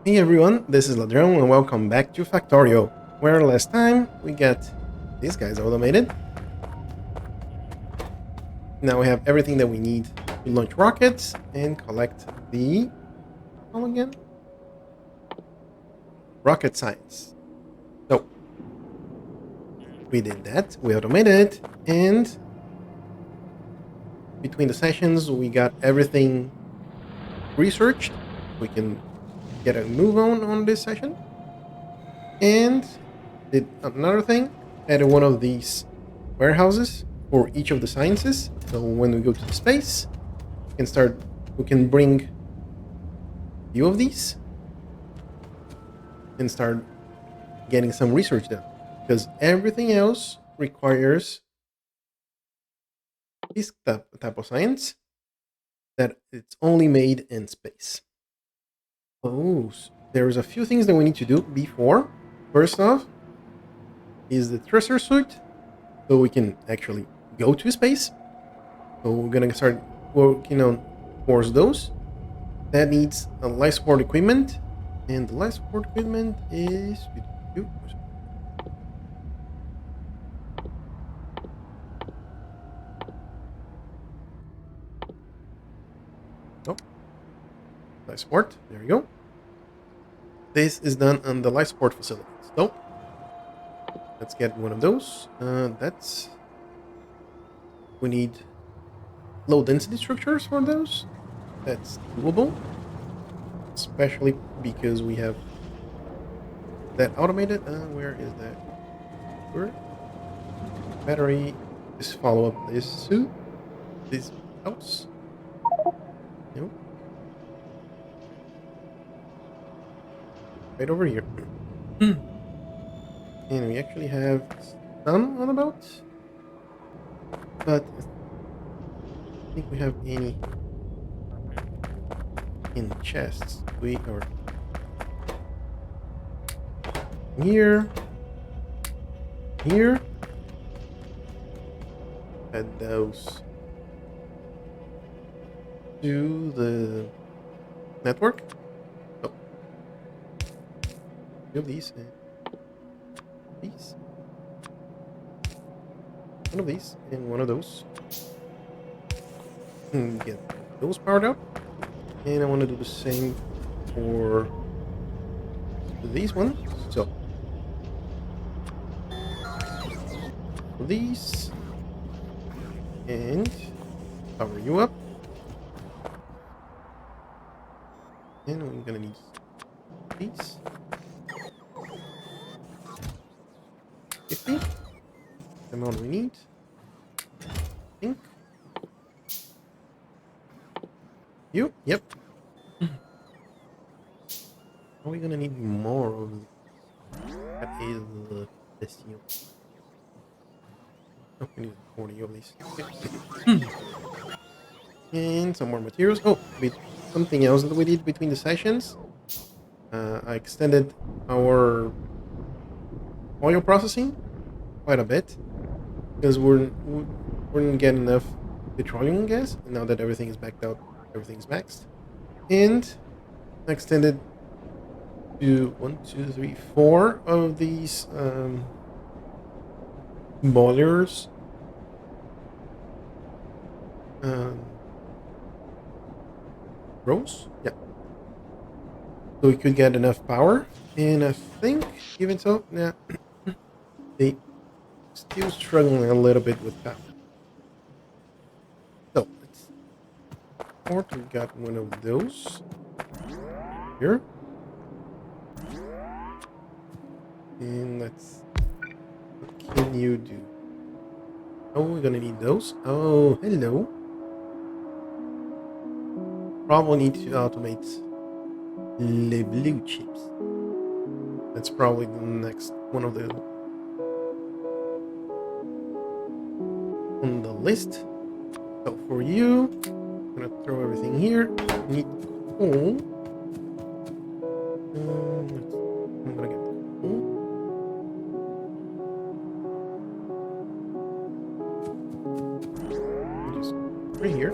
Hey everyone, this is Ladrone and welcome back to Factorio, where last time we got these guys automated. Now we have everything that we need to launch rockets and collect the... oh, again? Rocket science. So, we did that, we automated it, and between the sessions we got everything researched. We can get a move on this session. And did another thing, added one of these warehouses for each of the sciences. So when we go to the space, we can bring a few of these and start getting some research done. Because everything else requires this type of science that it's only made in space. Oh, there's a few things that we need to do before. First off is the thruster suit, so we can actually go to space. So we're gonna start working on towards those. That needs a life support equipment, and the life support equipment is oh, life support. There you go. This is done on the life support facility. So let's get one of those. We need low density structures for those. That's doable, especially because we have that automated. Where is that? Where? Battery. Just follow up this suit. This house. Nope. Right over here. And we actually have some on about, but I think we have any in chests. We are here, add those to the network. Oh, do these and these, one of these and one of those, and get those powered up. And I want to do the same for these ones. So for these, and power you up. And we're gonna need these 50. The amount we need. I think. Yep. Are we gonna need more of that? Is the steel. Oh, we need 40 of these. Okay. And some more materials. Oh, something else that we did between the sessions. I extended our oil processing quite a bit because we didn't get enough petroleum gas. And now that everything is backed out, everything's maxed. And I extended to 1, 2, 3, 4 of these boilers. Rows? Yeah. So we could get enough power. And I think, even so, yeah, they still struggling a little bit with power. So let's port. We got one of those here. And let's, what can you do? Oh, we're gonna need those. Oh, hello. Probably need to automate the blue chips. That's probably the next one of the on the list. So for you, I'm gonna throw everything here. Need coal. I'm gonna get coal. Just right here.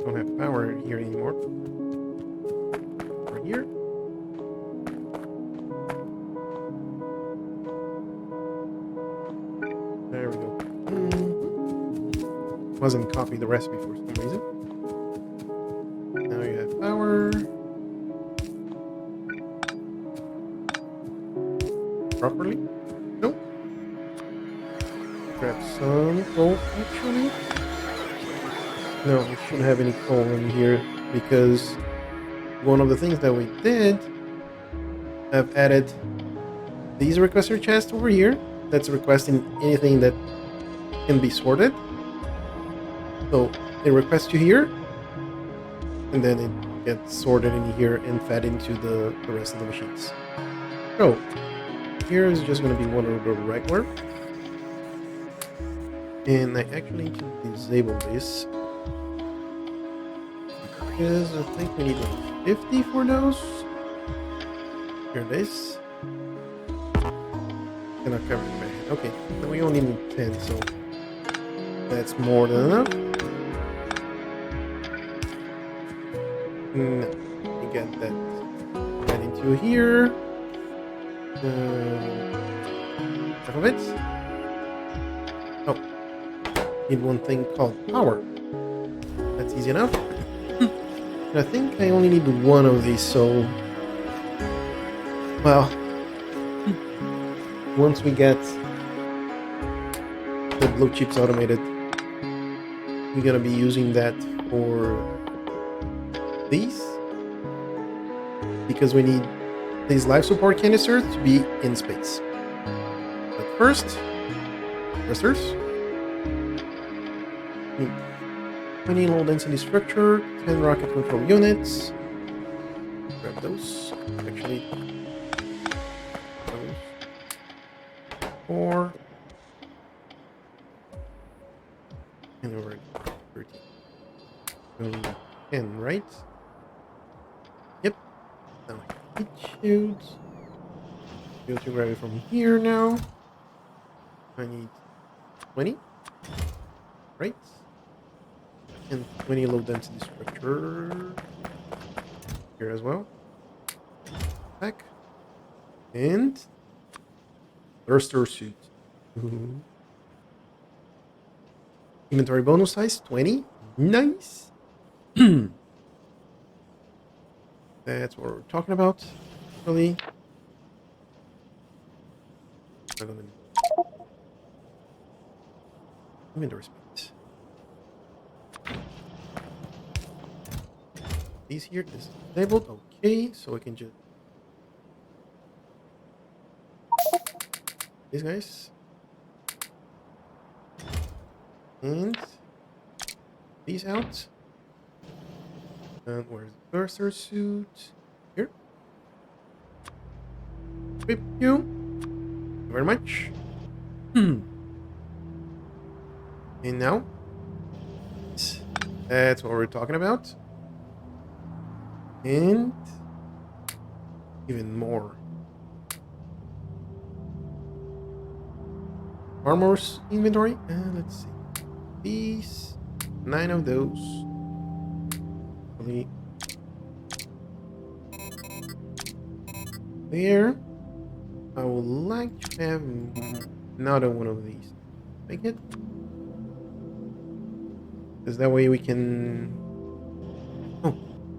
Don't have power here anymore. wasn't copying the recipe for some reason. Now you have power. Properly? No. Grab some coal, actually. No, we shouldn't have any coal in here because one of the things that we did have added these requester chests over here that's requesting anything that can be sorted. So it requests to here, and then it gets sorted in here and fed into the rest of the machines. So here is just going to be one of the regular. And I actually need to disable this because I think we need like 50 for those. Here it is. Cannot cover it in my head. Okay, so we only need 10, so that's more than enough. No, we get that right into here. Half of it. Oh, need one thing called power. That's easy enough. And I think I only need one of these, so well, once we get the blue chips automated, we're gonna be using that for these because we need these life support canisters to be in space. But first, thrusters. 20 low density structure, 10 rocket control units. Grab those. Actually, those. 4. And over 13. So 10, right? Yep. Now I can shoot. Go to grab it from here now. I need 20. Right? And 20 low density structure here as well. Back. And thruster suit. Inventory bonus size 20. Nice. That's what we're talking about. Really. Inventory space. These here is disabled. Okay, so we can just these guys and these out. And where's the cursor suit? Here. Thank you. Thank you very much. And now, that's what we're talking about. And even more. Armor's inventory. And let's see. These 9 of those. There. I would like to have another one of these. Make it. Because that way we can. Oh,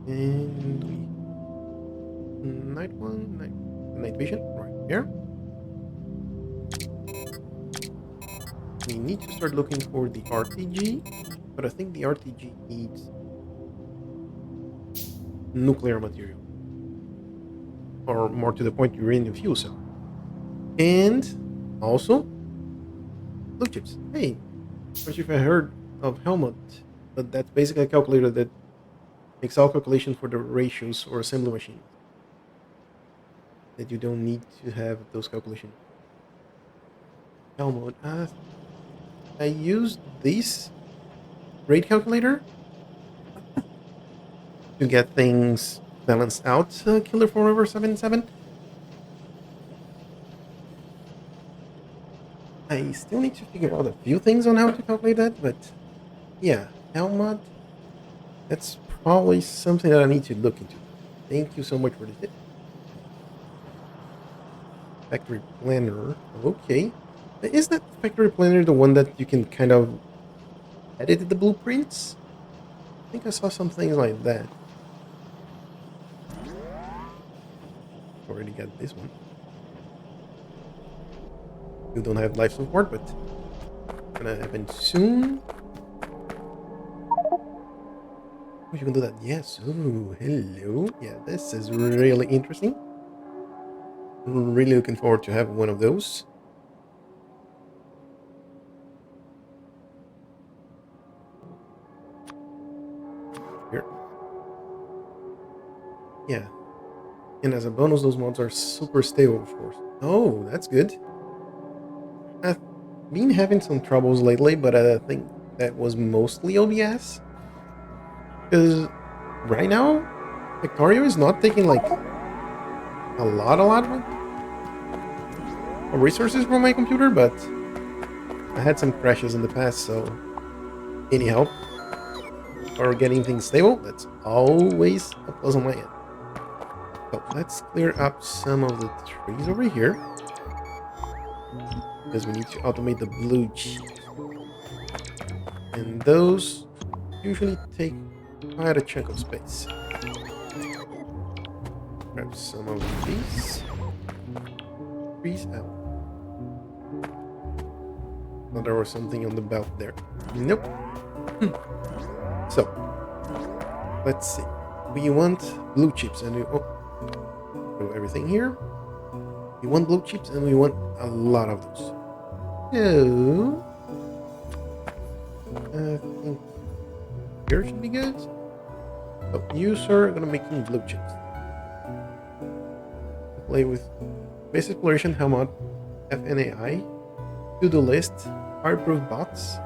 and night vision right here. We need to start looking for the RTG, but I think the RTG needs nuclear material, or more to the point, uranium fuel cell, and also blue chips. Hey, not sure if I heard of helmet, but that's basically a calculator that makes all calculations for the ratios or assembly machines. That you don't need to have those calculations. Helmet. I used this rate calculator to get things balanced out. Killer Forever 77. I still need to figure out a few things on how to calculate that, but yeah, helmet. That's probably something that I need to look into. Thank you so much for this tip. Factory planner. Okay. Is that factory planner the one that you can kind of edited the blueprints. I think I saw some things like that. Already got this one. You don't have life support, but gonna happen soon. Oh, you can do that. Yes. Oh, hello. Yeah, this is really interesting. Really looking forward to having one of those. Here. Yeah. And as a bonus, those mods are super stable, of course. Oh, that's good. I've been having some troubles lately, but I think that was mostly OBS. Because right now, Factorio is not taking like a lot of resources from my computer, but I had some crashes in the past, so any help or getting things stable, that's always a plus on my end. So let's clear up some of the trees over here, because we need to automate the blue chips. And those usually take quite a chunk of space. Grab some of these trees out. Thought there was something on the belt there. Nope. So, let's see. We want blue chips and we do everything here. We want blue chips and we want a lot of those. So, I think here should be good. So, you, sir, are gonna make some blue chips. Play with base exploration, helmet, FNAI, to-do list, fireproof bots,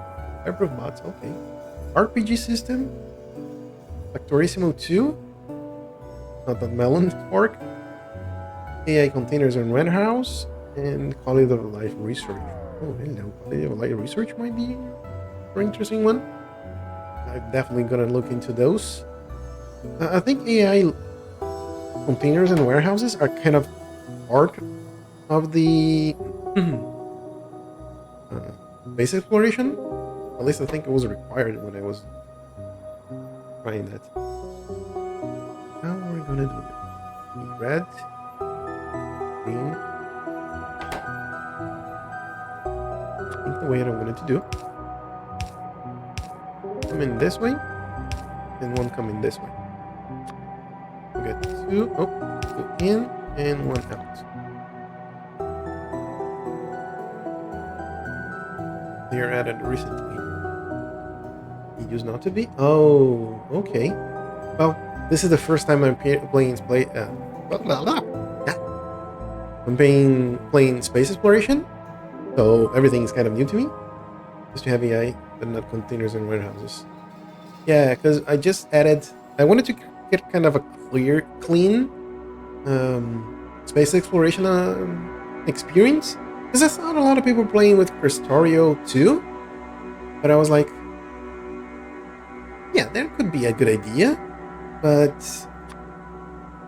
okay. RPG system, Factorio 2, not that melon fork, AI containers and warehouse, and quality of life research. Oh, hello, quality of life research might be an interesting one. I'm definitely gonna look into those. I think AI containers and warehouses are kind of part of the base exploration. At least I think it was required when I was trying that. How are we gonna do it? Red, green. I think the way I wanted to do. Come in this way, and one coming this way. We get two. Oh, two in and one out. They are added recently. It used not to be. Oh, okay. Well, this is the first time I'm playing I'm playing space exploration, so everything is kind of new to me. Just to have AI, but not containers and warehouses. Yeah, because I just added. I wanted to get kind of a clean space exploration experience, because I saw a lot of people playing with Factorio too. But I was like, yeah, that could be a good idea, but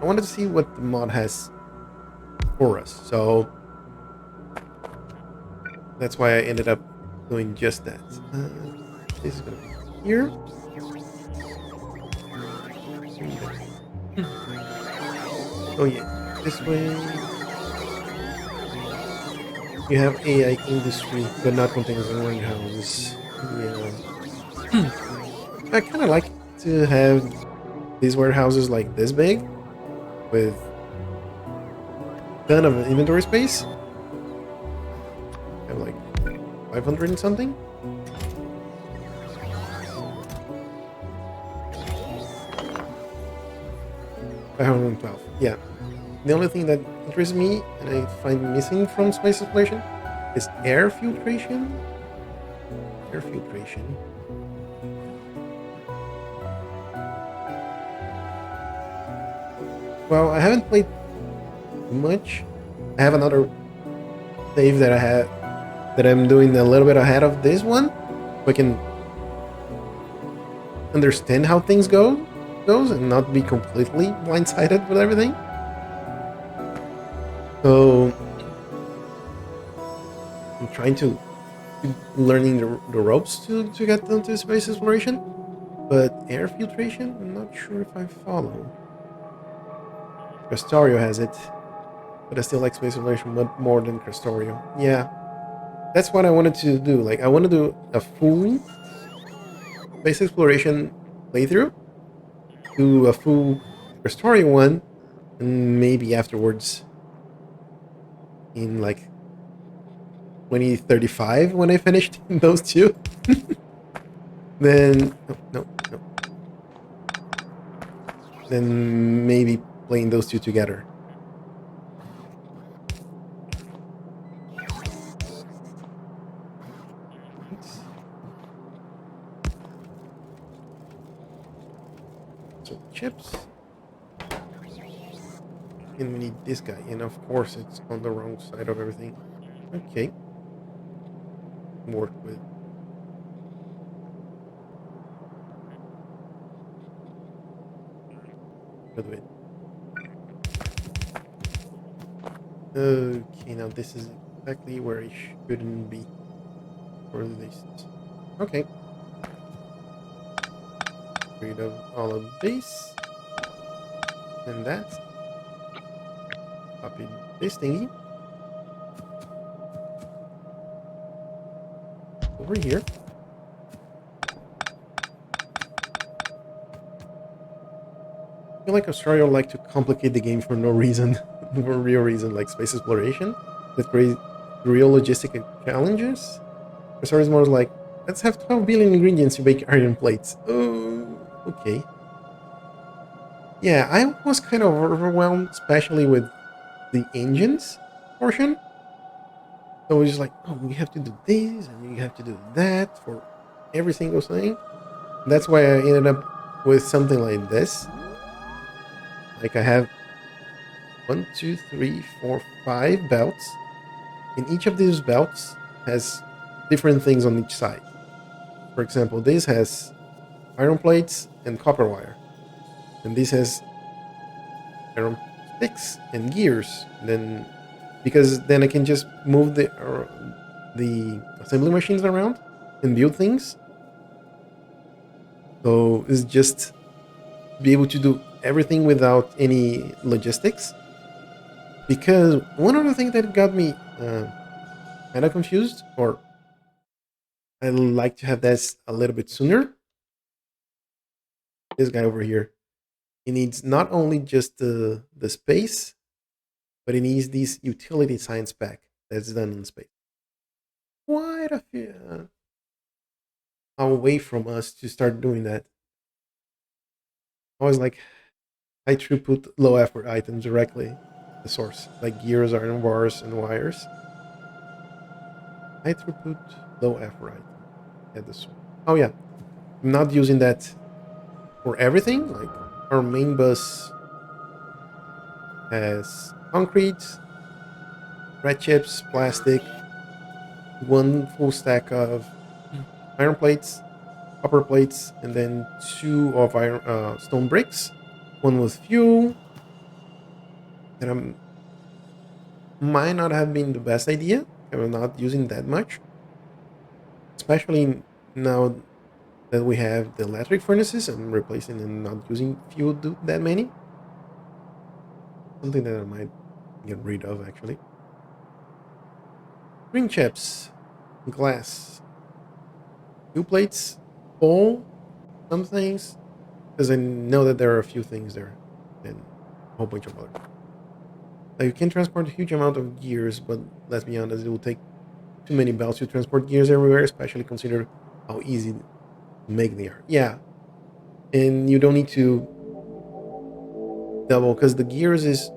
I wanted to see what the mod has for us. So that's why I ended up doing just that. This is gonna be here. Oh yeah, this way. You have AI industry, but not containers and warehouses. Yeah. I kind of like to have these warehouses like this big, with a ton of inventory space. I have like 500 and something. $512. Yeah. The only thing that interests me and I find missing from space exploration is air filtration. Air filtration. Well, I haven't played much. I have another save that I'm doing a little bit ahead of this one, so I can understand how things goes and not be completely blindsided with everything. So I'm trying to learning the ropes to get down to space exploration. But air filtration, I'm not sure if I follow. Castorio has it, but I still like space exploration more than Castorio. Yeah, that's what I wanted to do. Like, I want to do a full space exploration playthrough, do a full Castorio one, and maybe afterwards in like 2035 when I finished those two. Then no. Then maybe playing those two together. So chips. And we need this guy. And of course it's on the wrong side of everything. Okay. Work with. Good with. Okay, now this is exactly where it shouldn't be. Or at least. Okay. Get rid of all of this. And that. Copy this thingy. Over here. I feel like Australia like to complicate the game for no reason. For real reason, like space exploration. That creates real logistic challenges. Australia is more like, let's have 12 billion ingredients to bake iron plates. Oh, okay. Yeah, I was kind of overwhelmed, especially with the engines portion. So it was just like, oh, we have to do this and you have to do that for every single thing. That's why I ended up with something like this. Like I have 5 belts, and each of these belts has different things on each side. For example, this has iron plates and copper wire, and this has iron sticks and gears. And then, because then I can just move the assembly machines around and build things. So it's just be able to do everything without any logistics. Because one of the things that got me kind of confused, or I like to have this a little bit sooner. This guy over here, he needs not only just the space, but he needs this utility science pack that's done in space. Quite a few away from us to start doing that. I was like high throughput, low effort items directly the source, like gears, iron bars, and wires. High throughput, low effort item at the source. Oh yeah, I'm not using that for everything. Like our main bus has concrete, red chips, plastic, one full stack of iron plates, copper plates, and then two of iron stone bricks. One with fuel. And might not have been the best idea. I'm not using that much, especially now that we have the electric furnaces. I'm replacing and not using fuel that many. Something that I might get rid of actually. Green chips, glass, two plates, coal, some things, because I know that there are a few things there, and a whole bunch of others. Now you can transport a huge amount of gears, but let's be honest, it will take too many belts to transport gears everywhere, especially consider how easy to make they are. Yeah, and you don't need to double because the gears is.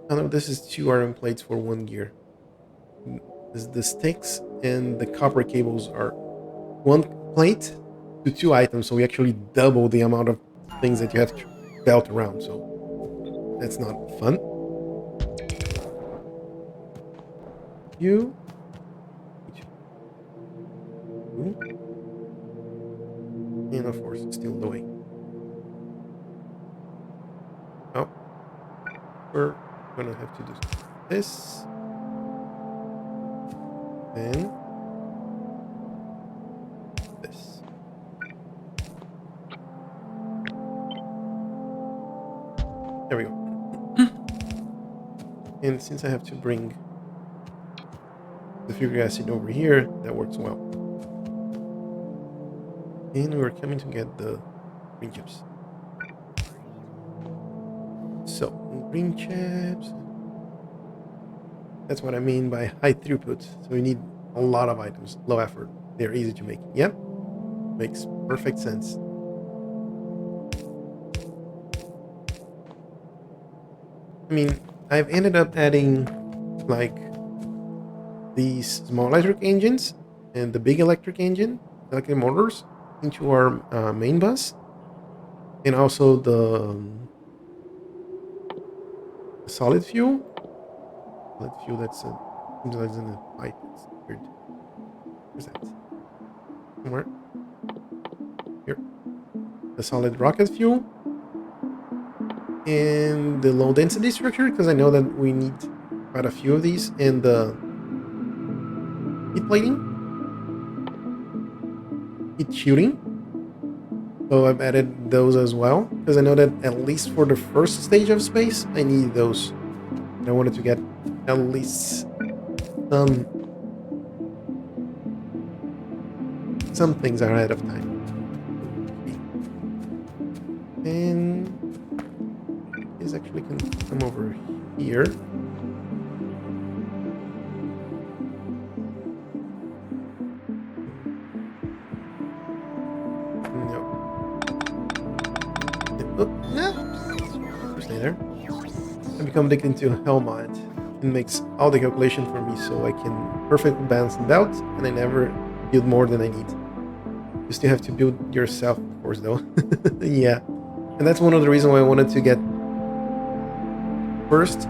I don't know. This is 2 iron plates for 1 gear. The sticks and the copper cables are 1 plate to 2 items, so we actually double the amount of things that you have to belt around. So that's not fun. You. And of course, still the way. Oh, we're gonna have to do this. Then this. There we go. And since I have to bring the sulfuric acid over here, that works well. And we're coming to get the green chips. So, green chips. That's what I mean by high throughput. So we need a lot of items, low effort. They're easy to make. Yep, makes perfect sense. I mean, I've ended up adding like these small electric engines and the big electric motors into our main bus, and also the solid fuel. Solid fuel that's seems like it's in a pipe. It's weird. Where's that? Somewhere here. The solid rocket fuel and the low density structure, because I know that we need quite a few of these, and the heat plating, heat shooting. So I've added those as well, because I know that at least for the first stage of space, I need those. And I wanted to get at least some things ahead of time. And this actually can come over here. No. Oh, no. Stay there. I become addicted to Helmut. It makes all the calculation for me so I can perfectly balance it out, and I never build more than I need. You still have to build yourself, of course, though. Yeah. And that's one of the reasons why I wanted to get first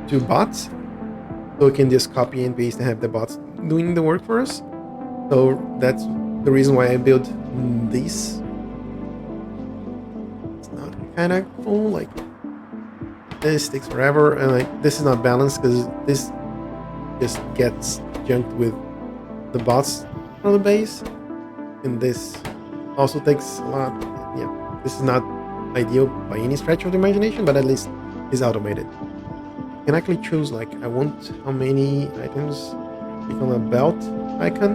2 bots, so we can just copy and paste and have the bots doing the work for us. So that's the reason why I built this. It's not kind of cool, like this takes forever, and like this is not balanced because this just gets junked with the bots on the base, and this also takes a lot. Yeah, this is not ideal by any stretch of the imagination, but at least it's automated. You can actually choose, like, I want how many items. Click on a belt icon,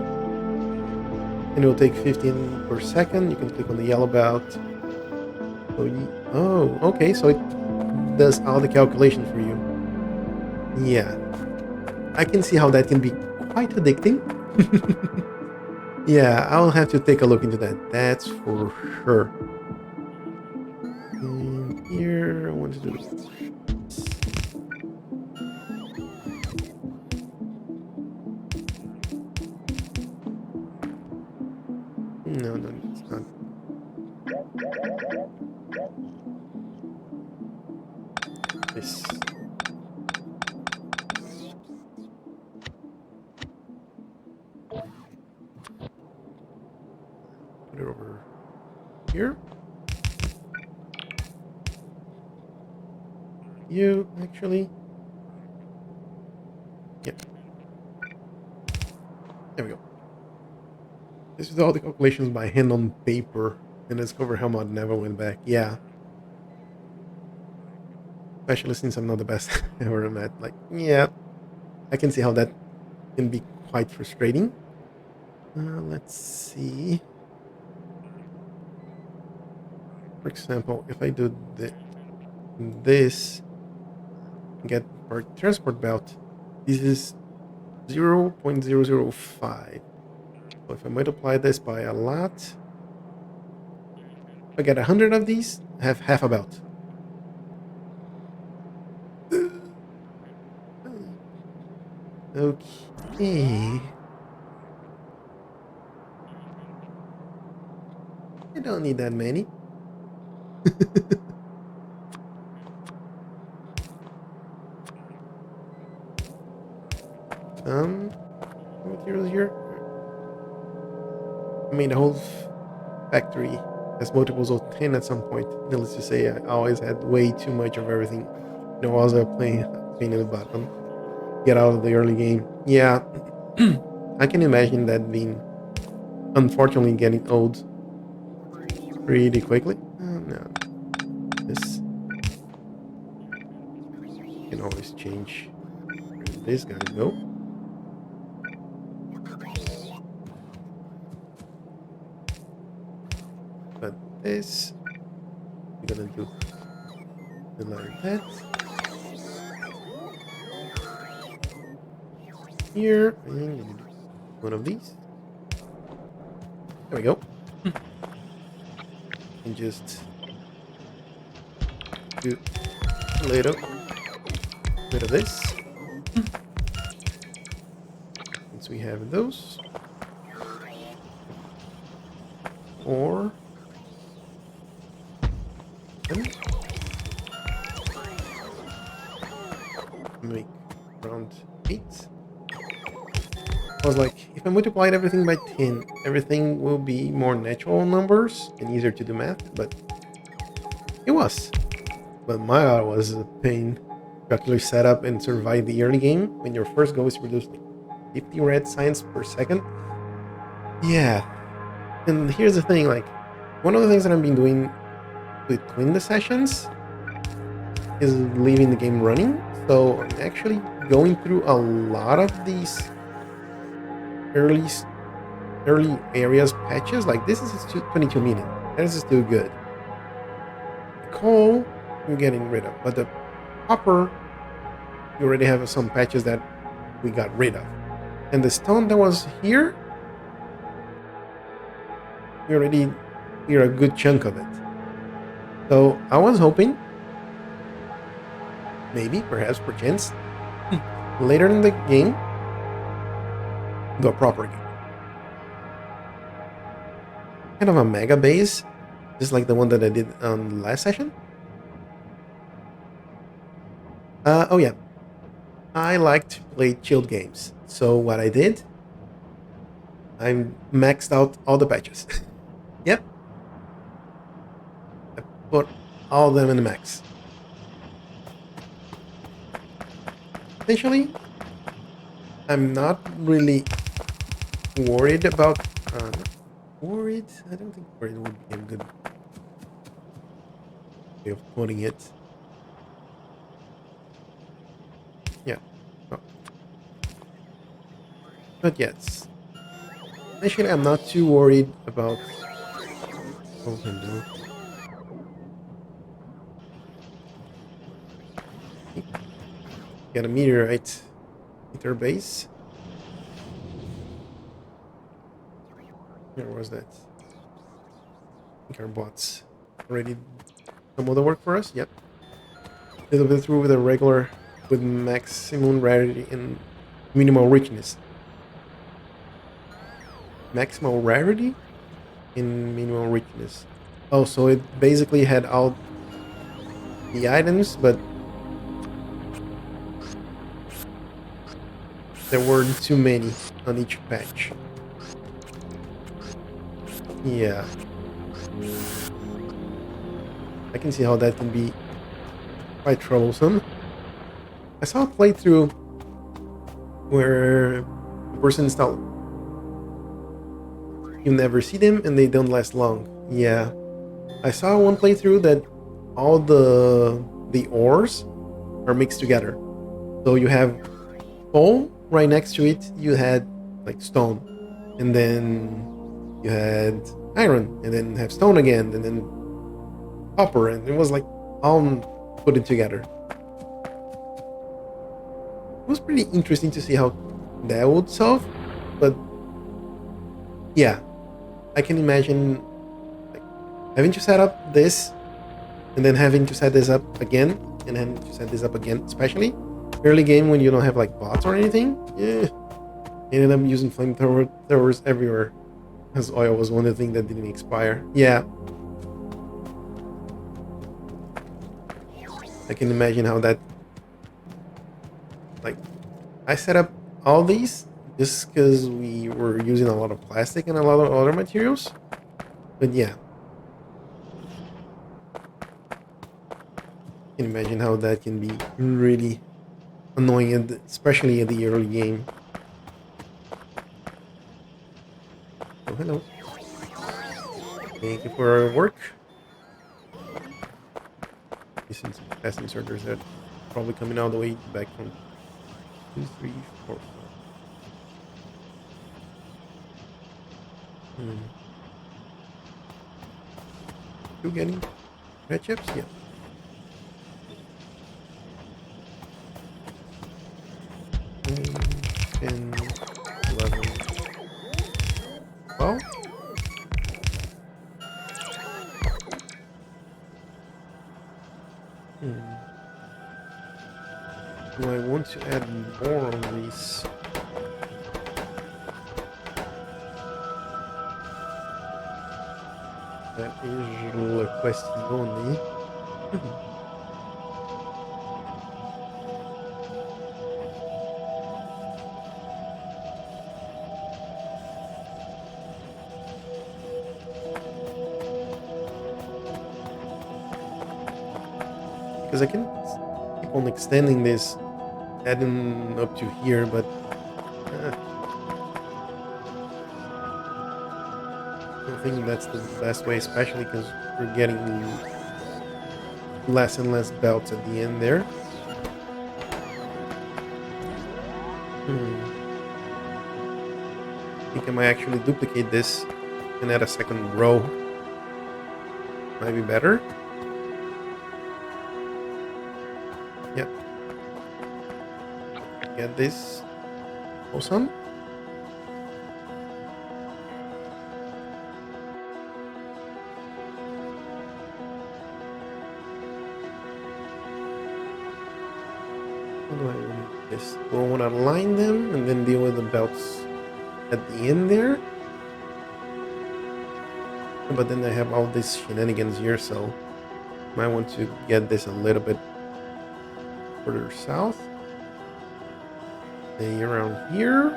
and it will take 15 per second. You can click on the yellow belt. Oh, okay, so it does all the calculation for you. Yeah, I can see how that can be quite addicting. Yeah, I'll have to take a look into that. That's for sure. And here, I want to do this. No, it's not. This. Put it over here. You actually. Yep. There we go. This is all the calculations by hand on paper, and discover how much never went back. Yeah. Especially since I'm not the best ever met. Like, yeah, I can see how that can be quite frustrating. Let's see. For example, if I do this, get our transport belt, this is 0.005. So if I multiply this by a lot, if I get 100 of these, I have half a belt. Okay. I don't need that many. Materials here. I mean, the whole factory has multiples of 10 at some point. Needless to say, I always had way too much of everything. You know, I was playing at the bottom. Get out of the early game. Yeah. I can imagine that being, unfortunately, getting old pretty quickly. No, this can always change. Where did these guys go? But this, we're gonna do like that. Here, and I'm gonna do one of these. There we go. And just do a little bit of this. Since we have those. Or make around 8. I was like, if I multiplied everything by 10, everything will be more natural numbers and easier to do math, but it was. But my god, was a pain to actually set up and survive the early game when your first goal is to produce 50 red science per second. Yeah. And here's the thing, like, one of the things that I've been doing between the sessions is leaving the game running. So I'm actually going through a lot of these early areas patches. Like this is 22 million. That is still good. The coal we're getting rid of, but the copper we already have some patches that we got rid of. And the stone that was here, we already cleared a good chunk of it. So I was hoping, maybe, perhaps, perchance, later in the game, the proper game. Kind of a mega base, just like the one that I did on the last session. Oh yeah, I like to play chilled games. So what I did, I maxed out all the patches. Yep. I put all of them in the max. Essentially, I'm not really worried about... worried? I don't think worried would be a good way of putting it. Yeah. Oh. But yes. Actually, I'm not too worried about... Oh, hello. Got a meteorite at our base. Where was that? I think our bots already some other work for us. Yep. A little bit through with a regular, with maximum rarity and minimal richness. Maximal rarity and minimal richness. Oh, so it basically had all the items, but there weren't too many on each patch. Yeah. I can see how that can be quite troublesome. I saw a playthrough where the person installed. You never see them and they don't last long. Yeah. I saw one playthrough that all the ores are mixed together. So you have coal, right next to it you had like stone. And then you had iron, and then have stone again, and then copper, and it was like all put it together. It was pretty interesting to see how that would solve, but yeah, I can imagine like having to set up this, and then having to set this up again, and then to set this up again, especially early game when you don't have like bots or anything. Yeah, ended up using flamethrowers everywhere. Because oil was one of the things that didn't expire. Yeah. I can imagine how that... Like, I set up all these just because we were using a lot of plastic and a lot of other materials. But yeah. I can imagine how that can be really annoying, especially at the early game. hello. Thank you for your work. Listen to fast inserters that probably coming all the way back from 2, 3, 4, 5. You getting red chips? Yeah. 10, 11, 12. Do I want to add more on these? That is a question only. Because I can keep on extending this, adding up to here, but I don't think that's the best way, especially because we're getting less and less belts at the end there. I think I might actually duplicate this and add a second row. Might be better. Yep. Get this. Awesome. How do I want this? Do I want to align them and then deal with the belts at the end there? But then I have all these shenanigans here, so might want to get this a little bit further south. Stay around here.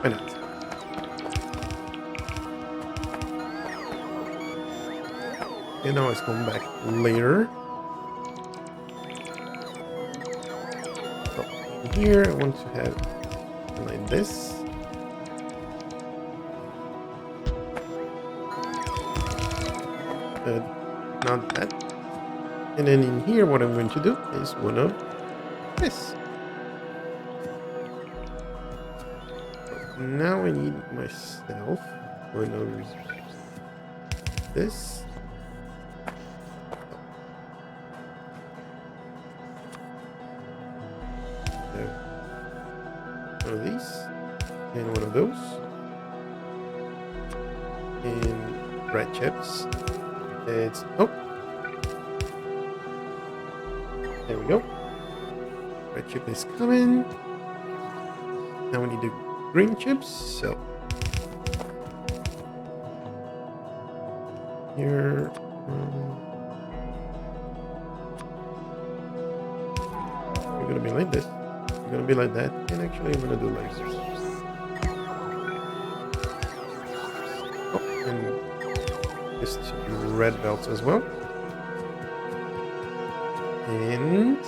Why not? You know, it's come back later. So here I want to have like this. Not that. And then in here, what I'm going to do is one of this. So now I need myself one of this. One of these and one of those, and red chips. It's there we go. Red chip is coming. Now we need the green chips. So here. We're gonna be like this. We're gonna be like that, and actually I'm gonna do like this. Oh, and just red belts as well. And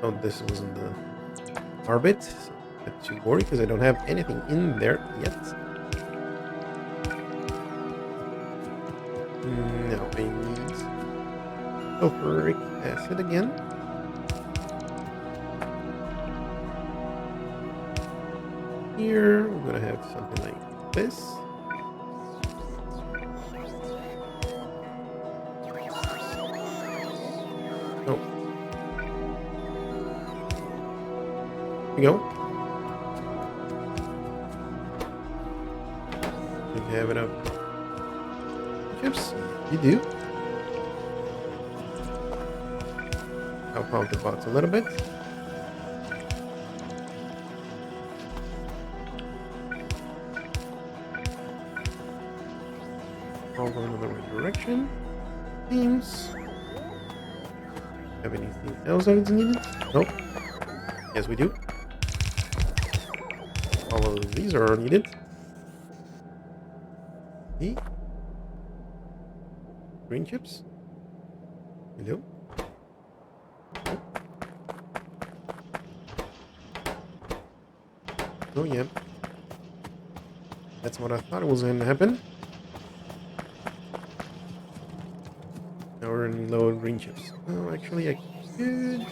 oh, this wasn't the orbit. So not too worried because I don't have anything in there yet. Now I need sulfuric acid again. Here we're gonna have something like this. Oh, here we go. We have it up. Chips, you do. Help out the bots a little bit. All going in the right direction. Teams. Have anything else that is needed? Nope. Yes, we do. All of these are needed. See? green chips. Hello. Oh yeah. That's what I thought was going to happen. Now we're in low green chips. Oh, actually, I could.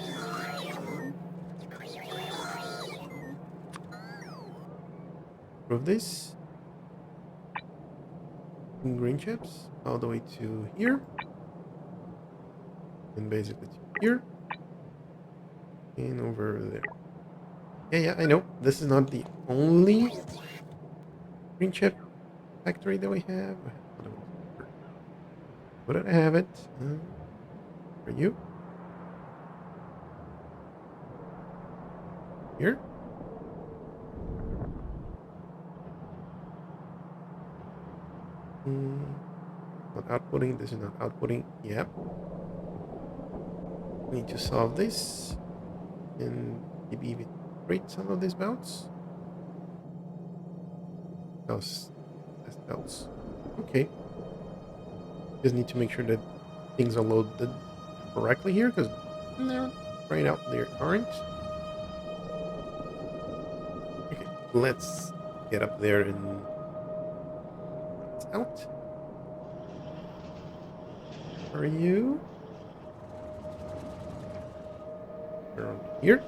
Move this. Green chips all the way to here. And basically to here. And over there. Yeah, I know. This is not the only green chip factory that we have. Where did I have it? For you? Here? Not outputting. This is not outputting. Yep. Need to solve this. And maybe even create some of these belts. Else. Belts. Okay. Just need to make sure that things are loaded correctly here, because no, right out there aren't. Okay, let's get up there and it's out. Are you? Around here?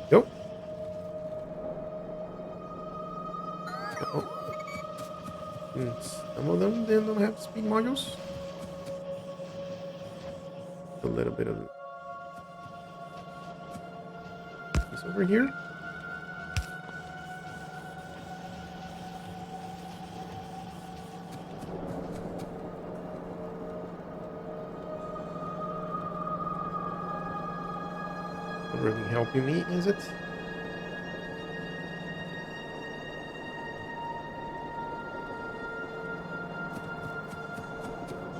Go. Oh. Some of them they don't have speed modules. A little bit of this over here. Not really helping me, is it?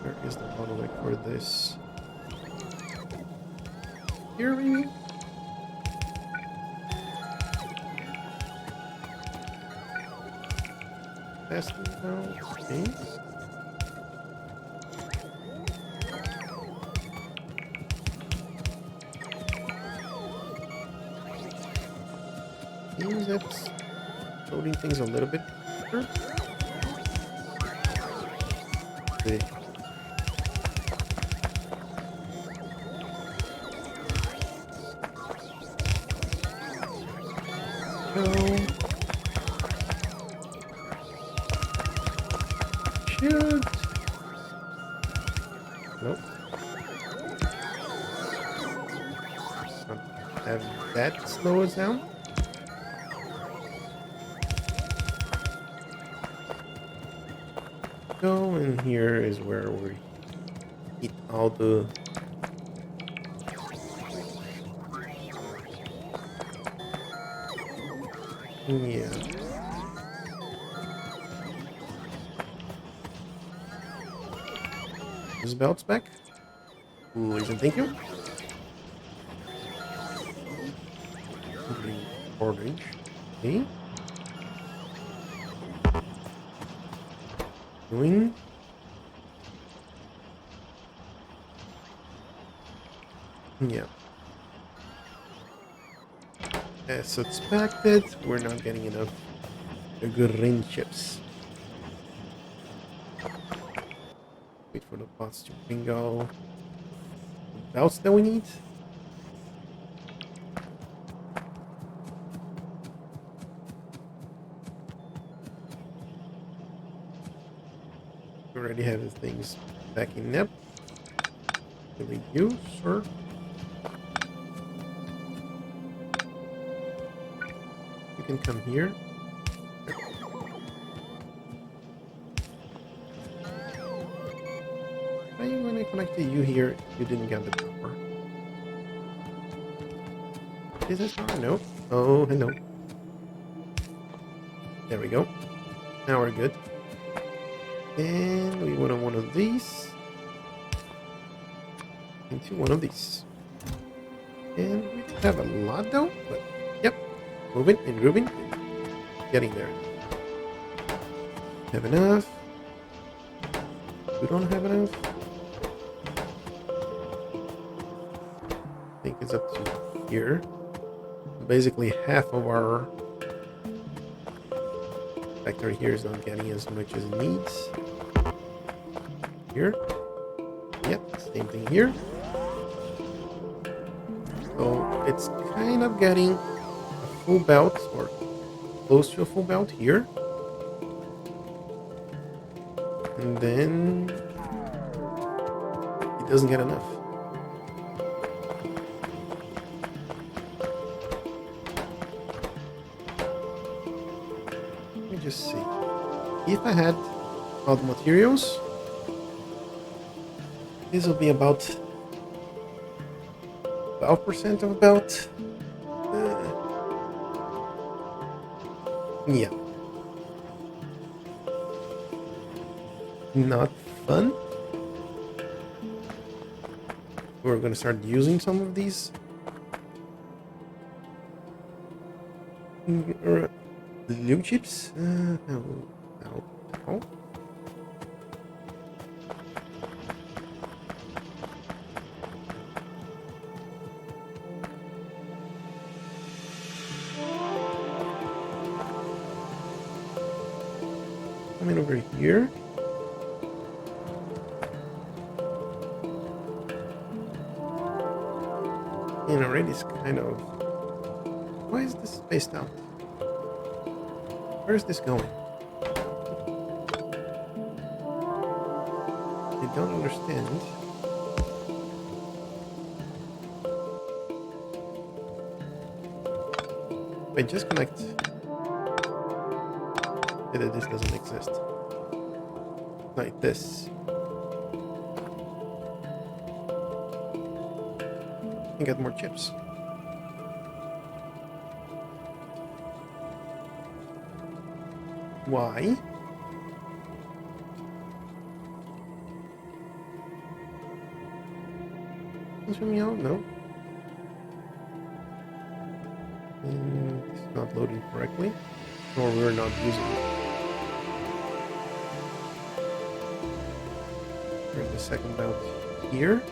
Where is the bottleneck for this? Here, maybe? Testing now. Okay. Seems that's loading things a little bit better. Okay. Shoot. Nope. Not have that slow us down. Go, and here is where we eat all the yeah. This belt's back. Please and thank you. Orange. Okay. Doing. Yeah. As expected, we're not getting enough green chips. Wait for the bots to bring all the belts that we need. We already have the things backing up. Really you, sir. You can come here. When I connected you here, you didn't get the power. Is this power? No. Oh, hello. There we go. Now we're good. And we want one of these into one of these. And we have a lot though, but yep. Moving and grooving. Getting there. Have enough. We don't have enough. think it's up to here. Basically, half of our factory here is not getting as much as it needs. Here. Yep, same thing here. So it's kind of getting a full belt, or close to a full belt here. And then it doesn't get enough. Let me just see. If I had all the materials, this will be about 12% of a belt. Yeah. Not fun. We're gonna start using some of these blue chips. No. Coming over here. And already it's kind of... Why is this spaced out? Where is this going? I don't understand. If I just connect... That this doesn't exist. Like this. And get more chips. Why? Show me out? No. And it's not loading correctly. Or we're not using it. There's the second belt here.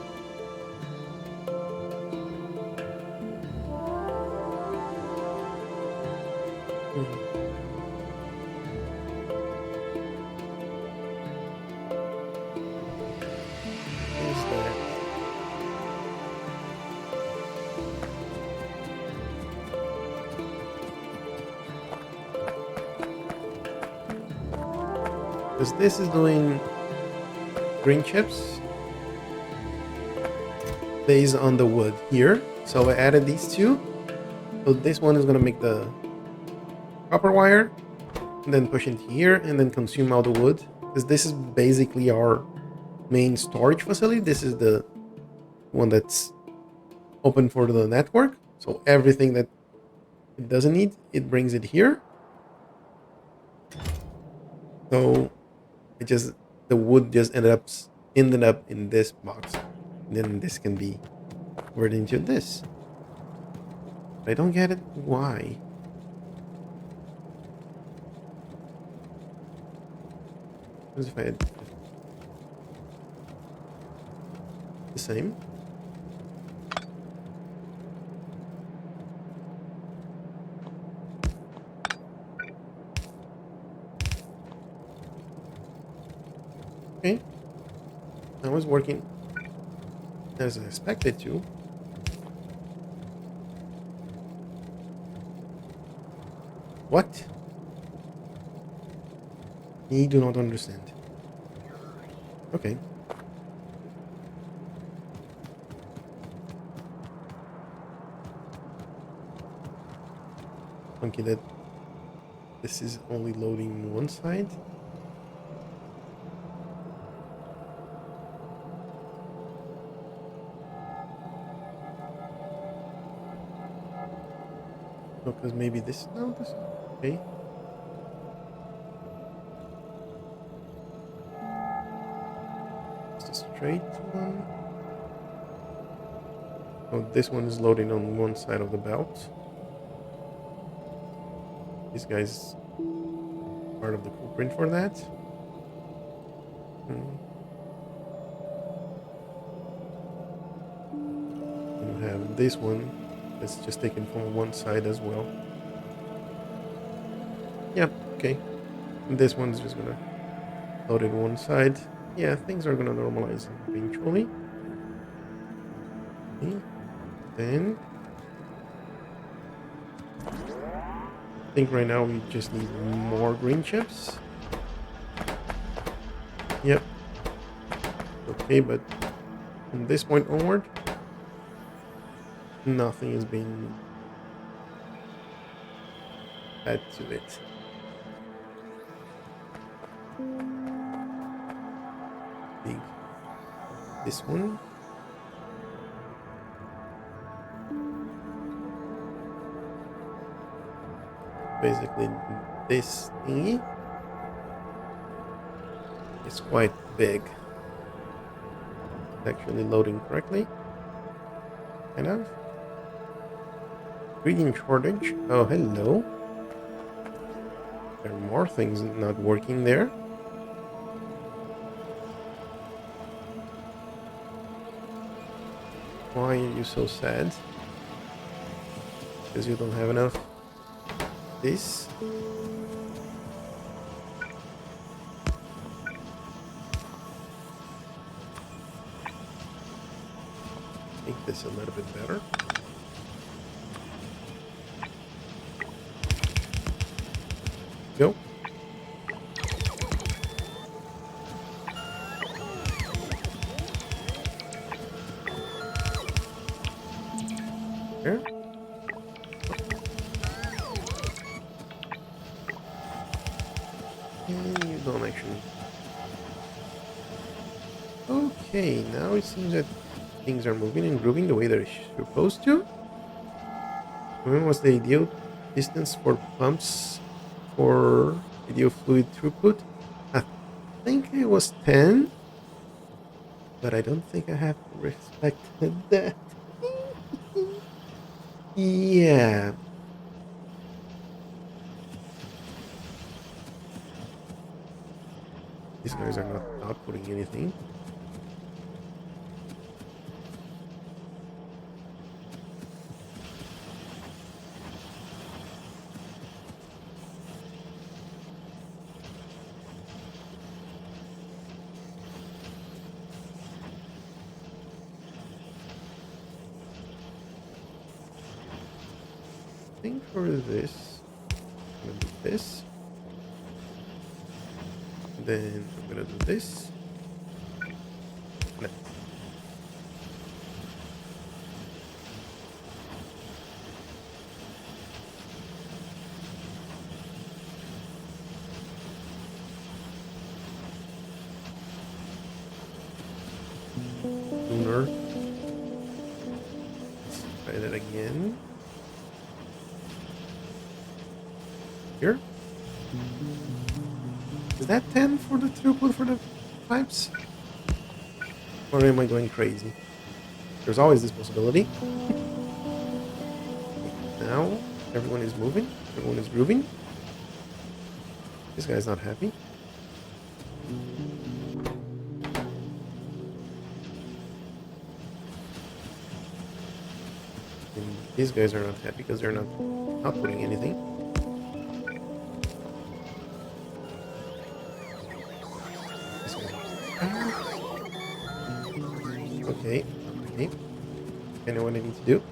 Because this is doing green chips based on the wood here. So I added these two. So this one is going to make the copper wire, and then push into here, and then consume all the wood. Because this is basically our main storage facility. This is the one that's open for the network. So everything that it doesn't need, it brings it here. So the wood just ended up in this box. And then this can be converted into this. But I don't get it. Why? As if I had the same. Okay. I was working as I expected to. What? I do not understand. Okay. Funky that this is only loading one side. Because maybe this... No, this... Okay. It's a straight one. Oh, this one is loading on one side of the belt. This guy's part of the blueprint for that. You have And this one is just taken from one side as well. Yeah, okay. And this one's just gonna load it one side. Yeah, things are gonna normalize eventually. Okay. Then I think right now we just need more green chips. Yep. Okay, but from this point onward, nothing is being add to it. Big. This one. Basically, this thingy is quite big. It's actually loading correctly. Kind of. Ingredient shortage. Oh, hello. There are more things not working there. Why are you so sad? Because you don't have enough this. Make this a little bit better. Go. There. And you don't actually. Okay, now it seems that things are moving and grooving the way they're supposed to. When was the ideal distance for pumps for ideal fluid throughput? I think it was 10, but I don't think I have respected that. Yeah. These guys are not outputting anything. I think for this, I'm gonna do this. Then I'm gonna do this. No. Sooner. Let's try that again. Here. Is that 10 for the throughput for the pipes? Or am I going crazy? There's always this possibility. Now, everyone is moving. Everyone is grooving. This guy's not happy. And these guys are not happy because they're not outputting anything. This guy's okay. Okay. I know what I need to do.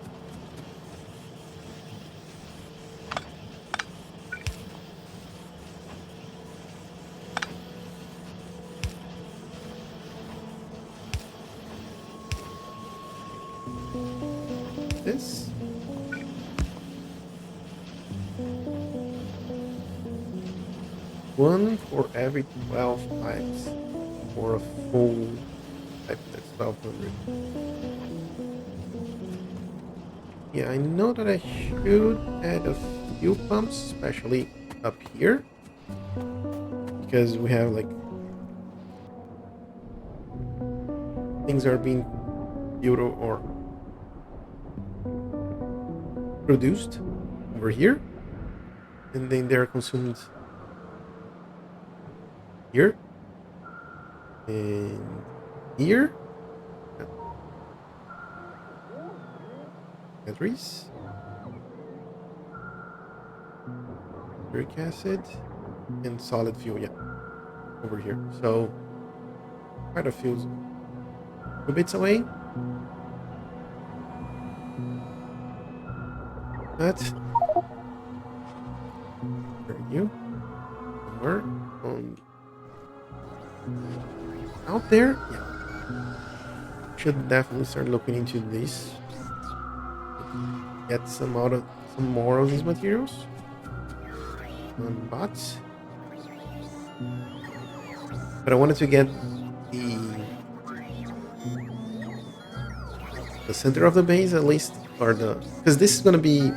This. One for every 12 pipes. For a full pipe, that's 1200. Yeah, I know that I should add a few pumps, especially up here. Because we have like things are being built or produced over here, and then they're consumed here and here. batteries, uric acid, and solid fuel. Yeah, over here. So quite a few bits away. But where are you? Somewhere on out there. Yeah, should definitely start looking into this. Get some more of these materials on bots. But I wanted to get the center of the base at least, or the because this is gonna be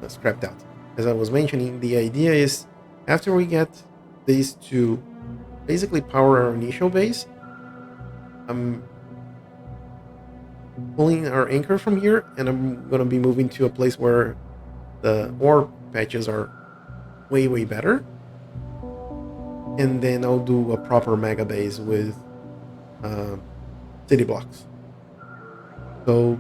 scrapped out. As I was mentioning, the idea is after we get these to basically power our initial base, I'm pulling our anchor from here, and I'm gonna be moving to a place where the ore patches are way better, and then I'll do a proper mega base with uh, city blocks. So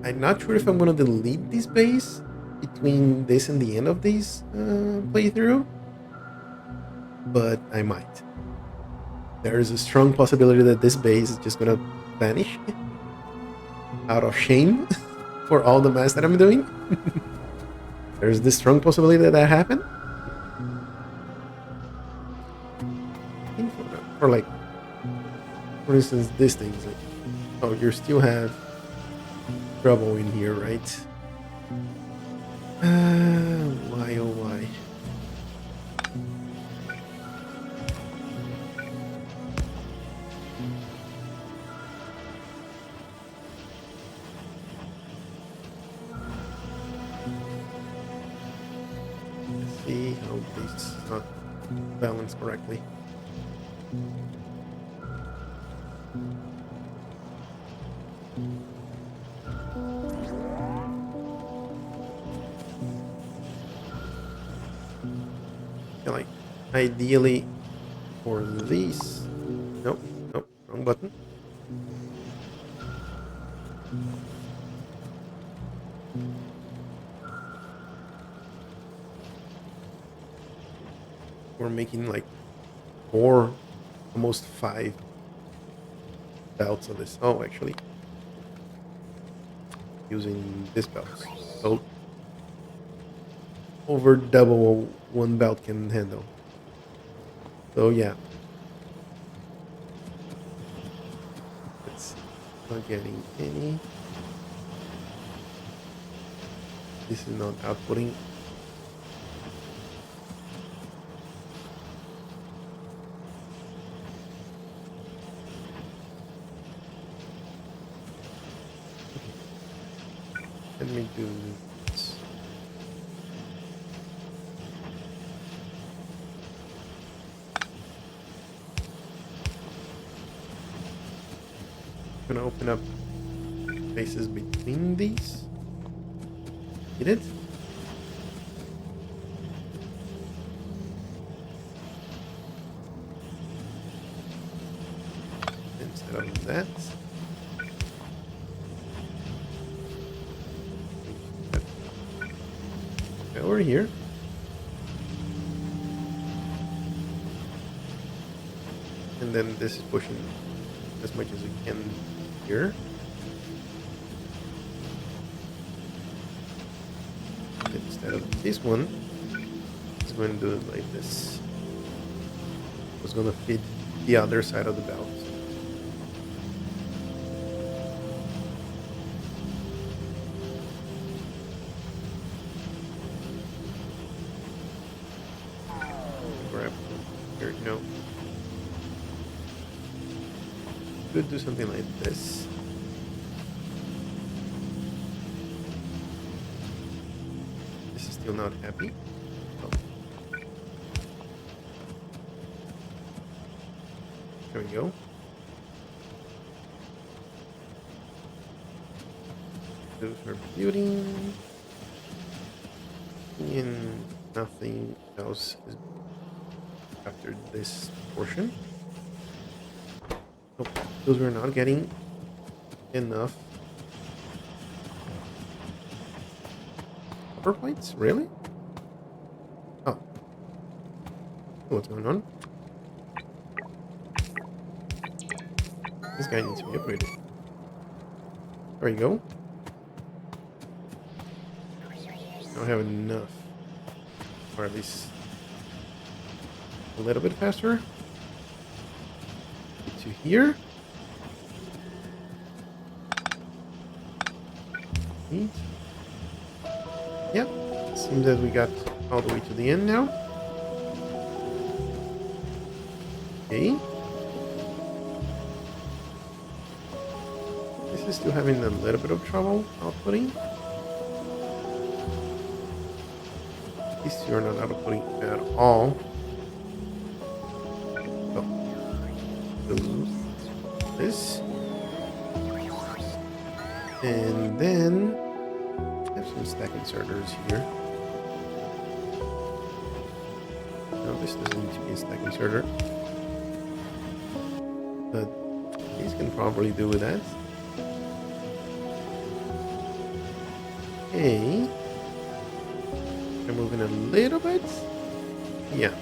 I'm not sure if I'm gonna delete this base between this and the end of this playthrough, but I might. There is a strong possibility that this base is just gonna vanish out of shame for all the mess that I'm doing. There's this strong possibility that that happened. I think for like, for instance, this thing is like, oh, you still have trouble in here, right? Why, oh, why? Let's see how this is not balanced correctly. Yeah, like ideally for these. Nope, nope, wrong button. We're making like 4, almost 5 belts of this. Oh, actually, using this belt. So over double one belt can handle. So yeah. Let's see. Not getting any. This is not outputting. Let me do this. I'm gonna open up spaces between these. Get it? Instead of that. Over here. And then this is pushing as much as it can here. And instead of this one, it's going to do it like this. It's going to fit the other side of the belt. No. Could do something like this. This is still not happy. Oh. There we go. Those are building. And nothing else is after this portion. Oh, those were not getting enough Copper plates? Really? Oh. What's going on? This guy needs to be upgraded. There you go. I don't have enough. Or at least a little bit faster. To here. Neat. Yep. Seems that we got all the way to the end now. Okay. This is still having a little bit of trouble outputting. These two are not outputting at all. So, do this. And then I have some stack inserters here. No, this doesn't need to be a stack inserter. But these can probably do with that. Okay. They're moving a little bit. Yeah.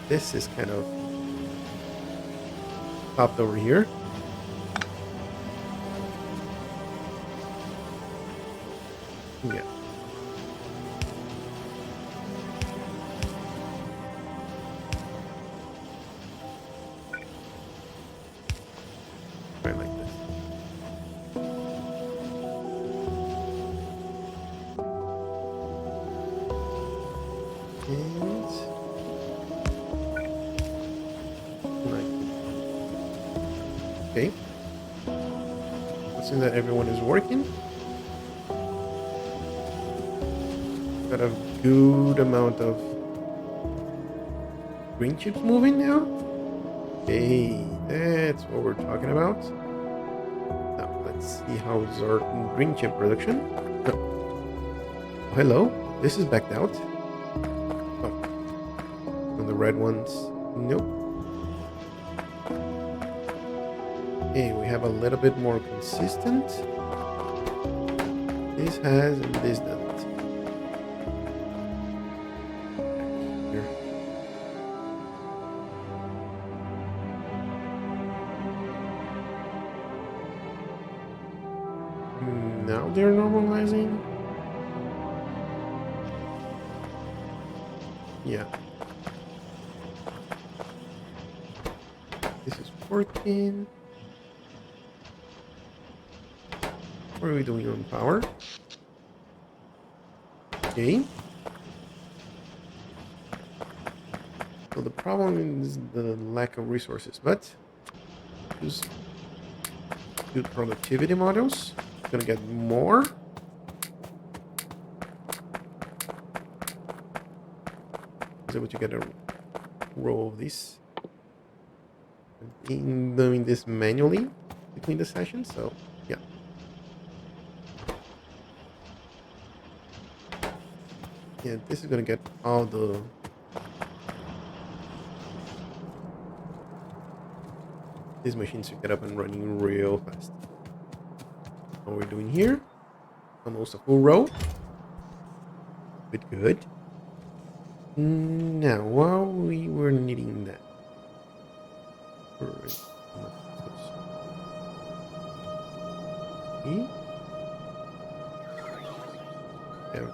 This is kind of popped over here. Yeah. Right like this. And like okay. Let's see that everyone is working. Got a good amount of green chips moving now. Okay, that's what we're talking about. Now let's see how's our green chip production. Oh, hello, this is backed out. Oh, and the red ones, nope. Okay, we have a little bit more consistent. This has and this doesn't. Now they're normalizing. Yeah. This is working. What are we doing on power? Okay. So the problem is the lack of resources, but use good productivity models. Gonna get more. Is able to get a row of these. In doing this manually between the sessions, so yeah. Yeah, this is gonna get all the these machines to get up and running real fast. What we're doing here, almost a full row. Good. Now, while we were needing that, okay. Yeah.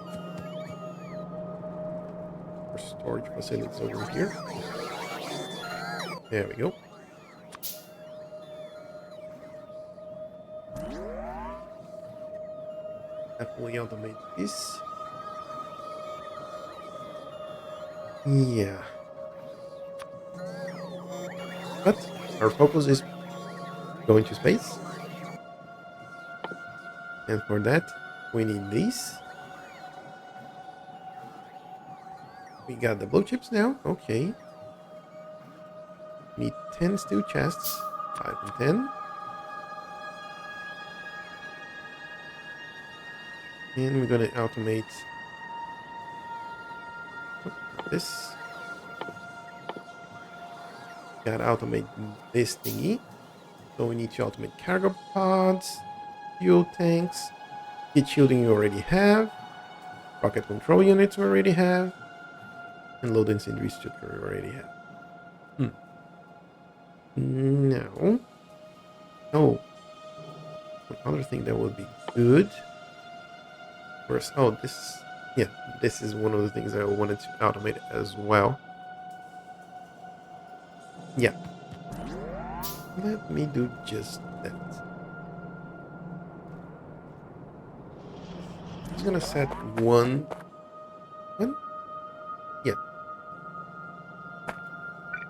Our storage facilities over here. There we go. Fully automate this. Yeah. But our focus is going to space. And for that, we need these. We got the blue chips now. Okay. Need 10 steel chests. 5 and 10. And we're gonna automate this. Gotta automate this thingy. So we need to automate cargo pods, fuel tanks, heat shielding you already have. Rocket control units we already have. And low density structure we already have. Now. Oh. Another thing that would be good. First, oh, this. Yeah, this is one of the things I wanted to automate as well. Yeah. Let me do just that. I'm just gonna set one. Yeah.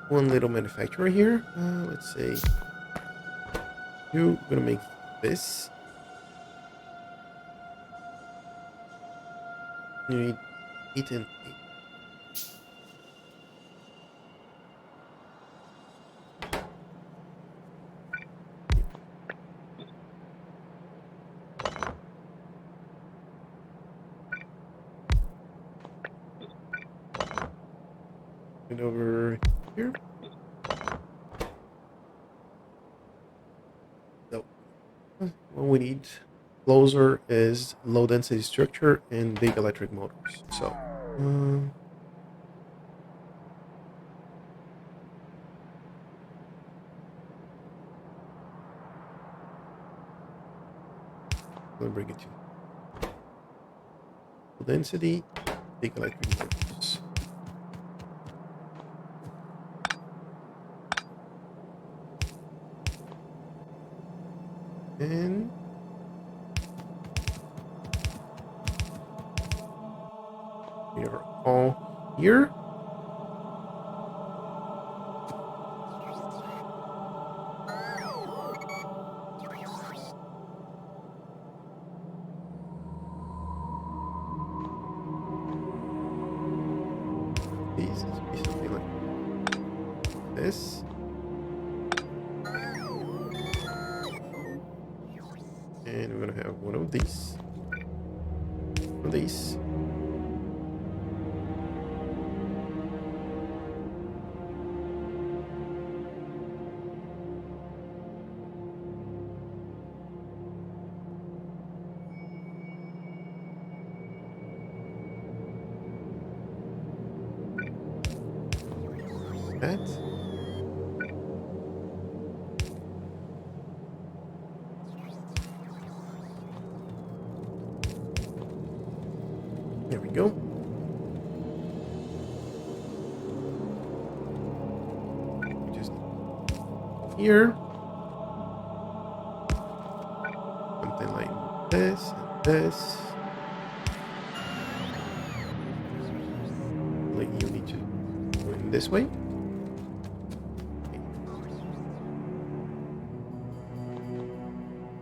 One little manufacturer here. Let's say you're gonna make this. You need 8 and 8. And over here. So what we need closer is low density structure and big electric motors. So let me bring it to low density, big electric motors. And we are all here. These is be something like this. And we're gonna have one of these. One of these. That. There we go. Just here. Something like this and this. Like you need to go in this way.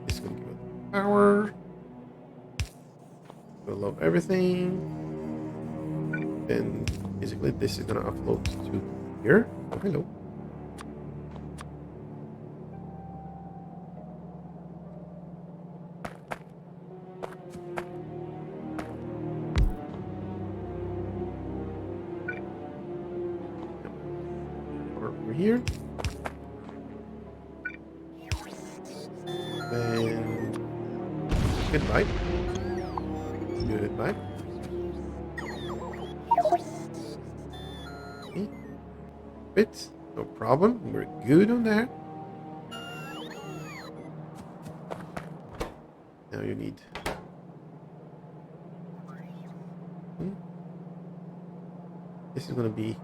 This is gonna give it power. Below everything. And basically this is gonna upload to here. Oh, hello. Over here. And goodbye. Goodbye. Okay. Fits. No problem. We're good on that. Now you need. This is gonna be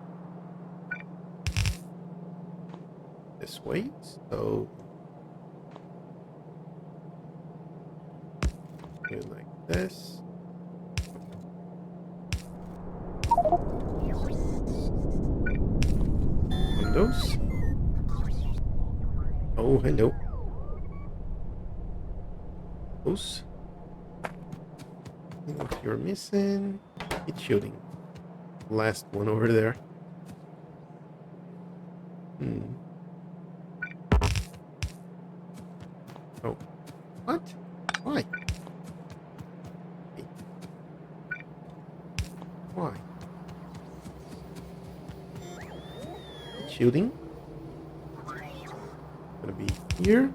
this way. So do it like this. Windows. Oh, hello. Those. What you're missing? It's shooting. Last one over there. Oh. What? Why? Hey. Why? It's shooting. Gonna be here.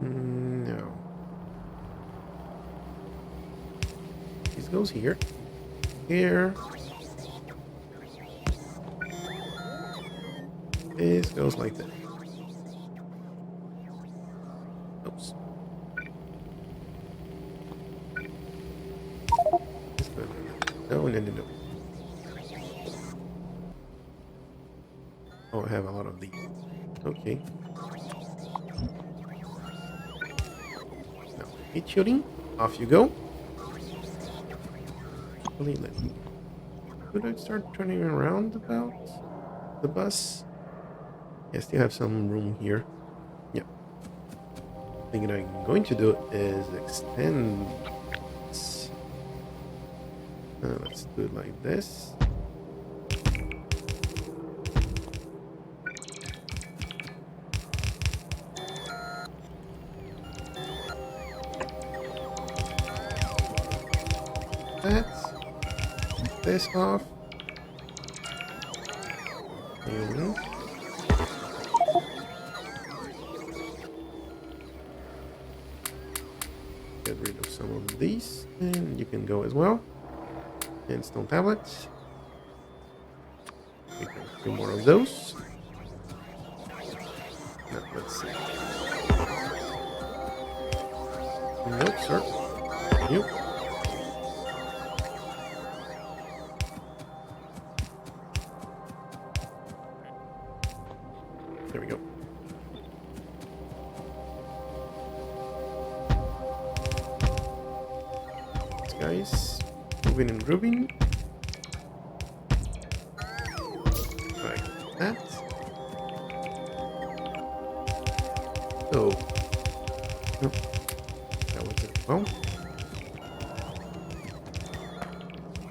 No. goes here. Here. This goes like that. Oops. No, no, no, no. Oh, I have a lot of these. Okay. Now, hit shooting. Off you go. Could I start turning around about the bus? Yeah, I still have some room here. Yeah. The thing that I'm going to do is extend this. Let's do it like this. This off. And get rid of some of these. And you can go as well. And stone tablets. We can do more of those. Now, let's see. Nope, sir. Nope. There we go. These guys moving and grooving. Like that. Oh. Nope. That was it. Well.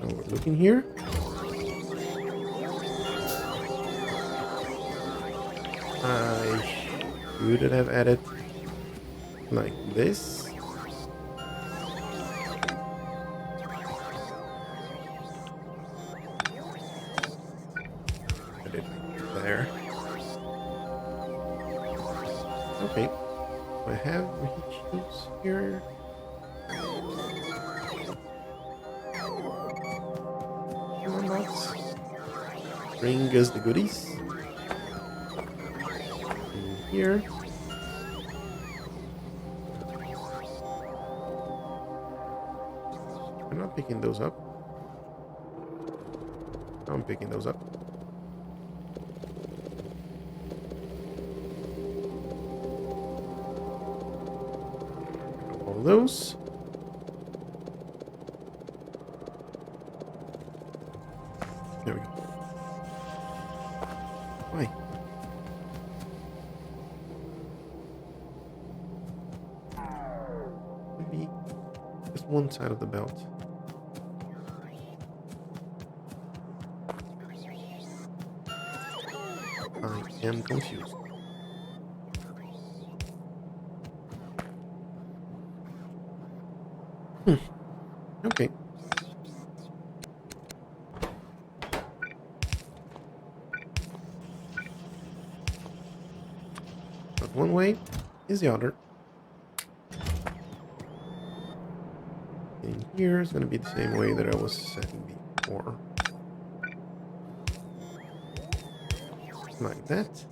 Now we're looking here. I should have added like this. Put it there. Okay. I have heat shields here. Come on, box. Bring us the goodies. Here. I'm not picking those up. I'm picking those up. All those. There we go. Why? Maybe just one side of the belt. I am confused. Okay. But one way is the other. And here is going to be the same way that I was setting before. Like that.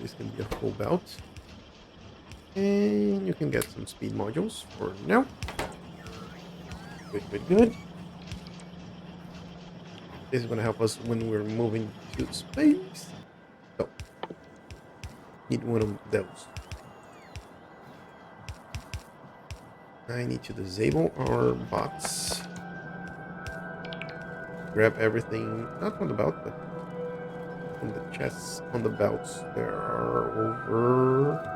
This can be a full belt. And you can get some speed modules for now. Good, good, good. This is going to help us when we're moving to space. So, need one of those. I need to disable our bots. Grab everything, not from the belt, but from the chests on the belts. There are over...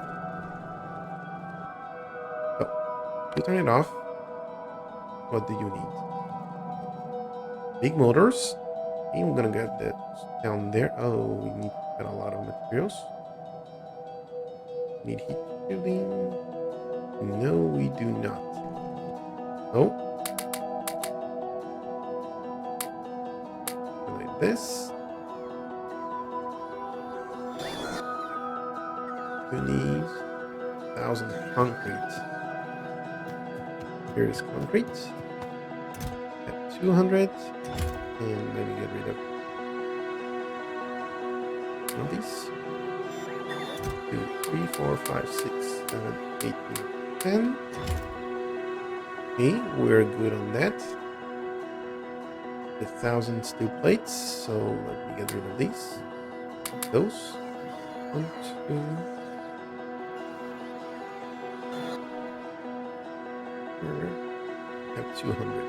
Oh, you turn it off. What do you need? Big motors. Okay, I'm gonna get that down there. Oh, we need to get a lot of materials. Need heat shielding. No, we do not. Oh. Like this. Goonies. 1,000 concrete. Here is concrete. At 200. And let me get rid of one of these. 2, 3, 4, 5, 6, 7, 8, 9, 10. Okay, we're good on that. The 1,000 steel plates, so let me get rid of these. Those. 1, 2. Have 200.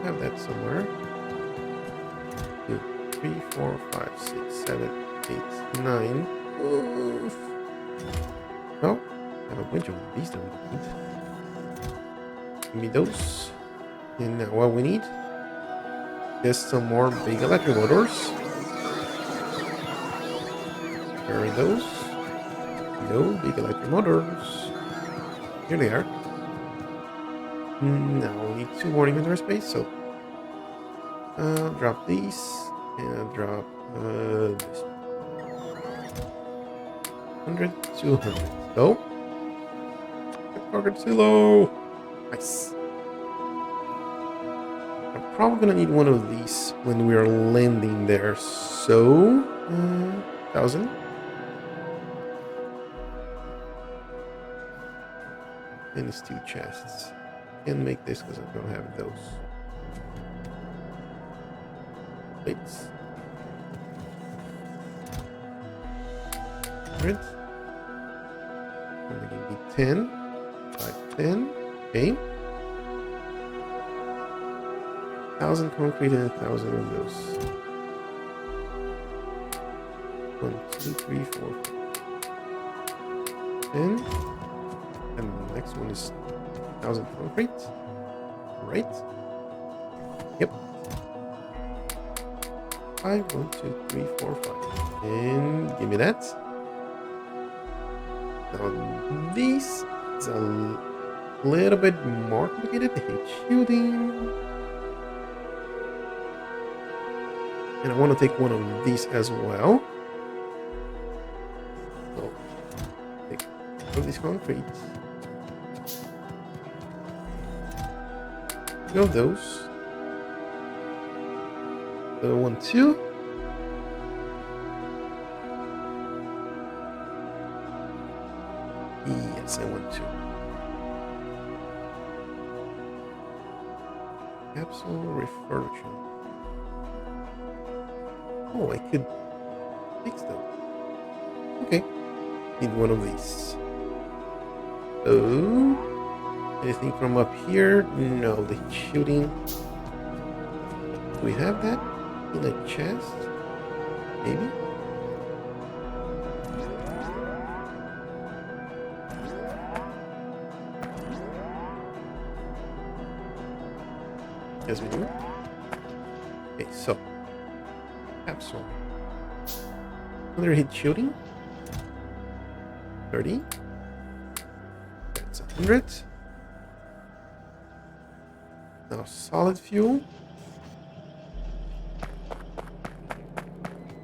Have that somewhere. 2, 3, 4, 5, 6, 7, 8, 9. Oof. Well, I have a bunch of these that we need. Give me those. And now what we need is some more big electric motors. Where are those? No big electric motors. Here they are. Now we need 2 more inventory space, so I'll drop these and I'll drop this. 100, 200. Go. Target too low. Nice. I'm probably gonna need one of these when we are landing there. So 1,000. And it's 2 chests. Can't make this because I don't have those. Plates. 100. Only gonna be 10. 5, 10. Okay. 1,000 concrete and 1,000 of those. 1, 2, 3, 4, 5. 10. And the next one is 1,000 concrete. Right? Yep. 5, 1, 2, 3, 4, 5. And give me that. Now this is a little bit more complicated. They hate shooting. And I want to take one of these as well. So take one of these concrete. Go those. The 1, 2. Yes, I want to. Capsule refurbishment. Oh, I could fix them. Okay. Need one of these. Oh. Anything from up here? No, the shooting. Do we have that in a chest? Maybe? Yes, we do. Okay, so capsule. Another hit shooting. 30. That's 100. Now solid fuel.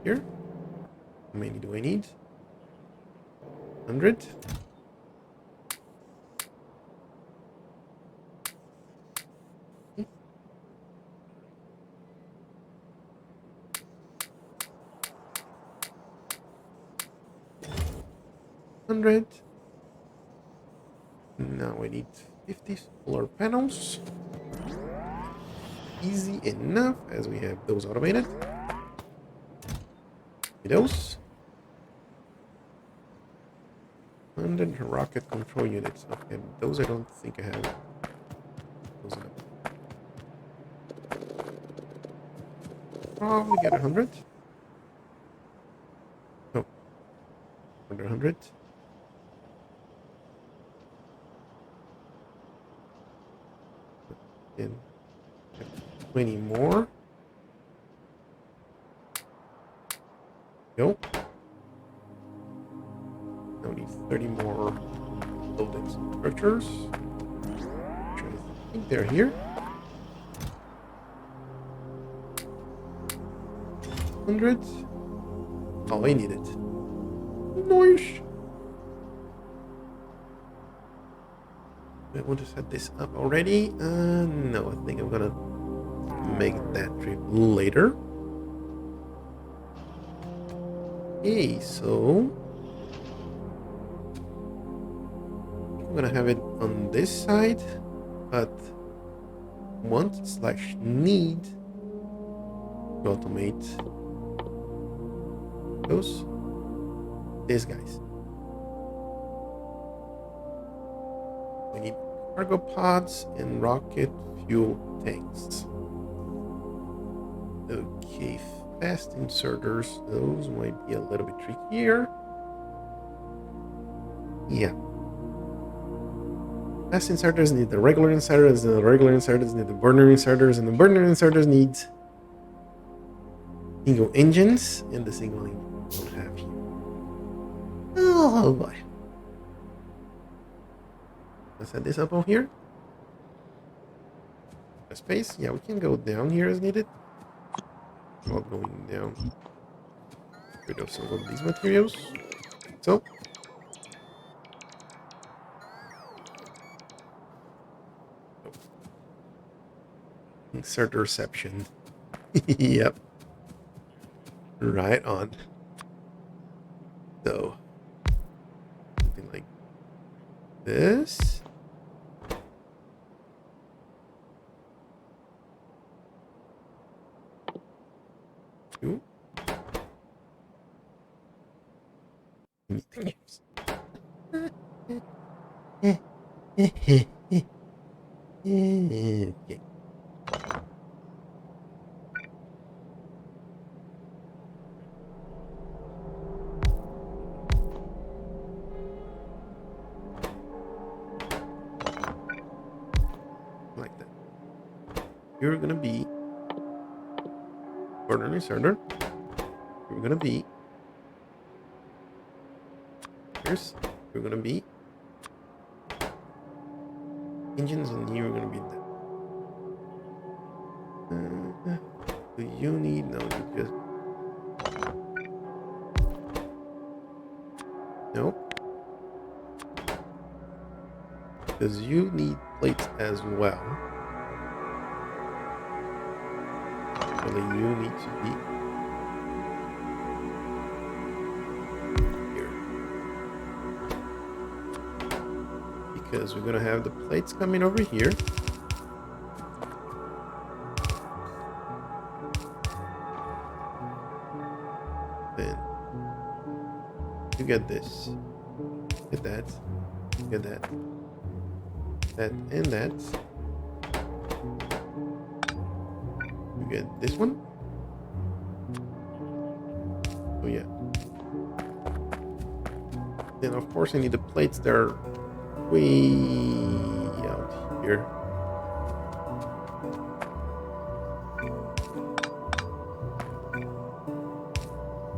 Here. How many do I need? 100. Now we need 50 solar panels. Easy enough as we have those automated. Those. 100 rocket control units. Okay, those I don't think I have. Those are probably get 100. No. Under 100. And 20 more. Nope. Now we need 30 more building structures. I think they're here. 100. Oh, I need it. Nice. We'll just set this up already. No, I think I'm gonna make that trip later. Okay, so I'm gonna have it on this side, but want/need to automate these guys. We need cargo pods and rocket fuel tanks. Okay, fast inserters. Those might be a little bit trickier. Yeah. Fast inserters need the regular inserters, and the regular inserters need the burner inserters, and the burner inserters need single engines, and the single engine don't have here. Oh boy. Let's set this up over here. A space. Yeah, we can go down here as needed. While going down. Get rid of some of these materials. So. Insert reception. Yep. Right on. So. Something like this. Ooh. Okay. Like that. You're gonna be burner inserter. You're gonna be here's you're gonna be engines, and you're gonna be that. Do you need no? You just nope. Because you need plates as well. Actually, you need to be here. Because we're gonna have the plates coming over here. Then you get this. Get that. Get that. That and that. You get this one. Oh yeah. Then of course I need the plates that are way out here.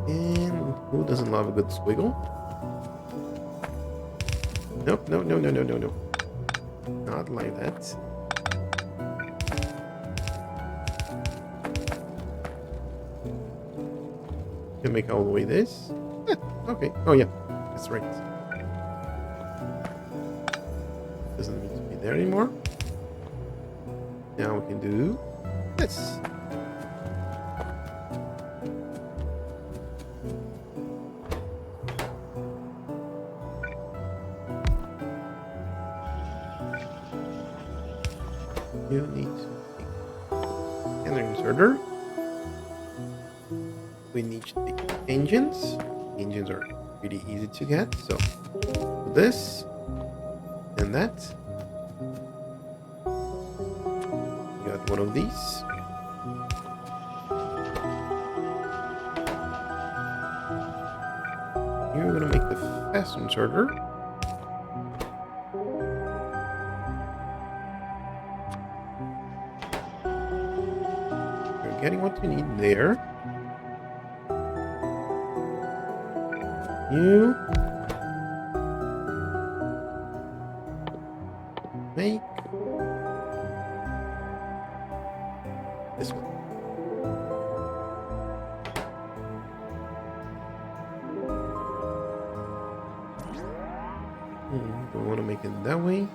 And who doesn't love a good squiggle? Nope, no, no, no, no, no, no. Not like that. Can make all the way this. Yeah, okay. Oh yeah, that's right. Doesn't need to be there anymore. Now we can do this. You need an inserter. We need the engines. Engines are pretty easy to get. So this and that. We got one of these. You're gonna make the fast inserter. You're getting what you need there. You make this one. Do we want to make it that way?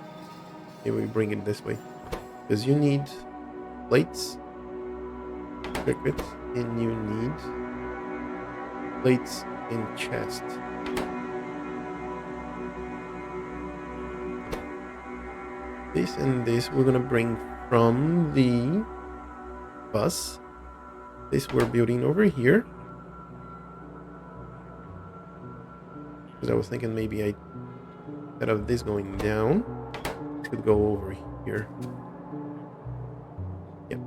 Maybe we bring it this way. Because you need plates, circuits, and you need plates in chest. This and this we're gonna bring from the bus. This we're building over here. Because I was thinking maybe instead of this going down, it could go over here. Yep.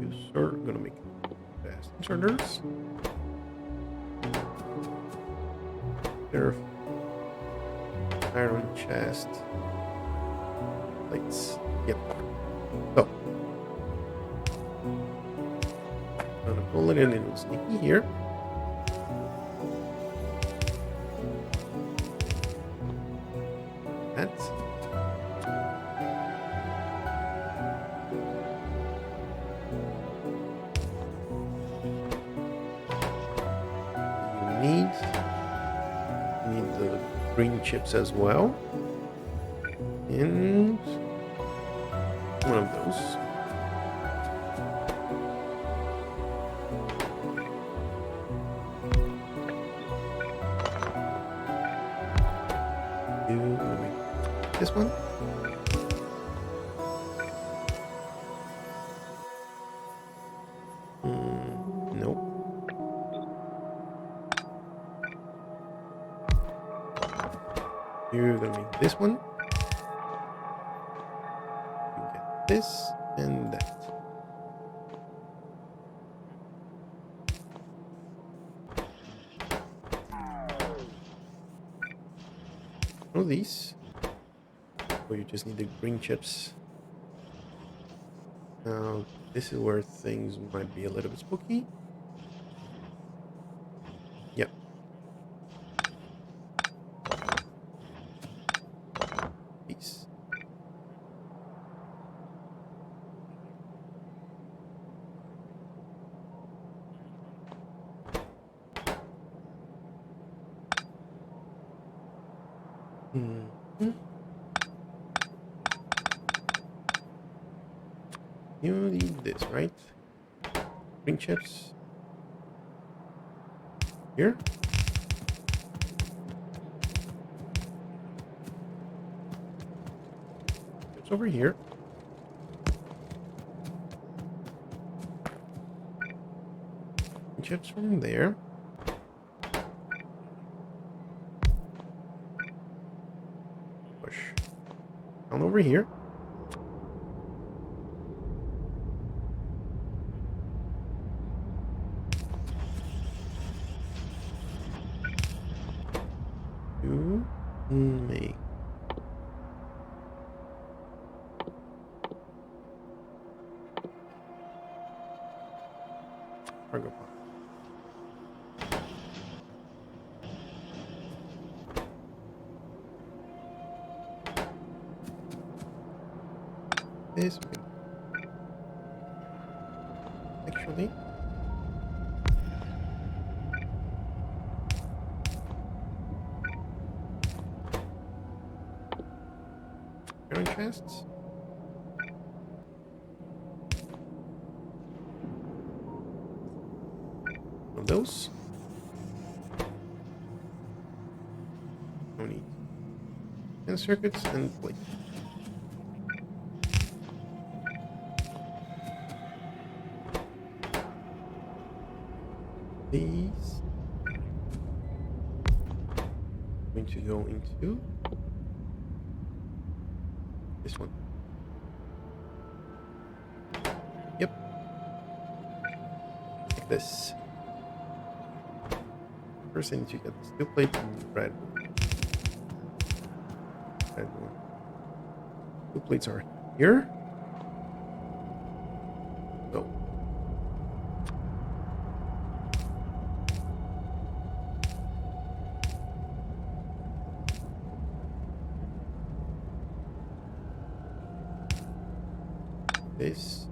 You sir, gonna make fast inserters. There. Iron chest. Plates. Yep. So. I'm gonna pull it in a little sneaky here. That. You need the green chips as well. And one of those. This one. Nope. You're gonna make this one. You get this and that. All these. Or you just need the green chips. Now, this is where things might be a little bit spooky. Yep. Peace. Mm-hmm. You need this, right? Green chips. Here. Chips over here. Green chips from there. Push. Down over here. Make cargo pod. This way. Actually. Iron chests. One of those. No need. And circuits and plate. These going to go into this one. Yep. Like this. First I need to get the steel plate and red one. Red one. Steel plates are here. So. This.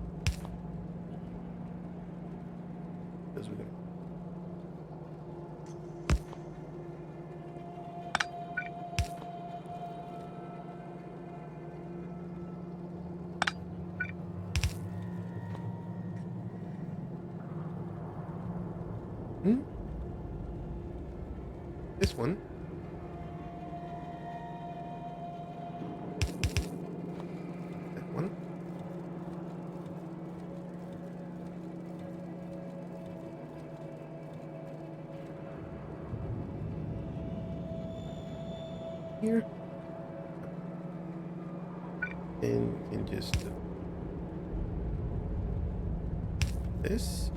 Hmm? This one. That one. Here. And we can just do this.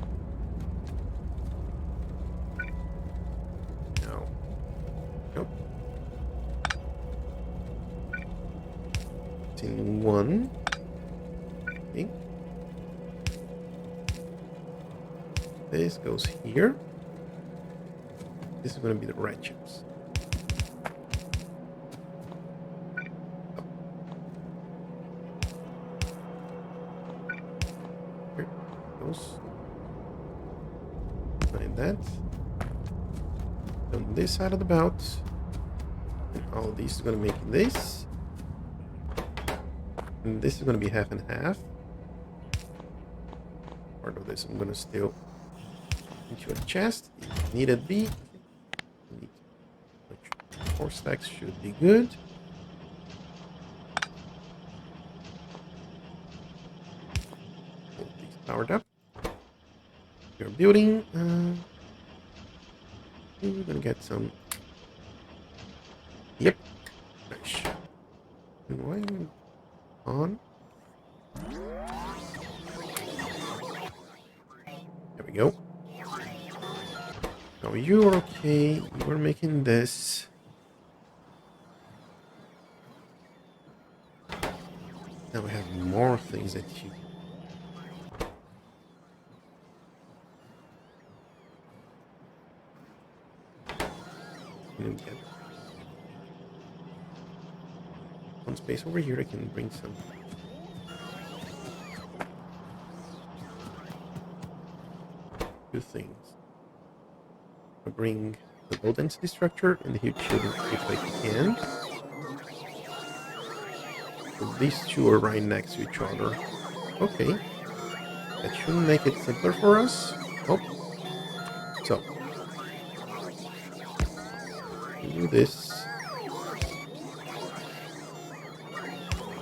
No. Nope. It's in one. Okay. This goes here. This is going to be the red chips. Here goes. Like that. On this side of the bout. And all of these are going to make this. And this is going to be half and half. Part of this I'm going to steal into a chest. If needed be. Need 4 stacks should be good. All these powered up. Your building. We're gonna get some. Yep. Nice. And why am I on? There we go. Now you're okay. You're making this. Now we have more things that you. Get one space over here. I can bring some. Two things. I bring the low density structure and the huge shielding if I can. So these two are right next to each other. Okay. That should make it simpler for us. Oh. So. Do this.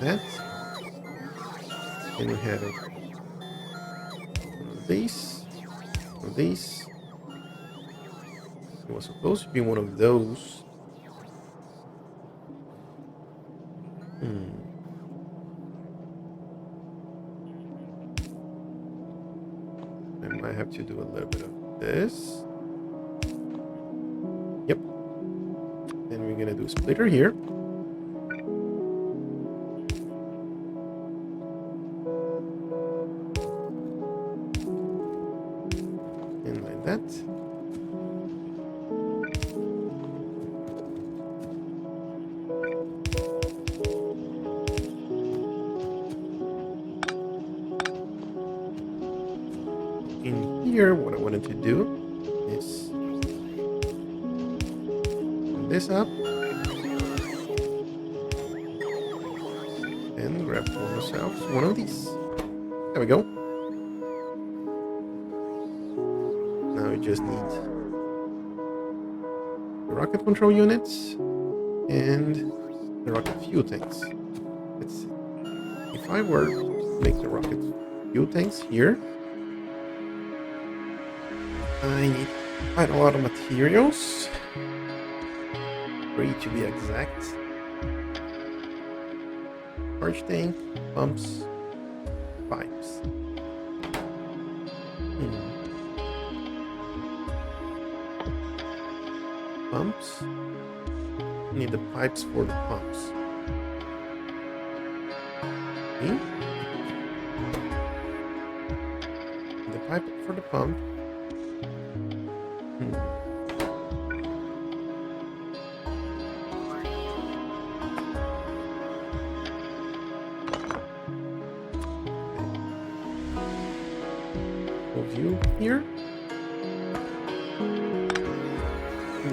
That. And we have one of these. One of these. It was supposed to be one of those. I might have to do a little bit of this. Yep. Then we're gonna do a splitter here. And like that. In here, what I wanted to do is put this up and grab for ourselves one of these. There we go. Now we just need the rocket control units and the rocket fuel tanks. Let's see. If I were to make the rocket fuel tanks here, I need quite a lot of materials. 3 to be exact. Charge tank, pumps, pipes. Pumps. Need the pipes for the pumps. Okay. The pipe for the pump. View here.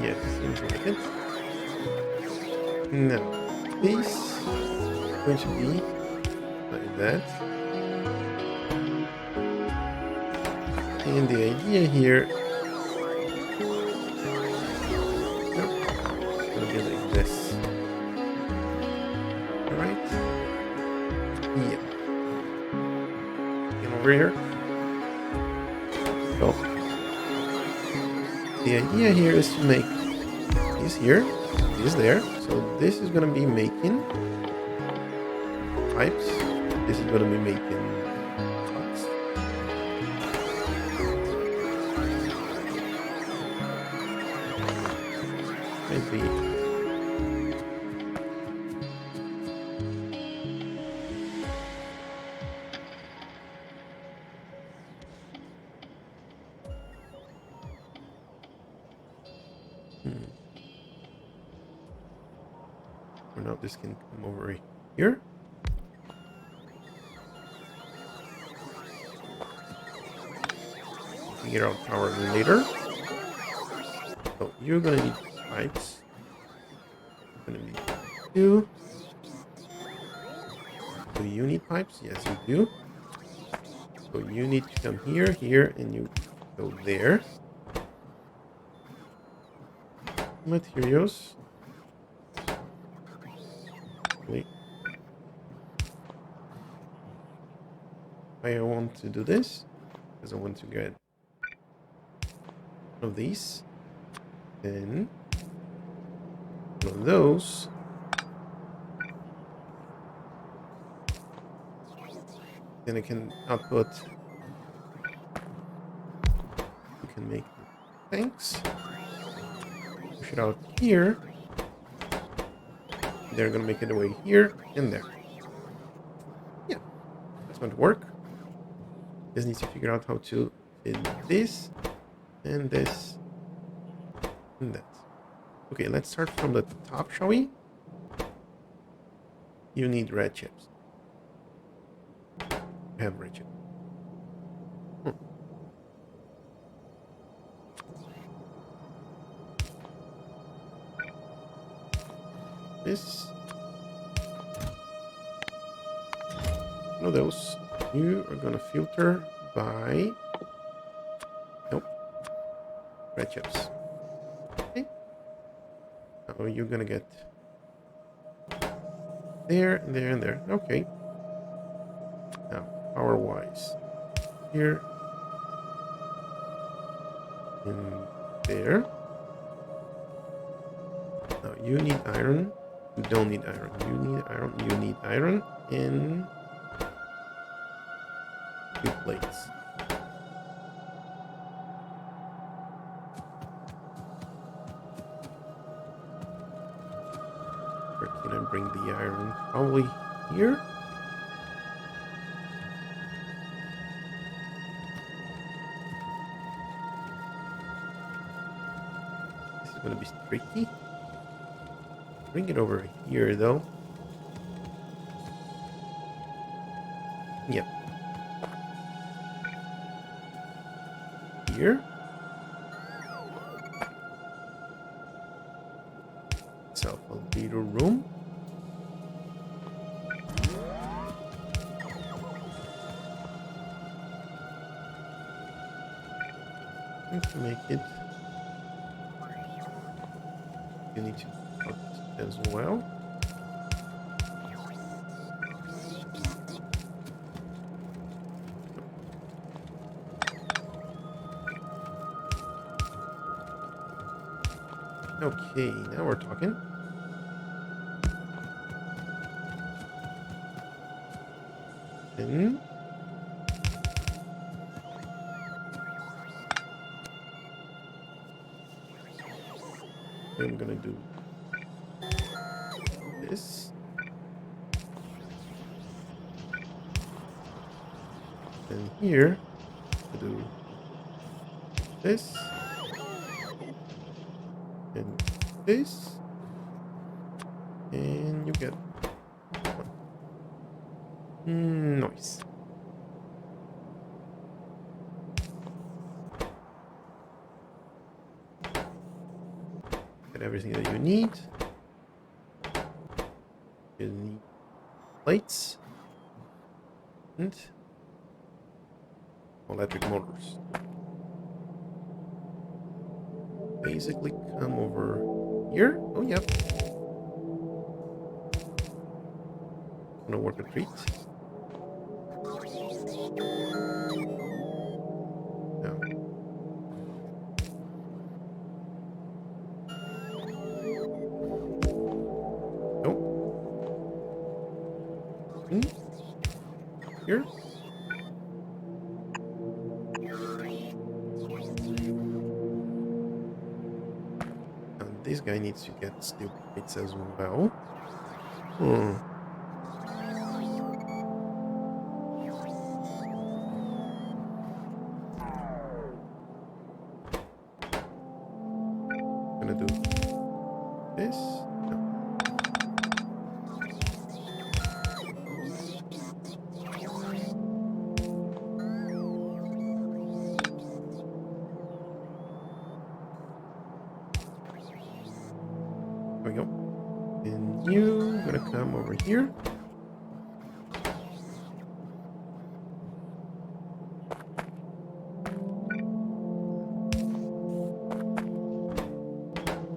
Yes, seems like it. Now, this is going to be like that. And the idea here Yeah. Get over here. So the idea here is to make this here, this there. So this is gonna be making pipes. This is gonna be making trucks. Maybe. Or no, this can come over here. Figure out power later. So you're gonna need pipes. Gonna need two. Do you need pipes? Yes, you do. So you need to come here, here, and you go there. Materials. Wait. I want to do this because I want to get one of these, then one of those. Then I can output. You can make the tanks. Push it out here. They're gonna make it away here and there. Yeah, that's going to work. Just need to figure out how to fit this and this and that. Okay, let's start from the top, shall we? You need red chips. I have red chips. This. One of those. You are gonna filter by. Nope. Red chips. Okay. Oh, you're gonna get there, and there, and there. Okay. Now, power-wise, here and there. Now, you need iron. You don't need iron. You need iron. You need iron in 2 plates. Where can I bring the iron? Probably here. This is going to be tricky. Bring it over here, though. Yep. Here. Itself a little room. And to make it, you need to put as well. Okay, now we're talking. And I'm gonna do this. And here, I'll do this. And this. And you get one. Nice. Get everything that you need. You need plates and electric motors. Basically come over here. Oh, yep. Gonna work a treat. No. Nope. Here. And this guy needs to get steel plates as well. Hmm. Gonna do this. No. There we go. And you gonna come over here.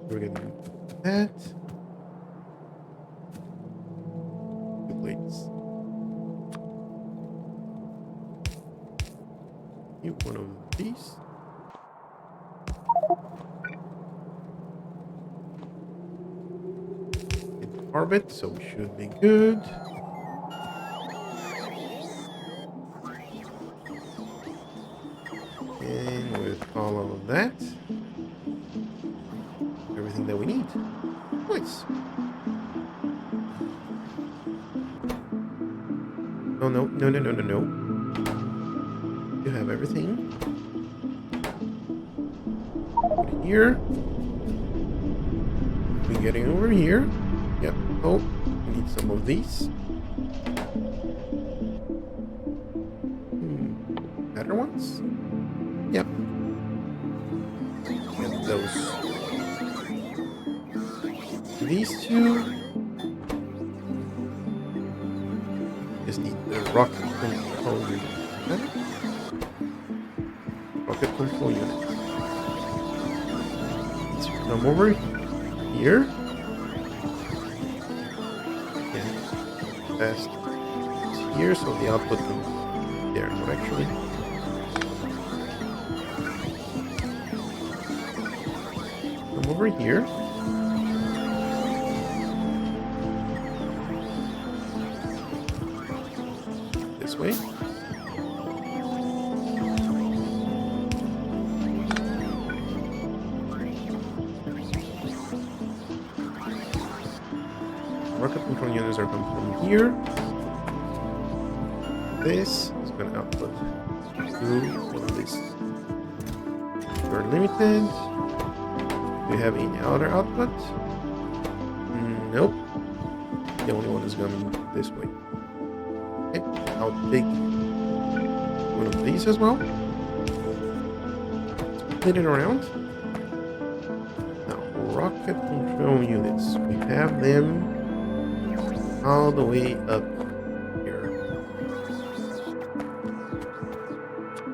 We're gonna do that. Two plates. You one of these. Hit orbit, so we should be good. And with all of that, everything that we need. Nice. Oh no, no, no, no, no, no. You have everything. Put it here. We're getting over here. Yep. Oh, we need some of these. Better ones? Yep. Get those. These two. Just need the rocket control unit. Okay. Rocket control unit. Let's come over here. Yeah. Fast. It's here, so the output can there. But actually, come over here. This way. Rocket control units are coming from here. This is going to output to one of these. You're limited. Do you have any other output? Nope. The only one is going this way. Okay, I'll take one of these as well. Split it around. Now, rocket control units. We have them all the way up here.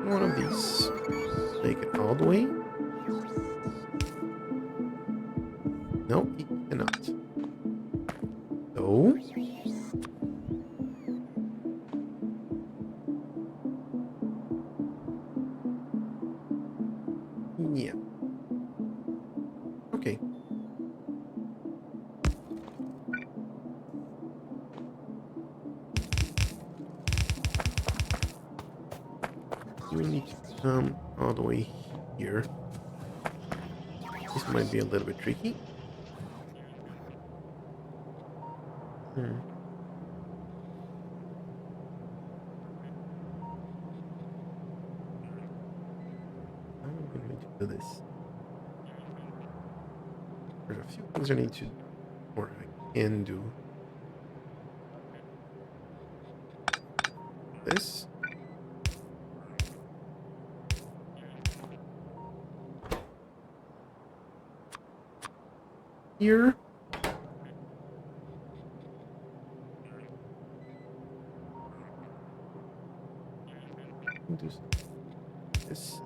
One of these. Make it all the way. No, it cannot. So. Yeah. Okay. You need to come all the way here. This might be a little bit tricky. I'm going to do this. There's a few things I need to, or I can do. This. Here. Do this. This.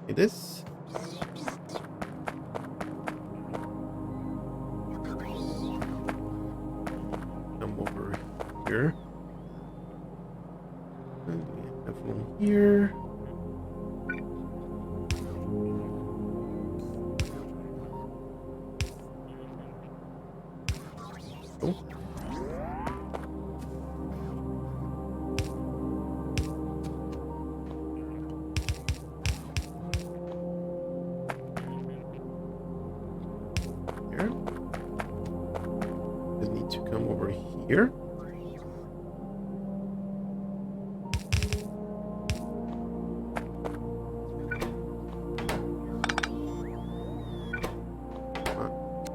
like this. Come over here. And we have one here. Oh. Here. Just need to come over here.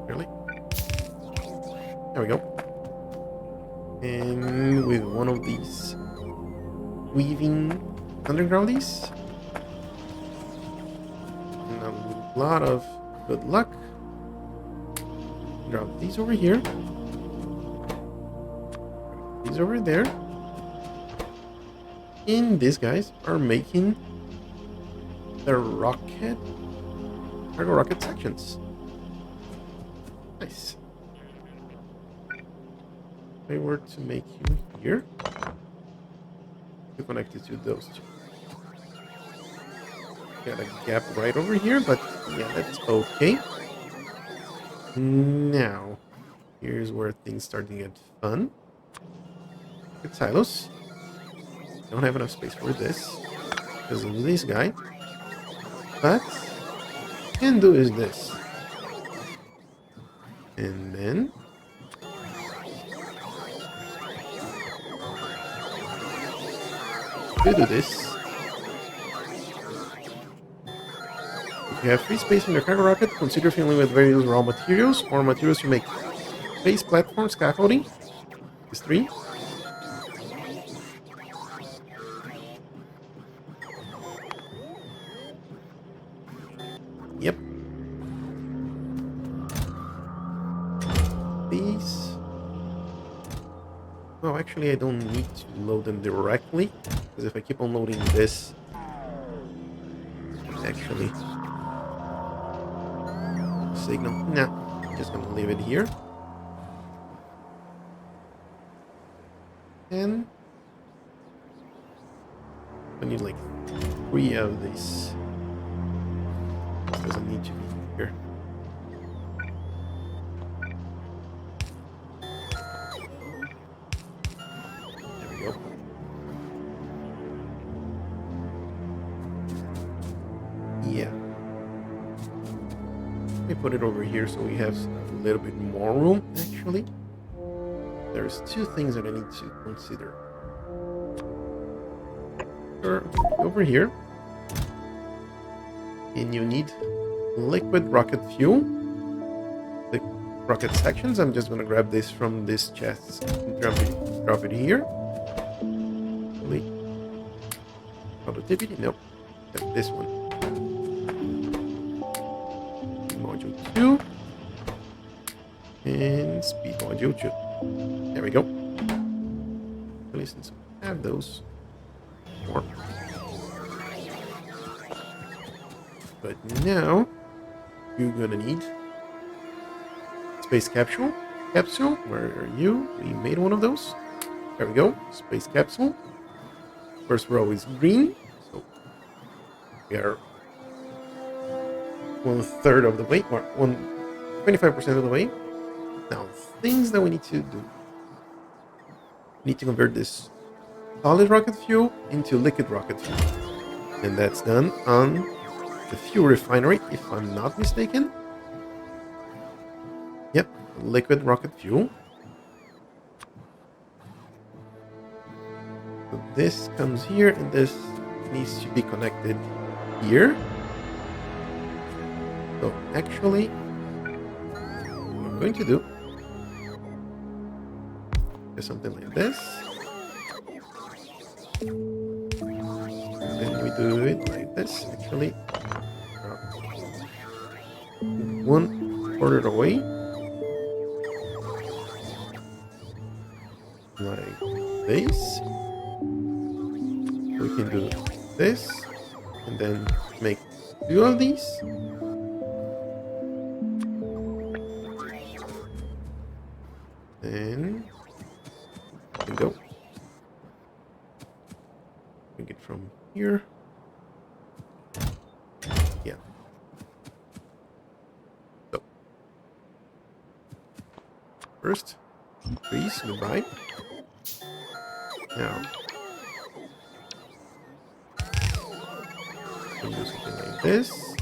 Really? There we go. And with one of these weaving undergroundies. And a lot of good luck. Drop these over here. These over there. And these guys are making the cargo rocket sections. Nice. If I were to make you here, to connect it to those two. Got a gap right over here, but yeah, that's okay. Now, here's where things start to get fun. Look at silos. Don't have enough space for this because of this guy. But can do is this. And then to do this, if you have free space in your cargo rocket, consider filling with various raw materials or materials to make space platform scaffolding. Is 3. Yep. These. Oh, actually, I don't need to load them directly, because if I keep on loading this, actually signal. Nah, just gonna leave it here. And I need like 3 of these. This doesn't need to be here. There we go. Yeah. Let me put it over here so we have a little bit more room, actually. There's 2 things that I need to consider. Over here. And you need liquid rocket fuel. The rocket sections. I'm just going to grab this from this chest and drop it here. Productivity? Nope. This one. Module 2. And speed module 2. There we go. At least since I have those. More. But now you're gonna need space capsule. Where are you? We made one of those. There we go. Space capsule. First row is green, so we are 1/3 of the way, or 25% of the way. Now, things that we need to do. We need to convert this solid rocket fuel into liquid rocket fuel, and that's done on the fuel refinery, if I'm not mistaken. Yep, liquid rocket fuel. So this comes here, and this needs to be connected here. So actually, what I'm going to do is something like this. And then we do it like this, actually. 1/4 away. Like this. We can do this and then make two of these. And go. Bring it from here. Yeah. So first, trees, goodbye. Now, we'll do something like this.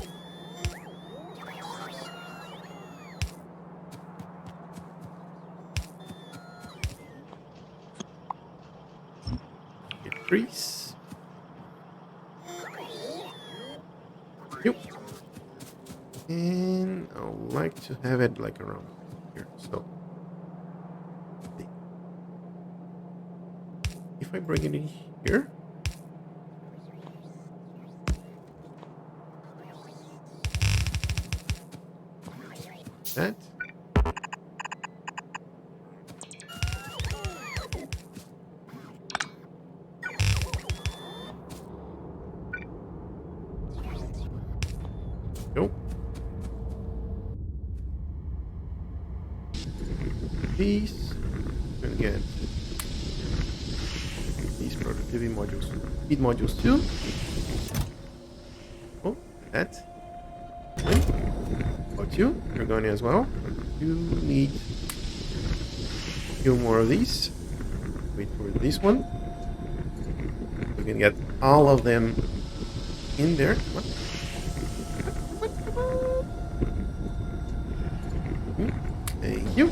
Get trees. Yep. And I would like to have it like around here. So if I bring it in here, that. Nope. These. Gonna get these productivity modules. Feed modules too. Oh, that. About you. You're going as well. You need a few more of these. Wait for this one. We can get all of them in there. What? Thank you.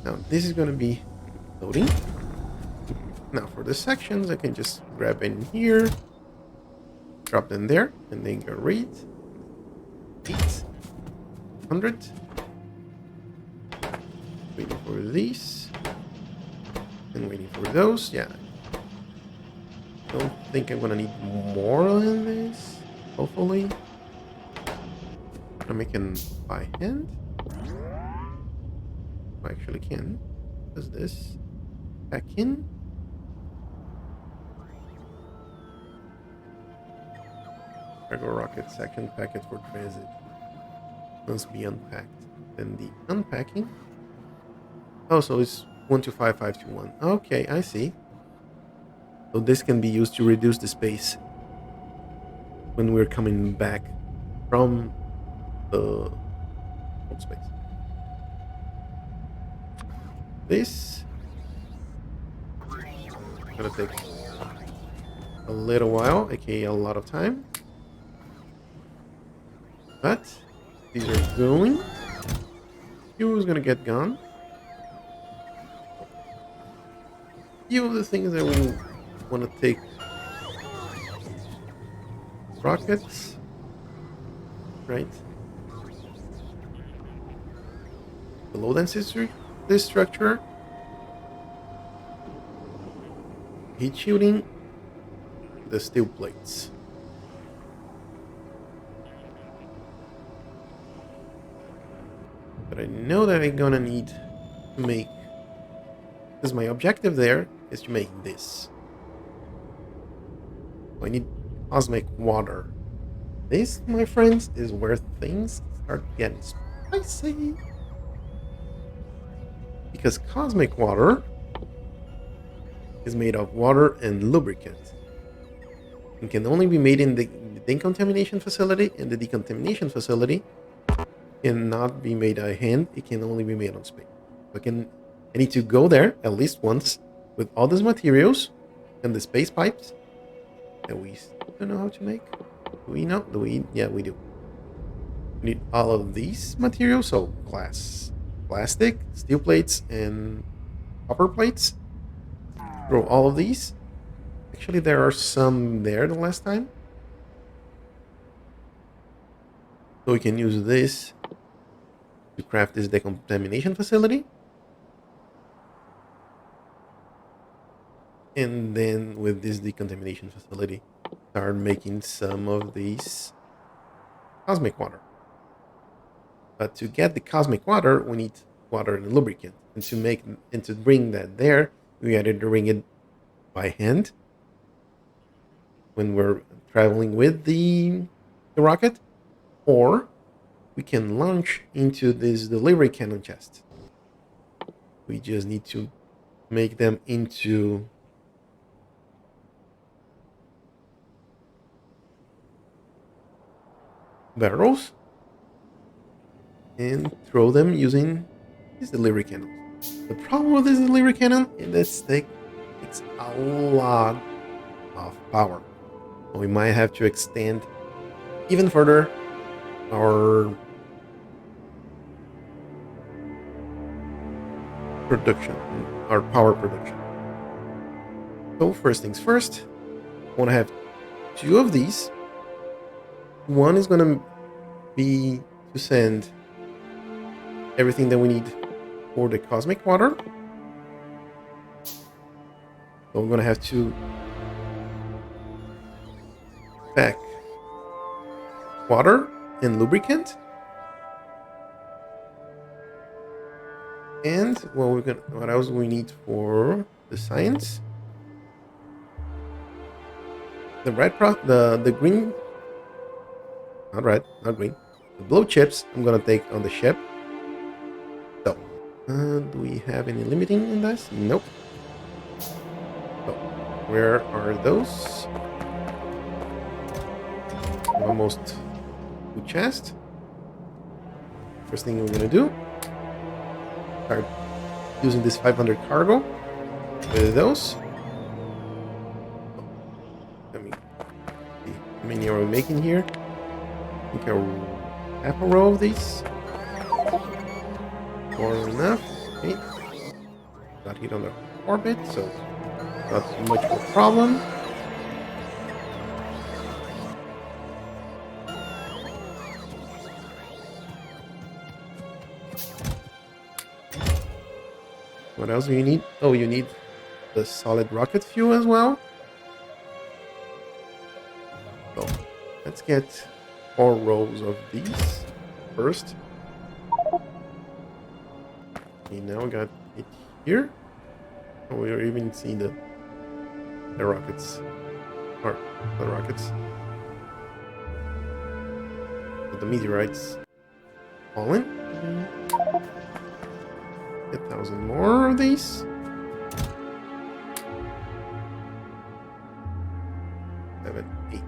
Now this is going to be loading. Now for the sections, I can just grab in here, drop them there, and then go read. 800. Waiting for these. And waiting for those. Yeah. Don't think I'm gonna need more than this. Hopefully. I'm making by hand. I actually can. Does this back in? Cargo rocket second packet for transit must be unpacked. Then the unpacking. Oh, so it's 125521. Okay, I see. So this can be used to reduce the space when we're coming back from the old space. This is gonna take a little while, aka a lot of time. But these are going. Fuel is gonna get gone. Few of the things that we want to take. Rockets, right? The low density this structure. Heat shielding. The steel plates. But I know that I'm gonna need to make, because my objective there is to make this. I need cosmic water. This, my friends, is where things start getting spicy. Because cosmic water is made of water and lubricant. It can only be made in the decontamination facility, and the decontamination facility cannot be made by hand. It can only be made on space. So I need to go there at least once with all these materials and the space pipes that we don't know how to make. Do we know? Yeah, we do. We need all of these materials, so glass, plastic, steel plates, and copper plates. Throw all of these. Actually, there are some there the last time. So we can use this to craft this decontamination facility. And then with this decontamination facility, start making some of these cosmic water. But to get the cosmic water, we need water and lubricant. And to bring that there, we had to bring it by hand. when we're traveling with the rocket, or we can launch into this delivery cannon chest. We just need to make them into barrels and throw them using these delivery cannons. The problem with this delivery cannon is that it takes a lot of power. We might have to extend even further our production, our power production. So first things first, I want to have 2 of these. One is going to be to send everything that we need for the cosmic water. So we're going to have to pack water and lubricant. And what else we need for the science? The the green, not red, not green. The blue chips I'm gonna take on the ship. So, do we have any limiting in this? Nope. So, where are those? Almost to chest. First thing we're gonna do, start using this 500 cargo with those. Let me see how many are we making here. I think half a row of these. More than enough. Okay. Got hit on the orbit, so not too much of a problem. What else do you need? Oh, you need the solid rocket fuel as well. So let's get 4 rows of these first. Okay, now we got it here. Oh, we're even seeing the rockets. Or the rockets. So the meteorites falling. 1,000 more of these. 7, 8.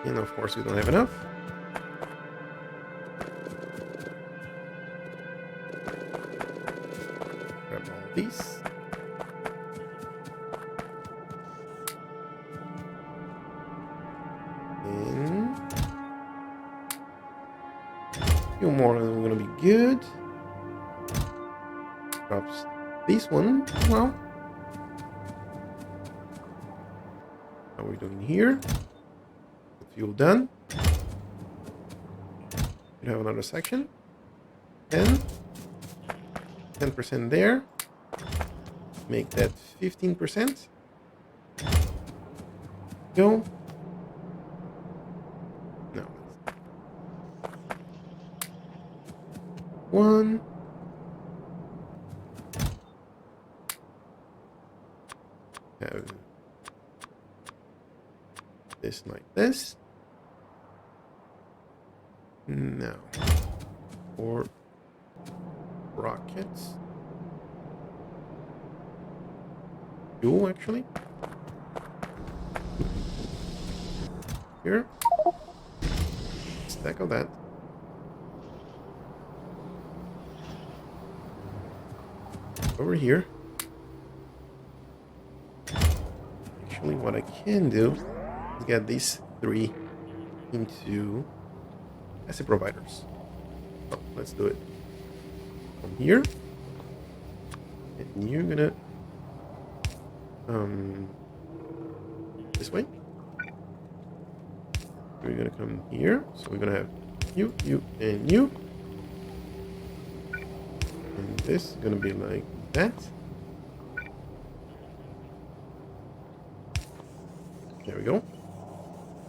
And of course we don't have enough. Grab all of these. And a few more and we're gonna be good. Drops this one. Well, how are we doing here? Fuel done. We have another section. 10% there. Make that 15%. Go. No. 1. Have this like this. Now, for rockets. Fuel, actually. Here. Stack of that. Over here. Actually, what I can do is get these 3 into asset providers. So let's do it from here. And you're gonna this way. We're gonna come here. So we're gonna have you, and you. And this is gonna be like that. There we go.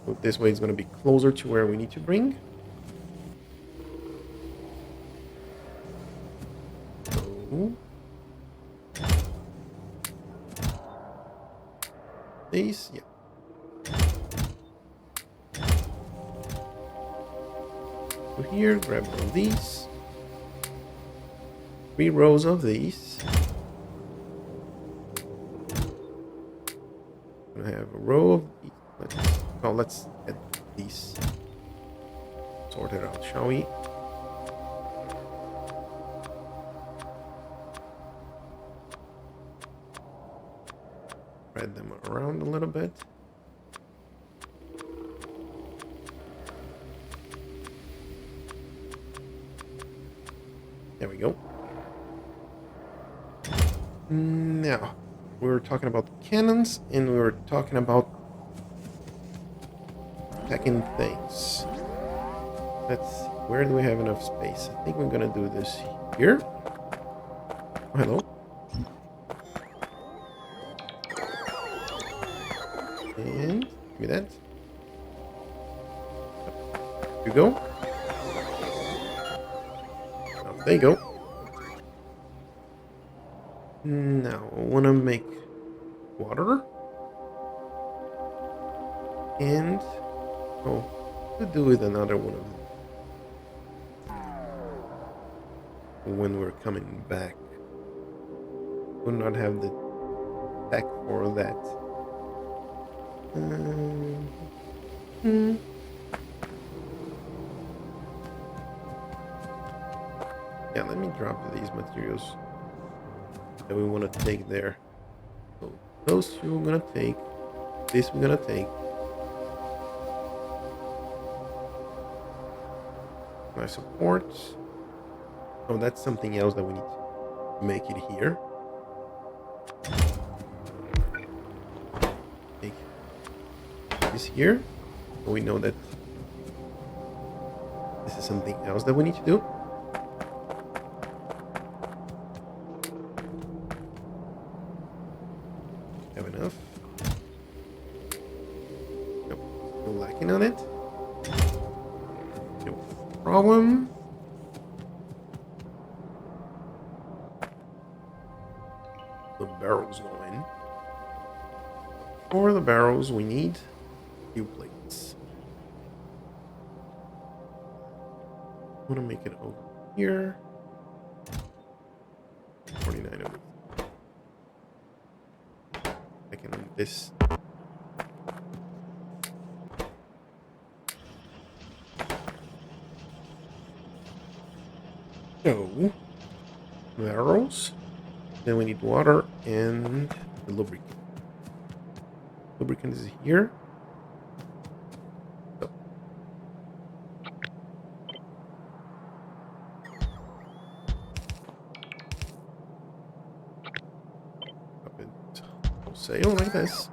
So this way it's gonna be closer to where we need to bring. So these. Yeah. Go here, grab one of these. 3 rows of these. I'm gonna have a row of these. Let's get these sorted out, shall we? Spread them around a little bit. There we go. Now, we were talking about cannons, and we were talking about attacking things. Let's see, where do we have enough space? I think we're gonna do this here. Oh, hello. And give me that. There you go. Off they go. Now, I want to make water. And, to do with another one of them. When we're coming back. We'll not have the tech for that. Yeah, let me drop these materials that we want to take there. So those two we're gonna take. This we're gonna take. My supports. Oh, that's something else that we need to make it here. Make this here. So we know that this is something else that we need to do. Have enough. Nope. Still lacking on it. No problem. The barrels go in. For the barrels, we need few plates. I want to make it over here. 49 of it. I can do this. So, barrels. Then we need water and the lubricant. Lubricant is here. So. Up it wholesale like this.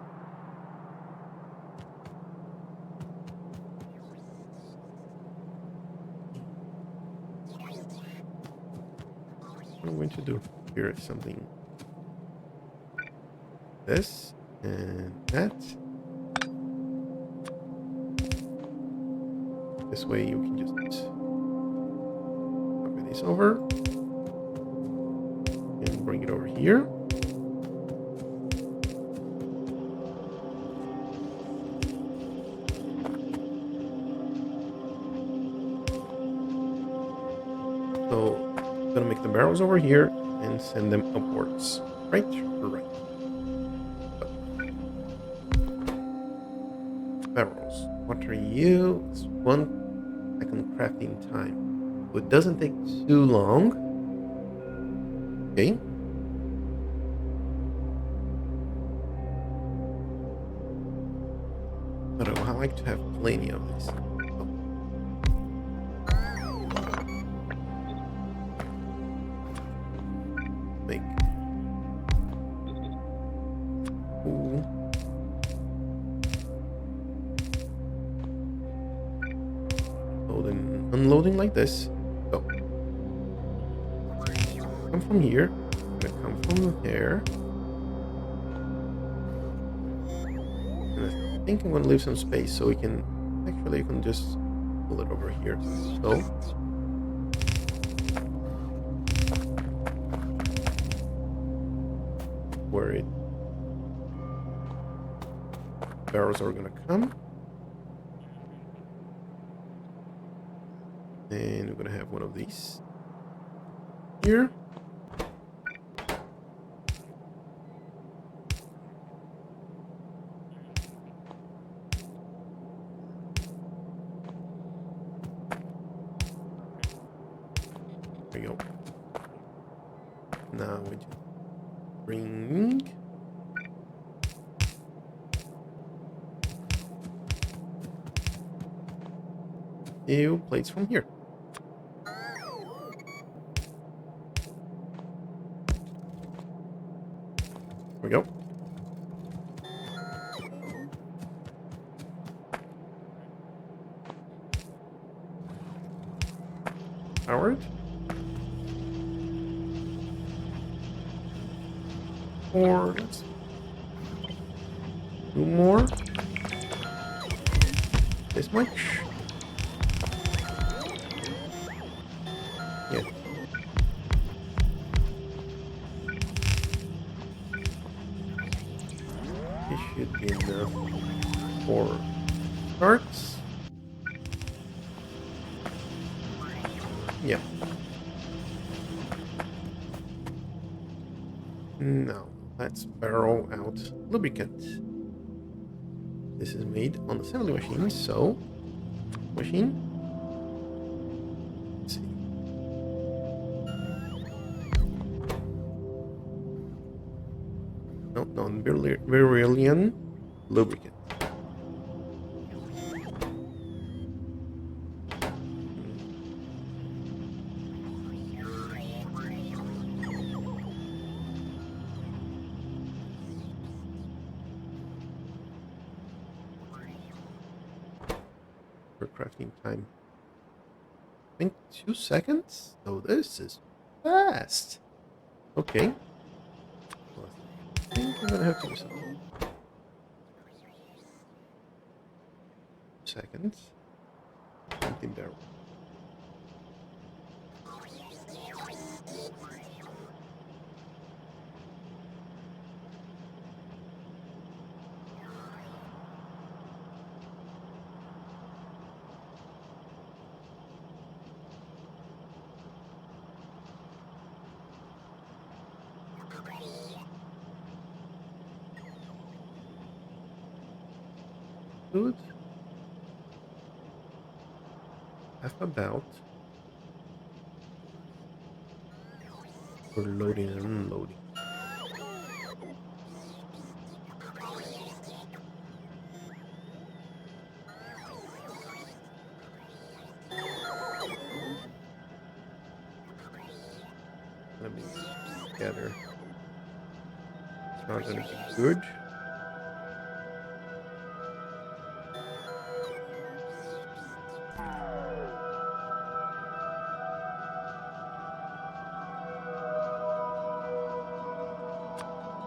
What I'm going to do here is something. This and that. This way you can just copy this over and bring it over here. So I'm gonna make the barrels over here and send them upwards. Right or right? Barrels. What are you? It's 1 second crafting time. So it doesn't take too long. Okay. But I like to have plenty of this. Make. Ooh. Loading, unloading like this. So come from here. I'm gonna come from there. And I think I'm gonna leave some space so we can actually you can just pull it over here. So where it barrels are gonna come. And we're gonna have one of these here. There we go. Now we just bring two plates from here. There we go. Powered. Or let's do more. This much. Yeah. This should be enough for starts. Yeah. Now, let's barrel out lubricant. This is made on the assembly machine, so machine. Let's see. No, non-beryllium lubricant. For crafting time. I think 2 seconds? Oh, this is fast. Okay. Well, I think I'm gonna have to do something. Seconds. Empty barrel. Good. Half about. For loading and unloading. Let me scatter. It's not gonna be good.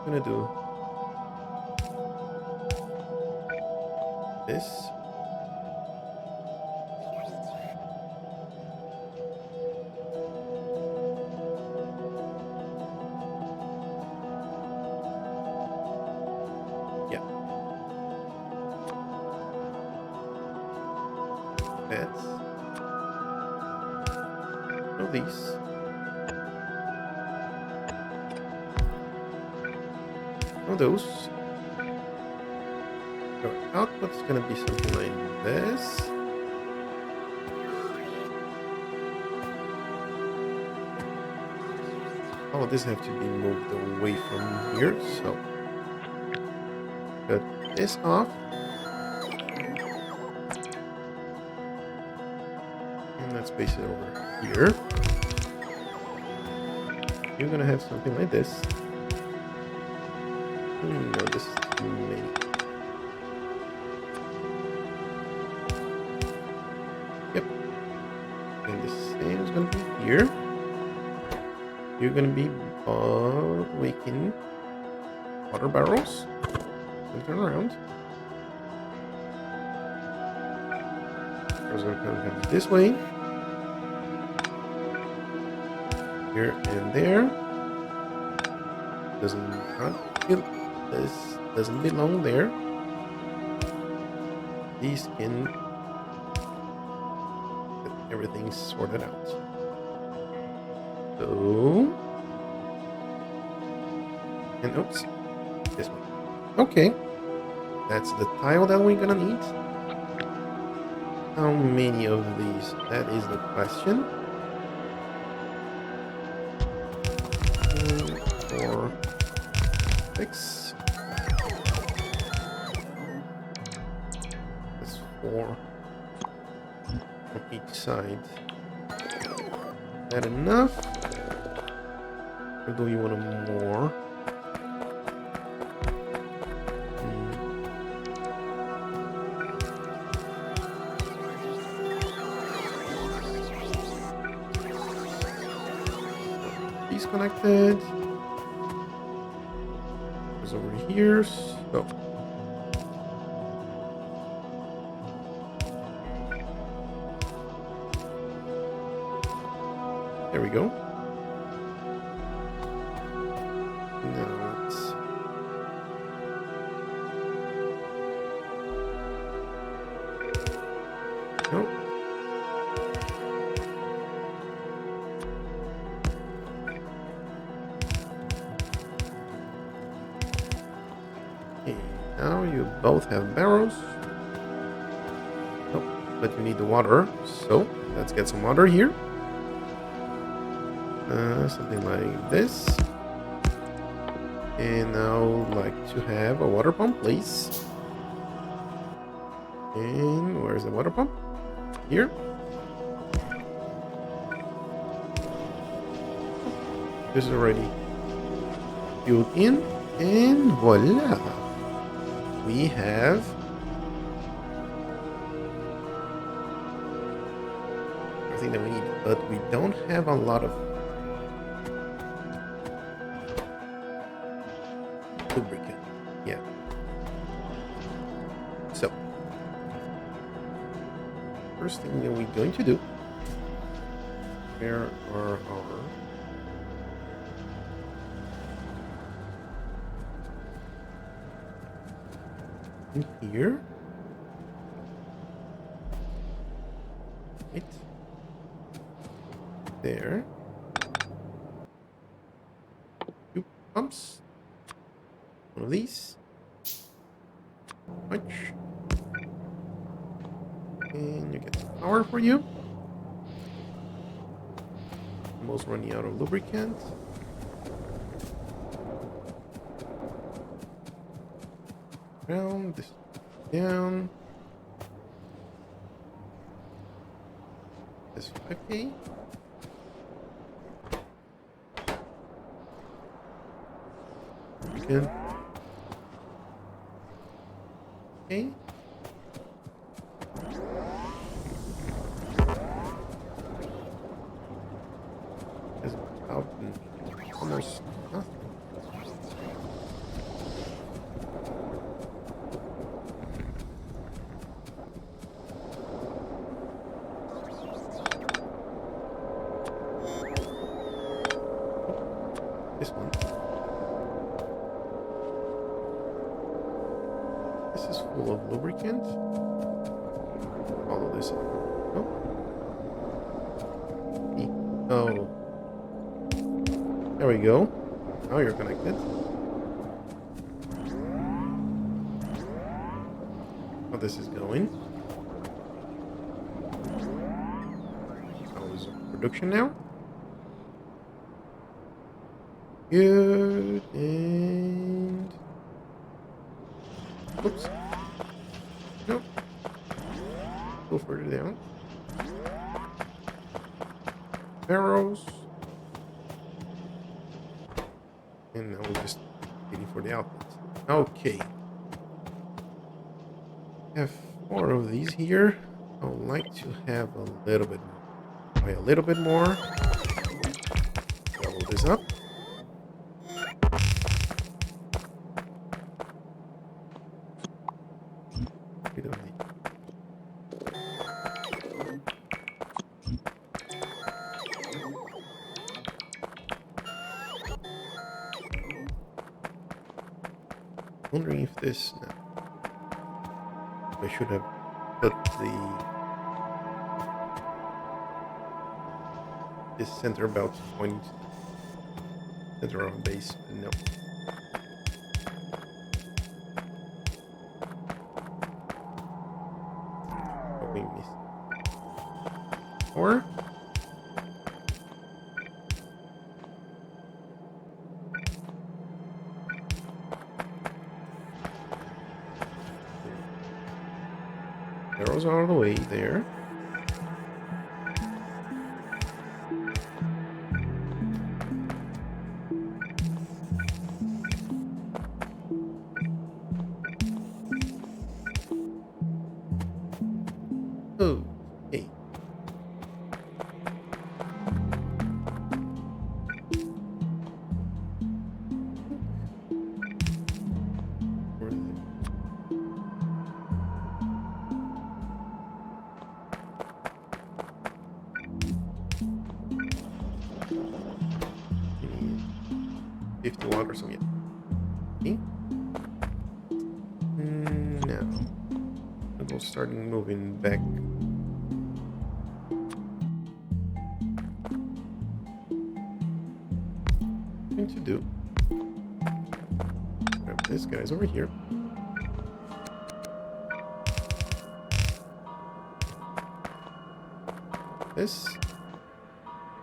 I'm gonna do this. Yeah. That's one of these. One of those. Our output's gonna be something like this. All of this have to be moved away from here, so cut this off. And let's place it over here. You're gonna have something like this. No, this is too many. Yep. And the same is gonna be here. You're gonna be making water barrels. And turn around. Barrels are gonna come this way. Here and there. This doesn't belong there. these can get everything sorted out. So, and oops, this one. Okay, that's the tile that we're gonna need. How many of these? That is the question. 2, 4, 6. That's 4 from each side. Is that enough? Or do you want more? These connected. Goes over here. So. There we go. Now let's... Nope. Okay, now you both have barrels. Nope, but you need the water. So let's get some water here. Something like this. And I would like to have a water pump, please. And where's the water pump? Here. This is already filled in. And voila. We have everything that we need. But we don't have a lot of lubricant. Yeah. So, first thing that we're going to do, where are our in here? Right there. 2 pumps. One of these. Much. And you get some power for you. Almost running out of lubricant. Down, this down. This 50. Lubricant. Okay. There's about almost nothing. This one. This is full of lubricant. Follow this up. Oh. Oh. There we go. Now you're connected. How this is going. How is production now? Good. And oops. Nope. Go further down. Barrels. And now we're just waiting for the output. Okay. I have 4 of these here. I would like to have a little bit more. Try a little bit more. Double this up. We don't need. Wondering if this. No. I should have put this center belt pointing to the center of the base. No. Oh, we missed. Or arrows are all the way there. Oh, okay. We need 50 watt or something. Okay. Now, we'll start moving back. Going to do. Grab this guy's over here. This.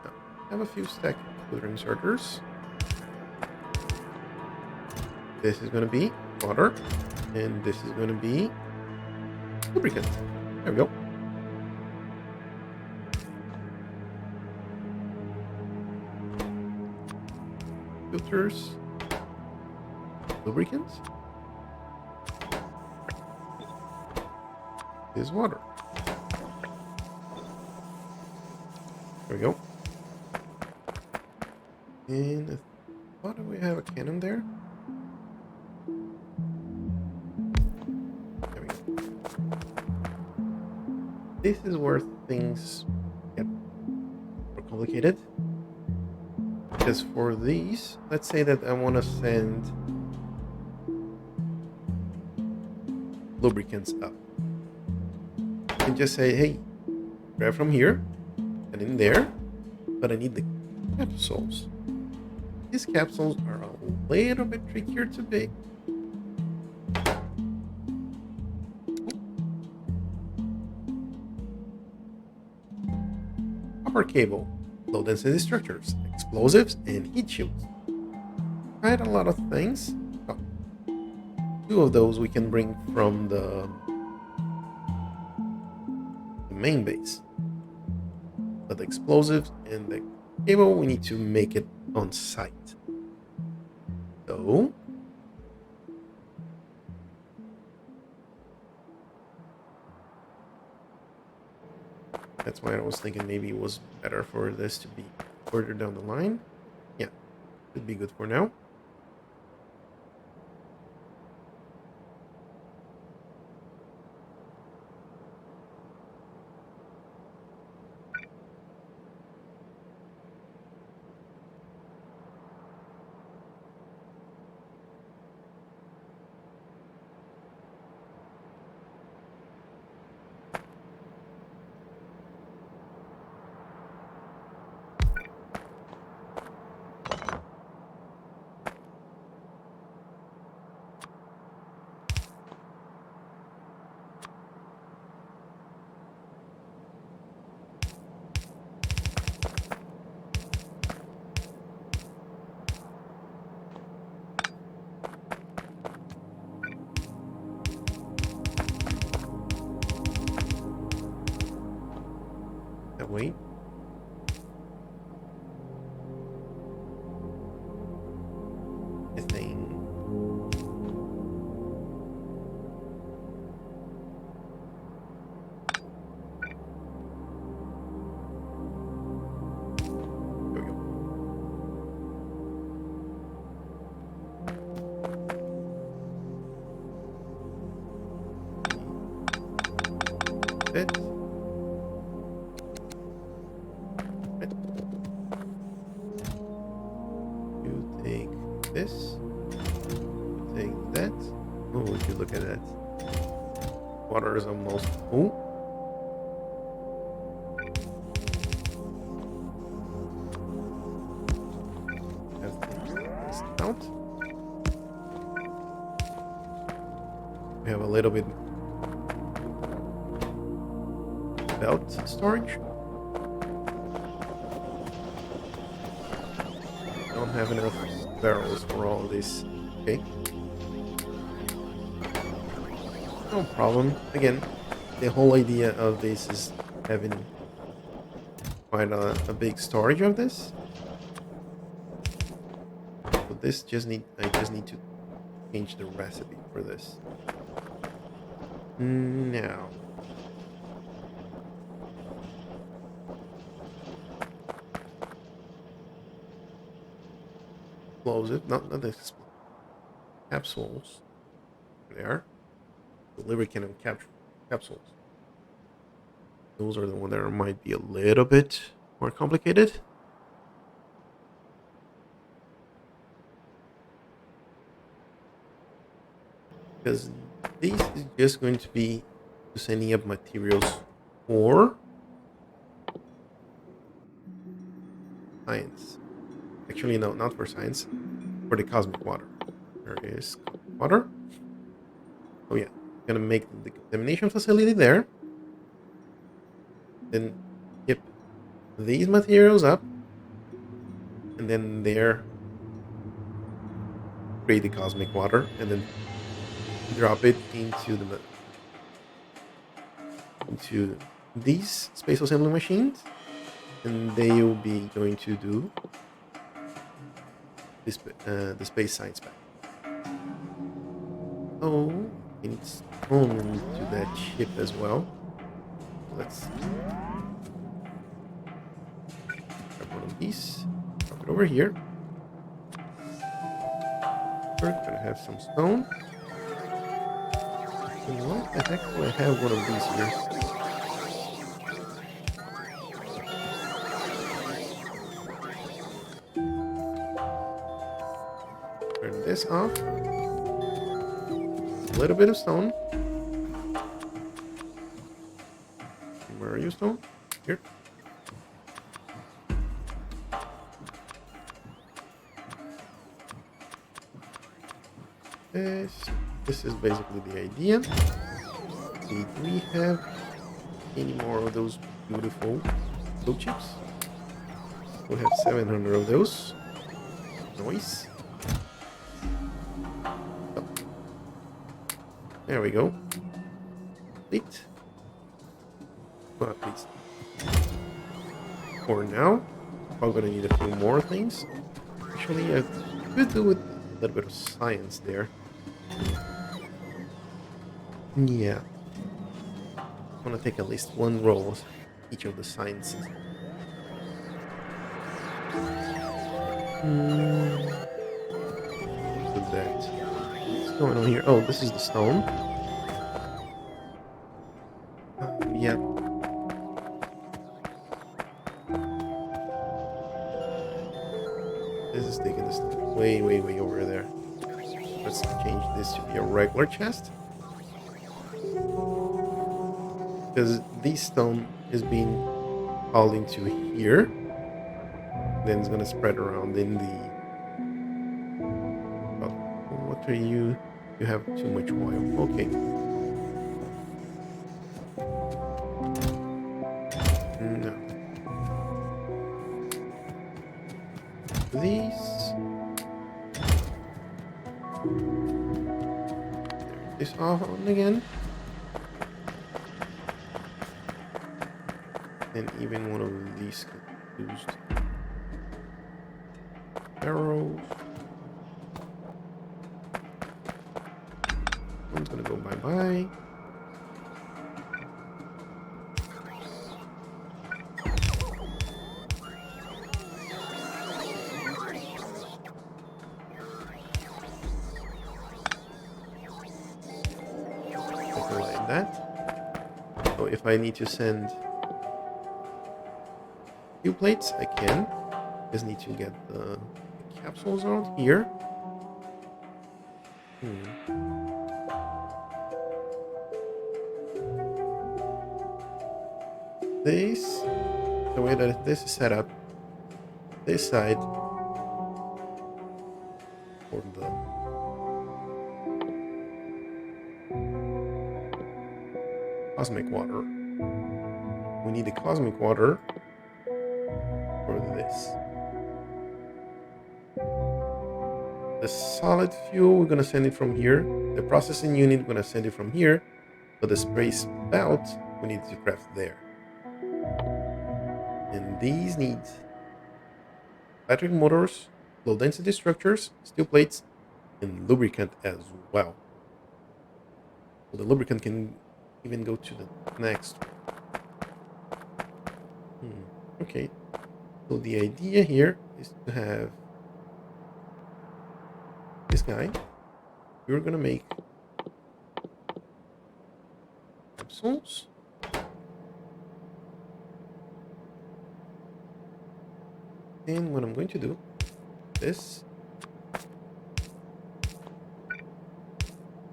Now, I have a few stack cooler inserters. This is going to be water, and this is going to be lubricant. There we go. Filters, lubricants. Is water. There we go. And I thought we have a cannon there. There we go. This is where things get more complicated. Because for these, let's say that I want to send lubricants up. I can just say, hey, grab from here and in there, but I need the capsules. These capsules are a little bit trickier to make. Copper cable, low density structures, explosives, and heat shields. Quite a lot of things. Oh, 2 of those we can bring from the main base. But the explosives and the cable, we need to make it on site. So that's why I was thinking maybe it was better for this to be further down the line. Yeah, should be good for now. That way. This thing. There we go. Fit. You take this. Take that. Oh, would you look at that? Water is almost full. That's the spout. We have a little bit belt storage. Don't have enough barrels for all this. Okay. No problem. Again, the whole idea of this is having quite a big storage of this. So this I just need to change the recipe for this. Now. Close it. Not the capsules. There. Delivery can capsules. Those are the ones that might be a little bit more complicated. Because this is just going to be sending up materials for science. Actually, no, not for science. For the cosmic water. There is water. Oh yeah, gonna make the contamination facility there. Then keep these materials up, and then there create the cosmic water, and then drop it into these space assembly machines, and they will be going to do this the space science pack. Oh, we need stone into that ship as well. Let's grab one of these, drop it over here. We're gonna have some stone. What the heck do I have one of these here? Turn this off. A little bit of stone. Where are you, stone? Here. This is basically the idea. See, do we have any more of those beautiful blue chips? We have 700 of those. Nice. Oh. There we go. Complete. Well, at least for now. I'm gonna need a few more things. Actually, I could do with a little bit of science there. Yeah. I'm gonna take at least one roll of each of the sciences. Look at that. What's going on here? Oh, this is the stone. Yeah. This is taking this way, way, way over there. Let's change this to be a regular chest. Because this stone is being hauled into here. Then it's gonna spread around in the... Oh, what are you? You have too much oil. Okay. No. These. This off on again. And even one of these can be used. Arrows. One's gonna go bye-bye. Like that. So if I need to send few plates, I can. Just need to get the capsules out here. this, the way that this is set up, this side for the cosmic water. We need the cosmic water for this. The solid fuel, we're gonna send it from here. The processing unit, we're gonna send it from here. But the spray spout, we need to craft there. And these need electric motors, low density structures, steel plates, and lubricant as well. So the lubricant can even go to the next one. Okay. So the idea here is to have this guy. We're gonna make capsules. And what I'm going to do, this,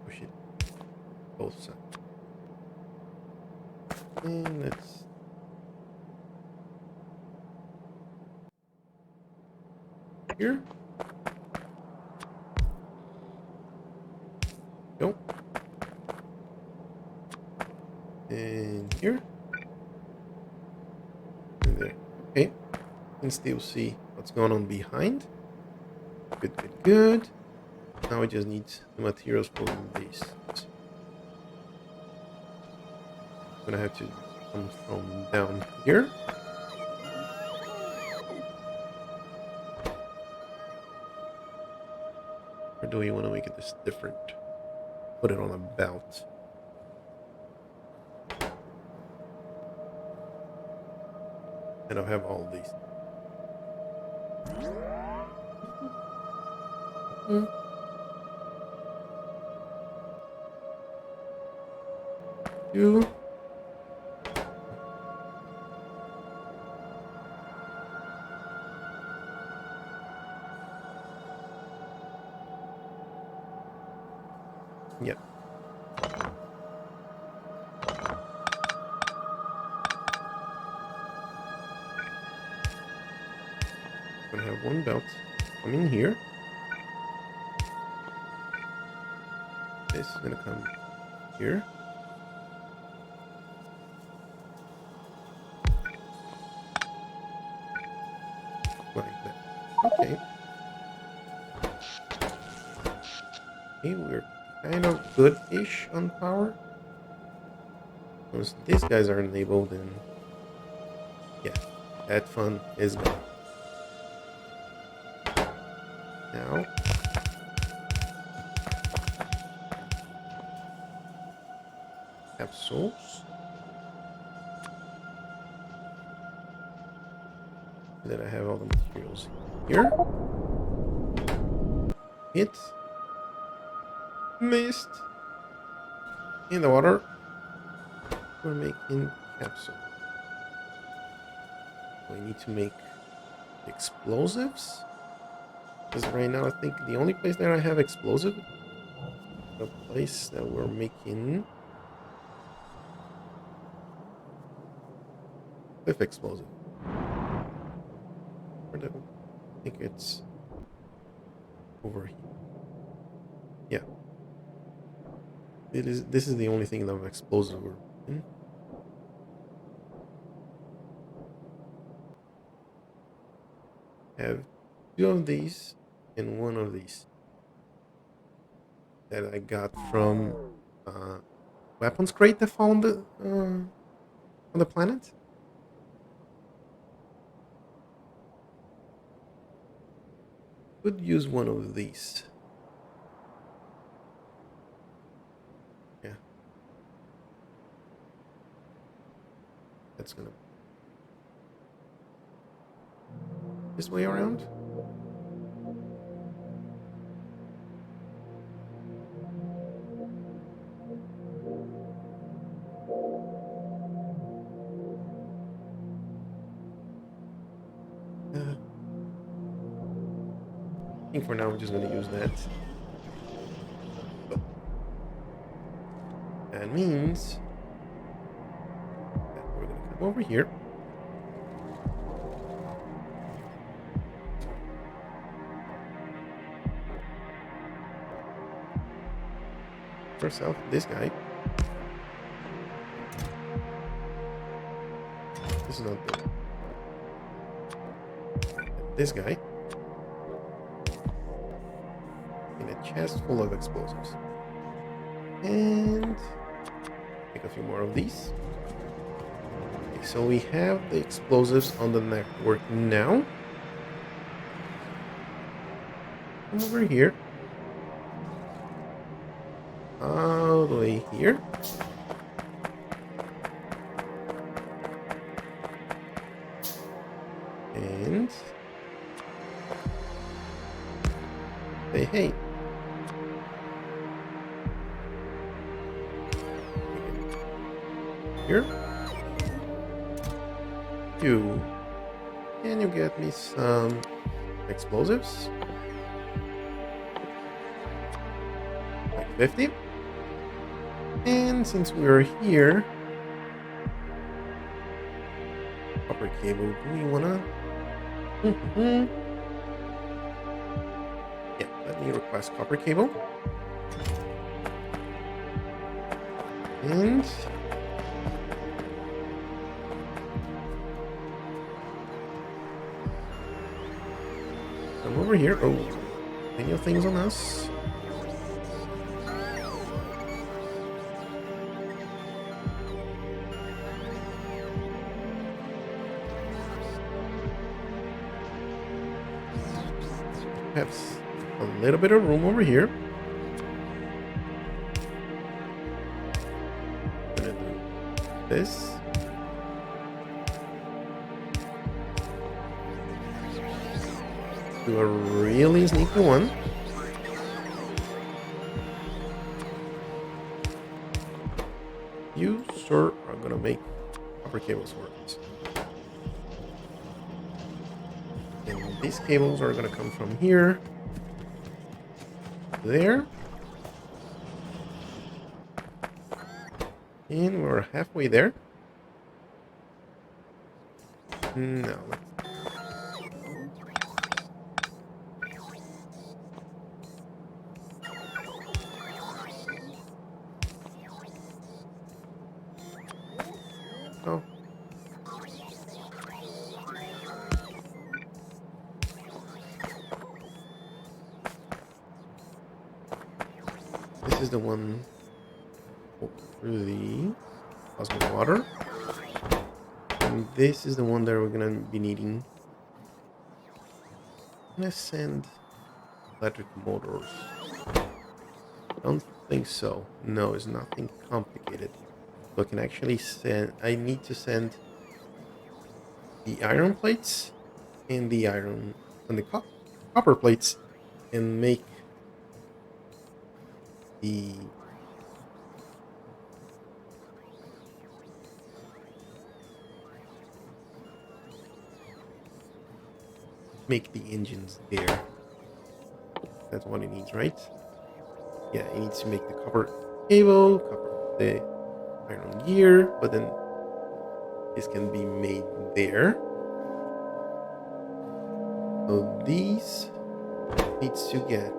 push it both sides. And let's here. Go. And here. And there. Okay. And still see what's going on behind. Good, good, good. Now we just need the materials for this. I'm gonna have to come from down here. Or do we want to make it this different? Put it on a belt. And I'll have all these. Two. Yeah. I'm gonna have one belt come in here. This is gonna come here. Like that. Okay. Okay, we're kind of good-ish on power. Once these guys are enabled, then yeah, that fun is gone. Now, capsules. And then I have all the materials here. Hit. Mist. In the water. We're making capsule. We need to make explosives. Because right now I think the only place that I have explosive, the place that we're making with explosive. I think it's over here. Yeah. This is the only thing that I'm explosive we're in. Have two of these and one of these that I got from weapons crate that found on the planet. Could use one of these. Yeah. That's gonna this way around. I think for now we're just going to use that. That means that we're going to Over here. Yourself, this guy. This is not good. This guy. In a chest full of explosives. And make a few more of these. Okay, so we have the explosives on the network now. Come over here. All the way here. And say hey. Here. You. Can you get me some explosives? Like 50. And since we're here, copper cable, do we wanna? Yeah, let me request copper cable. And come over here. Oh, plenty of things on us. Have a little bit of room over here. Gonna do this. Do a really sneaky one. You, sir, are gonna make copper cables for us. And these cables are gonna come from here to there. And we're halfway there. No. Oh. This is the one through the cosmic water. And this is the one that we're gonna be needing. I'm gonna send electric motors. Don't think so. No, it's nothing complicated. So I can actually send, I need to send the iron plates and the iron and the copper plates and make the engines there. That's what it needs, right? Yeah, it needs to make the copper cable, the iron gear, but then this can be made there. So these needs to get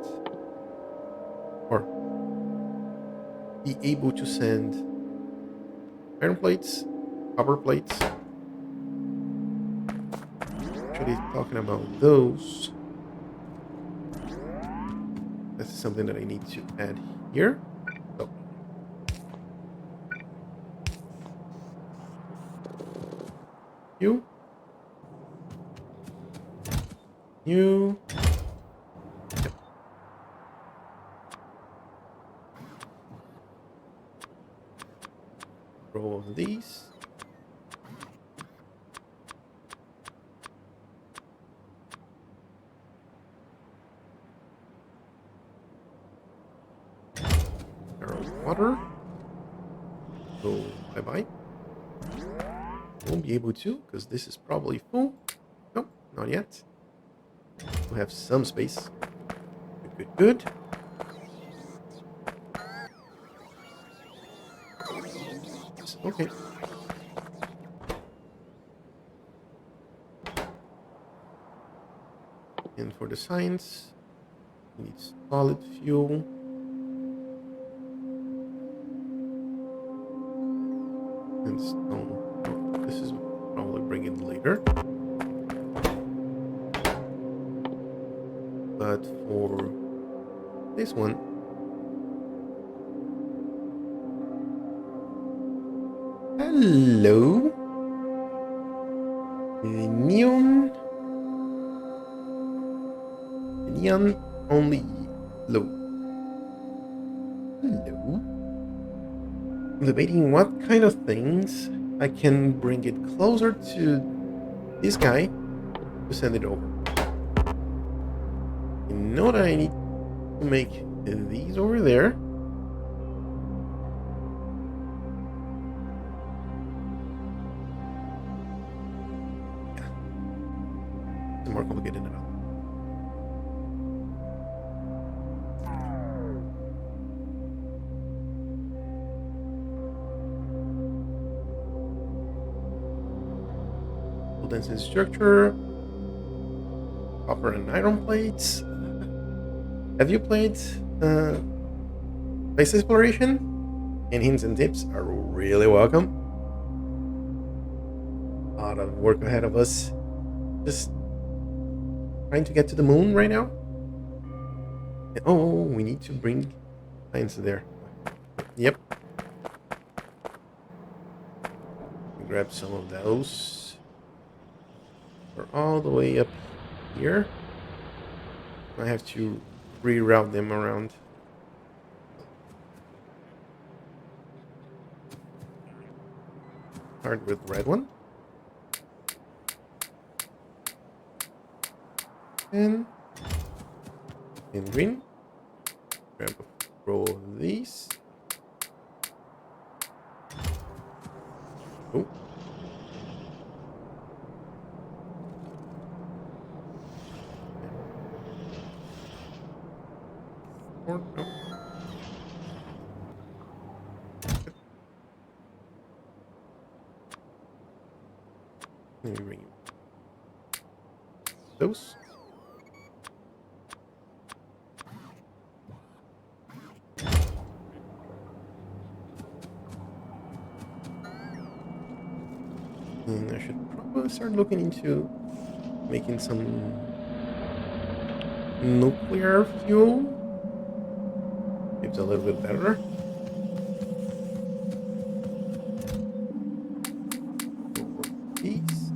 or be able to send iron plates, copper plates. Actually talking about those, this is something that I need to add here. So you yep. Row of these. Water. So bye-bye. Won't be able to because this is probably full. Nope, not yet. We have some space. Good. Okay. the science. We need solid fuel. And stone. This is probably bring it later. But for this one, hello, neon only low. Hello. I'm debating what kind of things I can bring it closer to this guy to send it over. You know that I need to make these over there. It's more complicated than that. Low density structure, copper and iron plates. Have you played Space Exploration? And hints and tips are really welcome. A lot of work ahead of us. Just trying to get to the moon right now. Oh, we need to bring science there. Yep. Grab some of those. We're all the way up here. I have to reroute them around. Start with red one. And in green. Grab a row of these. Oh. Or no. Let me bring those. And I should probably start looking into making some nuclear fuel. It's a little bit better. These.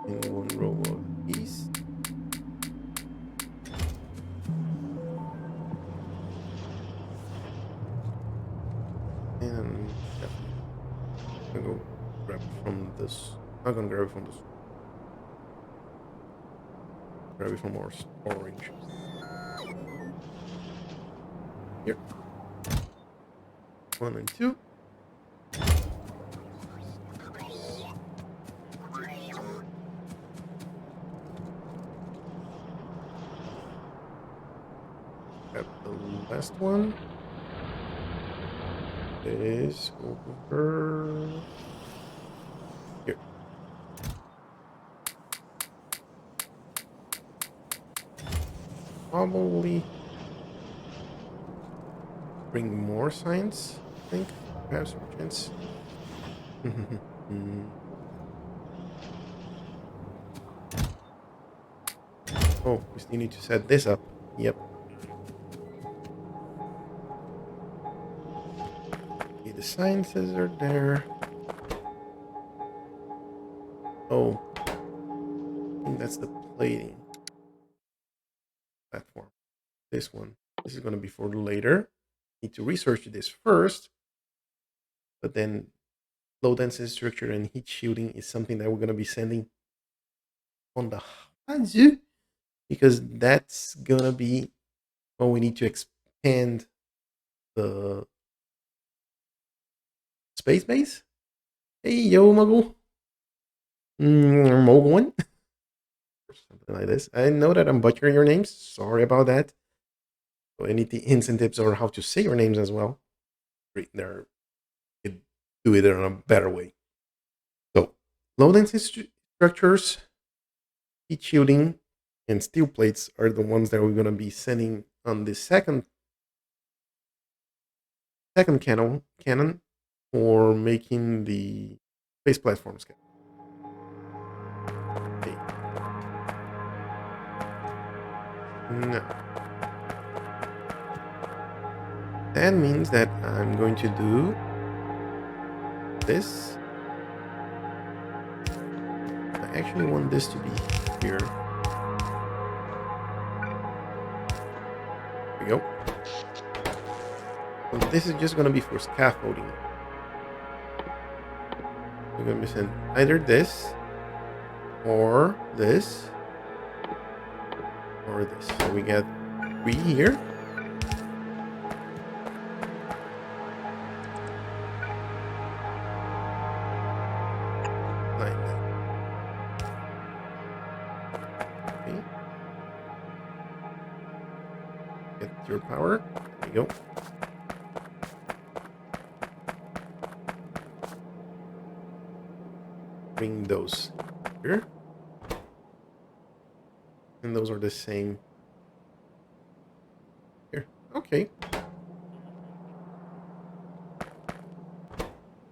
And one row of these. And yeah. I'm gonna go grab it from this. I'm gonna grab it from this. Grab it from our storage. Here. 1 and 2. Grab the last one. Is over here. Probably bring more science, I think. Perhaps a chance. Oh, we still need to set this up. Yep. Okay, the sciences are there. Oh, I think that's the plating platform. This one. This is going to be for later. Need to research this first, but then low density structure and heat shielding is something that we're going to be sending on the Hanzu, because that's going to be when we need to expand the space base. Hey, yo, Muggle. Mogul one. Something like this. I know that I'm butchering your names. Sorry about that. So any hints and tips or how to say your names as well. There, you do it in a better way. So low density structures heat shielding and steel plates are the ones that we're going to be sending on the second cannon for making the space platforms. Okay. No. That means that I'm going to do this. I actually want this to be here. There we go. So this is just going to be for scaffolding. We're going to be sending either this, or this, or this. So we get 3 here. Like that. Okay. Get your power. There you go. Bring those here. And those are the same here. Okay.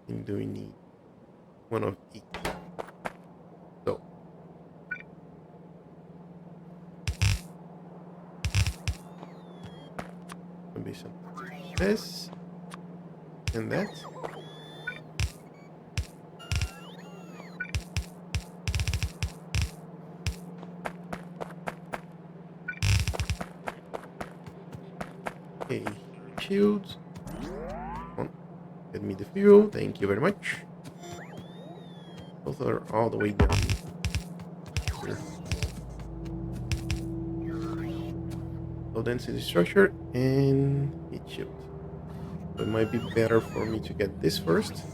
And do we need one of each? So. Maybe some this and that. Okay, shields. Come on, get me the fuel. Thank you very much. Both are all the way down here. Low density structure and heat shield. So it might be better for me to get this first.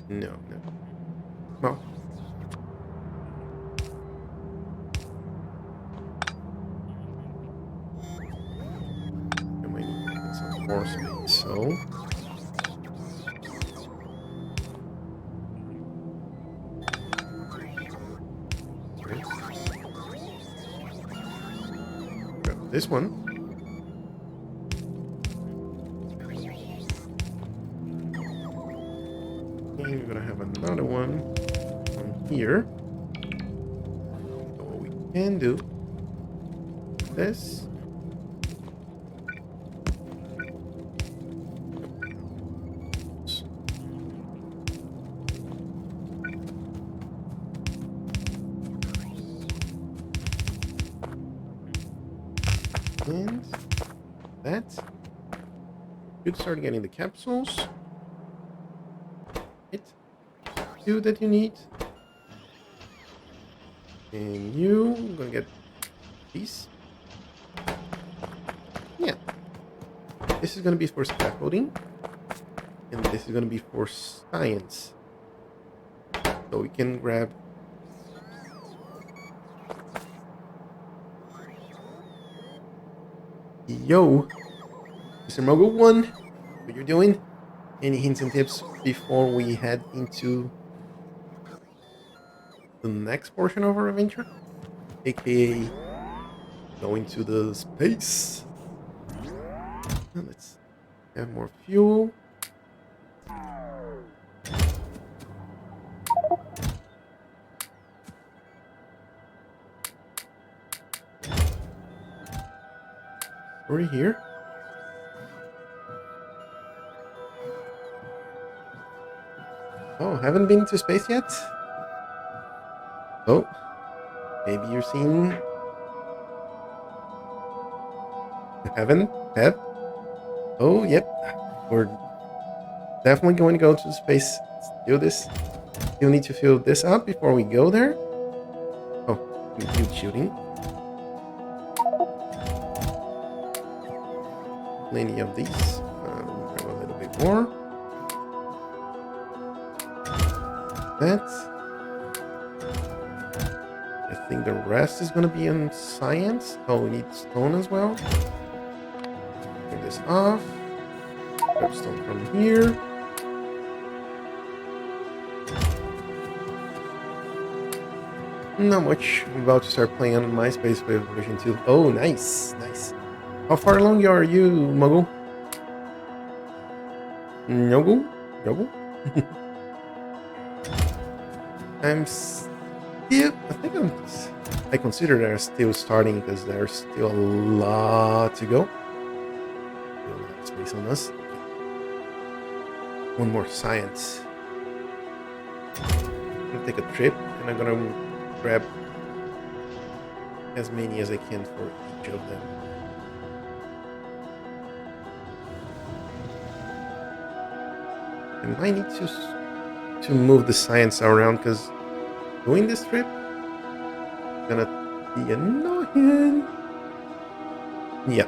No. Well. I might need some more space, so. Grab this one. And we're gonna have another one on here. So what we can do this. And that. Should start getting the capsules. It. 2 that you need. And I'm gonna get these. Yeah. This is gonna be for scaffolding. And this is gonna be for science. So we can grab Yo, Mr. Mogul 1, what you're doing? Any hints and tips before we head into the next portion of our adventure? AKA going to the space. Now let's have more fuel. We're here. Oh, haven't been to space yet? Oh, maybe you're seeing... Haven't? Have? Oh, yep. We're definitely going to go to space. Let's do this. You'll need to fill this up before we go there. Oh, compute shooting. Plenty of these. Grab a little bit more. That. I think the rest is going to be in science. Oh, we need stone as well. Take this off. Grab stone from here. Not much. I'm about to start playing on MySpace with version 2. Oh, nice, nice. How far along are you, Muggle? Nuggle? Nuggle? I'm still. I think I consider they're still starting because there's still a lot to go. Still a lot of space on us. One more science. I'm gonna take a trip and I'm gonna grab as many as I can for each of them. I might need to move the science around because doing this trip is gonna be annoying. Yeah.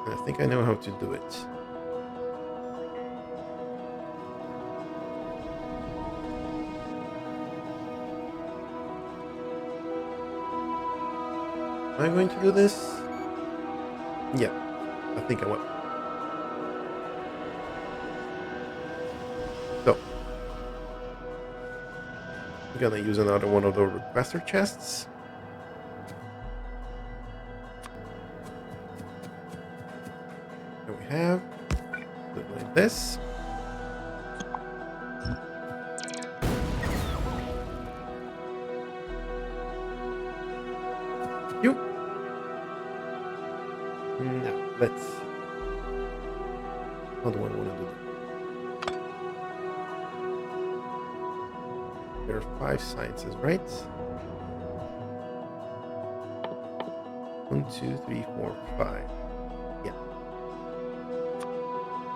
I think I know how to do it. Am I going to do this? Yeah, I think I will. So, I'm gonna use another one of the requester chests. There we have. Do it like this. You. Now, let's. How do I want to do that? There are 5 sciences, right? 1, 2, 3, 4, 5. Yeah.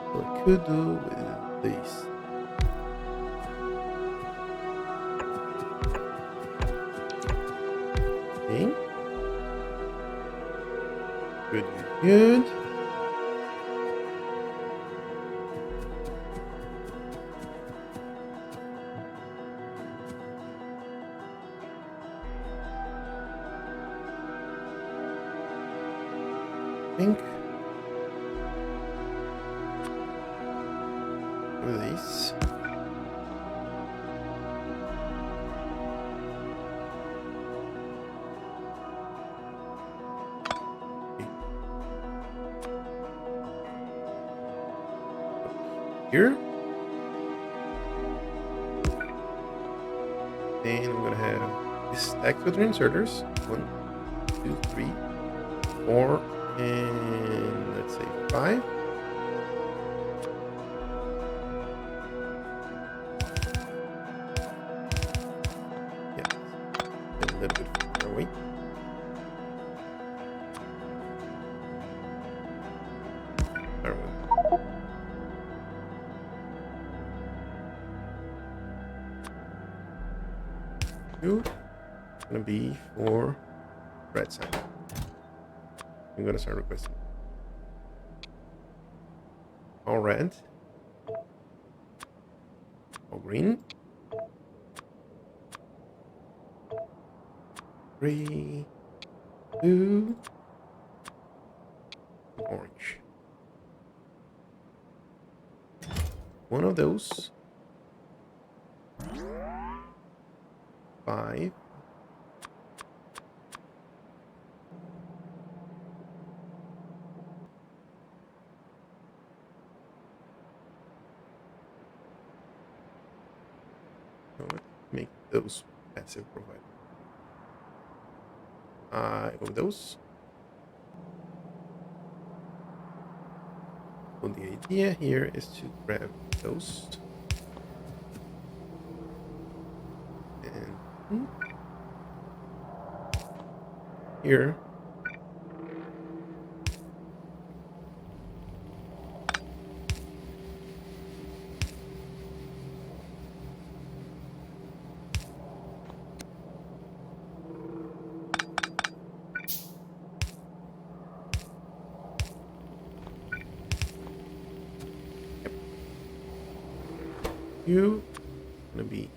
So I could do with these. Okay. Good, good, good. Think with these. Here. And I'm gonna have this stacked with inserters. 1, 2, 3, 4, and let's say 5. Yeah, a little bit further away. There we go. Gonna be for red side. I'm gonna start requesting all red, all green, 3, 2, orange. One of those. 5. So let's make those passive provider. Of those. So the idea here is to grab those. And here. You gonna be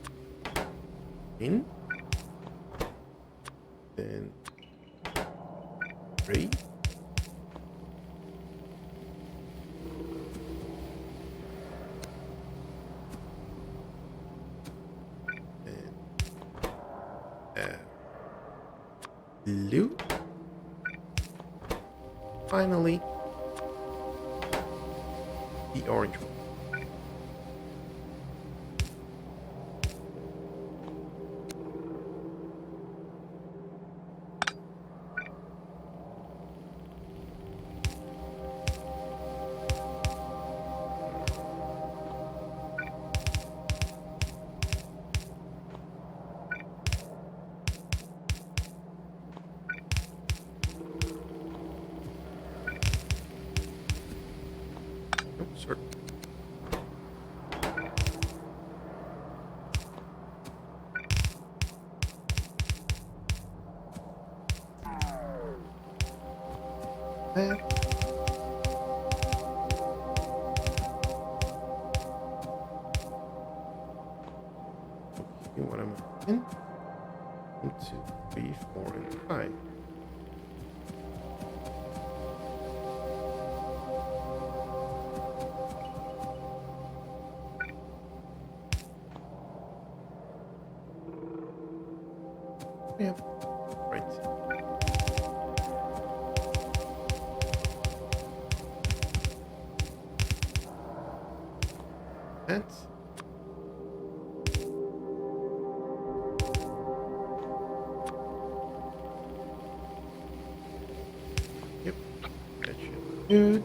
in, then 3, blue. Finally, the orange one. Oh, sorry. That. Okay, what am I in? 1, 2, 3, 4, and 5. Yeah, right. That. Yep, that should be good.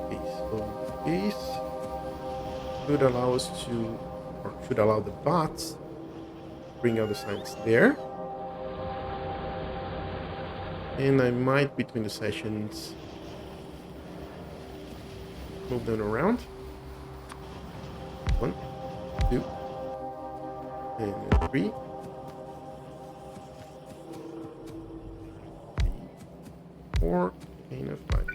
Okay, so this should allow us to, or should allow the bots to bring out the signs there. And I might, between the sessions, move them around. 1, 2, and 3. 4, and a 5.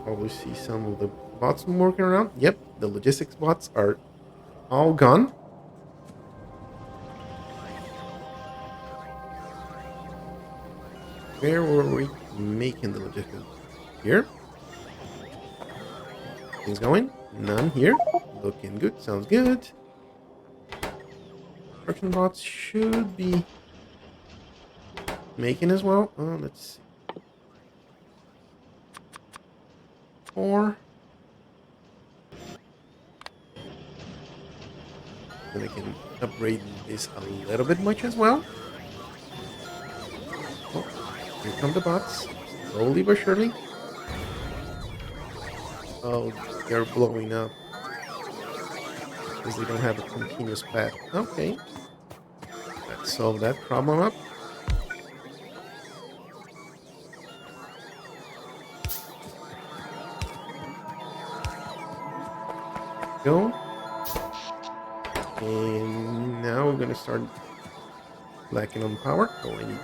Probably see some of the bots working around. Yep, the logistics bots are all gone. Where were we making the logistics? Here. Things going? None here. Looking good. Sounds good. Production bots should be making as well. Let's see. 4. Then I can upgrade this a little bit much as well. Oh, here come the bots. Slowly but surely. Oh, they're blowing up. Because they don't have a continuous path. Okay. Let's solve that problem up. Go. And now we're gonna start lacking on power. So I need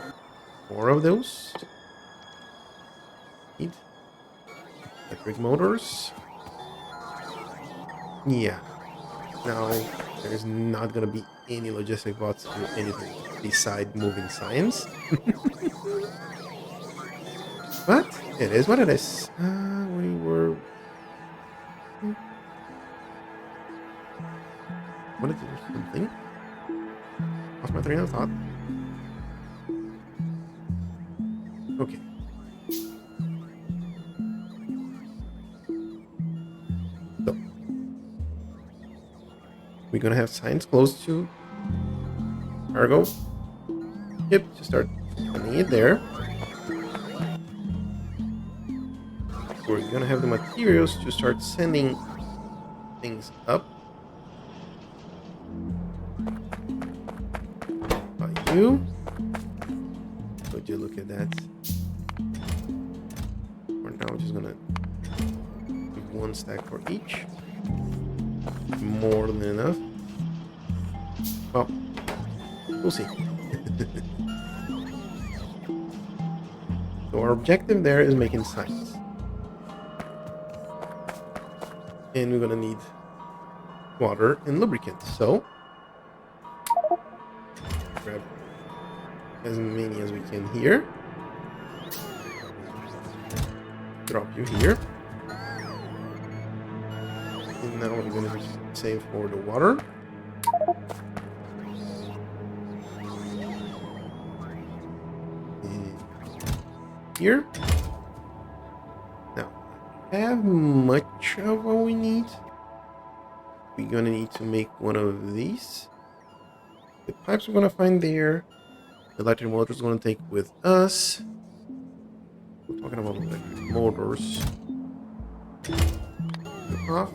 more of those. Need electric motors. Yeah. Now there's not gonna be any logistic bots to do anything beside moving science. But it is what it is. We were. Wanted to do something. Lost my train of thought. Okay. So we're gonna have science close to cargo. Yep, just start putting it there. We're gonna have the materials to start sending things up. By you. Would you look at that? For now, we're just gonna give 1 stack for each. More than enough. Well, we'll see. So our objective there is making signs. And we're gonna need water and lubricant. So grab as many as we can here. drop you here. And now we're going to save for the water. And here. Now, have much of what we need. We're going to need to make one of these. The pipes we're going to find there. The electric motor is going to take with us. We're talking about electric motors. Off.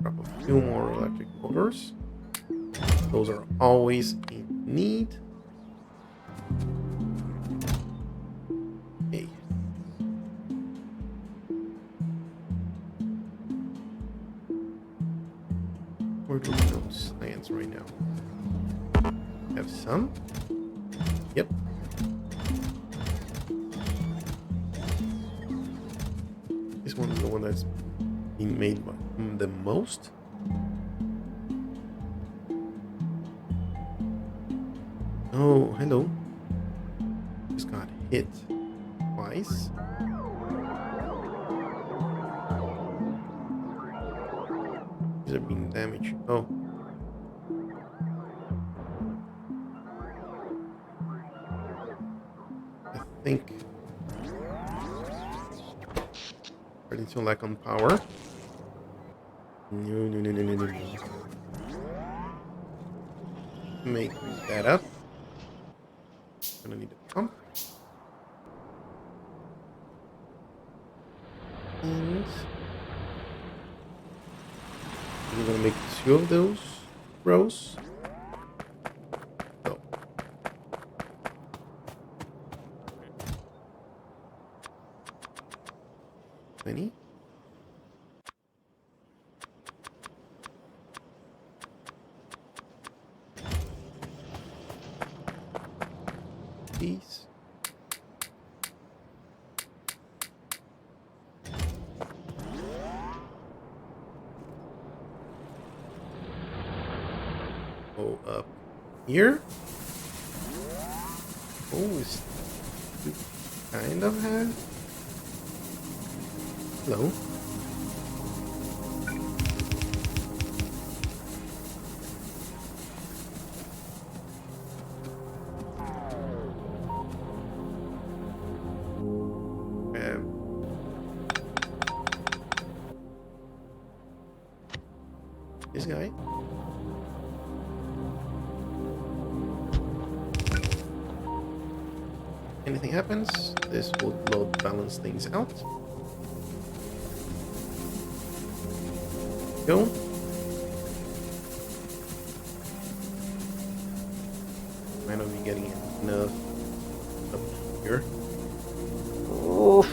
Drop a few more electric motors. Those are always in need. Okay. Where do we go science right now? Have some? Yep. This one is the one that's been made by the most. Oh, hello. Just got hit twice. These are being damaged. Oh. I think starting to lack on power. No. Make that up. Gonna need a pump. And we're gonna make 2 of those rows. So 20. These. Go up here. Oh, it's kind of have. Hello. This guy. Anything happens, this will load balance things out. Go. Might not be getting enough up here. Oh.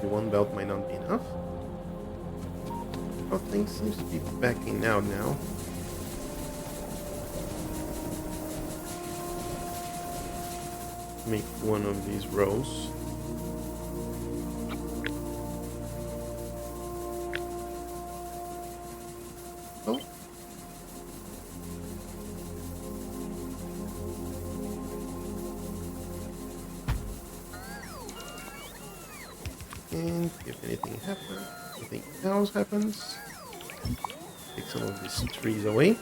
The one belt might not be enough. Oh, things seems to be backing out now. Make one of these rows. Oh. And if anything happens, anything else happens, take some of these trees away.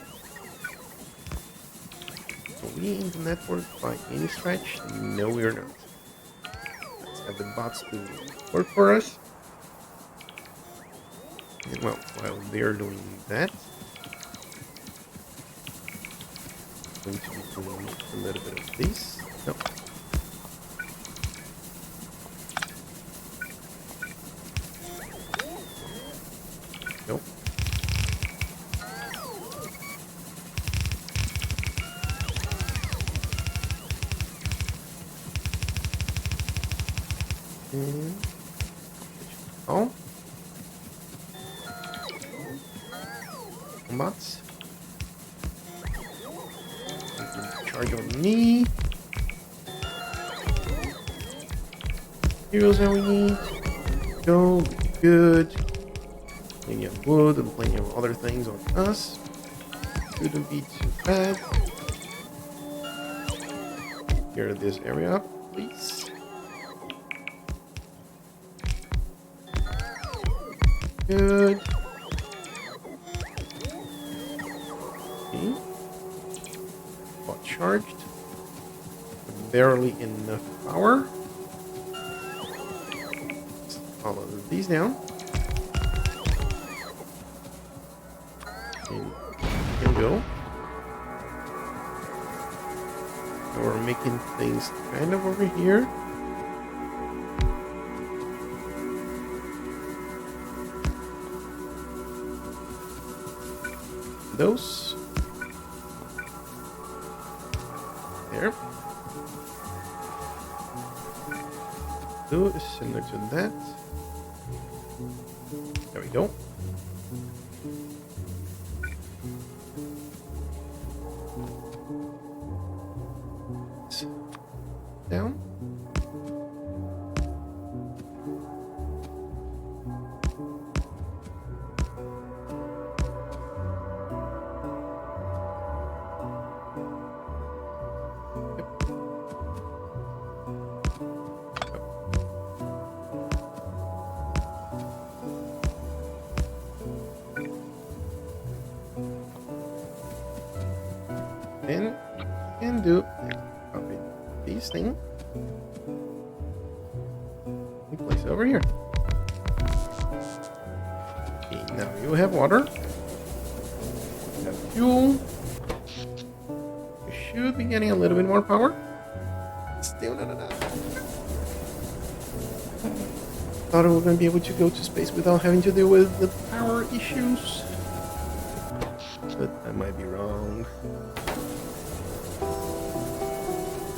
Are we in the network by any stretch? No, we're not. Let's have the bots to work for us. And well, while they're doing that, I'm going to be doing a little bit of this. No. Nope. And oh, bots. Charge on me. Here's how we need. Go, good. Plenty of wood and plenty of other things on us. Shouldn't be too bad. clear this area up, please. Good. Okay. Got charged. Barely enough power. Let's follow these down. And here we go. So we're making things kind of over here. Those. There. Do is similar to that. There we go. Down. Then can do copy these things. We place it over here. Okay, now you have water. You have fuel. You should be getting a little bit more power. Still not enough. Thought we were going to be able to go to space without having to deal with the power issues. But I might be wrong.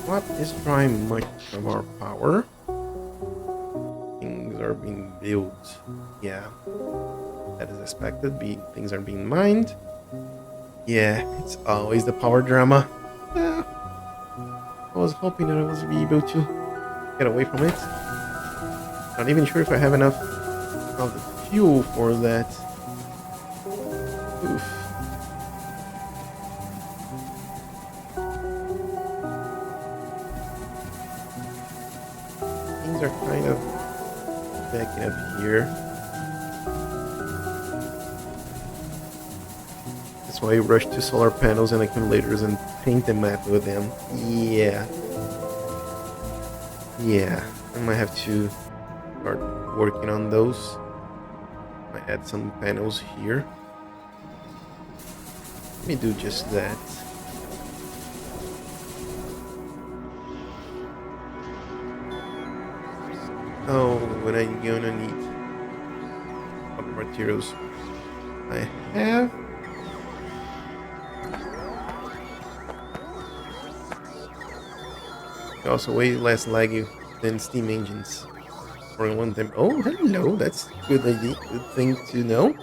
What is drawing much of our power? Things are being built. Yeah, that is expected. Things are being mined. Yeah, it's always the power drama. Yeah. I was hoping that I was be able to get away from it. Not even sure if I have enough of the fuel for that. Oof. Things are kind of backing up here. That's why I rush to solar panels and accumulators and paint the map with them. Yeah. Yeah. I might have to start working on those. I add some panels here. Let me do just that. Oh, what I'm gonna need other materials. I have also way less laggy than steam engines. For one time. Oh, hello. That's a good idea. Good thing to know.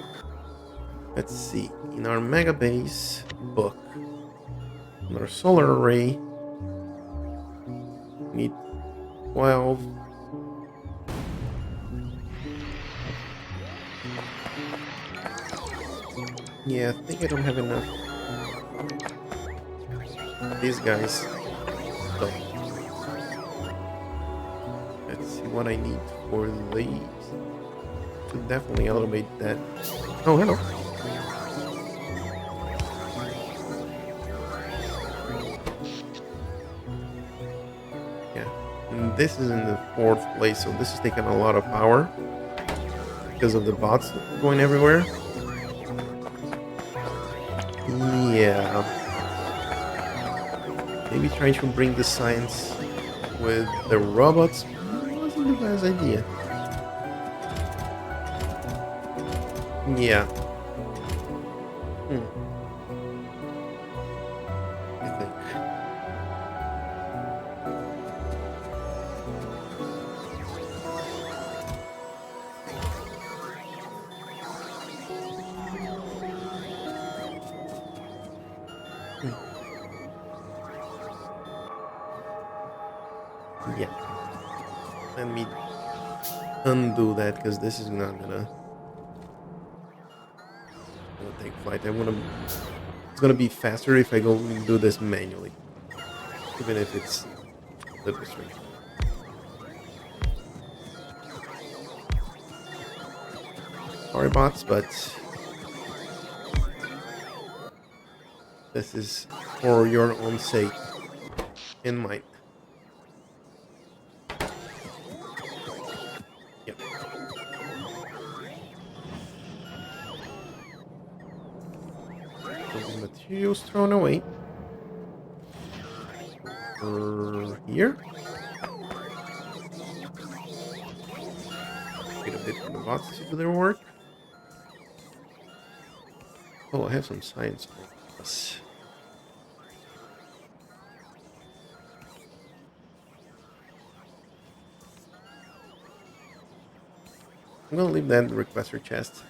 Let's see. In our mega base book, in our solar array, we need 12. Yeah, I think I don't have enough. These guys. So, let's see what I need for these. Should definitely automate that. Oh, hello. Yeah, and this is in the 4th place, so this is taking a lot of power because of the bots going everywhere. Yeah. Maybe trying to bring the science with the robots wasn't the best idea. Yeah. I think. Yeah. Let me undo that because this is not gonna take flight. It's gonna be faster if I go and do this manually. Even if it's the district. Sorry, bots, but this is for your own sake and mine. Yep. So the materials thrown away. Here. Wait a bit for the bots to do their work. Oh, I have some science. Yes. I'm gonna leave that in the requester chest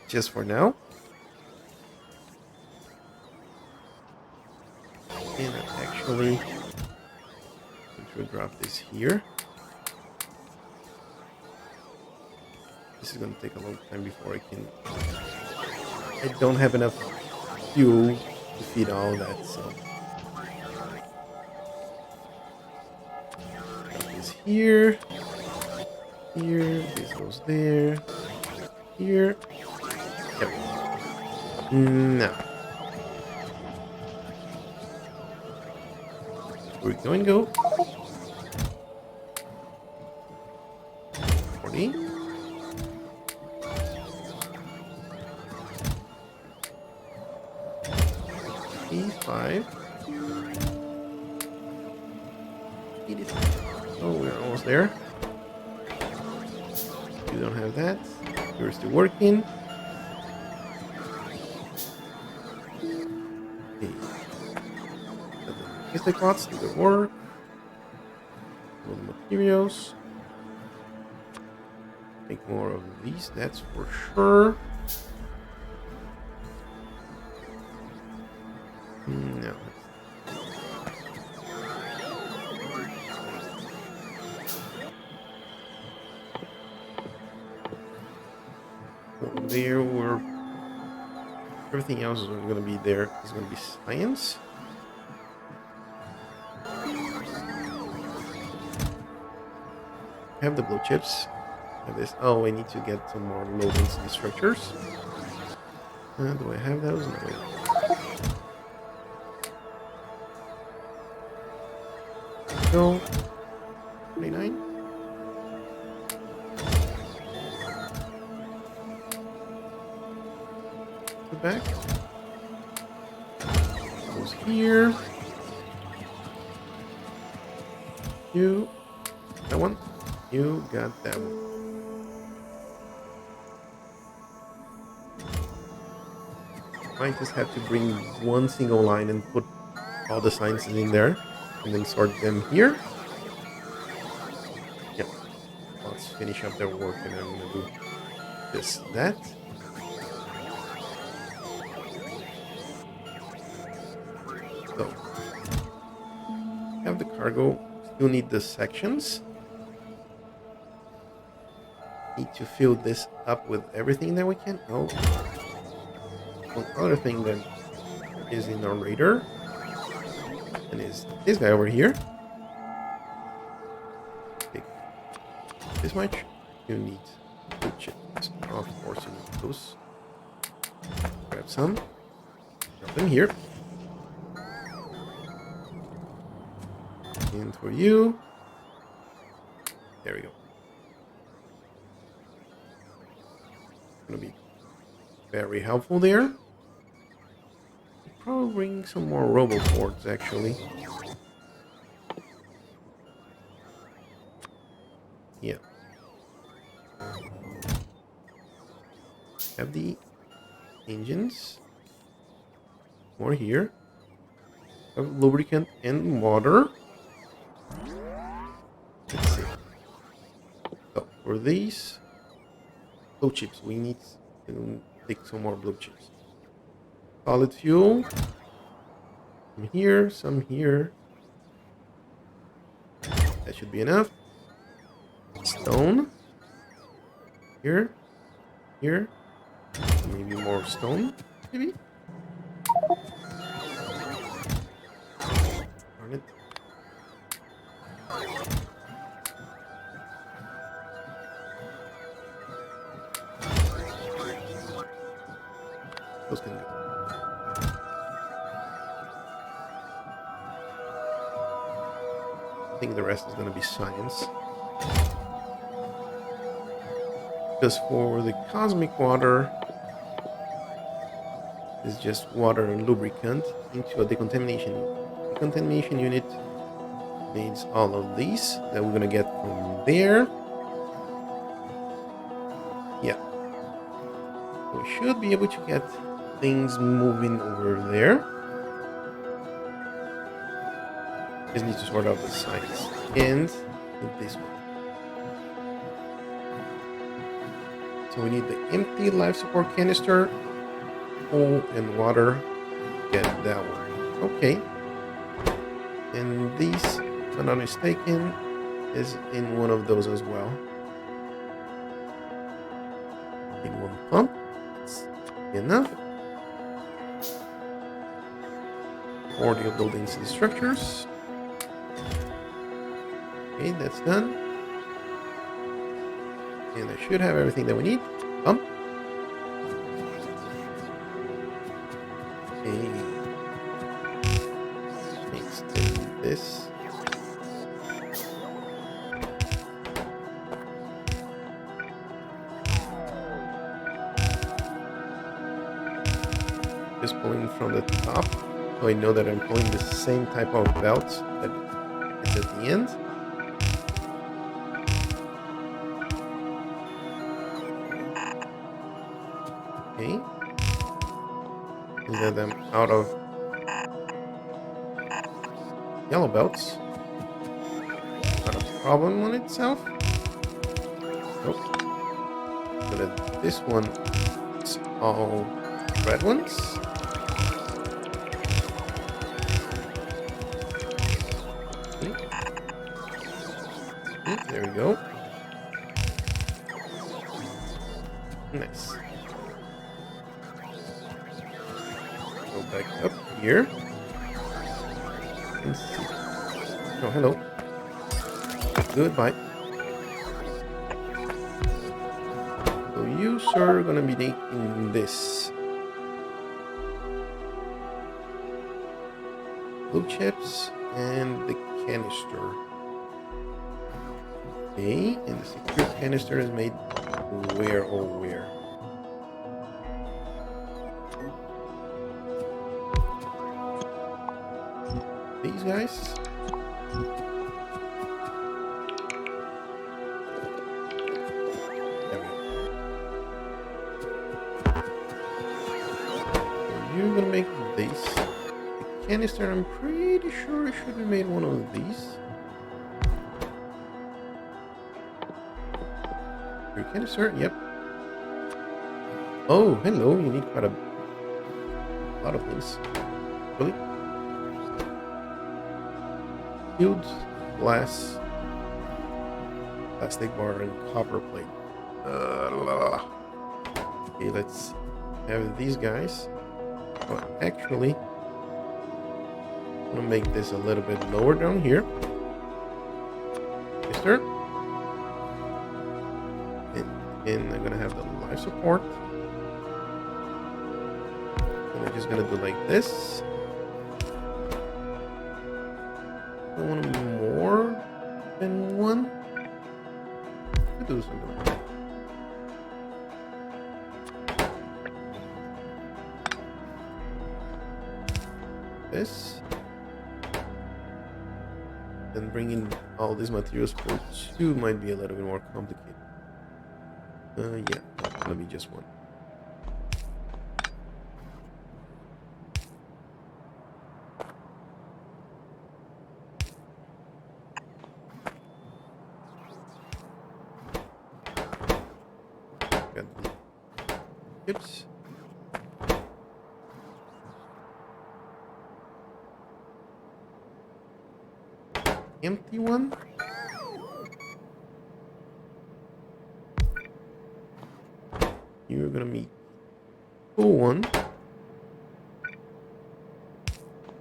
just for now. And I actually should drop this here. This is gonna take a long time before I can. I don't have enough fuel to feed all that, so. Drop this here. Here, this goes there. Here. Yep. Now. We're going to go. 40. 85. 85. Oh, we're almost there. You don't have that. You're still working. Okay. The pots do the work. All the materials. Make more of these, that's for sure. No. There were everything else is going to be there. Is going to be science. I have the blue chips. I have this. Oh, I need to get some more low density structures. Do I have those? No. Go. 29. Go back. Goes here. You. That one. You got that one. I just have to bring one single line and put all the sciences in there and then sort them here. Yep. Let's finish up their work and I'm gonna do this, that. So, have the cargo. Still need the sections. Need to fill this up with everything that we can. Oh. One other thing that is in our radar and is this guy over here. Take this much. You need two chips. Of course, you need those. Grab some. Drop them here. And for you. There we go. Gonna be very helpful there. Probably bring some more roboports actually. Yeah. Have the engines. More here. Have lubricant and water. Let's see. So for these blue chips, we need to take some more blue chips. Solid fuel. Some here, some here. That should be enough. Stone. Here. Here. Maybe more stone. Maybe. Darn it. Those can go. I think the rest is going to be science. Because for the cosmic water, it's just water and lubricant into a decontamination unit. Decontamination unit needs all of these that we're going to get from there. Yeah. We should be able to get things moving over there. Just need to sort out the science and this one. So we need the empty life support canister, coal and water. Get that one. Okay. And these, if I'm not mistaken, is in one of those as well. In one pump. That's enough. 40 of buildings and structures. Okay, that's done. And I should have everything that we need. Pump. Okay. Extend this. Just pulling from the top, so I know that I'm pulling the same type of belt that is at the end. Okay. And then I'm out of yellow belts. Not a problem on itself. Nope. So that this one is all red ones. Okay. There we go. Nice. Go back up here. And see. Oh, hello. Goodbye. So you, sir, are gonna be making this. Blue chips and the canister. Okay, and the secure canister is made where, oh where? These guys. There we go. So you're gonna make these. The canister, I'm pretty sure it should be made one of these. Your canister, yep. Oh, hello. You need quite a lot of things. Really? Shield, glass, plastic bar, and copper plate. Okay, let's have these guys. Oh, actually, I'm gonna make this a little bit lower down here. Mister. And I'm gonna have the life support. And I'm just gonna do like this. I want more than one. I'll do something like that. This. Then bringing all these materials for two might be a little bit more complicated. Yeah, it's gonna be just one. Got the chips. Empty one. You're gonna meet full one.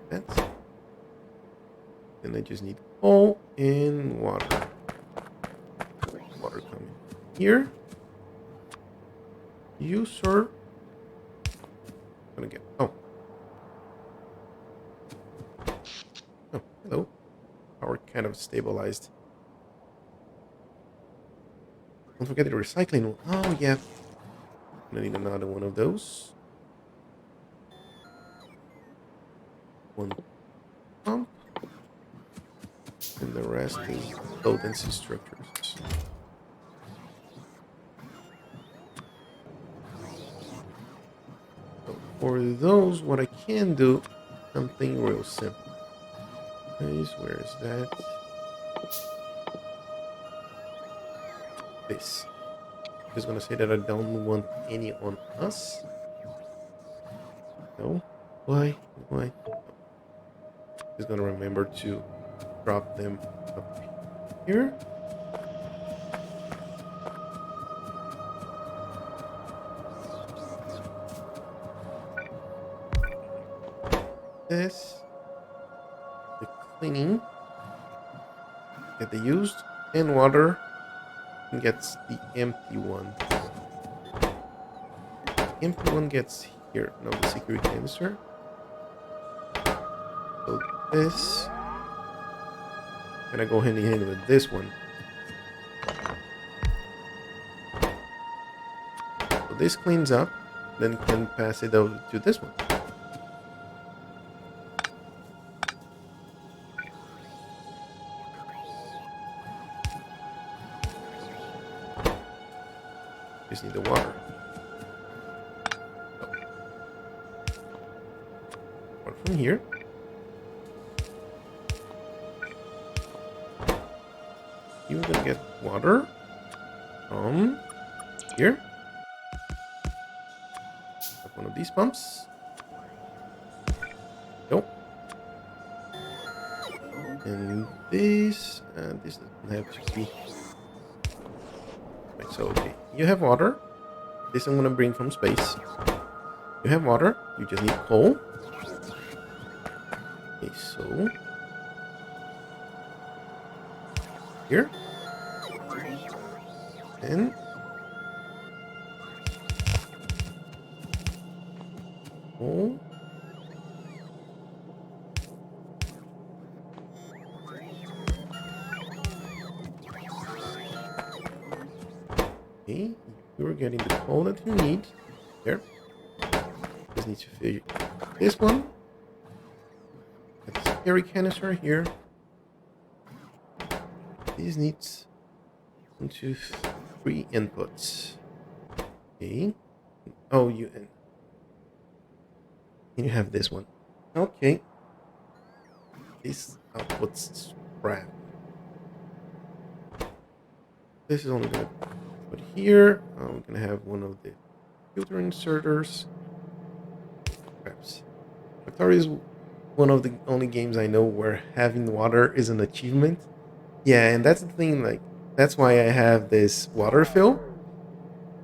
That's. And I just need coal And water. Water coming here. You, sir. Gonna get. Oh. Oh, hello. Power kind of stabilized. Don't forget the recycling. Oh, yeah. Gonna need another one of those. One pump. And the rest is low density structures. So for those, what I can do, something real simple. Guys, where is that? This. I'm just gonna say that I don't want any on us. No. Why? Why? Just gonna remember to drop them up here. This. The cleaning that they used, and water gets the empty one. Empty one gets here. No, the security canister. So this gonna go hand in hand with this one. So this cleans up, then can pass it over to this one. Just need the water. So, water from here. You're gonna get water from here. Like one of these pumps. Nope. And this doesn't have to be. Right, so okay, you have water. This I'm gonna bring from space. You have water. You just need coal. Okay, so here. And coal. Okay, you're getting the coal that you need. There. Just need to fill this one. Get the security canister here. These needs 1, 2, 3 inputs. Okay. Oh, you have this one. Okay. This outputs scrap. This is only gonna put here. We're gonna have one of the filter inserters. Perhaps. Factorio is one of the only games I know where having water is an achievement. Yeah, and that's the thing, like, that's why I have this water fill.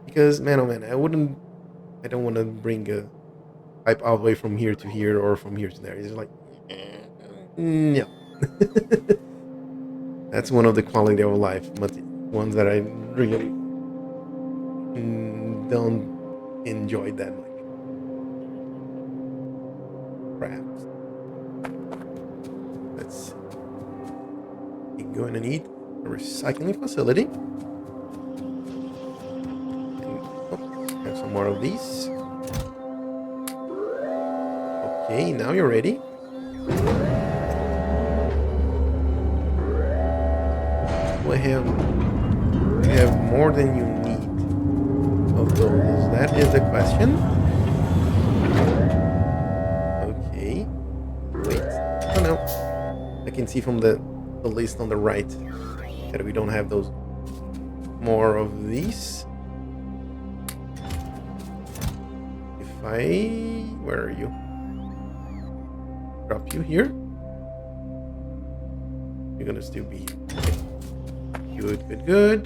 Because, man, oh man, I don't want to bring a pipe all the way from here to here or from here to there. It's like, no. That's one of the quality of life ones that I really don't enjoy that much. Perhaps. Let's see. You're going to need a recycling facility. And, have some more of these. Okay, now you're ready. We have more than you need of those. That is the question. Okay. Wait. Oh no. I can see from the list on the right that we don't have those. More of these. Where are you? Drop you here. You're gonna still be here. Okay. Good.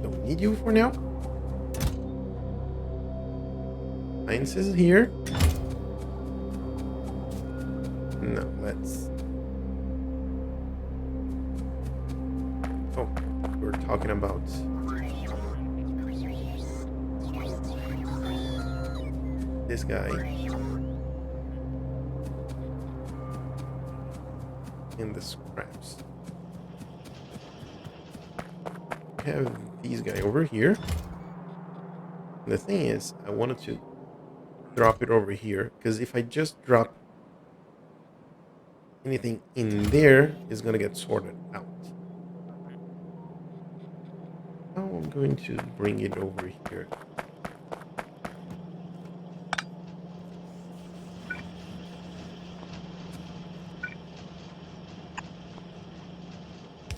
Don't need you for now. Science is here. No, let's we're talking about. This guy and the scraps. We have these guy over here. And the thing is, I wanted to drop it over here because if I just drop anything in there, it's gonna get sorted out. Now I'm going to bring it over here.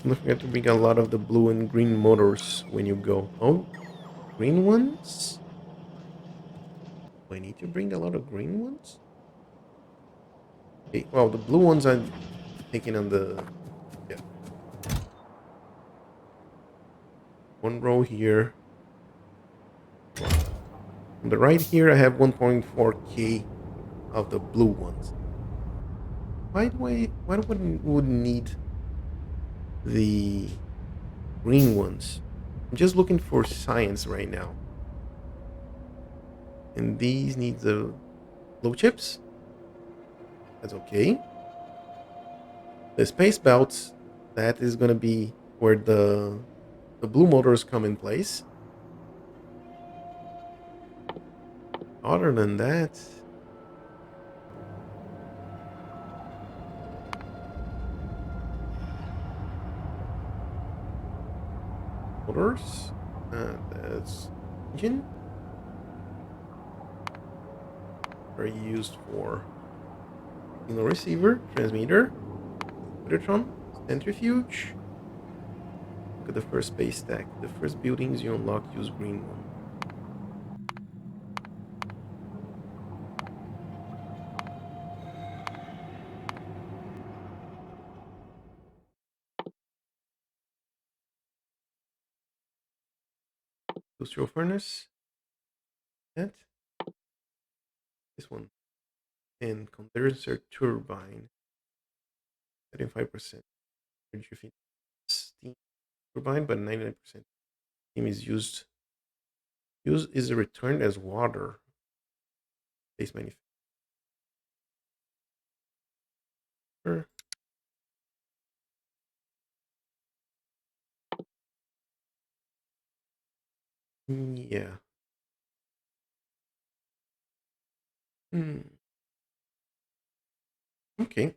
Don't forget to bring a lot of the blue and green motors when you go. Oh, green ones? Do I need to bring a lot of green ones? Okay, well, the blue ones I'm taking on the... Yeah. One row here. On the right here, I have 1.4k of the blue ones. Why would need the green ones? I'm just looking for science right now. And these need the blue chips. That's okay. The space belts, that is going to be where the blue motors come in place. Other than that, motors, that's engine. Are used for signal receiver, transmitter, Rototron, centrifuge. Look at the first space stack. The first buildings you unlock use green one. Industrial furnace. That. This one. And condenser turbine. 35% energy efficient. Steam turbine, but 99% steam is used. Use is returned as water. Base manufacturer. Yeah. Okay.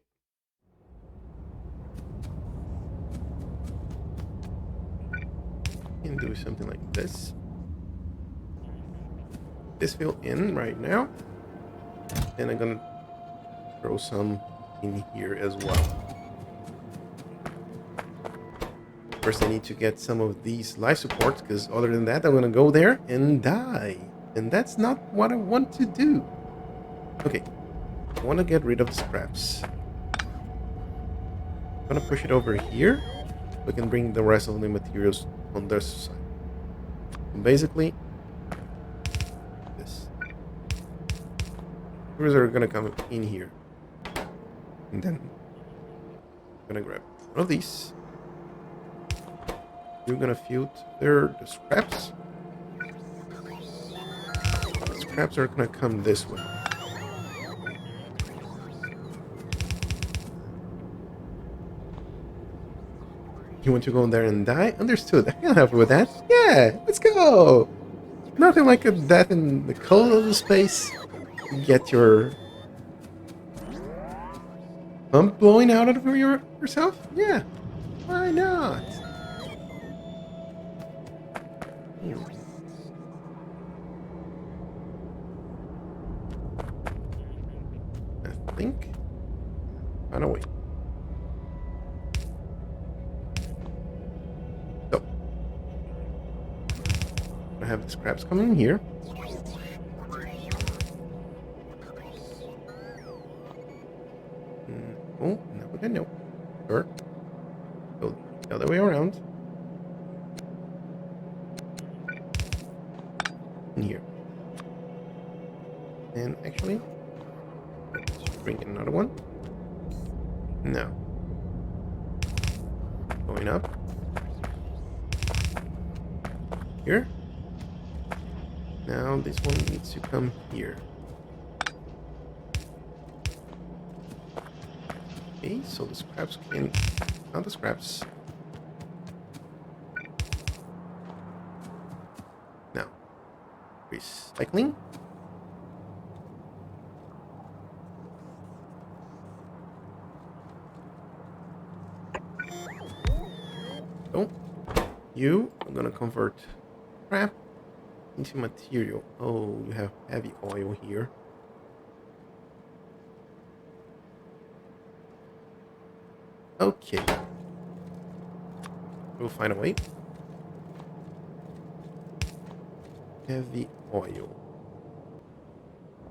And do something like this. This fill in right now. And I'm gonna throw some in here as well. First I need to get some of these life supports, because other than that I'm gonna go there and die. And that's not what I want to do. Okay. I want to get rid of the scraps. I'm gonna push it over here. We can bring the rest of the materials on this side. And basically, this. Screws are gonna come in here. And then I'm gonna grab one of these. You're gonna filter the scraps. The scraps are gonna come this way. You want to go in there and die? Understood. I can help you with that. Yeah, let's go. Nothing like a death in the cold of the space. Get your pump blowing out of yourself? Yeah, why not? I think. Run away. So, I have the scraps coming in here. Oh, no. Sure. Go the other way around. In here. And actually, let's bring in another one. No. Going up. here. Now this one needs to come here. Okay, so the scraps can... Not the scraps. Now, recycling. So, I'm gonna convert scrap into material. Oh, you have heavy oil here. Okay. We'll find a way. Heavy oil.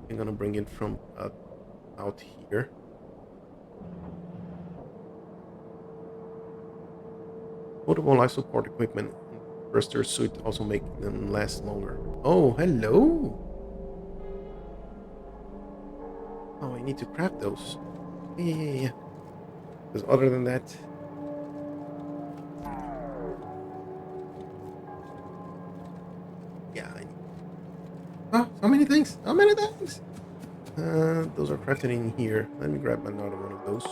I'm gonna bring it from out here. Portable life support equipment. Thruster suit also make them last longer. Oh, hello. Oh, I need to craft those. Yeah. Because other than that... Yeah, I need... Oh, so many things! So many things! Those are crafted in here. Let me grab another one of those.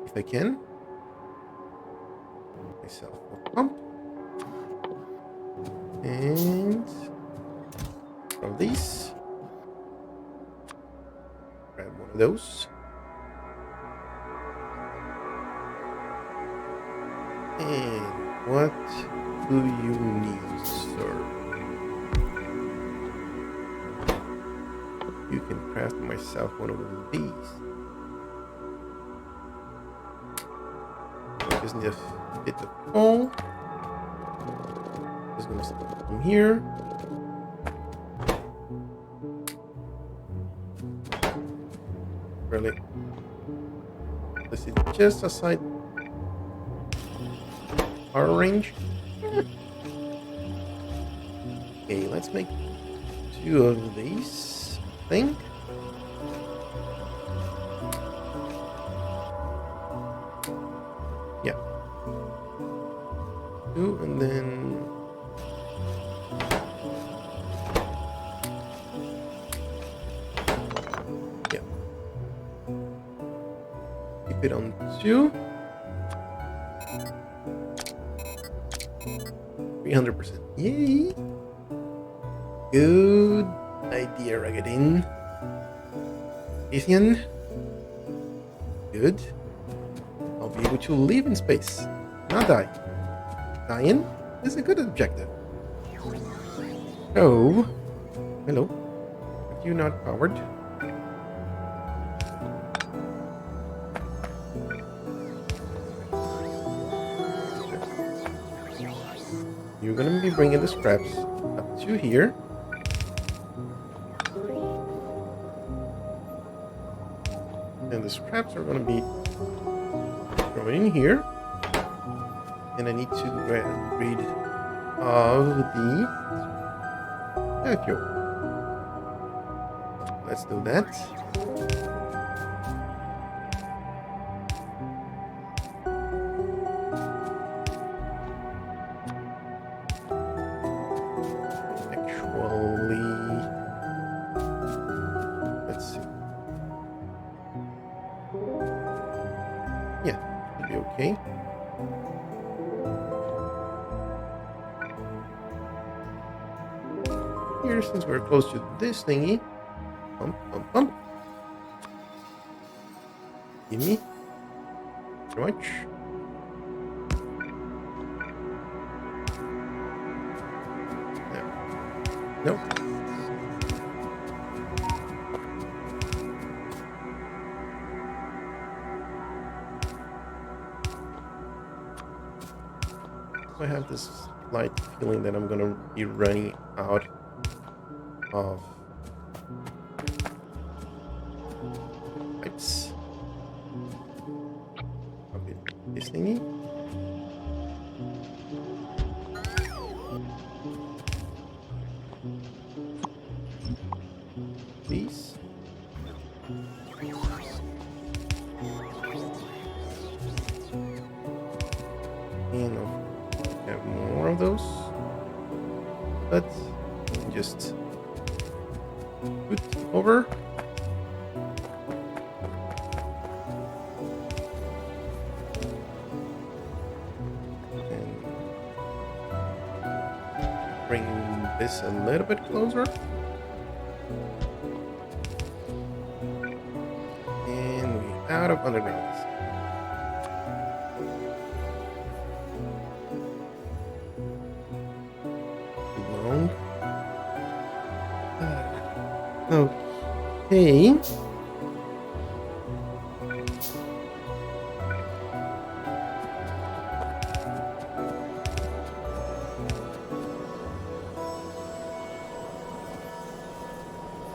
If I can. Myself a pump. And... from these. Grab one of those. And what do you need, sir? You can craft myself one of these. I just need a bit of coal. Just gonna start from here. Really? This is just a side power range. Okay, let's make 2 of these. I think. Yeah. 2 and then yeah. Keep it on 2. 300%. Yay! Good idea, Ragadin. Ethan. Good. I'll be able to live in space, not die. Dying is a good objective. Oh, hello. Are you not powered? You're gonna be bringing the scraps up to here. And the scraps are gonna be thrown in here. And I need to get rid of the fuel. Let's do that. Let's see. Yeah, should be okay. Here, since we're close to this thingy, pump, pump, pump. Give me. Very much. Nope. I have this slight feeling that I'm gonna be running out of pipes. Okay, this thingy. These. And I'll have more of those. but just put over. And bring this a little bit closer. And we're out of underground. Too long. Okay.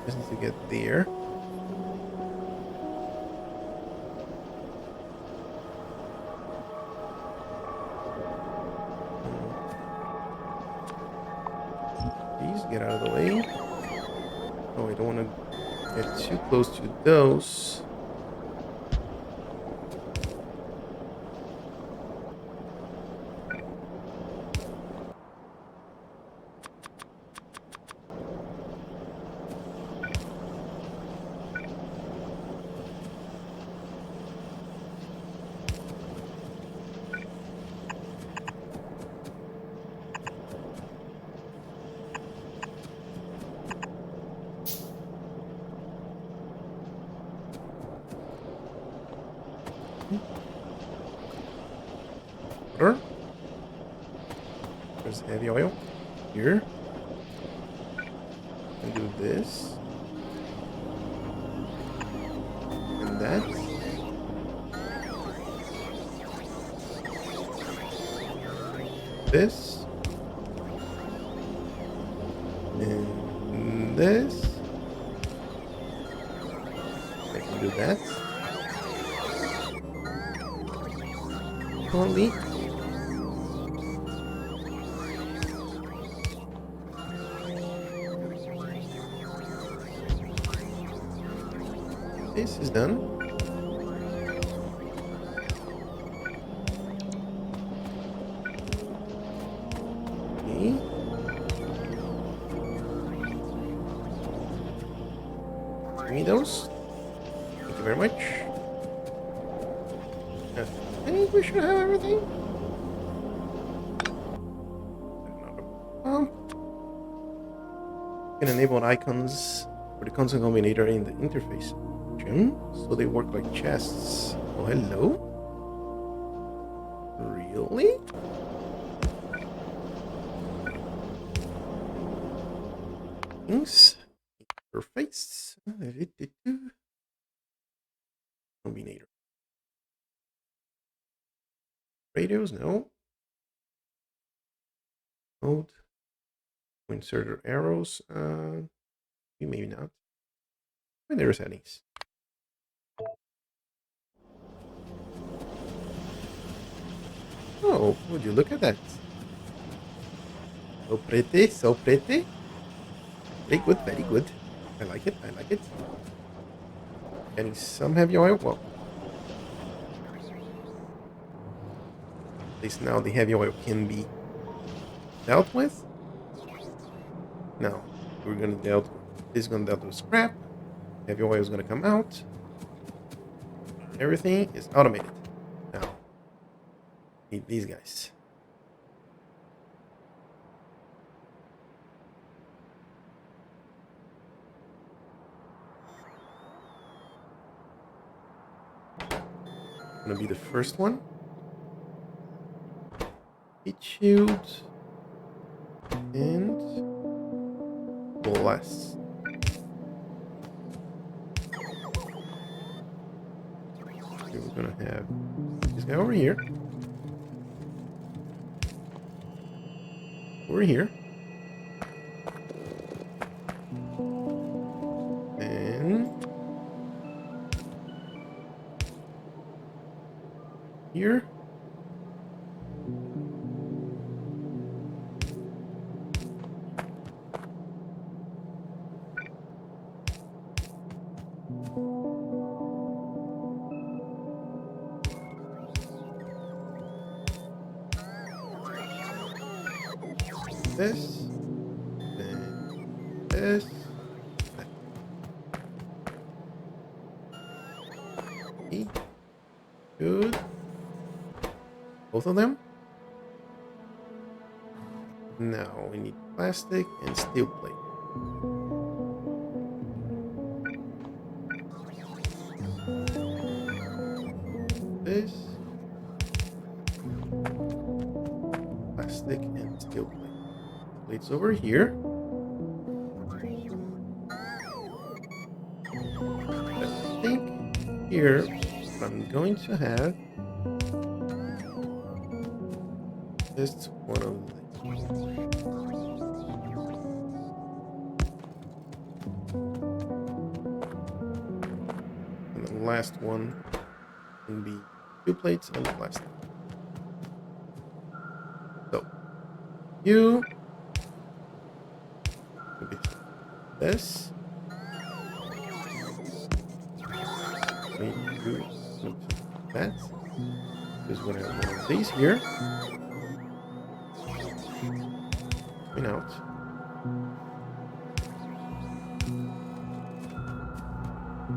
Just need to get there. Please get out of the way. Oh, I don't want to get too close to those. Water. There's heavy oil here. And do this. And that. This. And this. I can do that. Only. This is done. Okay. Give me those. Thank you very much. I think we should have everything. Another pump. You can enable icons for the console combinator in the interface. So they work like chests. Oh, hello? Really? Things. Interface. Combinator. Radios? No. Mode. Insert arrows. Maybe not. There settings. Oh, would you look at that? So pretty, so pretty. Very good, very good. I like it, I like it. Getting some heavy oil. Well, at least now the heavy oil can be dealt with. Now, we're gonna deal with this is gonna deal with scrap. Heavy oil is gonna come out. Everything is automated. Now, need these guys. Gonna be the first one. Heat shield and blast. Okay, we're gonna have this guy over here. Over here. And here. This. this. Okay. Good. Both of them. Now we need plastic and steel plate. This. Plastic and steel plate. Plates over here. I think here I'm going to have just one of these. And the last one can be 2 plates and plastic. So you will be this. We do that. Because we're gonna have one of these here. Spin out.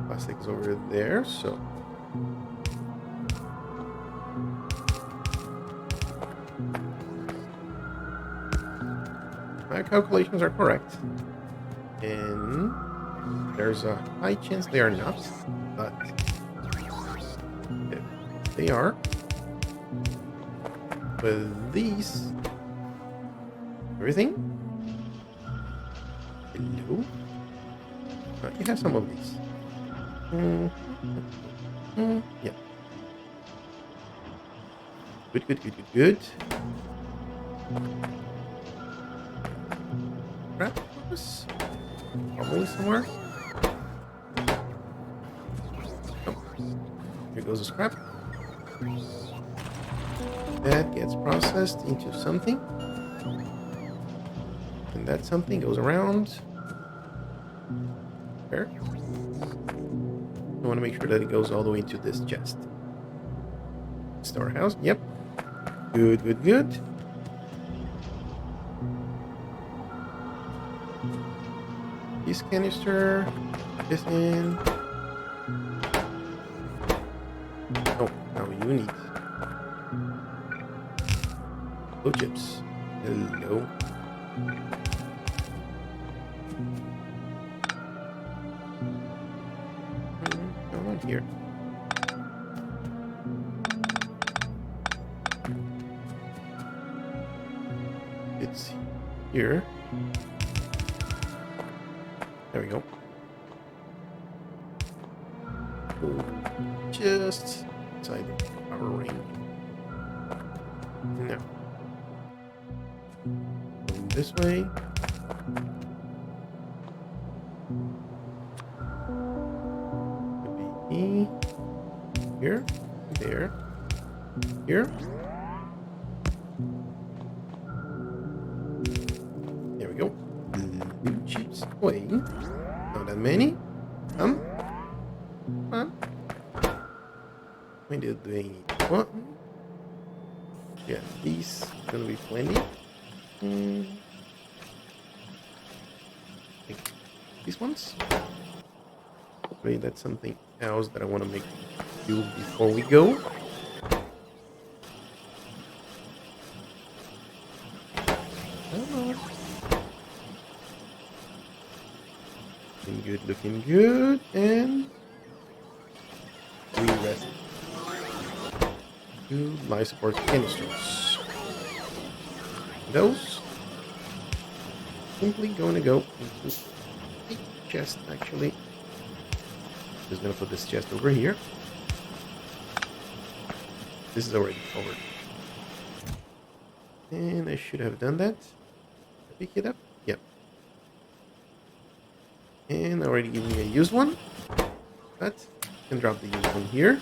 Plastic is over there, so my calculations are correct. And there's a high chance they are not, but if they are, with these, everything. Hello? You have some of these. Yeah. Good, good, good, good, good. Scrap this? Probably somewhere. Oh. Here goes the scrap. That gets processed into something. And that something goes around. There. I want to make sure that it goes all the way into this chest. Storehouse. Yep. Good, good, good. This canister. This in. Oh, now you need blue chips. Hello. Come on here. It's here. There we go. Just inside our range. No. Going this way. Could be here, there, here. There we go. Blue chips away. Not that many. Come on. We did the one. Yeah, these gonna be plenty. These ones. Maybe that's something else that I want to make do before we go. Looking good, looking good, and we rest. 2 life support canisters. Those simply going to go into the chest, actually. Just going to put this chest over here. This is already covered. And I should have done that. Pick it up. Yep. And already giving me a used one. But I can drop the used one here.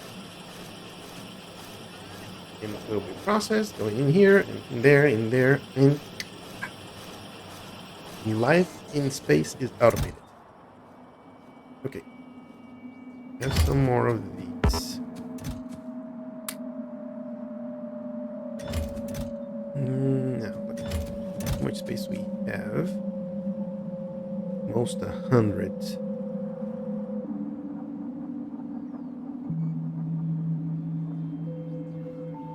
And it will be processed, going in here, and in there, and life in space is automated. Okay. Have some more of these. Now, look how much space we have. most 100.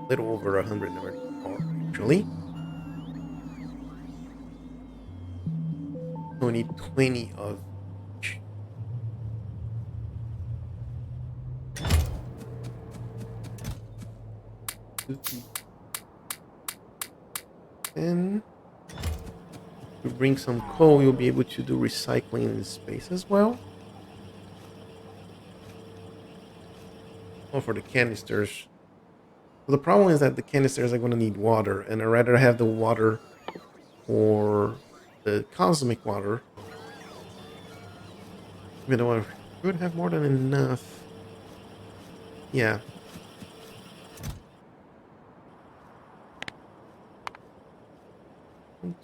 Little over 100 never are actually. We need 20 of each. And to bring some coal, you'll be able to do recycling in space as well. Oh, for the canisters. Well, the problem is that the canisters are going to need water, and I'd rather have the water for the cosmic water. Even though I should have more than enough. Yeah. I'm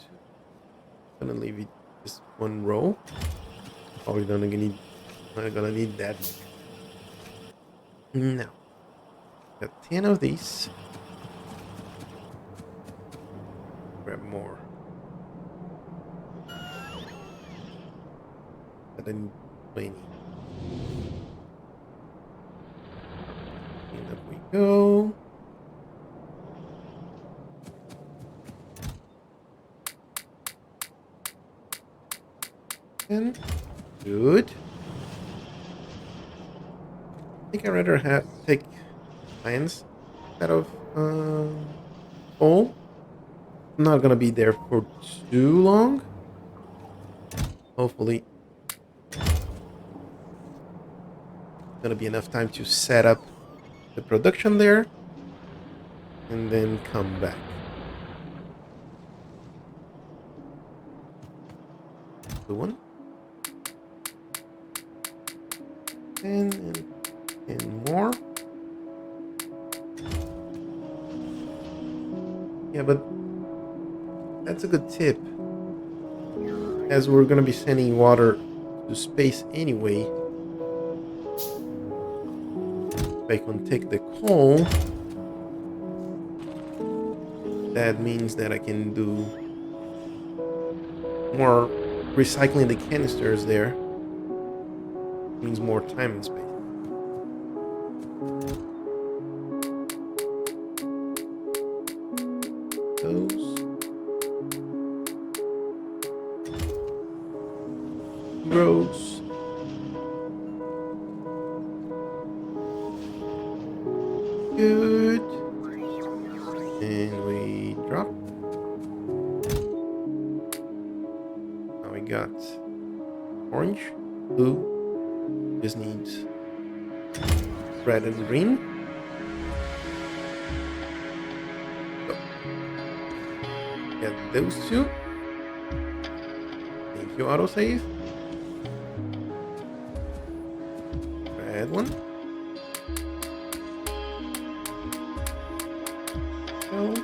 gonna leave it just one row. Probably gonna need that. No. Got 10 of these. Grab more. But then 20. And up we go. And good. I think I'd rather take plants instead of coal. I'm not gonna be there for too long. Hopefully, gonna be enough time to set up the production there and then come back. The one. And more. Yeah, but that's a good tip. As we're gonna be sending water to space anyway. If I can take the coal, that means that I can do more recycling the canisters there. It means more time and space. Those. Rows. Good. And we drop. Now we got orange, blue. This needs red and green. Go. Get those two. Thank you, autosave. Red one. Go.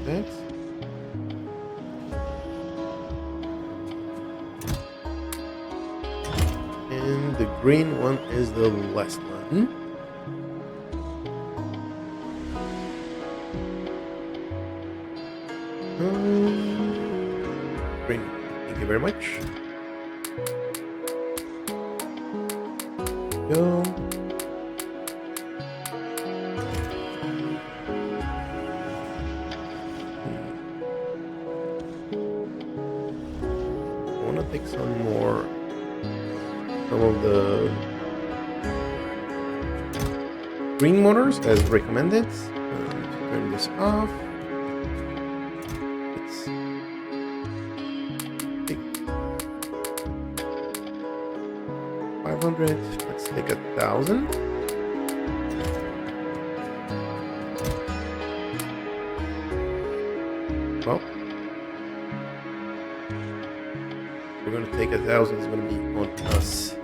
That. And the green one is the last one. Green. Thank you very much. Go. Take some more, some of the green motors as recommended. Turn this off. Let's take 500. Let's take 1,000. Well, we're gonna take 1,000. It's gonna be on us.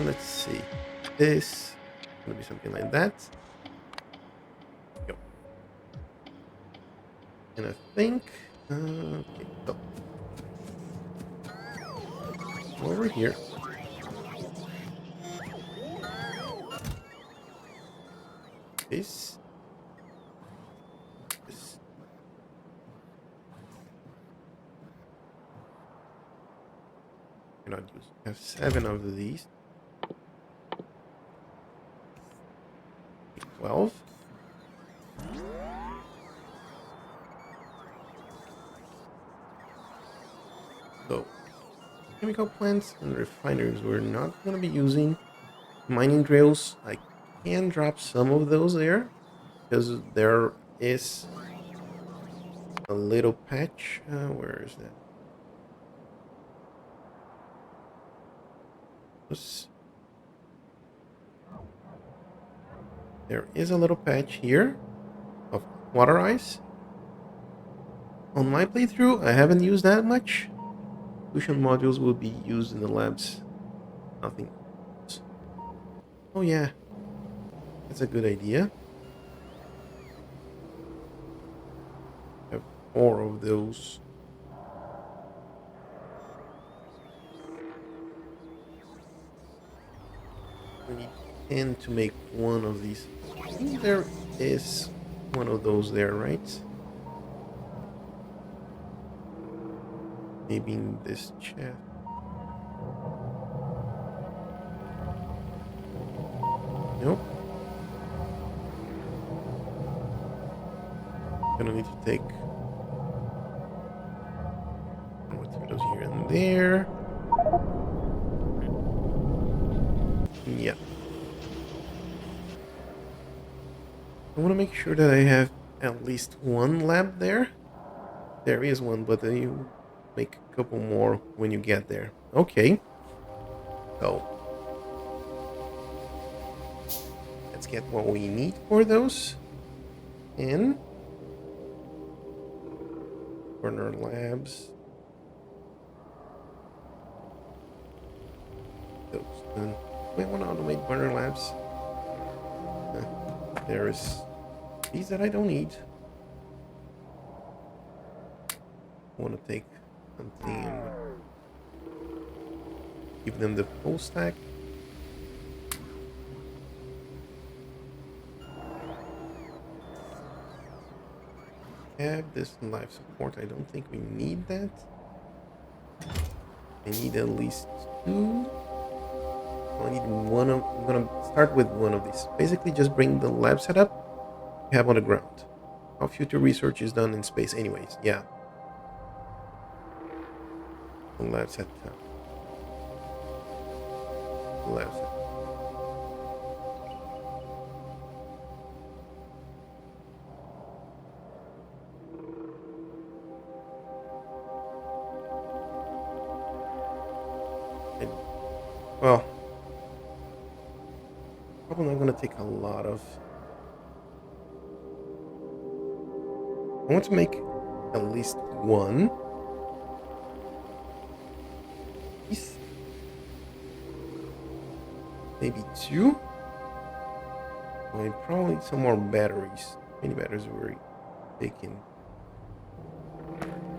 Let's see. This gonna be something like that. Go. And I think okay, go over here. Cannot use. I have 7 of these. 12. So, chemical plants and refineries we're not going to be using. Mining drills, I can drop some of those there because there is a little patch. Where is that? There is a little patch here of water ice. On my playthrough, I haven't used that much. Fusion modules will be used in the labs. Nothing else. Oh yeah, that's a good idea. I have 4 of those. We need 10 to make one of these. I think there is one of those there, right? Maybe in this chest. Nope. Gonna need to take materials here and there. Yeah. I want to make sure that I have at least one lab there. There is one, but then you make a couple more when you get there. Okay. So let's get what we need for those. In burner labs. Those done. We want to automate burner labs. There is these that I don't need. I want to take something and give them the full stack. Have this life support. I don't think we need that. I need at least 2. I need one of. I'm gonna start with one of these. Basically, just bring the lab setup you have on the ground. How future research is done in space, anyways. Yeah. The lab setup. The lab setup. Well, probably not gonna take a lot of. I want to make at least one piece, maybe 2. I probably need some more batteries. Many batteries were taken.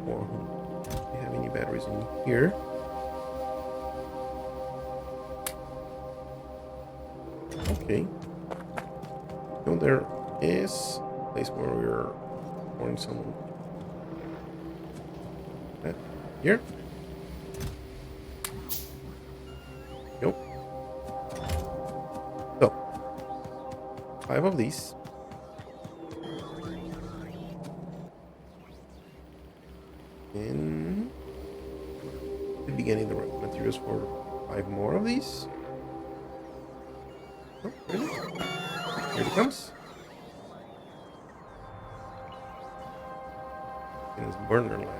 Or do we have any batteries in here? Okay. So there is a place where we're pouring some. Here. Nope. So 5 of these. And the beginning the right materials for 5 more of these. Oh, really? Here it comes. And it's burner labs.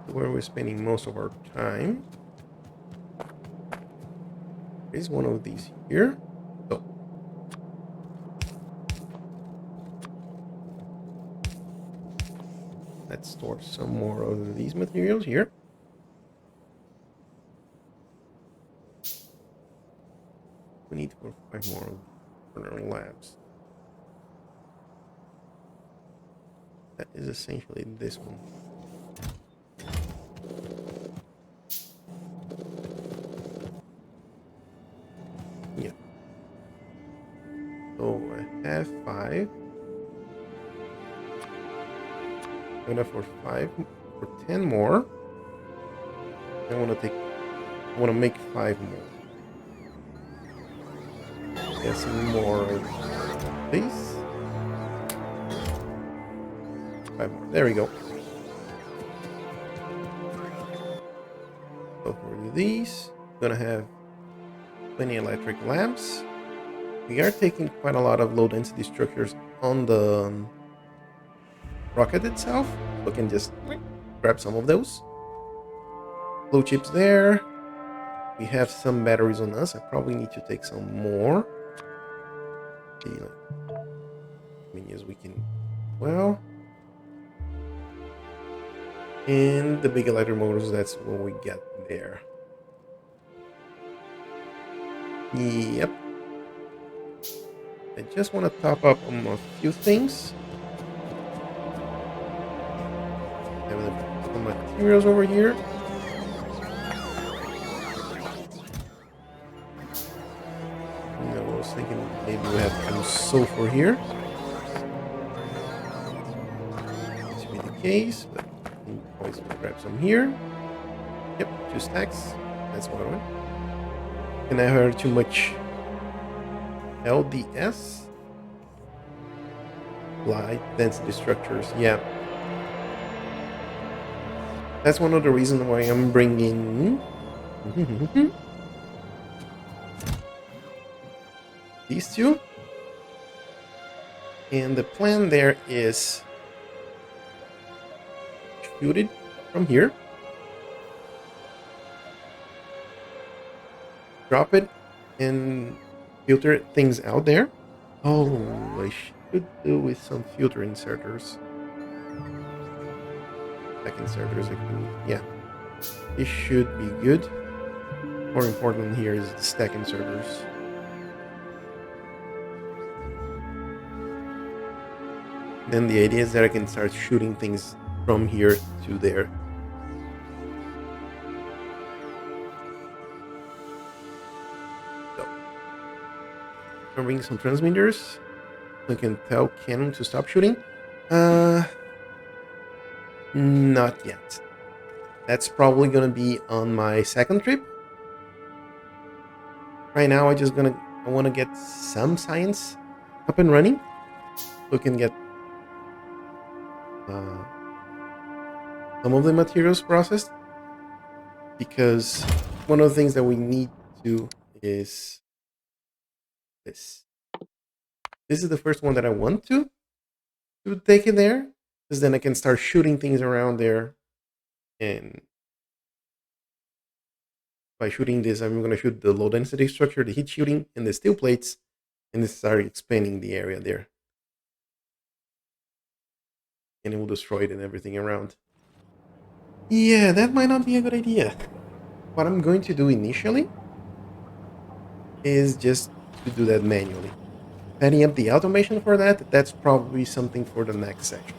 Where we're spending most of our time is one of these here. So let's store some more of these materials here. We need 5 more burner labs. That is essentially this one. 5. Enough for 5, for 10 more. I want to make 5 more. Guessing more of these. 5 more. There we go. So for these, we're gonna have plenty electric lamps. We are taking quite a lot of low density structures on the rocket itself. So we can just grab some of those. Blue chips there. We have some batteries on us. I probably need to take some more. See, yes, we can. Well, and the big electric motors. That's what we get there. Yep. I just want to top up on a few things. Have some materials over here. I was thinking maybe we have some sulfur here. This should be the case, but I can always grab some here. Yep, 2 stacks. That's what I want. Can I heard too much? LDS? Light density structures, yeah. That's one of the reasons why I'm bringing these two. And the plan there is shoot it from here. Drop it and filter things out there. Oh, I should do with some filter inserters. Stack inserters, yeah. This should be good. More important here is the stack inserters. Then the idea is that I can start shooting things from here to there. Bring some transmitters. I can tell Canon to stop shooting. Not yet. That's probably gonna be on my second trip. Right now, I want to get some science up and running. So we can get some of the materials processed. Because one of the things that we need to do is this. This is the first one that I want to take it there, because then I can start shooting things around there. And by shooting this, I'm going to shoot the low density structure, the heat shooting, and the steel plates, and then start expanding the area there. And it will destroy it and everything around. Yeah, that might not be a good idea. What I'm going to do initially is just to do that manually. Setting up the automation for that, that's probably something for the next section.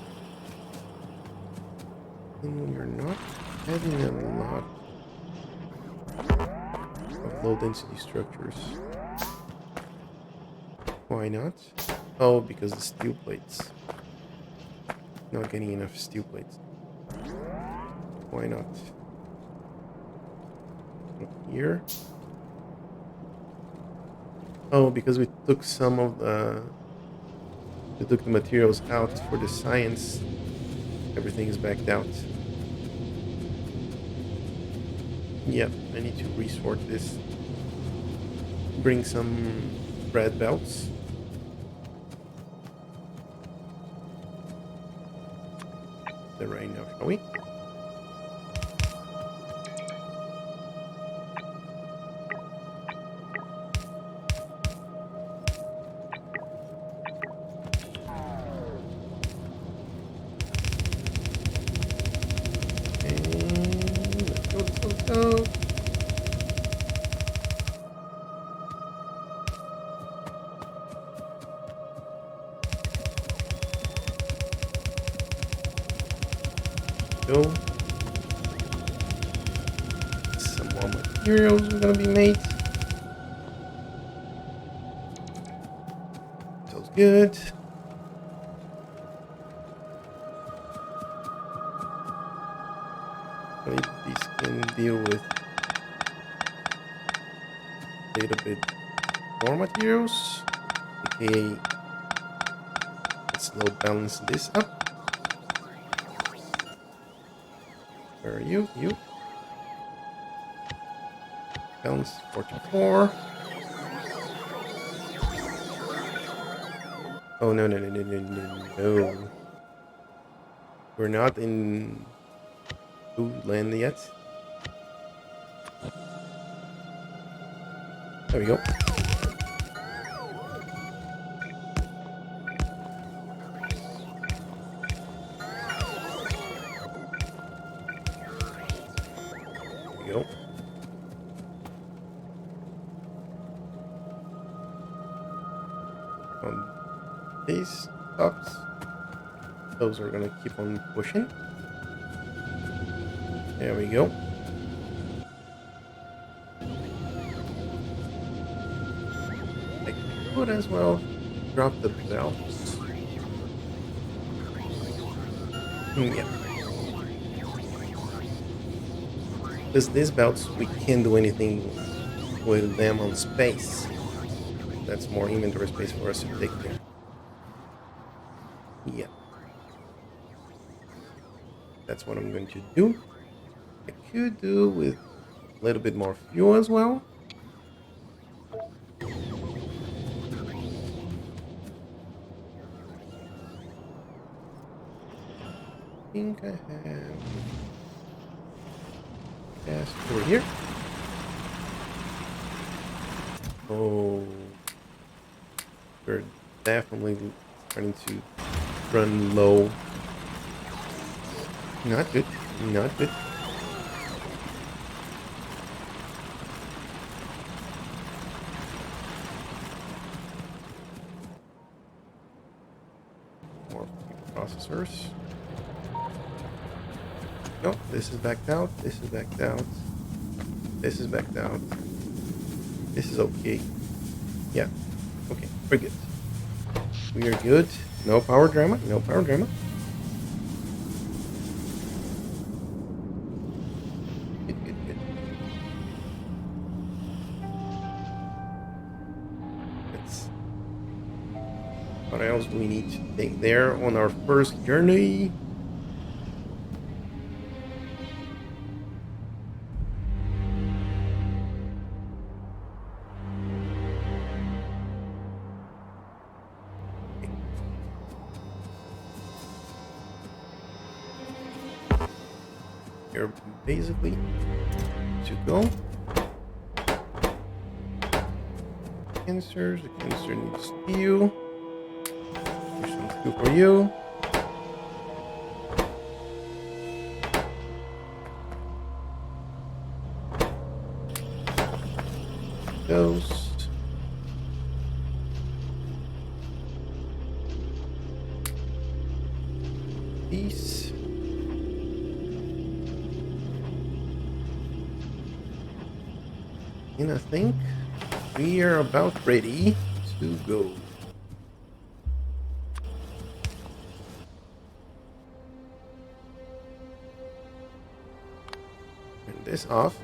And we're not having a lot of low density structures. Why not? Oh, because the steel plates. Not getting enough steel plates. Why not? Up here. Oh, because we took some of the... We took the materials out for the science. Everything is backed out. Yep, I need to resort this. Bring some red belts. Then right now, shall we? Go. Some more materials are gonna be made. Feels good. deal with a little bit more materials. Okay, let's load balance this up. Where are you? You. Balance 44. Oh, no, no, no, no, no, no, no. We're not in food land yet. There we go. There we go. On these tops, those are gonna keep on pushing. There we go. I could as well drop the belts. Yeah. Because these belts, we can't do anything with them on space. That's more inventory space for us to take care. Yeah. That's what I'm going to do. I could do with a little bit more fuel as well. I think I have gas over here. Oh, we're definitely starting to run low. Not good. Not good. More processors. No, this is backed out. This is backed out. This is backed out. This is okay. Yeah. Okay, we're good. We are good. No power drama. No power drama. Good, good, good. Let's. What else do we need to take there on our first journey? You're basically to go. Cancers. The cancer needs steel. Here's some steel for you. Those. These. And I think we are about ready to go. Turn this off.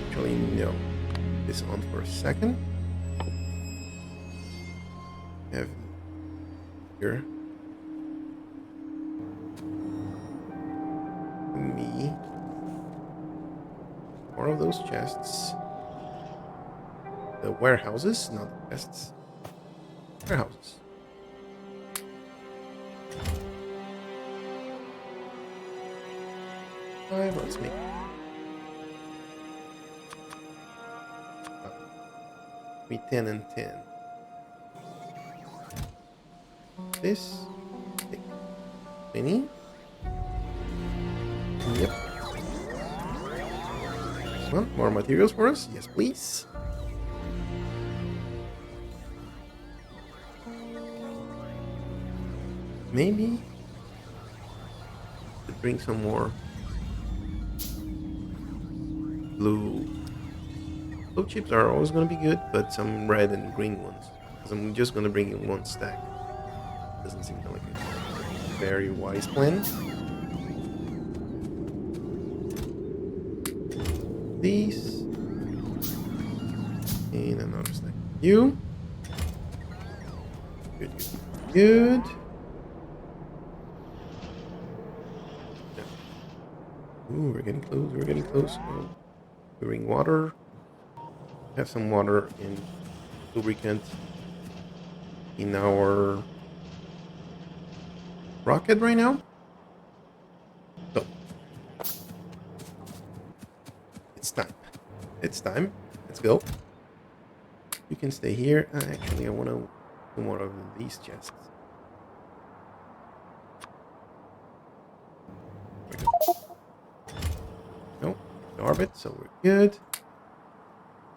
Actually, no. This on for a second. Have here. Me. More of those chests. The warehouses, not the chests. Warehouses. Alright, let's make. Be 10 and 10. This. 20. Yep. Well, more materials for us? Yes, please. Maybe to bring some more blue. Blue chips are always going to be good, but some red and green ones. Because I'm just going to bring in one stack. Doesn't seem like a very wise plan. these. And another stack of you. Good, good, good. Yeah. Ooh, we're getting close, we're getting close. Oh, pouring water. Have some water and lubricant in our rocket right now. So, it's time. It's time. Let's go. You can stay here. Actually, I want to do more of these chests. There we go. No, orbit, so we're good.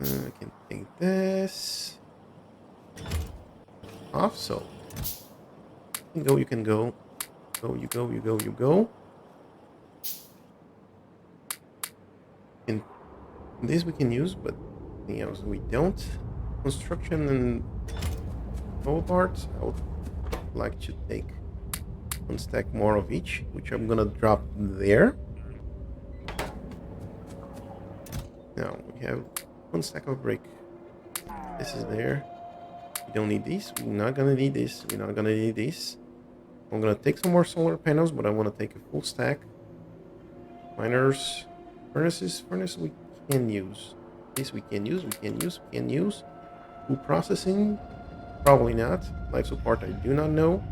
I can take this off, so you can go, you can go. Go, you go, you go, you go. And this we can use, but anything else we don't. Construction and whole parts, I would like to take one stack more of each, which I'm gonna drop there. Now we have one stack of brick. This is there. We don't need these. We're not gonna need this. We're not gonna need this. I'm gonna take some more solar panels, but I want to take a full stack. Miners, furnaces. Furnace we can use. This we can use. We can use. We can use. Food processing, probably not. Life support, I do not know.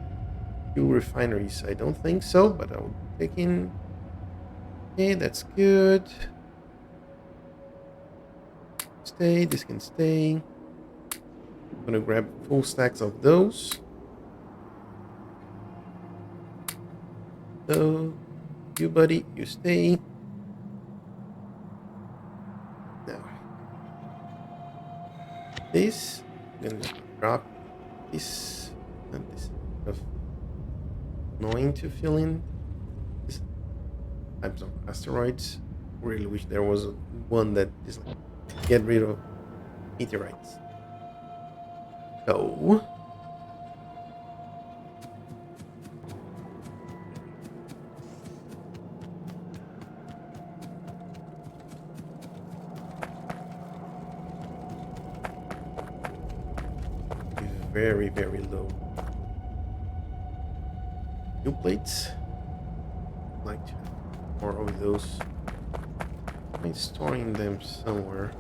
Fuel refineries, I don't think so, but I will take in. Okay, that's good. Stay. This can stay. I'm gonna grab full stacks of those. So, you buddy, you stay. Now, this, I'm gonna drop this and this stuff. Annoying to fill in. This types of asteroids. Really wish there was one that is like get rid of meteorites. So, very, very low. New plates. Like to have more of those. I'm storing them somewhere.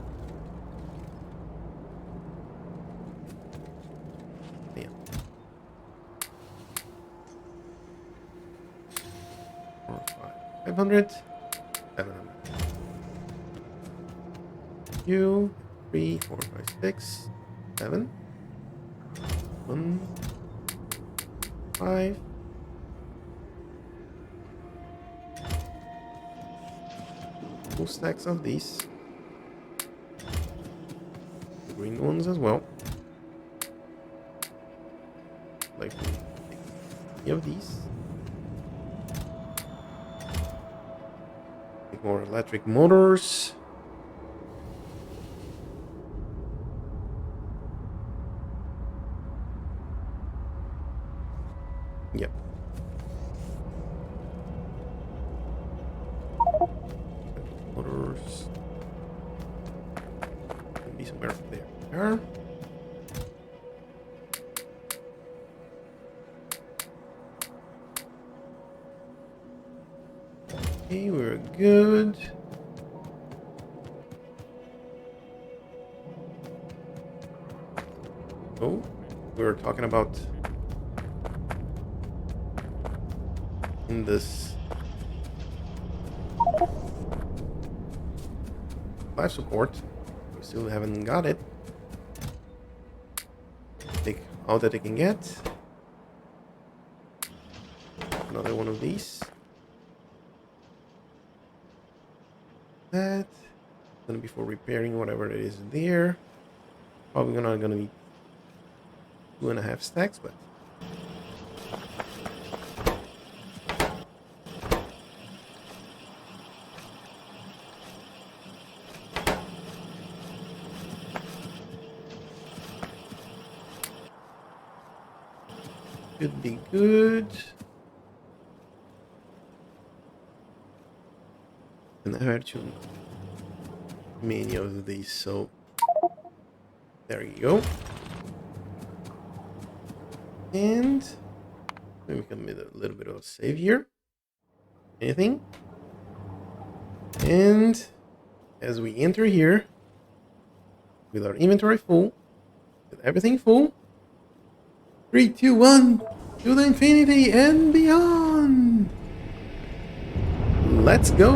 Damn. 4, 5, 500, 700. You 3, 4, 5, 6, 7. 1, 5. Full stacks of these. The green ones as well. Like any of these. Make more electric motors. Yep. Motors. Be somewhere up there. Okay, we're good. Oh, we were talking about in this life support. We still haven't got it. Take all that I can get. Another one of these. That. Gonna be for repairing whatever it is there. Probably not gonna need 2.5 stacks, but should be good. And I heard you. many of these. So there you go. And then we can make a little bit of a save here. Anything? And as we enter here, with our inventory full, with everything full, 3, 2, 1, to the infinity and beyond. Let's go.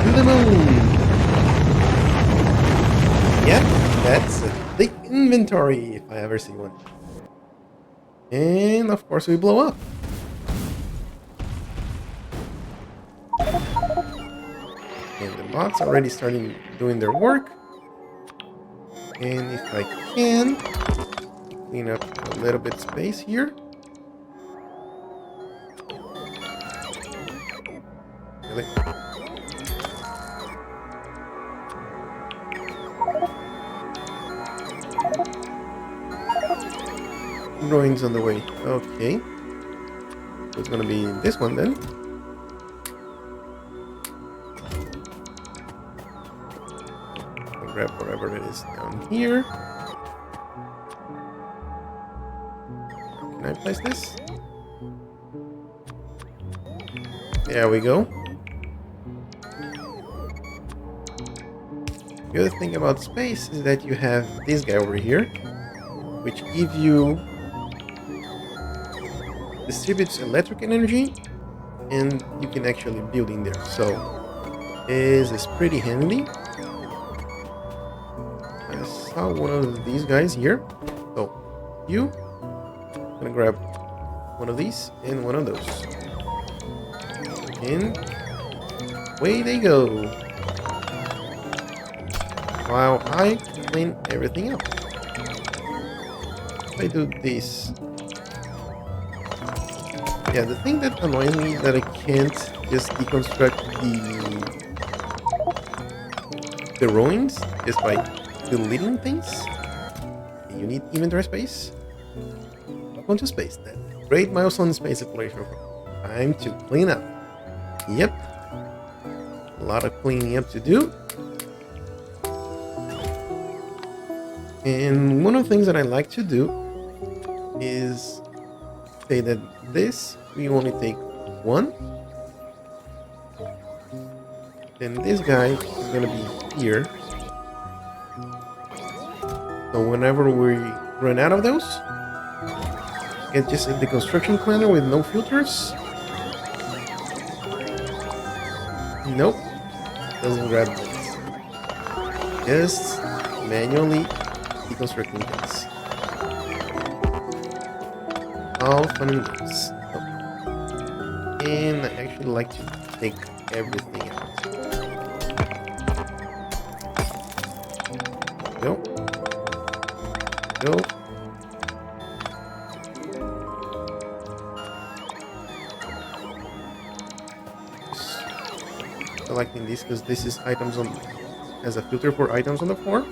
To the moon. Yep, that's a big inventory if I ever see one. And of course we blow up. And the bots already starting doing their work. And if I can clean up a little bit space here. Really? Ruins on the way. Okay. So it's gonna be this one then. I'll grab whatever it is down here. Can I place this? There we go. The other thing about space is that you have this guy over here, which gives you distributes electric energy, and you can actually build in there. So this is pretty handy. I saw one of these guys here. So I'm gonna grab one of these and one of those, and away they go. While I clean everything up. I do this. Yeah, the thing that annoys me is that I can't just deconstruct the ruins just by deleting things. You need inventory space. Go to space then. Great milestone space exploration. Time to clean up. Yep. A lot of cleaning up to do. And one of the things that I like to do is say that this we only take one. Then this guy is gonna be here. So whenever we run out of those, get just the construction cleaner with no filters. Nope, doesn't grab this. Just manually deconstructing things. All fun and games. Oh. And I actually like to take everything out. Go. Go. Selecting this because this is items on as a filter for items on the floor.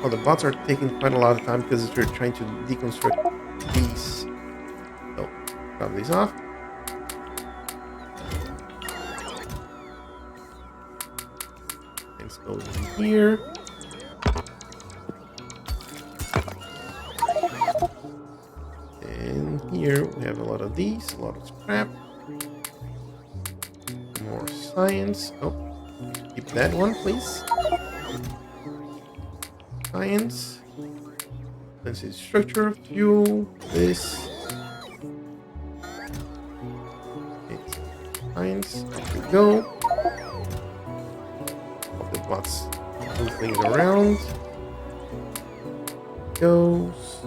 Oh, the bots are taking quite a lot of time because they're trying to deconstruct these. So, drop these off. Things goes in here. And here we have a lot of these, a lot of scrap. More science. Oh, keep that one, please. Science. Let's see, structure, fuel, this. Okay, science, there we go. The bots move things around. Goes.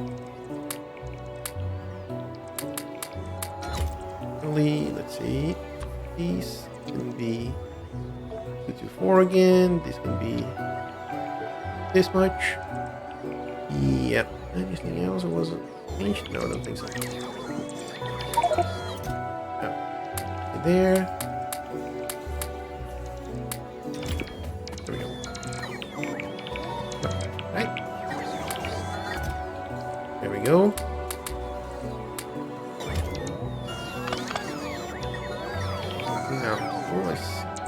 Let's see. These can be 224 again. This can be this much. Yep. Anything else was changed? No, I don't think so. Oh. There. There we go. Right. There we go.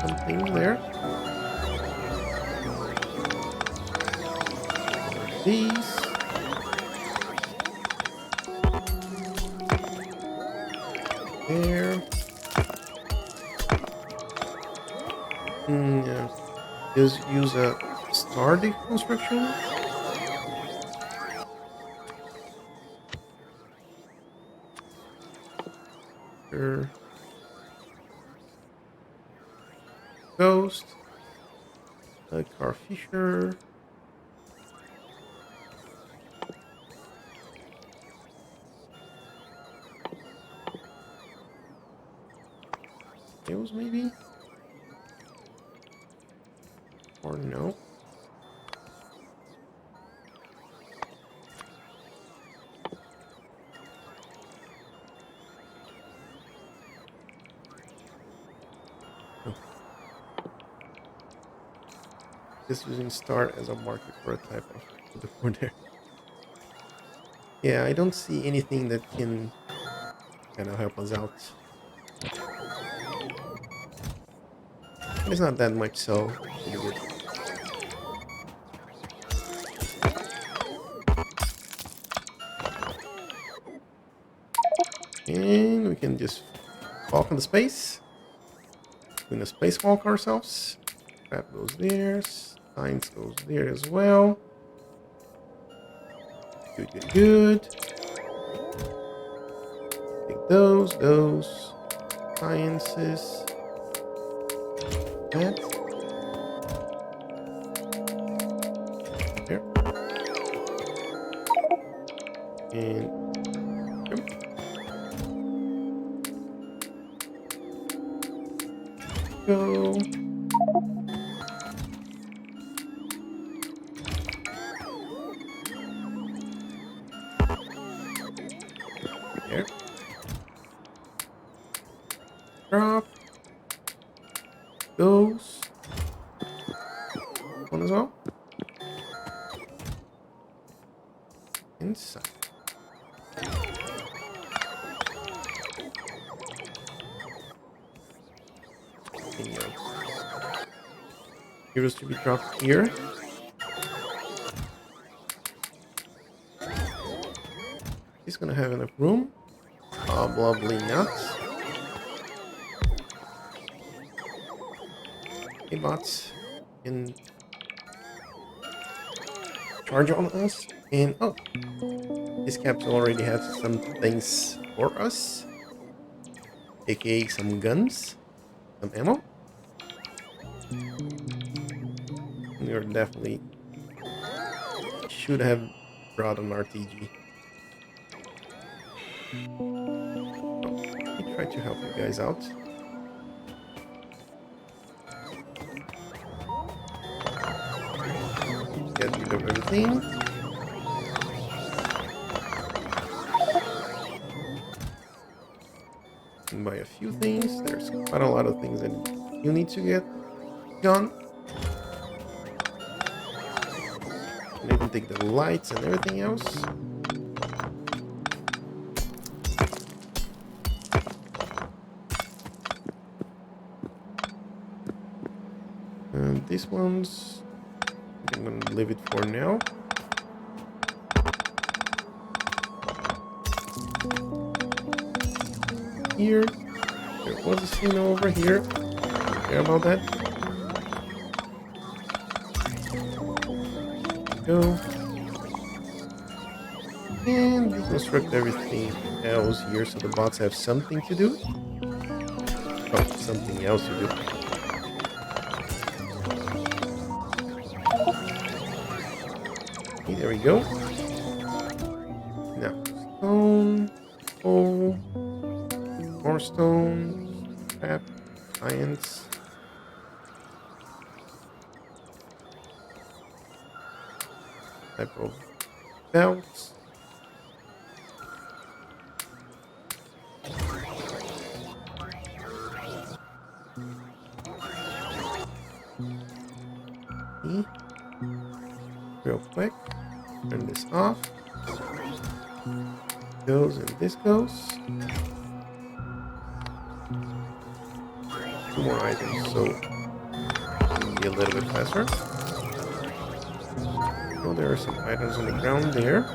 some things there. These. There. Yeah. Just use a star deconstruction. Sure. Ghost. Car Fisher. Tails maybe? Or no? No. Just using star as a marker for a type of the board there. Yeah, I don't see anything that can kind of help us out. It's not that much, so pretty good. And we can just walk in the space. We're gonna spacewalk ourselves. Crap goes there. Science goes there as well. Good, good, good. Take those. Sciences. That. There. And go. There. Drop. Goes. One as well. Inside. Heroes to be dropped here. He's gonna have enough room. Probably not. Hey bots can charge on us. And oh, this capsule already has some things for us. AKA some guns, some ammo. We are definitely should have brought an RTG. Let me try to help you guys out. Get rid of everything. And buy a few things. There's quite a lot of things that you need to get done. And even take the lights and everything else. And these ones, I'm gonna leave it for now. Here, there was a scene over here. Don't care about that. Go. And deconstruct everything else here so the bots have something to do. Oh, something else to do. Okay, there we go. Now, stone, coal, more stone, crap, science. Type of belts. Real quick, turn this off. Goes and this goes. 2 more items, so be a little bit faster. Oh, there are some items on the ground there.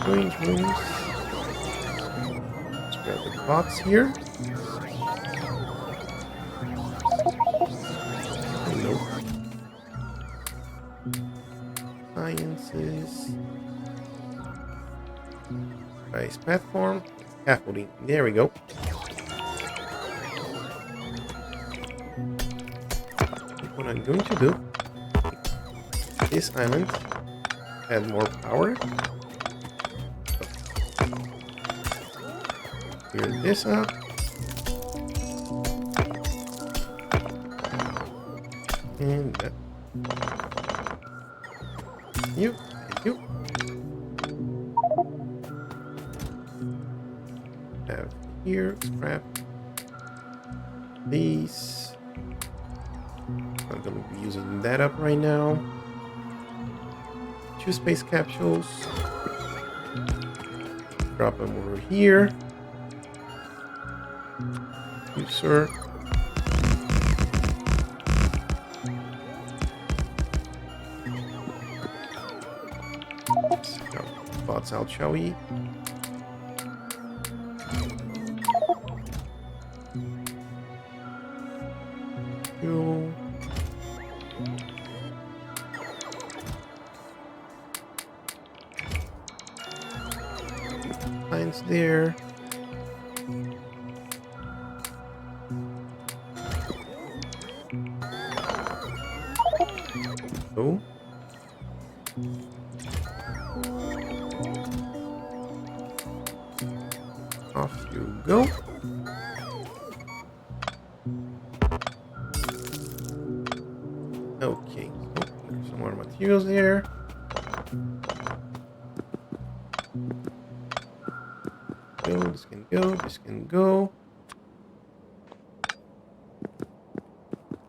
Strange rooms. Let's grab the box here. Nope. Sciences. Nice platform. Scaffolding. There we go. What I'm going to do, this island add more power. Clear this up. And that. Thank you. Have here, scrap these. I'm going to be using that up right now. 2 space capsules. Drop them over here. You, sir. Let's go. Bots out, shall we? Go. Lines there. Go. Off you go. Okay, so there's some more materials there. Go, this can go, this can go.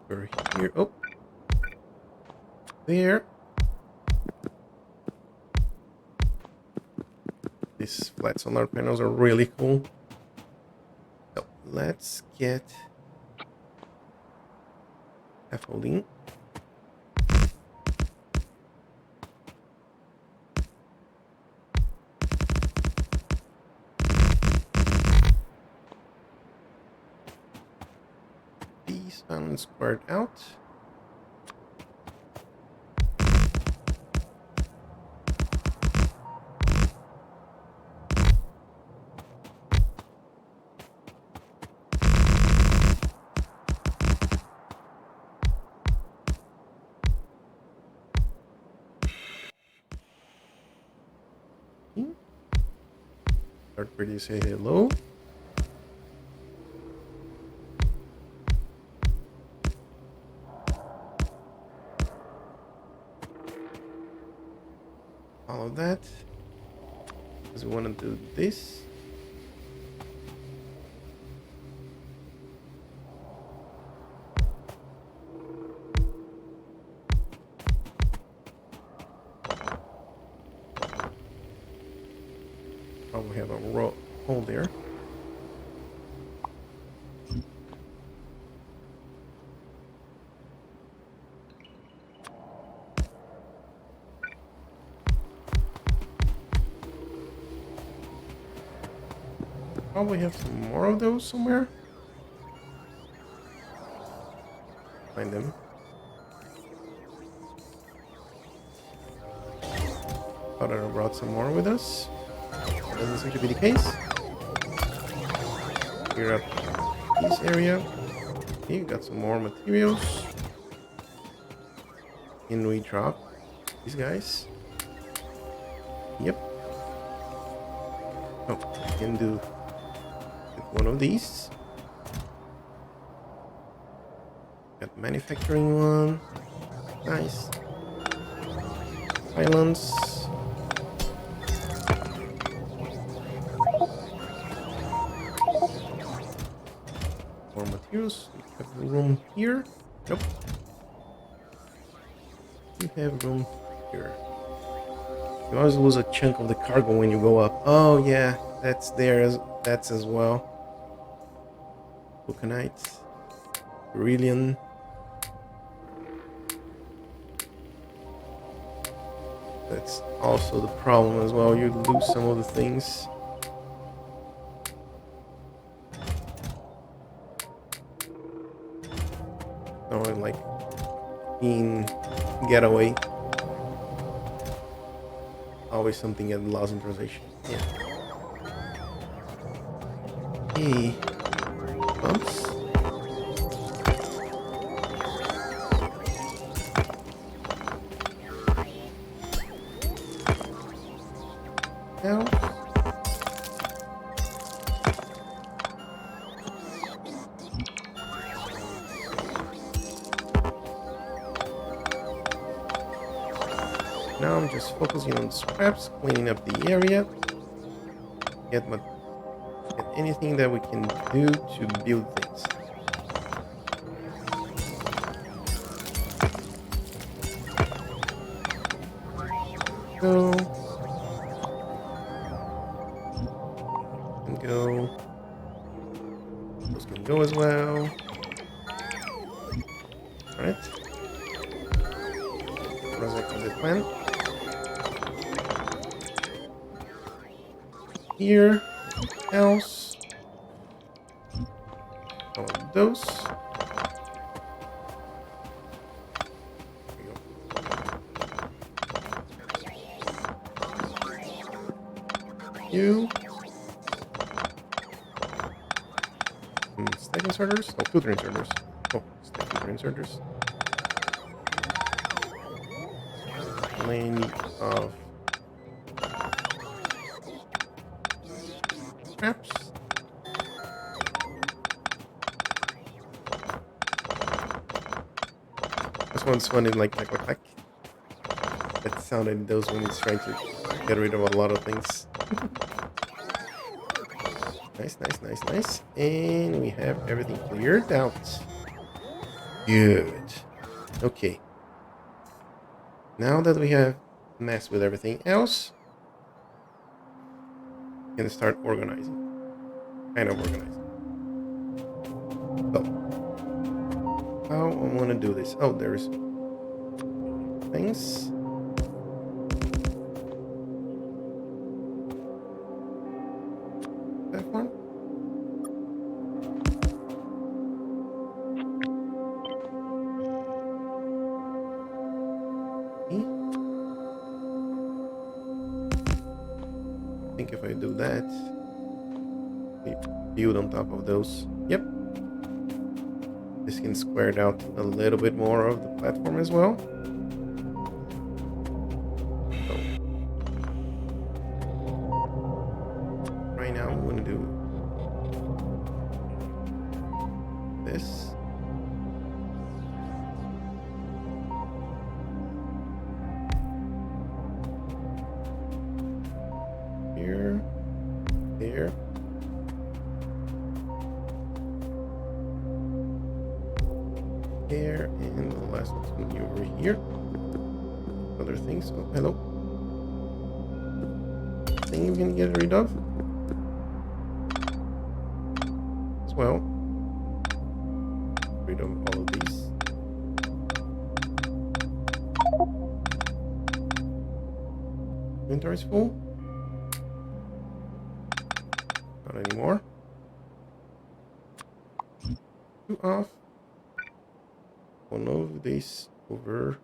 Over here, oh. There. These flat solar panels are really cool. So let's get scaffolding. These islands squared out. Start where you say hello. All of that. Because we want to do this. Probably have a hole there. Probably have some more of those somewhere. Find them. Thought I brought some more with us. Doesn't seem to be the case. Clear up this area. Okay, got some more materials. Can we drop these guys? Yep. Oh, we can do one of these. Got manufacturing one. Nice. Islands. More materials. We have room here. Nope. We have room here. You always lose a chunk of the cargo when you go up. Oh yeah, that's there. That's as well. Vulcanite, beryllium. That's also the problem as well. You lose some of the things. Oh, like in Getaway. Always something getting lost in translation. Yeah. Hey. Bumps. Now. Now I'm just focusing on scraps, cleaning up the area. Get anything that we can do to build things. Go. And go. Those can go as well. Alright. Resurrect the plant. Here. Else. All of those. There we go. You. Stack inserters? Oh, filter inserters. Oh, stack filter inserters. Lane of scraps. This one's funny, like clack clack clack. That sounded those when it's trying to get rid of a lot of things. Nice, nice, nice, nice. And we have everything cleared out. Good. Okay. Now that we have messed with everything else, we can start organizing. Kind of organizing. So, how I want to do this? Oh, there's things. That one. I think if I do that, build on top of those. Yep. This can square it out a little bit more of the platform as well. So, right now I'm going to do this. Here, there. There, and the last one's going to be over here. Other things. Oh, hello. Thing we can get rid of as well. Rid of all of these. Inventory's full. Not anymore. Two off. One of these over.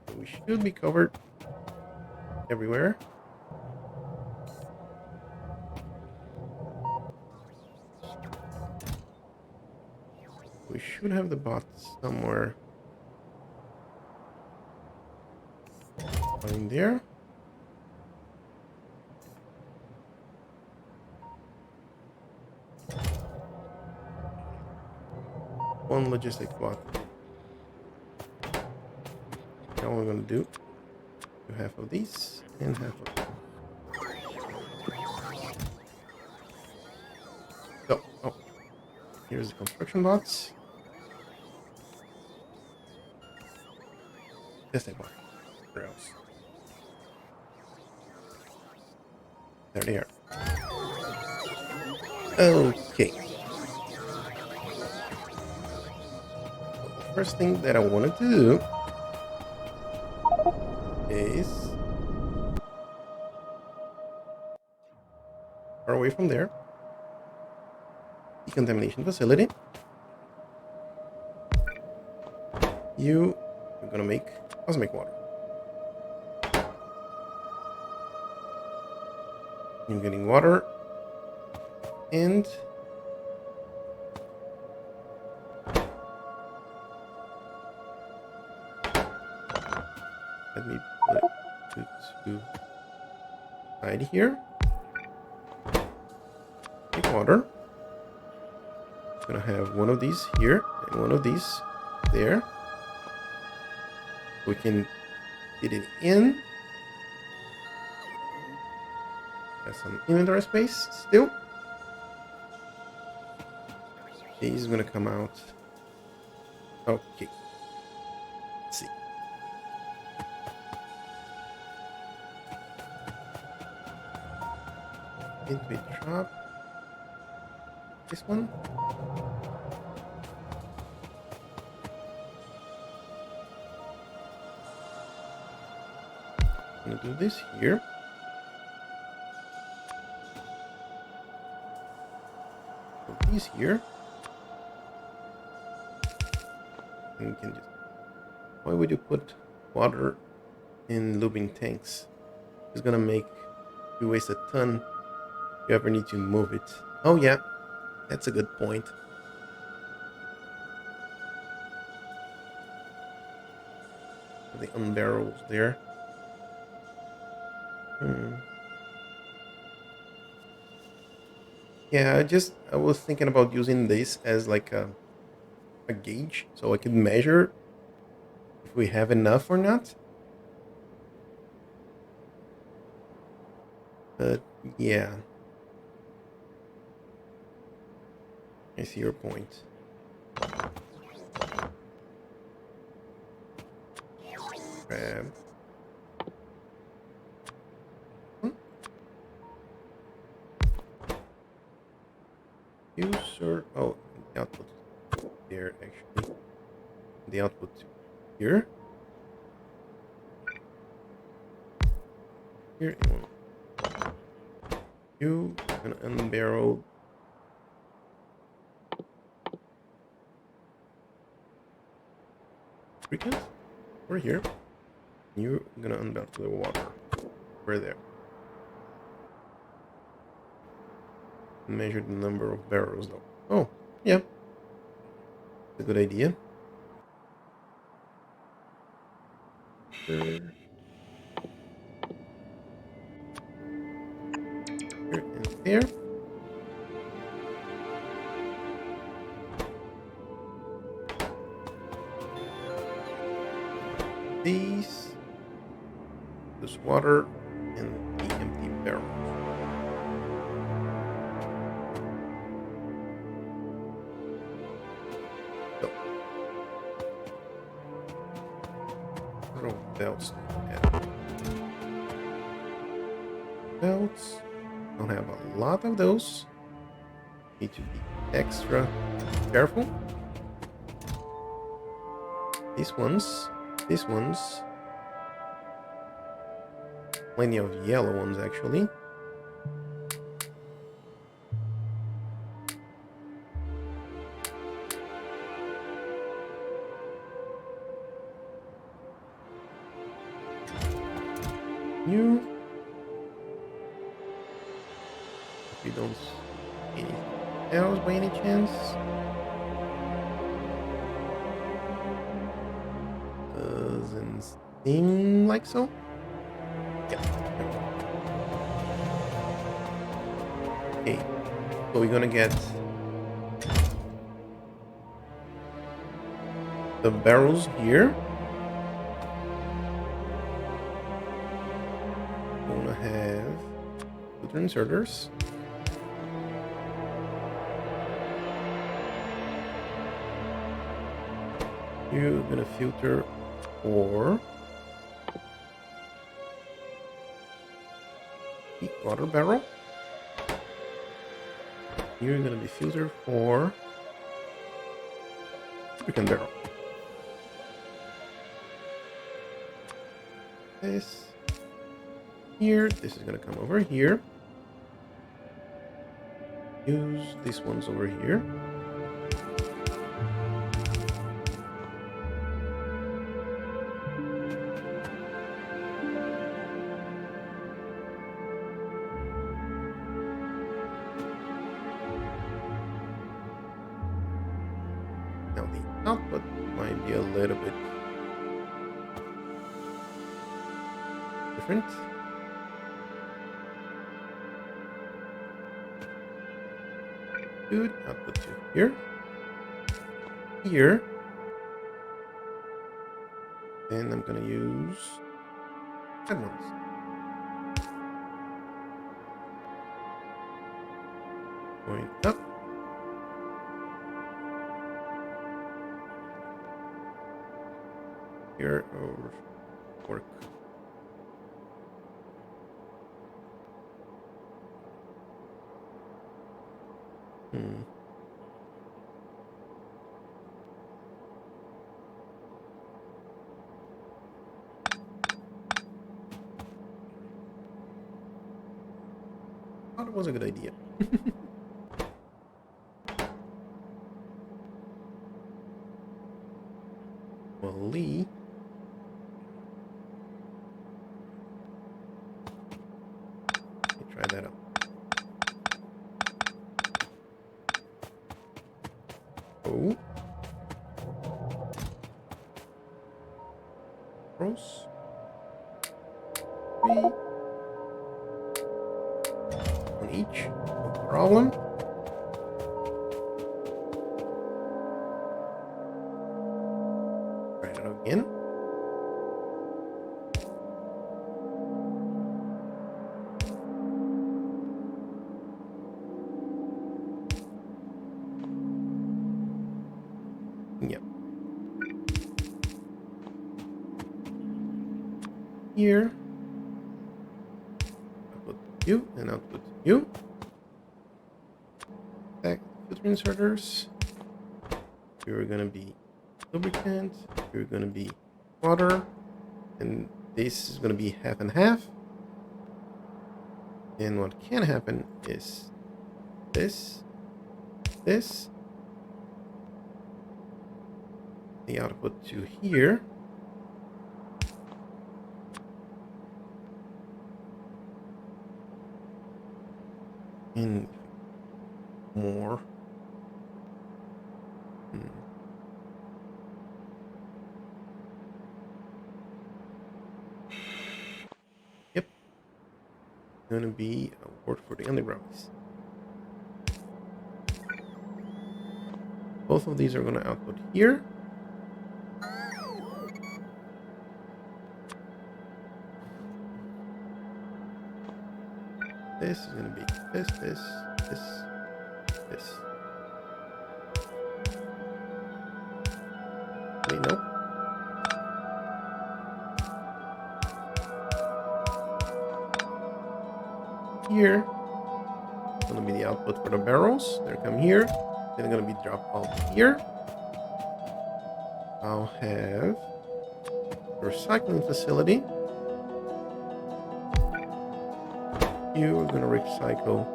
So we should be covered everywhere. We should have the bots somewhere in there. One logistic bot. Now what we're gonna do half of these and half of them. So, oh, here's the construction bots. Testing bot. Where else? There they are. Okay. First thing that I wanted to do is far away from there. Decontamination facility. You are gonna make cosmic water. You're getting water and let me put it to side here. Take water. Gonna have one of these here and one of these there. We can get it in. Has some inventory space still. This is gonna come out. Okay. Let's see. Into a drop. This one. I'm gonna do this here. Put these here. And we can just. Why would you put water in looping tanks? It's gonna make you waste a ton if you ever need to move it. Oh yeah, that's a good point. The unbarrels there. Yeah, I was thinking about using this as like a gauge so I can measure if we have enough or not. But yeah, I see your point. Grab. User. Oh, the output there actually. The output here. Here. You can unbarrel. Frequent. We're here. You're gonna unbarrel the water. We're there. Measure the number of barrels though. Oh, yeah. It's a good idea. Here and there. These. This water and the empty barrels. So. Throw belts. Belts. Don't have a lot of those. Need to be extra careful. These ones. Plenty of yellow ones actually. You. If you don't see anything else by any chance. Doesn't seem like so. Yeah. Okay. So we're gonna get the barrels here. We're gonna have filter inserters. You're gonna filter for the water barrel. You're gonna be filtered for chicken barrel. This here. This is gonna come over here. Use these ones over here. Now the output might be a little bit different. Good. Output to here. Here. And I'm gonna use red ones. Going up. Here or work. Thought it was a good idea. Well, Lee. Let me try that out. Oh. Cross. 3. On each. No problem. Try it out again. Yep. Here. Output you and output you. Back filter inserters. You're gonna be lubricant. You're gonna be water. And this is gonna be half and half. And what can happen is this. The output to here. And more. Yep. Gonna be a word for the undergrounds. Both of these are gonna output here. This is gonna be this. Wait, no. Here, it's gonna be the output for the barrels. They're come here. They're gonna be dropped off here. I'll have a recycling facility. You are gonna recycle.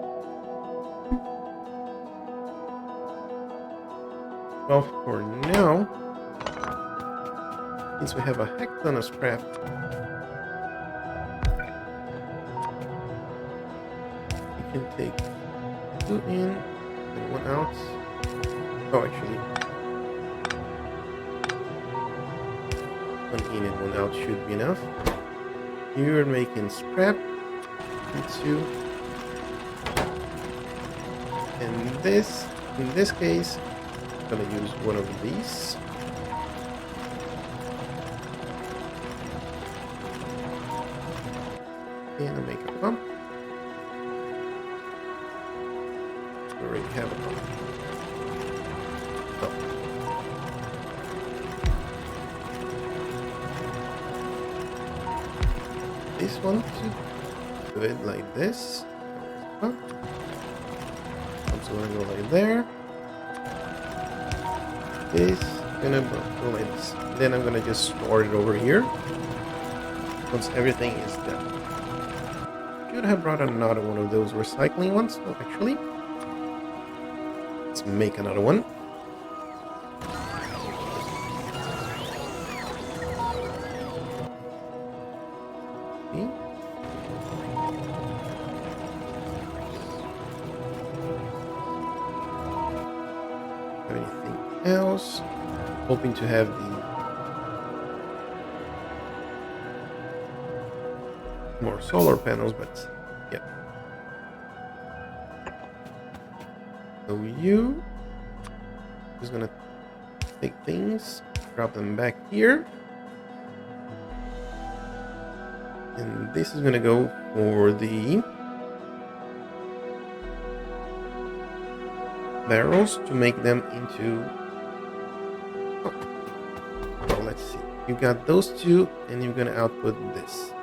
Well, for now, since we have a heck ton of scrap, you can take 2 in and 1 out. Oh, actually, 1 in and 1 out should be enough. You're making scrap. 2. And this, in this case, I'm gonna use one of these. And I'll make a pump. We already have a pump. Oh. This one too. Do it like this. Comes So I'm gonna go like there. This gonna go like this. Then I'm gonna just store it over here once everything is done. Should have brought another one of those recycling ones. So actually, let's make another one. Okay. Have anything else? Hoping to have the more solar panels, but yeah. So you just gonna take things, drop them back here, and this is gonna go for the barrels to make them into. Oh, well, let's see. You got those two, and you're gonna output this.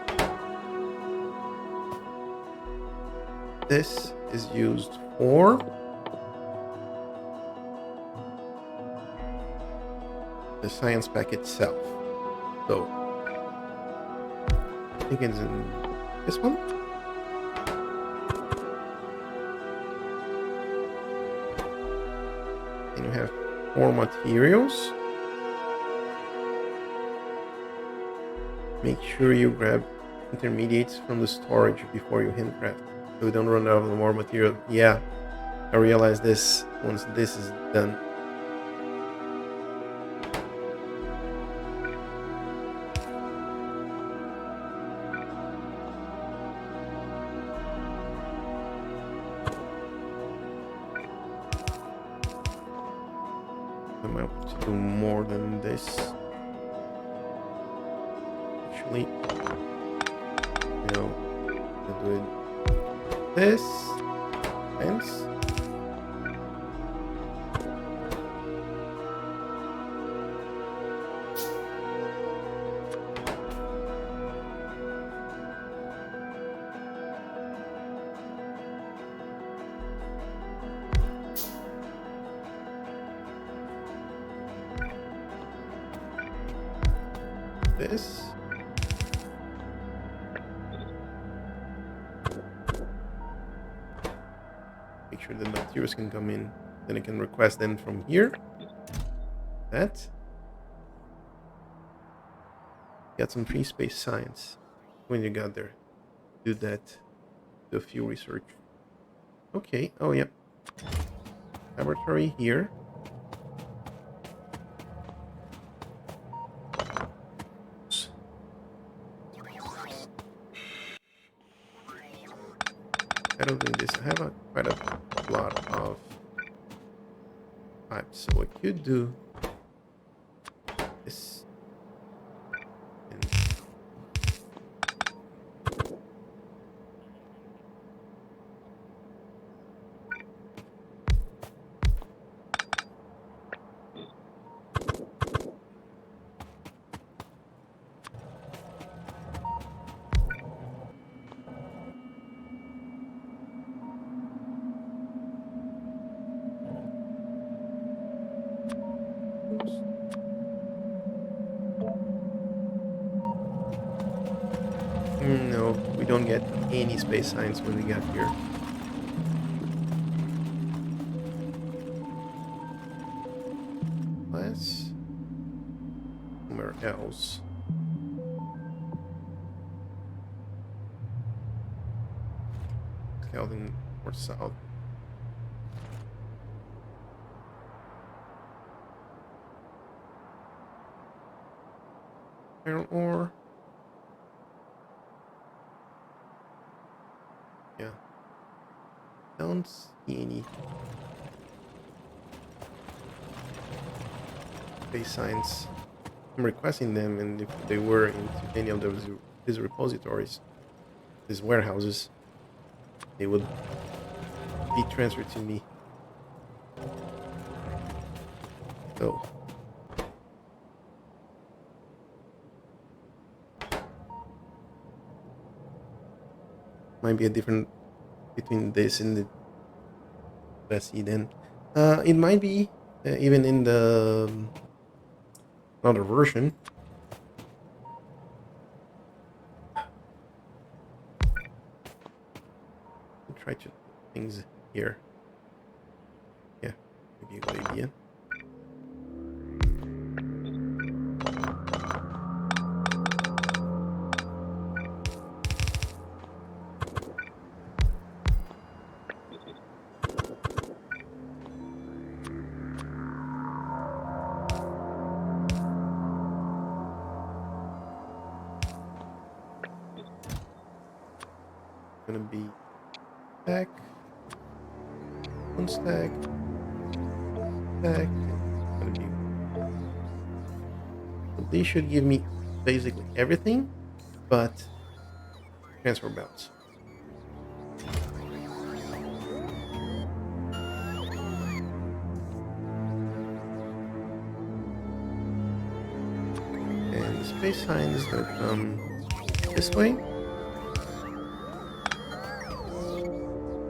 This is used for the science pack itself. So I think it's in this one. And you have 4 materials. Make sure you grab intermediates from the storage before you handcraft, so we don't run out of more material. Yeah, I realized this once this is done. I might have to do more than this. Actually, I'll do it this, fence. This. Make sure the materials can come in. Then I can request them from here. That. Got some free space science. When you got there, do that. Do a few research. Okay. Oh yeah. Laboratory here. I don't think this. I have quite a lot of pipes, so I could do this. And no, we don't get any space science when we get here. Let's somewhere else. Scouting or south. Iron ore. Yeah. Don't see any space science. I'm requesting them, and if they were into any of these repositories, these warehouses, they would be transferred to me. So might be a different between this and the Let's see then. It might be even in the another version. I'll try to put things here. Yeah, maybe a good idea. Gonna be stack, one stack, stack, and gonna be. So they should give me basically everything, but transfer belts. And the space sign is gonna come this way.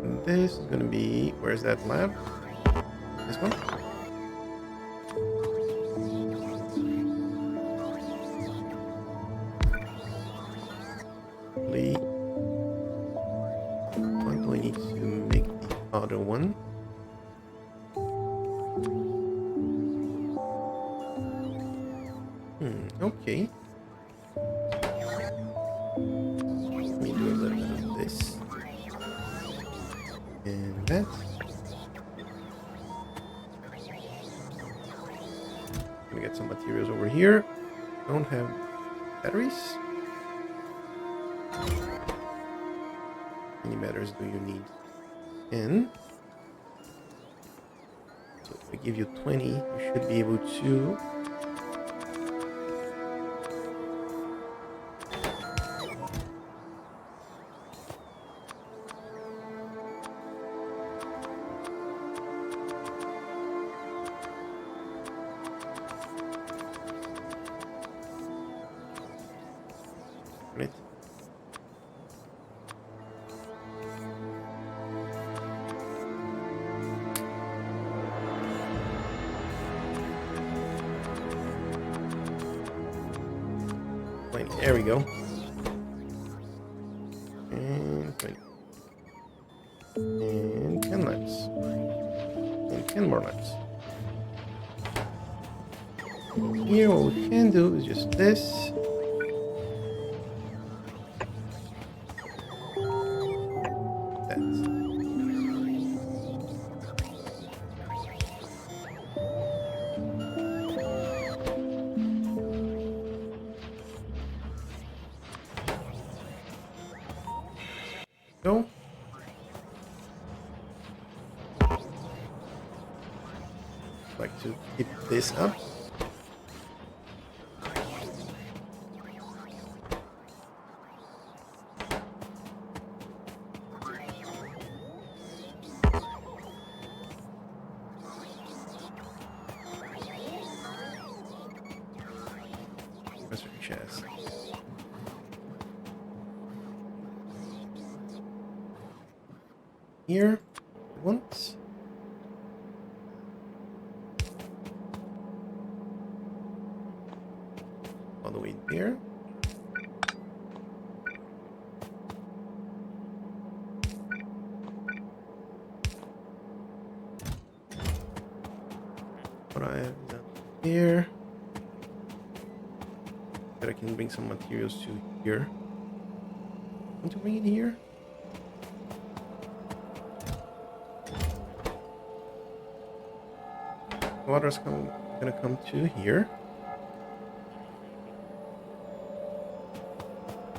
And this is gonna be, where's that lab? This one? Probably. What do I need to make the other one? Okay. Let me do a little bit of this. And that. Gonna get some materials over here. Don't have batteries. How many batteries do you need? 10. So if I give you 20, you should be able to right? There we go. And 20. And 10 laps. And 10 more laps. Here, what we can do is just this. That. Go. Like to keep this up. Chest. Here, once. All the way there. What I have done here. I can bring some materials to here. Want to bring it here? Water's gonna come to here.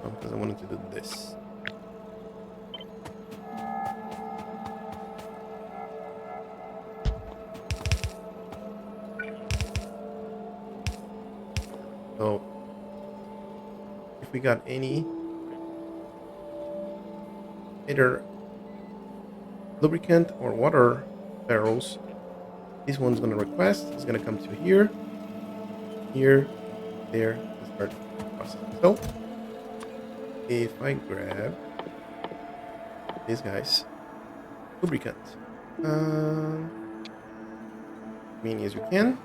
Oh, because I wanted to do this. So if we got any either lubricant or water barrels, this one's gonna request. It's gonna come to here, here, there, and start processing. So if I grab these guys, lubricant, Many as you can.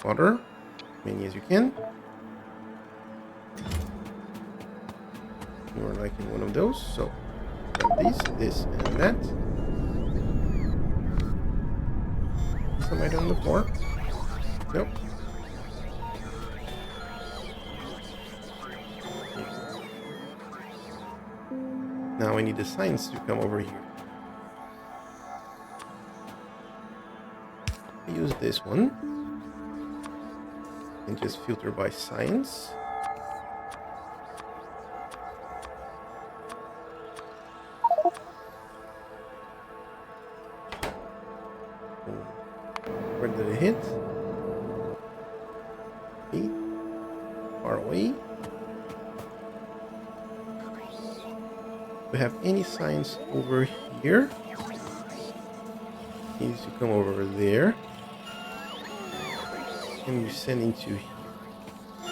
Water. Many as you can. We're liking one of those, so grab this, and that. Some item on the floor. Nope. Now I need the signs to come over here. I use this one. And just filter by signs. Where did it hit? Okay. Far away. Do we have any signs over here? Needs to come over there. And you send into here.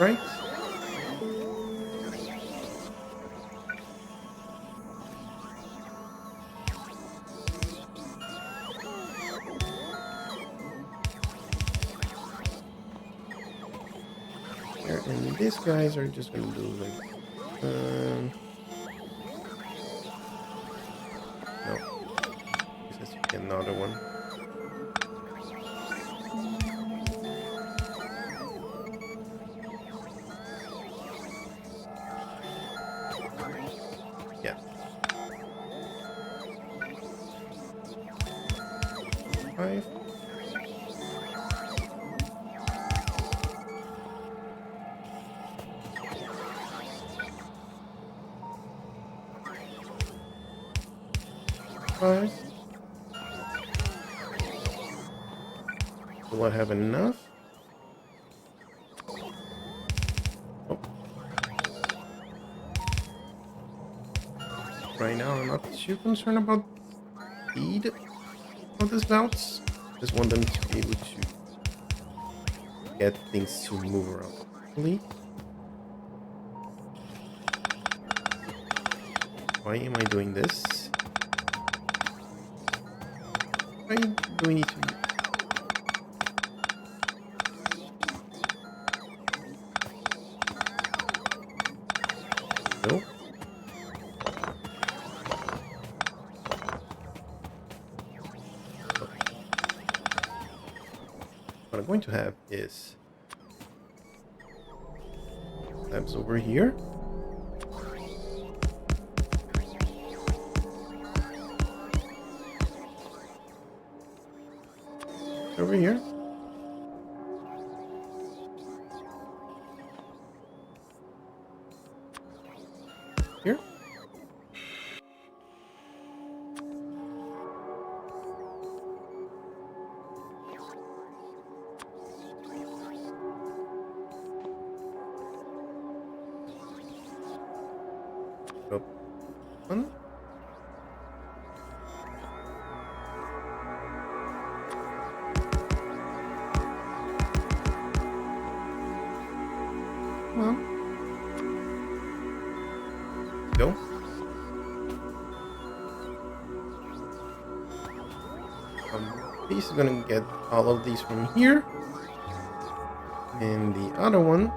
Right? And these guys are just gonna do like no. This has to be another one. Yeah. 5. Will I have enough? Oh. Right now, I'm not too concerned about speed of these belts. Just want them to be able to get things to move around quickly. Why am I doing this? Why do we need to... No. What I'm going to have is lamps over here. Over here. Here. One. Come on. Go. He's gonna get all of these from here. And the other one.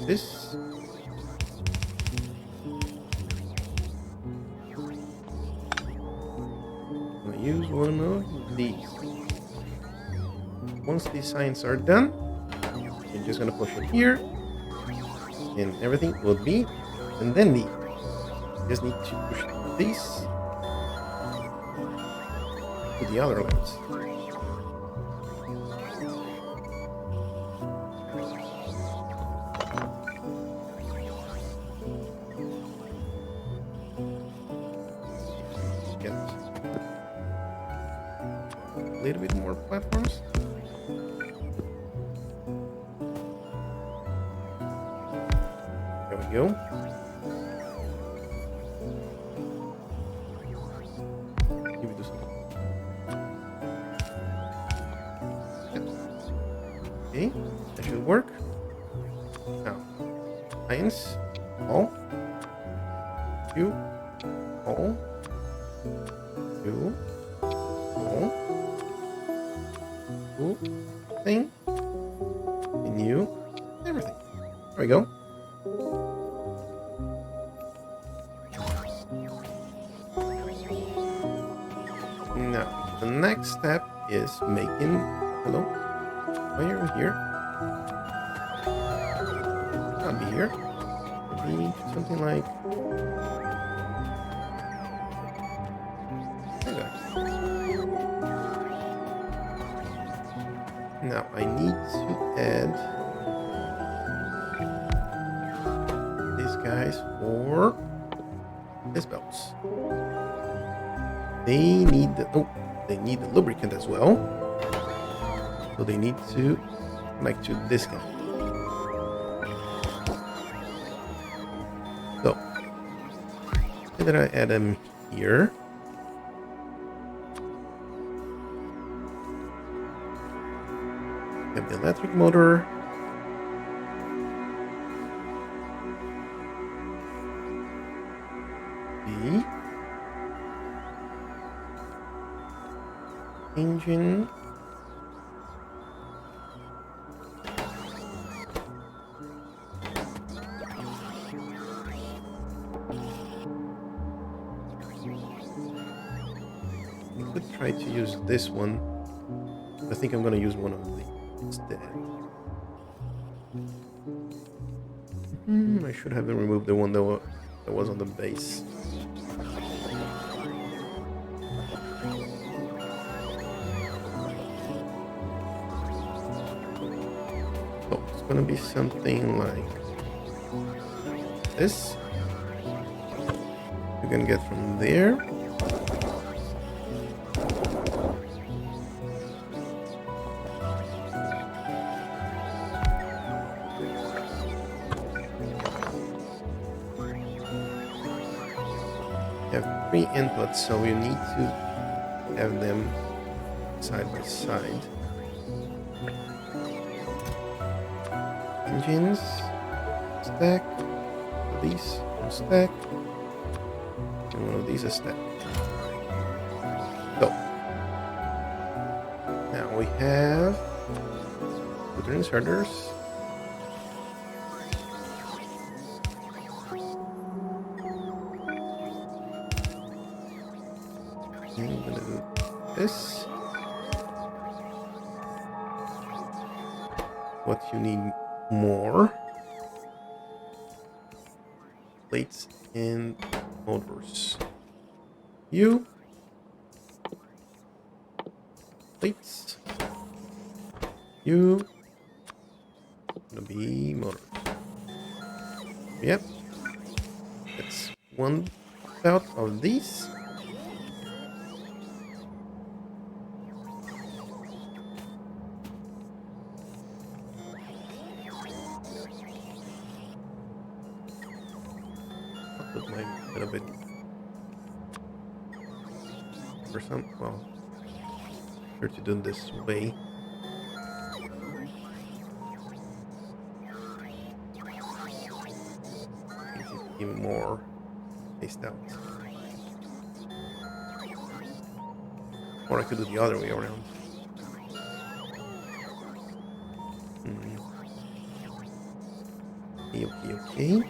This. I'm gonna use one of these. Once these signs are done, I'm just gonna push it here. And everything will be, and then the just need to push this to the other lamps. Get a little bit more platforms. There we go. Give it this one. Okay, that should work. Now, lines, all, you, all, You. Oh. Cool. Thing. And you. Everything. There we go. Now, the next step is making... Hello? Why are you here? Can't be here. Maybe something like... There. Now, I need to add these guys for these belts. They need the... Oh, they need the lubricant as well. So they need to connect to this guy. So, say that I add them here. We have the electric motor. The engine. I could try to use this one. I think I'm gonna use one of these instead. I should have removed the one that was on the base. So it's gonna be something like this. You can get from there. You have 3 inputs, so you need to have them side by side. Engines, stack, these one stack, and one of these a stack. So now we have footer inserters. And I'm gonna do this. What you need more plates and motors. You plates. You gonna be motors. Yep. That's one out of these. Put my little bit for some. Well, sure to do this way. Even more spaced out. Or I could do the other way around. Okay.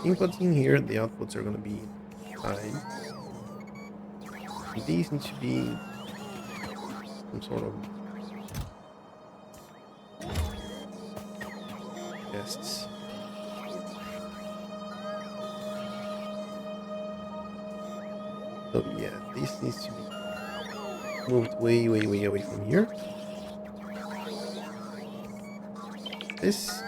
Inputs in here, the outputs are going to be inside. These need to be some sort of tests. So yeah, this needs to be moved way away from here. This.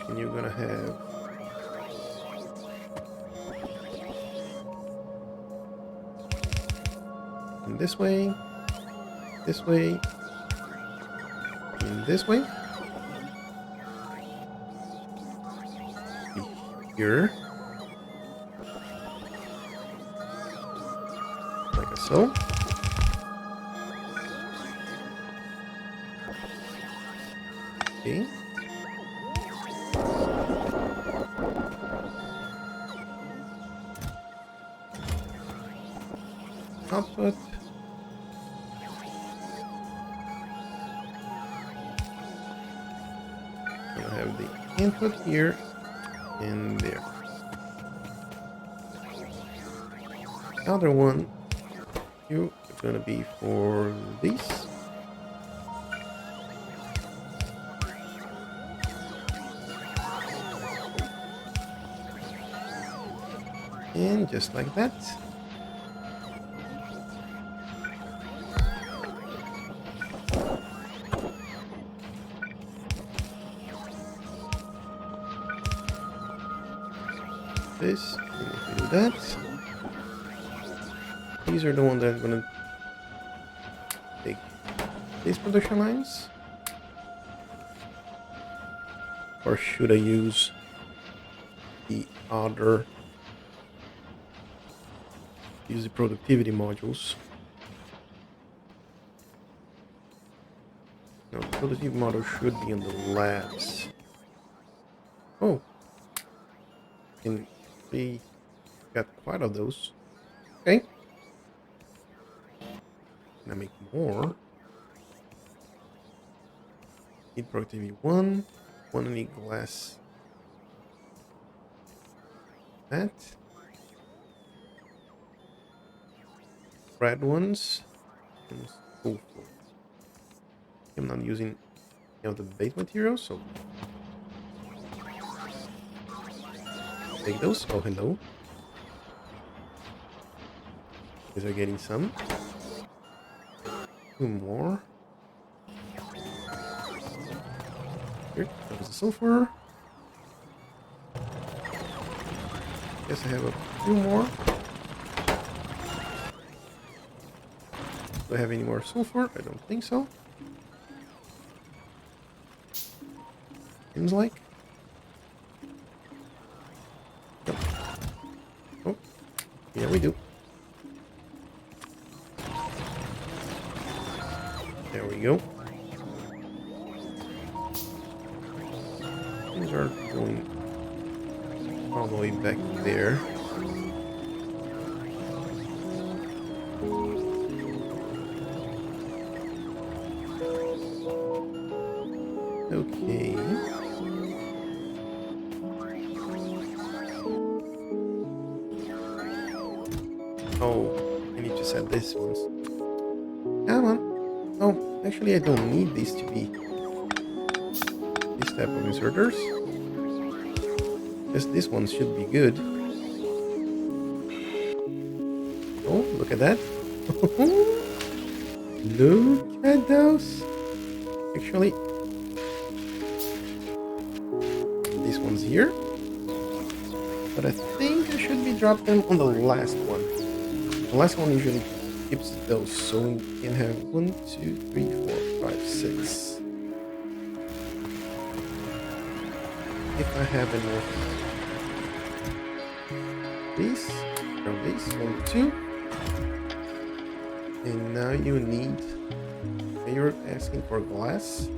And you're gonna have in this way, and this way. Here, like a so. Okay. Output. I have the input here and there. The other one, you are gonna be for this. And just like that. This, and if we do that, these are the ones that I'm gonna take these production lines. Or should I use the other, use the productivity modules? No, the productivity module should be in the labs. Oh, and we got quite of those. Okay. Can I make more? Need productivity 1. I need glass. That. Red ones. And sulfur. I'm not using the base materials, so take those. Oh, hello. These are getting some. 2 more. Here, that was the sulfur. Guess I have a few more. Do I have any more sulfur? I don't think so. Seems like. Yep. Oh, yeah, we do. There we go. Things are going all the way back there. Okay. Oh, I need to set this ones. Come on. Oh, actually I don't need these to be this type of inserters. Because this one should be good. Oh, look at that. Look at those. Actually, this one's here. But I think I should be dropping them on the last one. The last one usually keeps those, so we can have 1, 2, 3, 4, 5, 6. If I have enough. These, from these, 1, 2. And now you need. You're asking for glass.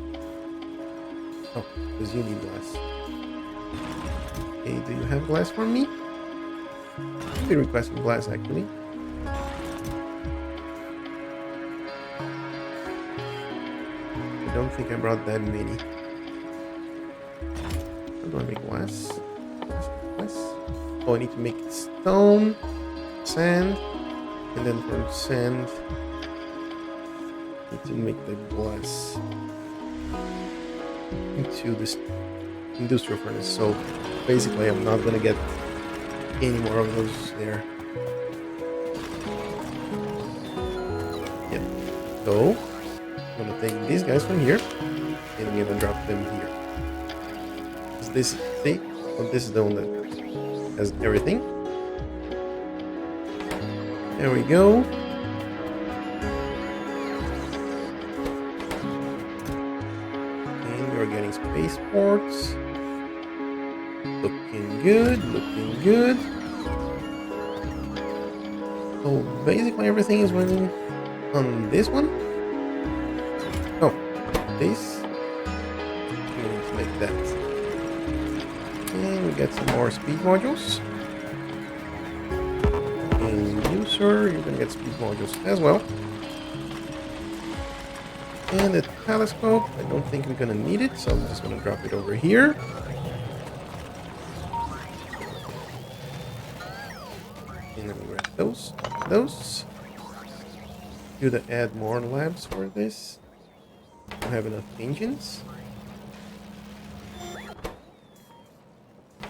Oh, because you need glass. Okay, do you have glass for me? I'll be requesting glass actually. I don't think I brought that many. How do I make glass? Glass? Oh, I need to make stone, sand, and then from sand, I need to make the glass into this industrial furnace. So basically, I'm not gonna get any more of those there. Yeah. So I'm gonna take these guys from here, and I'm gonna drop them here. Is this see? Oh, this is the one that has everything. There we go. And we're getting spaceports. Looking good, looking good. So basically everything is running on this one. Oh, this. Things like that. And we get some more speed modules. And you, sir, you're gonna get speed modules as well. And the telescope, I don't think we're gonna need it, so I'm just gonna drop it over here. And then we grab those. Do the add more labs for this. Don't have enough engines.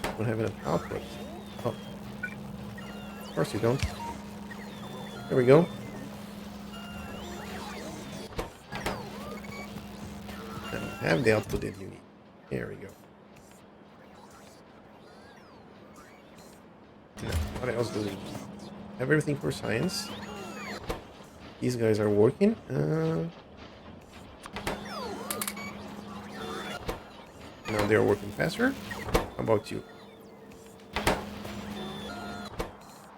Don't have enough output. Oh, of course you don't. There we go. Now have the output that you need. There we go. Now, what else do we need? Have everything for science. These guys are working. Now they're working faster. How about you?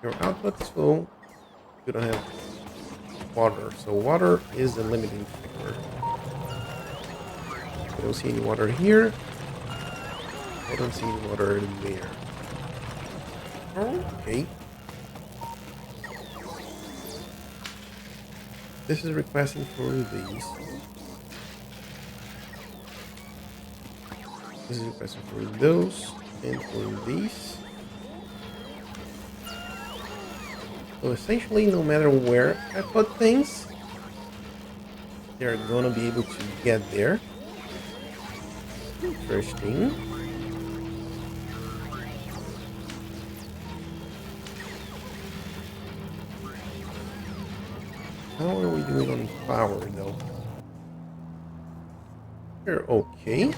Your output's full. You don't have water. So water is the limiting factor. I don't see any water here. I don't see any water there. Okay. This is requesting for these. This is requesting for those and for these. So essentially, no matter where I put things, they're gonna be able to get there. Interesting. How are we doing on power, though? We're okay.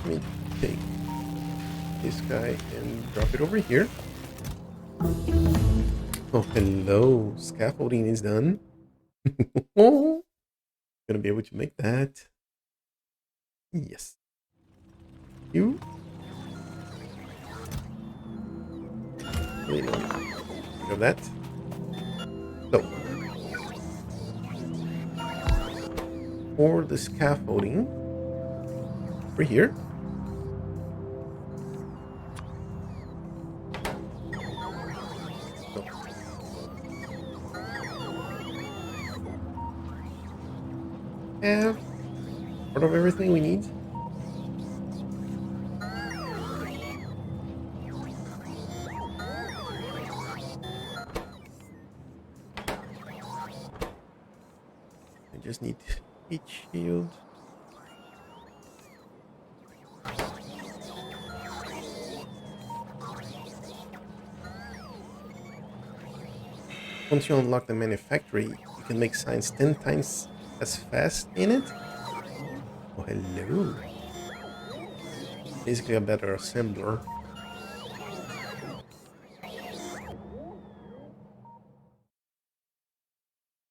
Let me take this guy and drop it over here. Oh, hello. Scaffolding is done. Oh, gonna be able to make that. Yes. You. Think of that. So, for the scaffolding over here. So, have part of everything we need. I just need heat shield. Once you unlock the manufactory, you can make signs 10 times as fast in it. Oh, hello. Basically a better assembler.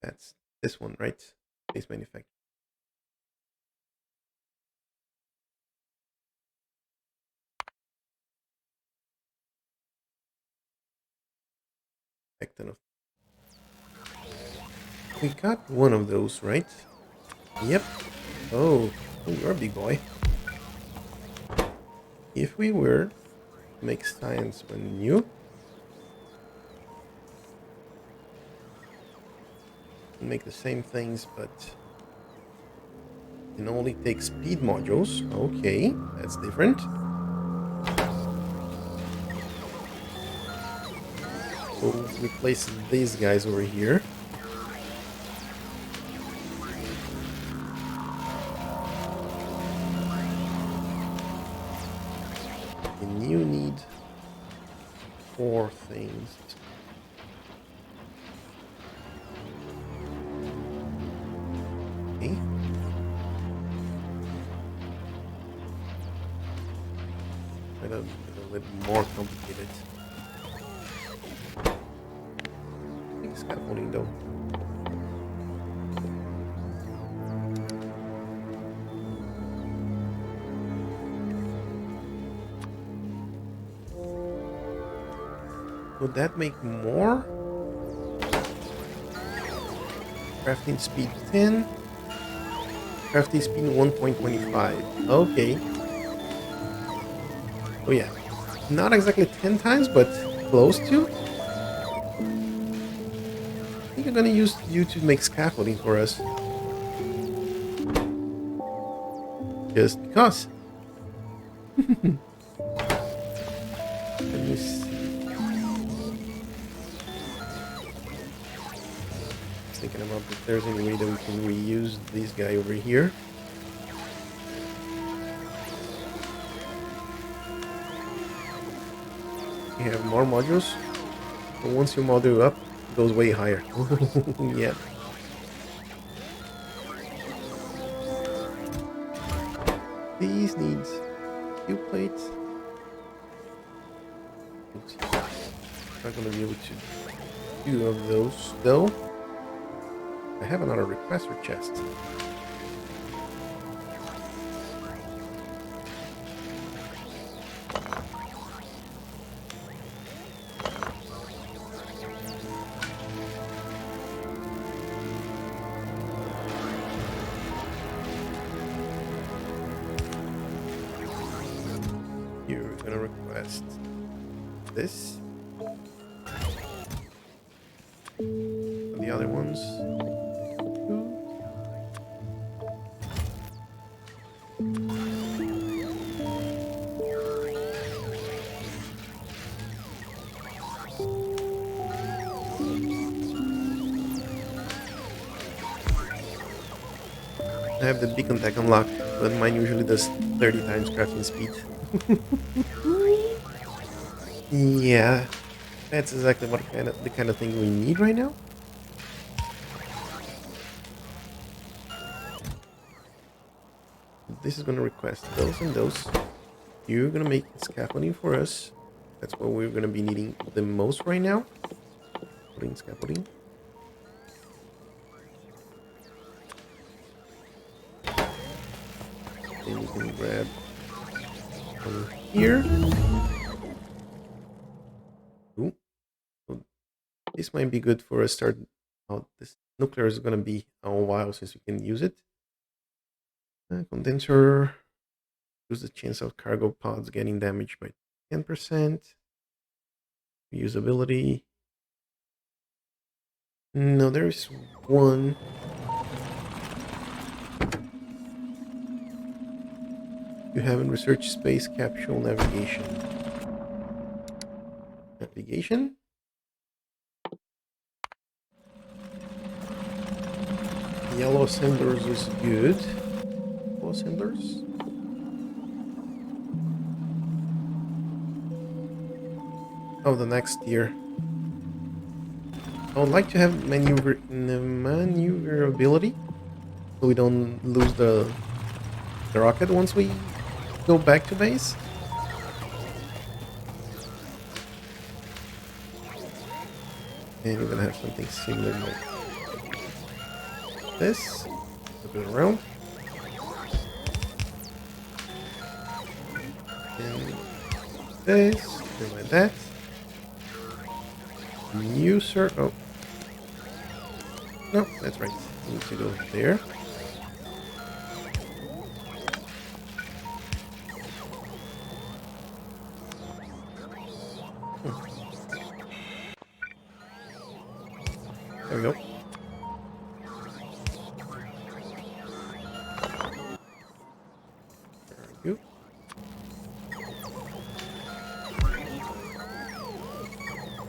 That's this one, right? Base manufacturer. We got one of those, right? Yep. Oh, you're a big boy. If we were to make science when new, make the same things, but can only take speed modules. Okay, that's different. We'll replace these guys over here. And you need 4 things. Okay. A little bit more complicated. Scaffolding though. Would that make more? Crafting speed 10. Crafting speed 1.25. Okay. Oh yeah. Not exactly 10 times, but close to. I think I'm gonna use you to make scaffolding for us. Just because. Let me see. Thinking about if there's any way that we can reuse this guy over here. You have more modules, but once you module up, it goes way higher. Yeah. These needs few plates. Not gonna be able to do 2 of those though. I have another requester chest. You're gonna request this. The other ones. I have the beacon tech unlocked, but mine usually does 30 times crafting speed. Yeah, that's exactly the kind of thing we need right now. This is gonna request those and those. You're gonna make scaffolding for us. That's what we're gonna be needing the most right now. Putting scaffolding. Then we can grab from here. Ooh. So this might be good for a start. Oh, this nuclear is gonna be a while since we can use it. Condenser. Reduce the chance of cargo pods getting damaged by 10%. Reusability. No, there's one. You haven't researched space capsule navigation. Navigation? Yellow cinders is good. Yellow cinders? Oh, the next tier. I would like to have maneuverability, so we don't lose the rocket once we go back to base. And we're gonna have something similar like this. Flip it around. And this, something like that. New sir. Oh. No, that's right. We need to go there. There we go. There we go.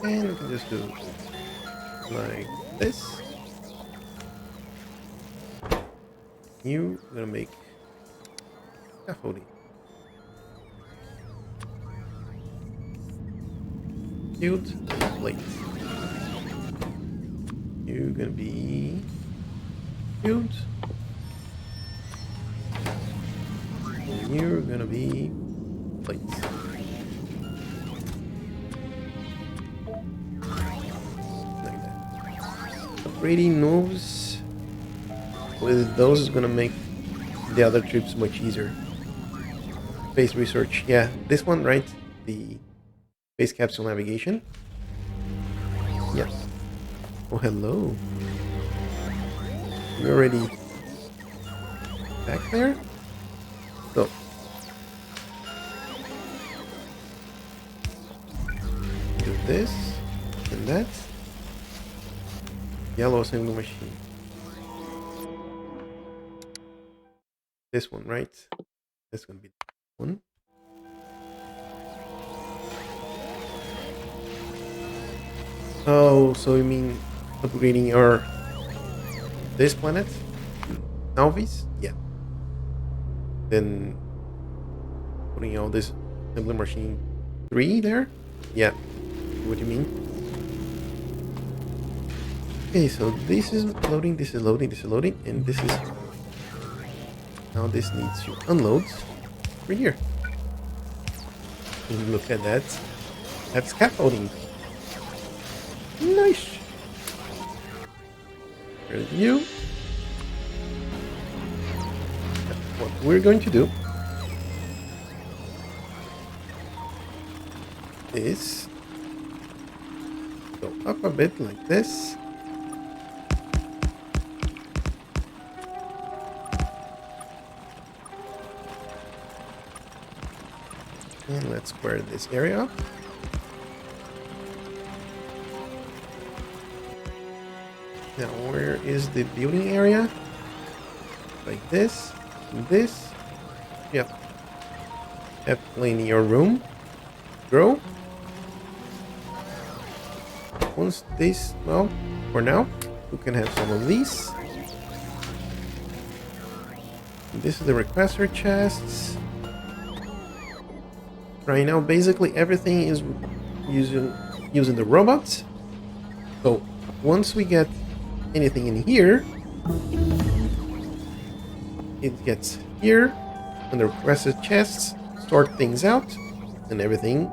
And we can just do like this. You're gonna make scaffolding. Shield and plate. You're gonna be shield. And you're gonna be plate. Like that. Upgrading moves with those is gonna make the other trips much easier. Space research, yeah, this one, right? The space capsule navigation. Yeah. Oh, hello. You're already back there? So, do this and that. Yellow assembly machine. This one, right? This gonna be the one. Oh, so you mean upgrading our this planet? Alvis? Yeah. Then putting all this assembly machine 3 there? Yeah. What do you mean? Okay, so this is loading, this is loading, this is loading, and this is... Now this needs to unload right here. And look at that. That's scaffolding. Nice. There's you. What we're going to do is go up a bit like this. And let's square this area up. Now, where is the building area? Like this, and this. Yep. Have plenty of room. Grow. Once this, well, for now, we can have some of these. And this is the requester chests. Right now, basically everything is using the robots. So once we get anything in here, it gets here, and the requested chests sort things out, and everything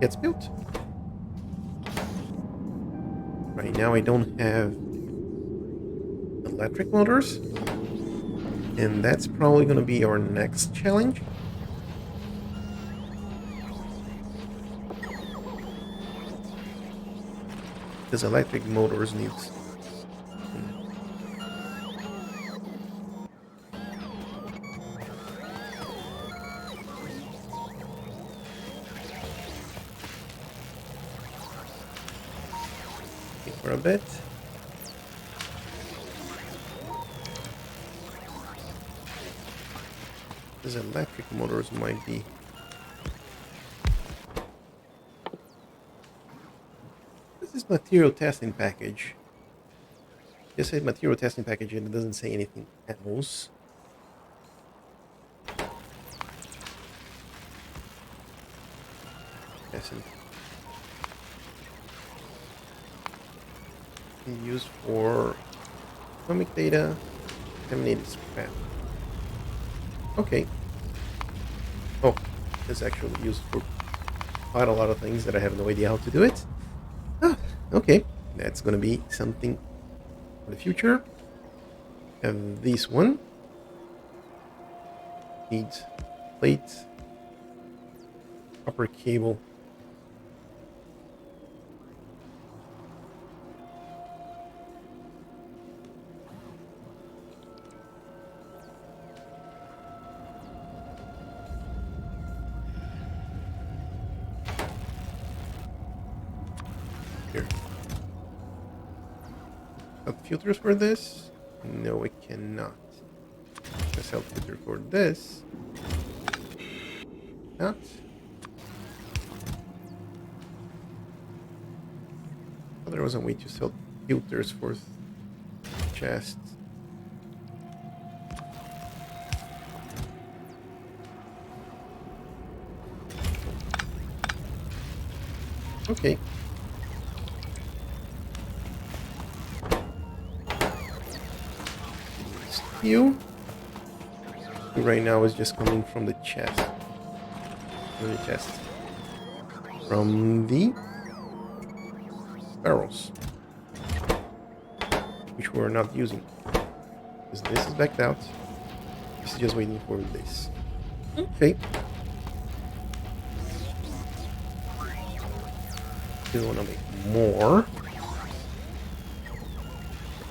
gets built. Right now I don't have electric motors, and that's probably going to be our next challenge. Because electric motors needs... for a bit. These electric motors might be... This is material testing package. Just say material testing package and it doesn't say anything else. Testing. Used for atomic data, contaminated scrap. Okay. Oh, it's actually used for quite a lot of things that I have no idea how to do it. Ah, okay. That's gonna be something for the future. And this one needs plate, copper cable. Here. Have filters for this? No, it cannot. Let's help filter for this. Not. Oh, there was a way to sell filters for chests. Okay. Steel right now is just coming from the chest. From the chest. From the barrels, which we're not using. Because this is backed out. This is just waiting for this. Okay. Do want to make more.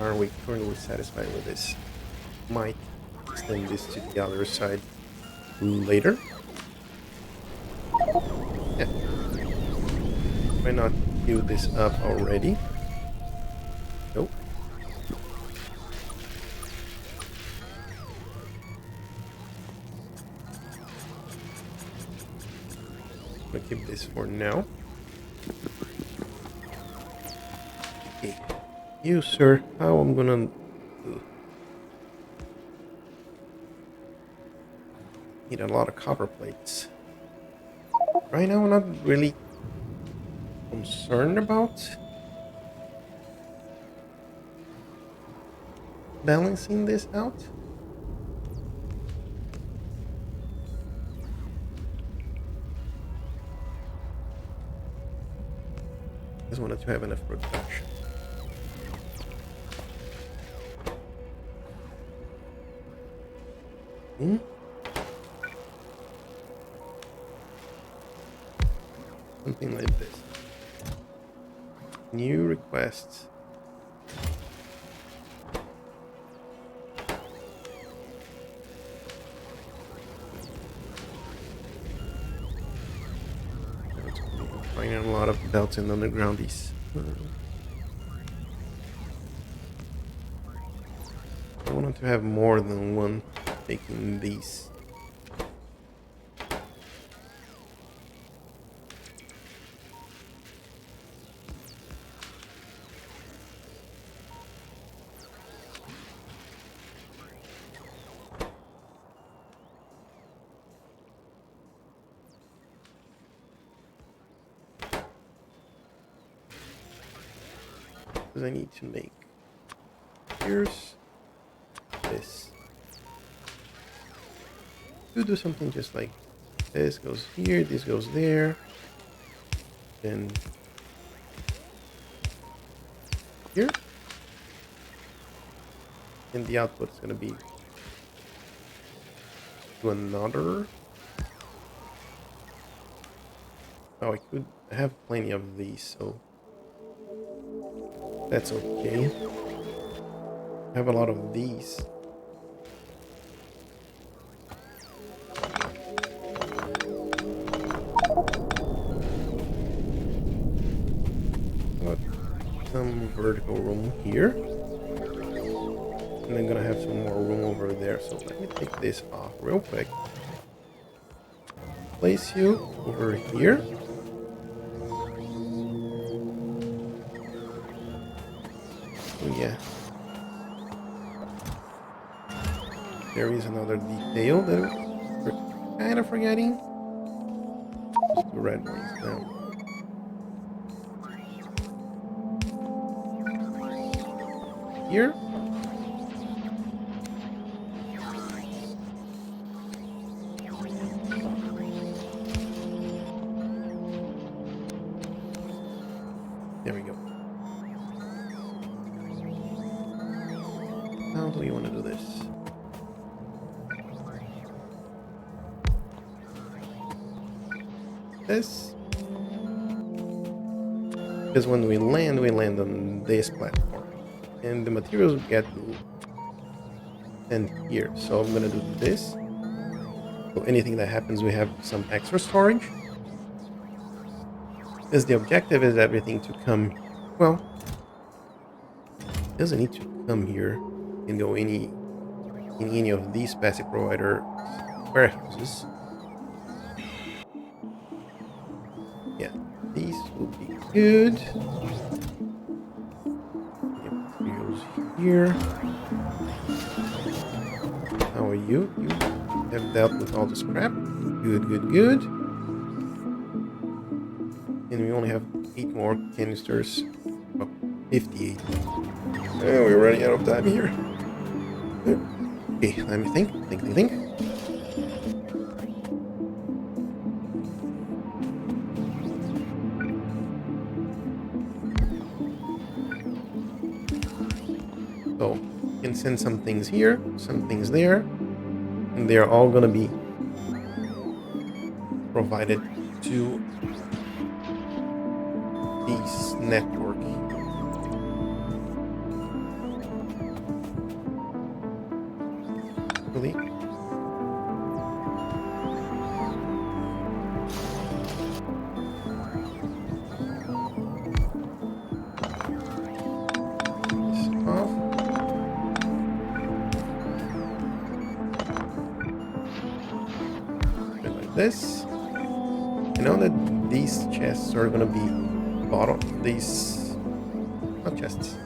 are we currently satisfied with this? Might extend this to the other side later. Yeah. Why not queue this up already? Nope. I'm gonna keep this for now. Okay. You, sir, how I'm gonna need a lot of copper plates. Right now, I'm not really concerned about balancing this out. Just wanted to have enough production. Something like this. New requests. Finding a lot of belts and undergroundies. I wanted to have more than one taking these. Because I need to make here's this. You do something just like this goes here, this goes there, then here, and the output is going to be to another. Oh, I could have plenty of these, so that's okay. I have a lot of these. Got some vertical room here. And I'm gonna have some more room over there. So let me take this off real quick. Place you over here. Oh yeah. There is another detail that we're kind of forgetting. Just the red ones now. Here. There we go. How do we want to do this? This. Because when we land on this platform. And the materials get sent here. So I'm gonna do this. So anything that happens, we have some extra storage. Because the objective is everything to come, well, it doesn't need to come here and go in any of these passive provider warehouses. Yeah, these will be good. Materials here. How are you? You have dealt with all the scrap. Good, good, good. And we only have 8 more canisters. Oh, 58. Oh, we're running out of time here. Okay, let me think. So, you can send some things here, some things there, and they're all gonna be provided to this network. this. I know that these chests are gonna be bottom. These not chests.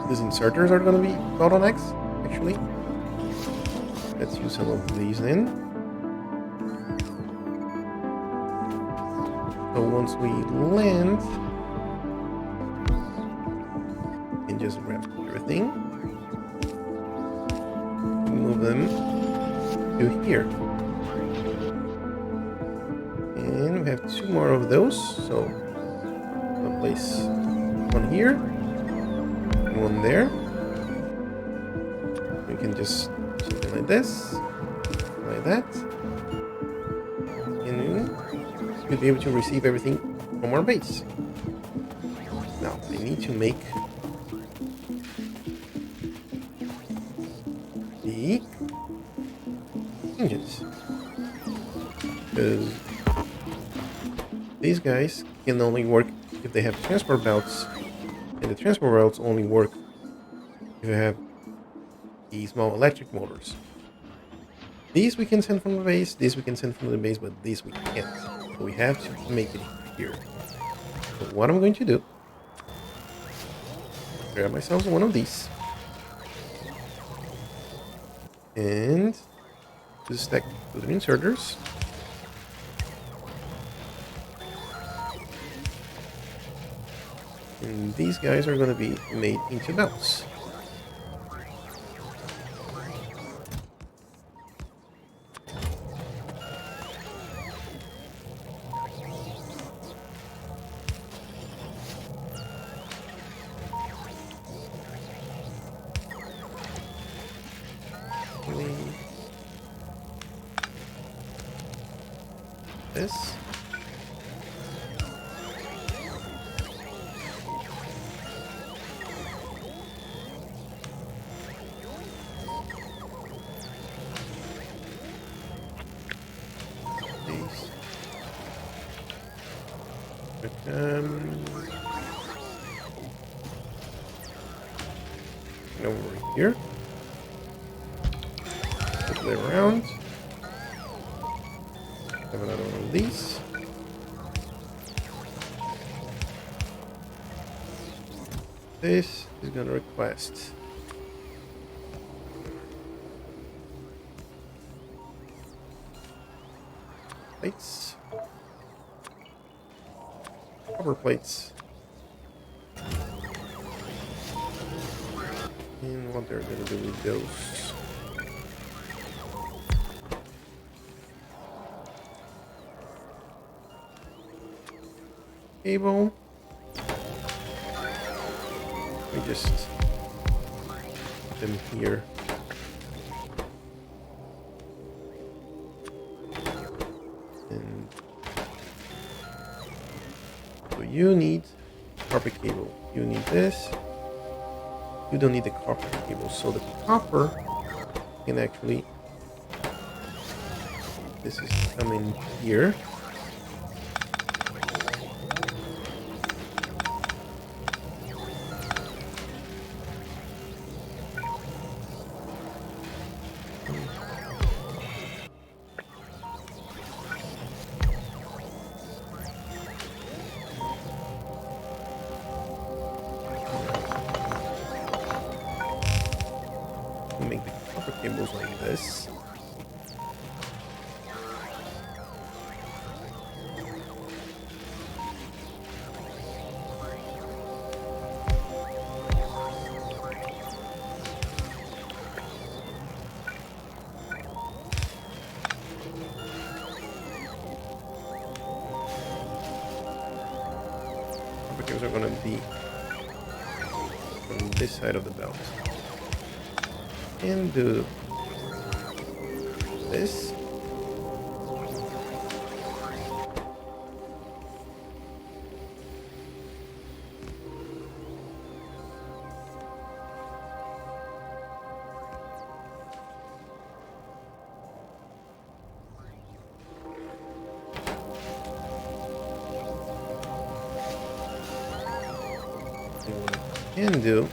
These inserters are gonna be bottlenecks. Actually, let's use some of these in. So once we land, we can just grab everything, move them to here. And we have 2 more of those, so I'll place one here, and one there. We can just something like this, like that, and we'll be able to receive everything from our base. Now, I need to make the engines, because these guys can only work if they have transport belts, and the transport belts only work if you have the small electric motors. These we can send from the base, these we can send from the base, but these we can't. So we have to make it here. So what I'm going to do, grab myself one of these, and just stack to the inserters. And these guys are going to be made into belts. This. These. Over here. Flip it around. Have another one of these. This is going to request plates, copper plates, and what they're going to do with those. Cable. We just put them here. And so you need copper cable. You need this. You don't need the copper cable. So the copper can actually, this is coming here. Make the copper cables like this. Copper cables are going to be on this side of the belt. And do this. And what I can do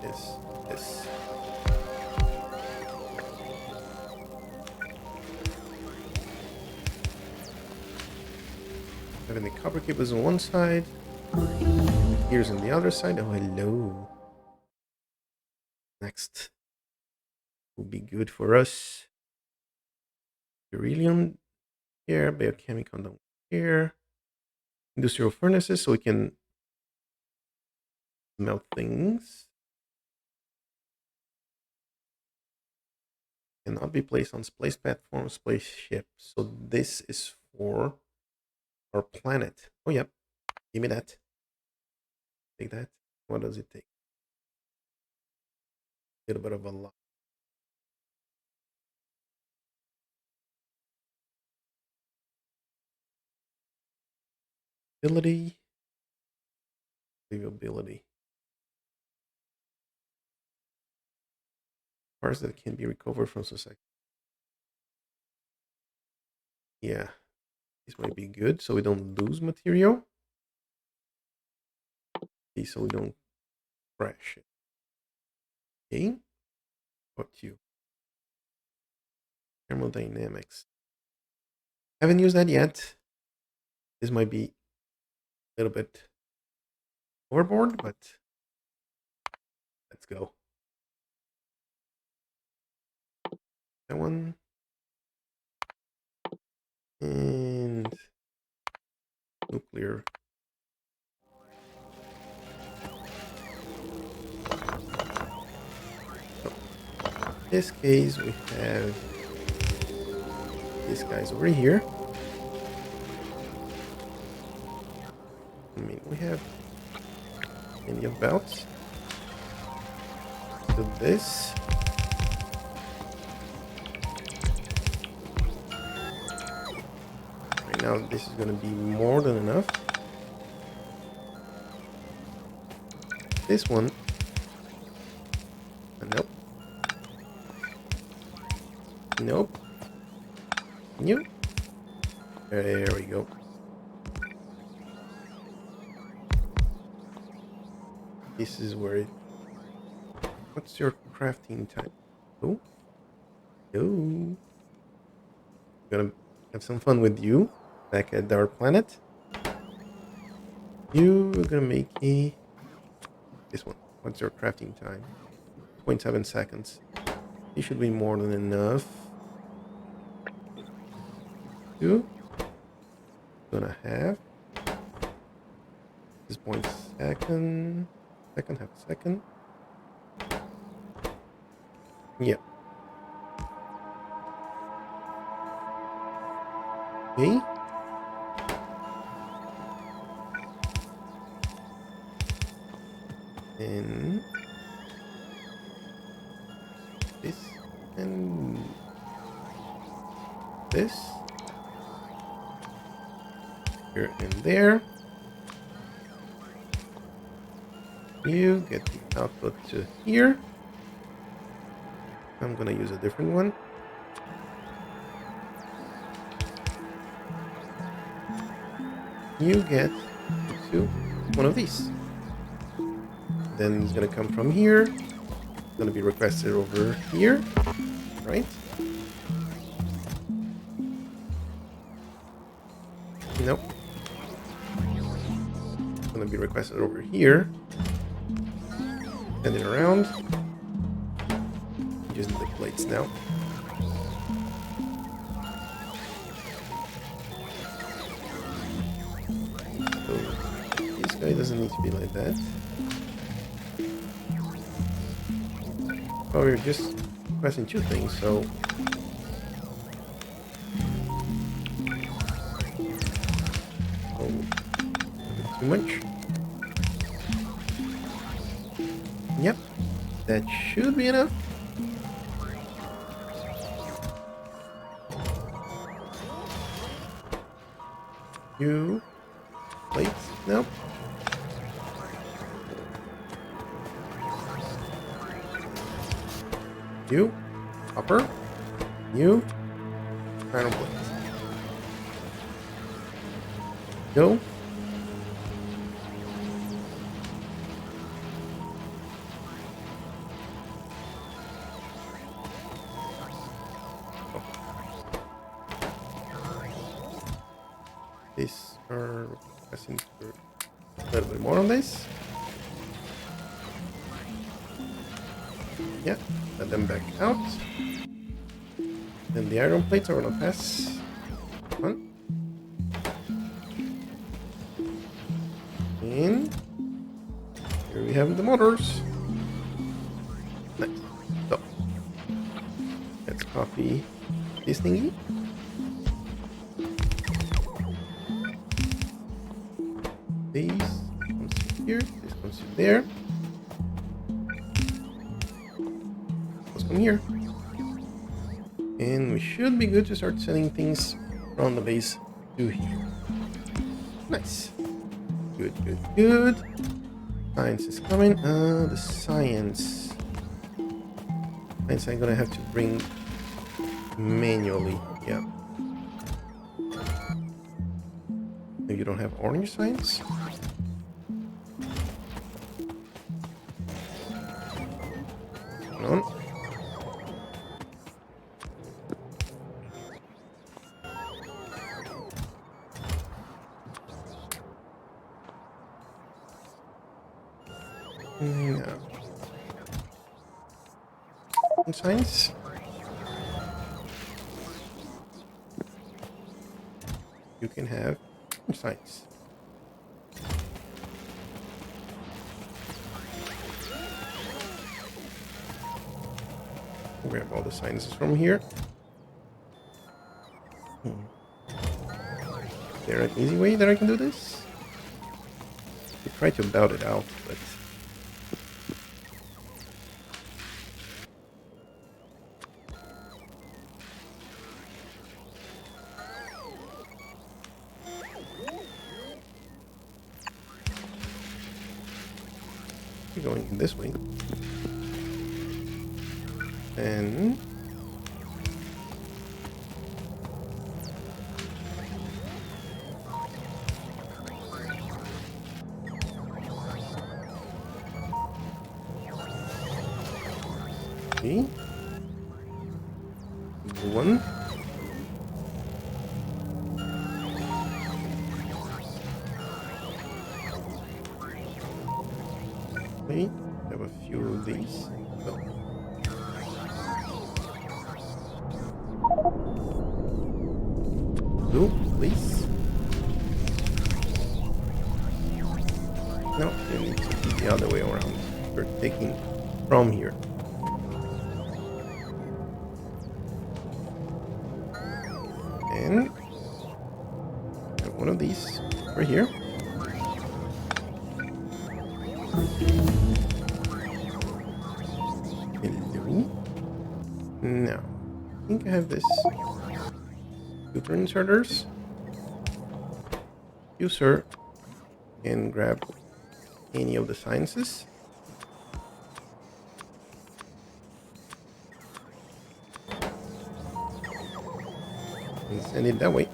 is this. Having the copper cables on one side. Here's on the other side. Oh, hello. Next will be good for us. Beryllium here, biochemical down here. Industrial furnaces so we can melt things. Cannot be placed on space platform, spaceship. So this is for our planet. Oh, yep. Give me that. Take that. What does it take? A little bit of a lot. Ability. Livability. Parts that can be recovered from society. Yeah. This might be good so we don't lose material. Okay, so we don't crash it. Okay. What you? Thermodynamics. Haven't used that yet. This might be a little bit overboard, but let's go. That one. And nuclear. So in this case, we have these guys over here. I mean, we have plenty of belts. Do this. Right now, this is going to be more than enough. This one. Nope. Nope. Nope. There we go. This is where it... What's your crafting time? Oh. Oh. Gonna have some fun with you back at our planet. You are gonna make a... This one. What's your crafting time? 0.7 seconds. It should be more than enough. You gonna have this 0.2 second, half a second. Yep. Okay. And this and this here and there. You get the output to here. I'm gonna use a different one. You get to one of these. Then it's gonna come from here. It's gonna be requested over here, right? Nope. It's gonna be requested over here. Send it around. Using the plates now. So this guy doesn't need to be like that. Oh, we're just pressing two things, so oh, too much. Yep, that should be enough. You plates? Nope. You copper. You iron plates. Go. This are asking for a little bit more on this. Yeah, let them back out. Then the iron plates are gonna pass. One. And here we have the motors. Nice. So let's copy this thingy. This comes to here, this comes to there. Let's come here. And we should be good to start sending things from the base to here. Nice. Good, good, good. Science is coming. The science. Science I'm gonna have to bring manually. Yeah. You don't have orange science? Come on. No. Science? You can have science. Grab all the sciences from here. Is there an easy way that I can do this? I try to bout it out, but going this way. And okay. One. Okay, have a few of these. So. Blue, please. No, you need to be the other way around. We're taking from here. And have one of these right here. Hello. Now, I think I have this. Super inserters. You, sir, can grab any of the sciences. And send it that way.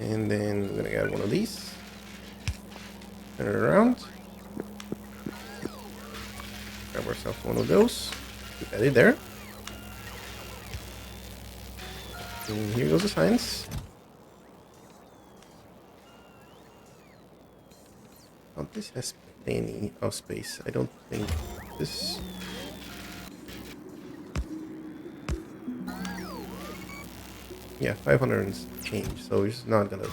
And then we're gonna get one of these. Turn it around. Grab ourselves one of those. Put that there. And here goes the science. Oh, this has plenty of space. I don't think this. Yeah, 500 and change, so it's not gonna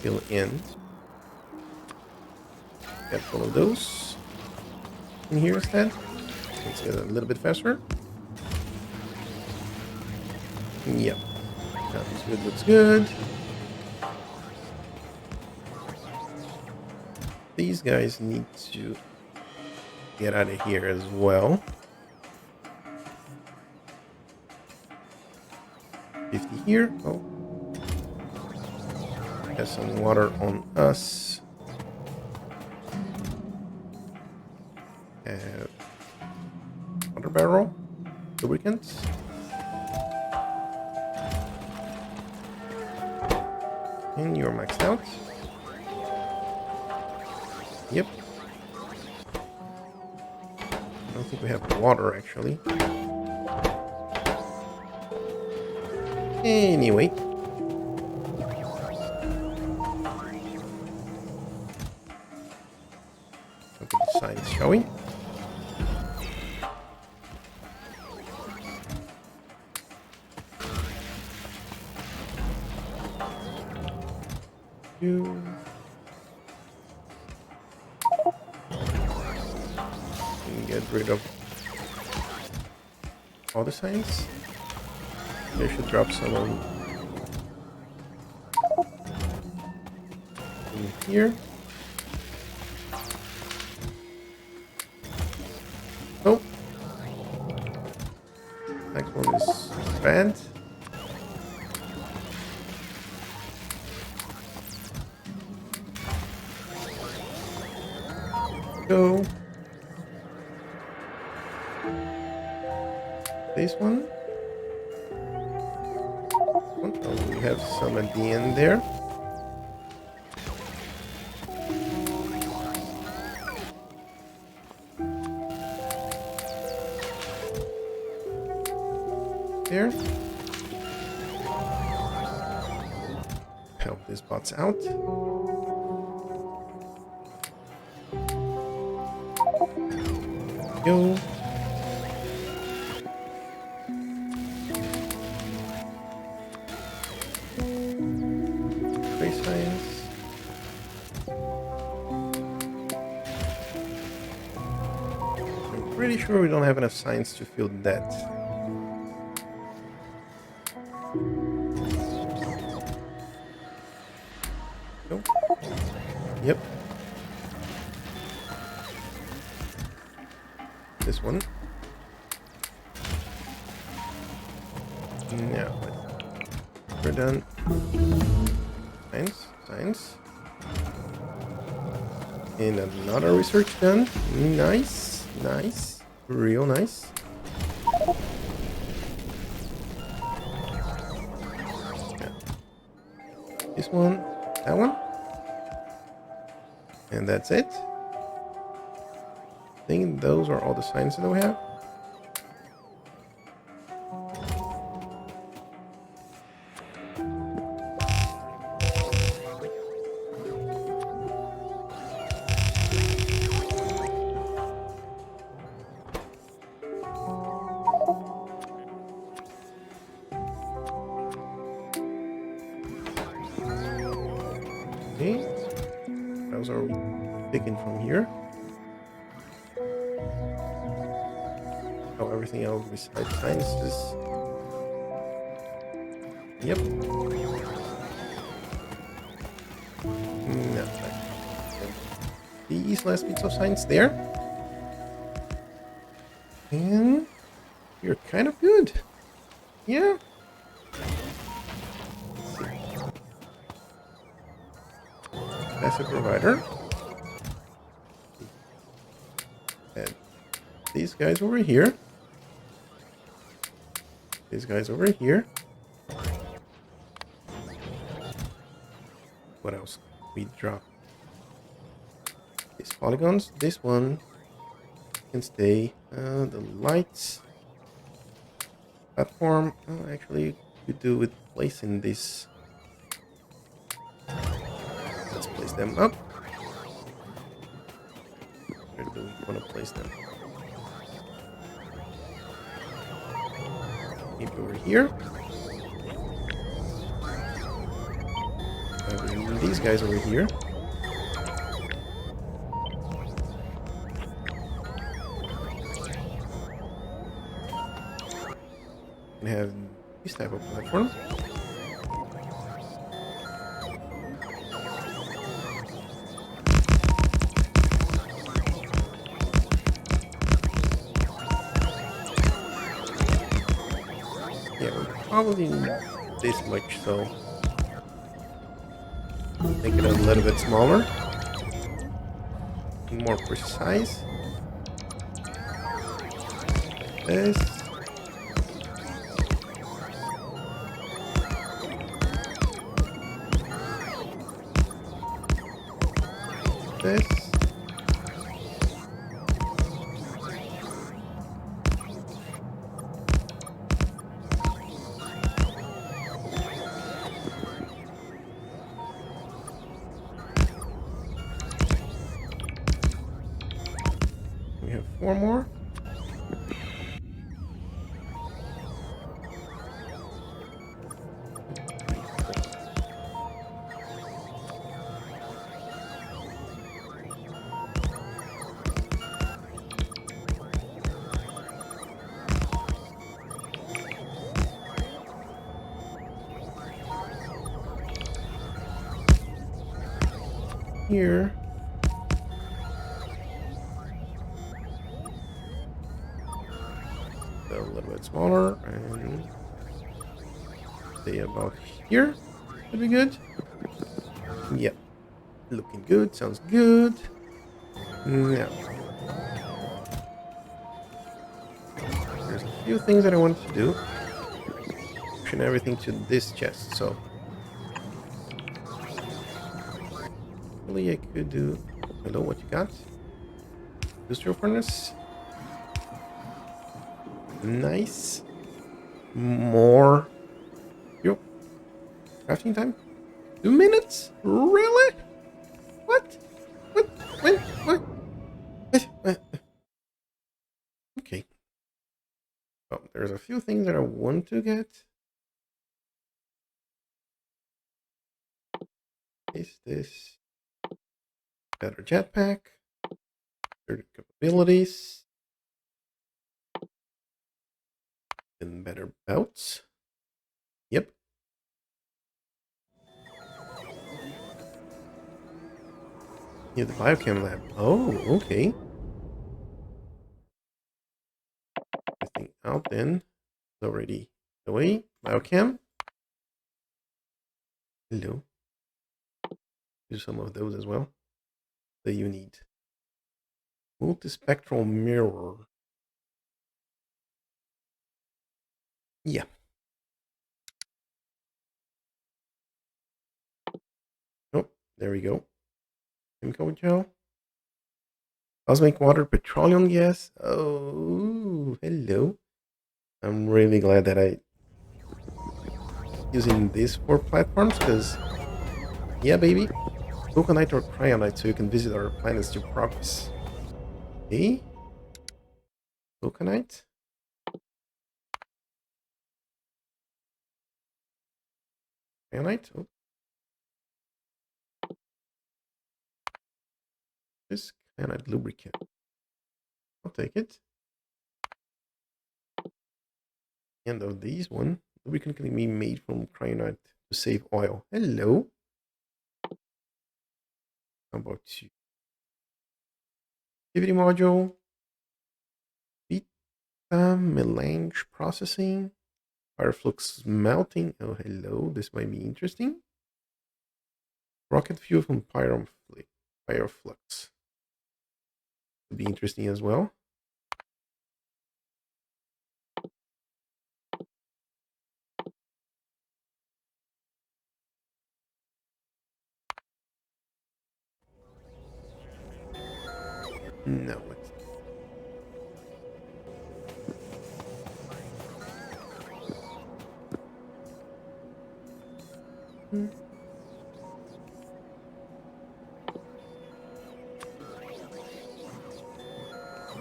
fill in. Get one of those in here instead. Let's get a little bit faster. Yep. Looks good, looks good. These guys need to get out of here as well. 50 here. Oh. Has some water on us. Water barrel. Lubricants. And you're maxed out. Yep. I don't think we have water actually. Anyway. Look at the signs, shall we? And get rid of all the signs. They should drop some on in here. Oh, next one is bad. Go. This one. Oh, we have some at the end there. There. Help these bots out. Go. Trace science. I'm pretty sure we don't have enough science to fill that. Go. Yep. This one. Now, we're done. Science. And another research done. Nice. Real nice. Yeah. This one, that one. And that's it. I think those are all the signs that we have. Okay. Those are taken from here. Oh, everything else besides science is... Yep. No. These last bits of science there. And you're kind of good. Yeah. Passive provider. And these guys over here. These guys over here. What else? We drop these polygons. This one can stay. The lights platform. Actually, could do with placing this. Let's place them up. Where do we want to place them? Maybe over here. These guys over here. And have this type of platform. Yeah, we probably need this much, so make it a little bit smaller, more precise. Like this. This. 4 more. Here. A little bit smaller and stay about here. That'd be good. Yep. Looking good. Sounds good. Now, there's a few things that I wanted to do. Pushing everything to this chest, so really I could do. Hello, what you got? Industrial furnace. Nice. More. Yo. Crafting time. 2 minutes? Really? What? What? When? What? Okay. Well, there's a few things that I want to get. Is this better jetpack? Better capabilities. And better belts. Yep. Yeah, the biochem lab. Oh, okay. Everything out then. It's already away. Biochem. Hello. Do some of those as well. That you need. Multispectral mirror. Yeah. Oh, there we go. Chemical gel. Cosmic water, petroleum gas. Oh, hello. I'm really glad that I using these 4 platforms because, yeah, baby. Vulcanite or cryonite so you can visit our planets to progress. Okay. Vulcanite. Cryonite. Oh. This cryonite lubricant. I'll take it. And of these one, lubricant can be made from cryonite to save oil. Hello. How about you? Activity module. Beta melange processing. Fireflux melting. Oh, hello. This might be interesting. Rocket fuel from Pyroflux. Could be interesting as well. No, let's.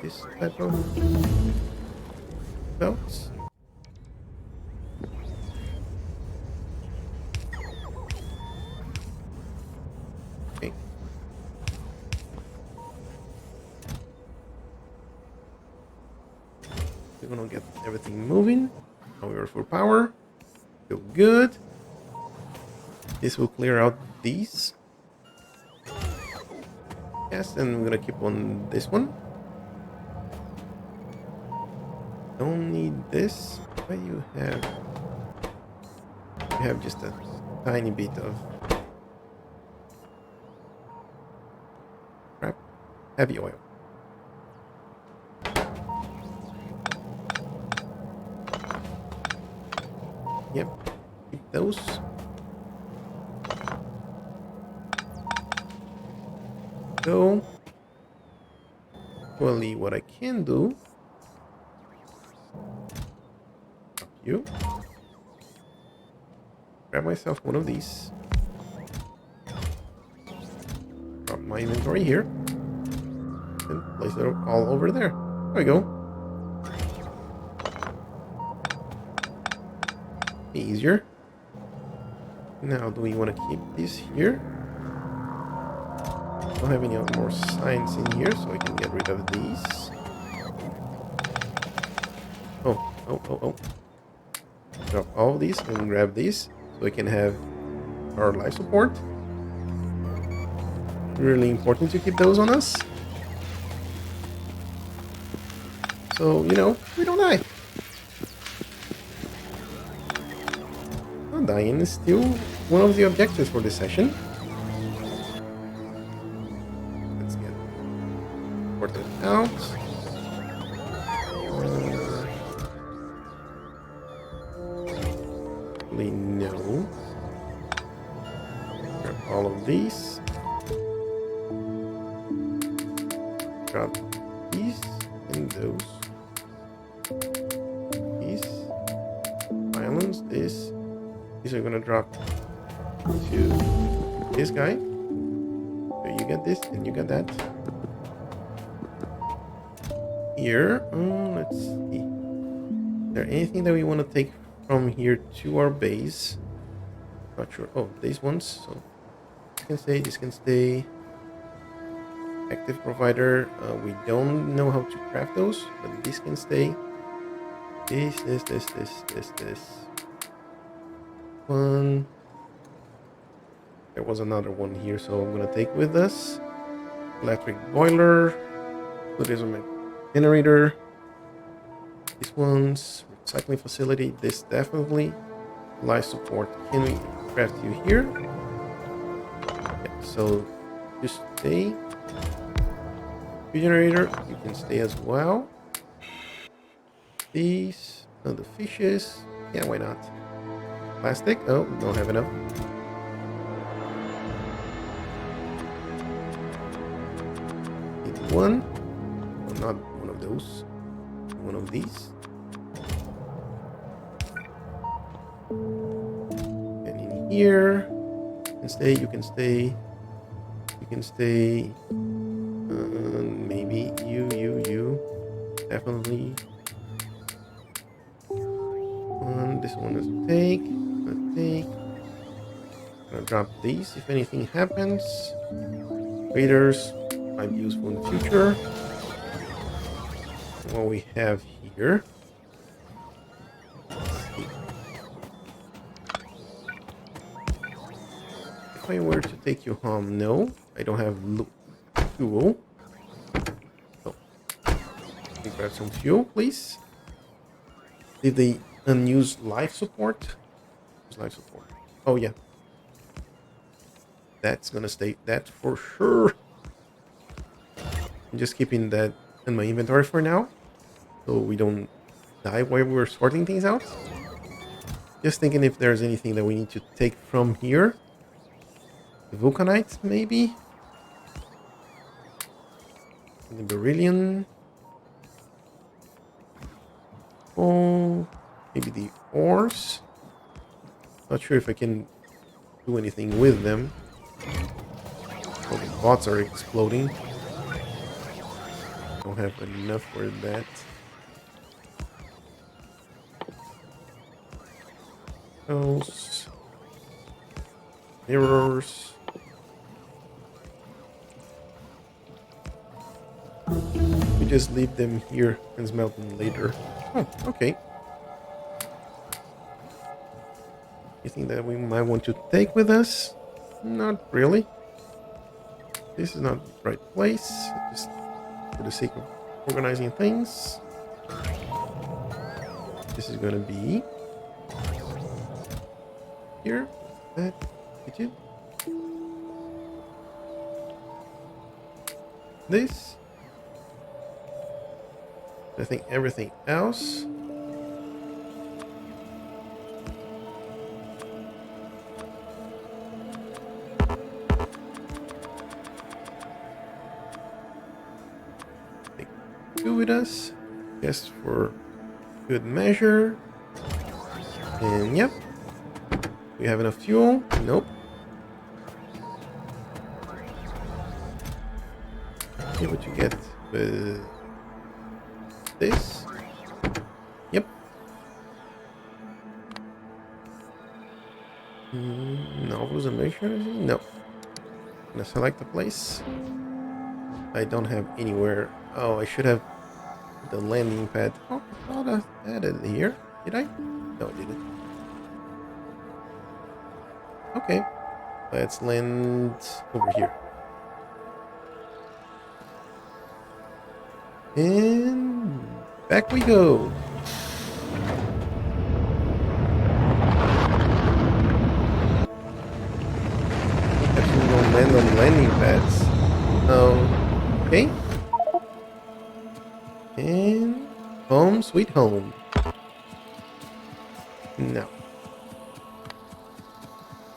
This type of belts. Okay. We're gonna get everything moving. Now we're full power. Feel good. This will clear out these. Yes, and we're gonna keep on this one. Don't need this, but you have just a tiny bit of crap. Heavy oil. Yep. Keep those. Go. Well, what I can do. You. Grab myself one of these. Drop my inventory here. And place it all over there. There we go. Easier. Now, do we want to keep this here? Don't have any more signs in here, so I can get rid of these. Oh. Drop all of these and grab these, so I can have our life support. Really important to keep those on us. So, you know, we don't die. Not dying is still one of the objectives for this session. Let's get ported out. No. Grab all of these. Grab these and those. These. Violence. This. These are gonna drop to this guy. So you get this and you get that. Here, let's see. Is there anything that we want to take from here to our base? Not sure. Oh, these ones. So this can stay. This can stay. Active provider. We don't know how to craft those, but this can stay. This. One. There was another one here, so I'm gonna take with us. Electric boiler. Put this on my generator. These ones. Recycling facility. This definitely. Life support. Can we craft you here? Okay, so just stay. Generator. You can stay as well. These. Oh, the fishes. Yeah, why not? Plastic. Oh, don't have enough. Need one. Oh, not one of those. One of these. And in here, you can stay. You can stay. You can stay. Maybe you. Definitely. This one is a take. Gonna drop these if anything happens. Raiders might be useful in the future. What we have here. If I were to take you home, no, I don't have fuel. So, let me grab some fuel, please. Did the unused life support? Life support. Oh yeah. That's gonna stay. That for sure. I'm just keeping that in my inventory for now, so we don't die while we're sorting things out. Just thinking if there's anything that we need to take from here. The vulcanite, maybe. The beryllium. Oh, maybe the ores. Not sure if I can do anything with them. Oh, the bots are exploding. Don't have enough for that. Those mirrors. We just leave them here and smelt them later. Oh, okay. Anything that we might want to take with us? Not really. This is not the right place. Just for the sake of organizing things. This is gonna be here. That kitchen. This. I think everything else. Go with us, just for good measure. And yep, we have enough fuel. Nope. See what you get with this. Yep. No resolution. No. I'm gonna select the place. I don't have anywhere. Oh, I should have the landing pad. Oh, I thought I had it here. Did I? No, I didn't. Okay. Let's land over here. And back we go. Actually, don't land on landing pads. Okay. And home sweet home. No.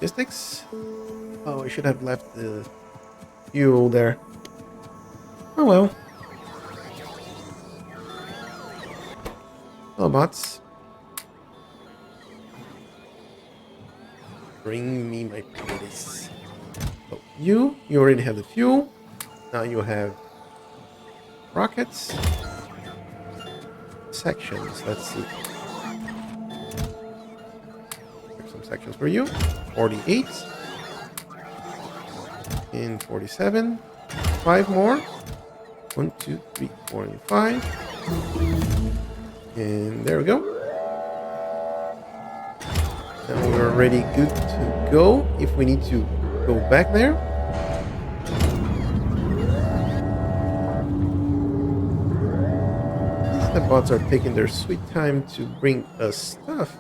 Logistics. Oh, I should have left the fuel there. Oh well. Hello, bots. Bring me my potatoes. Oh, you already have the fuel. Now you have rockets. Sections. Let's see. Here's some sections for you. 48. And 47. 5 more. 1, 2, 3, 4, and 5. And there we go. Now we're already good to go if we need to go back there. The bots are taking their sweet time to bring us stuff.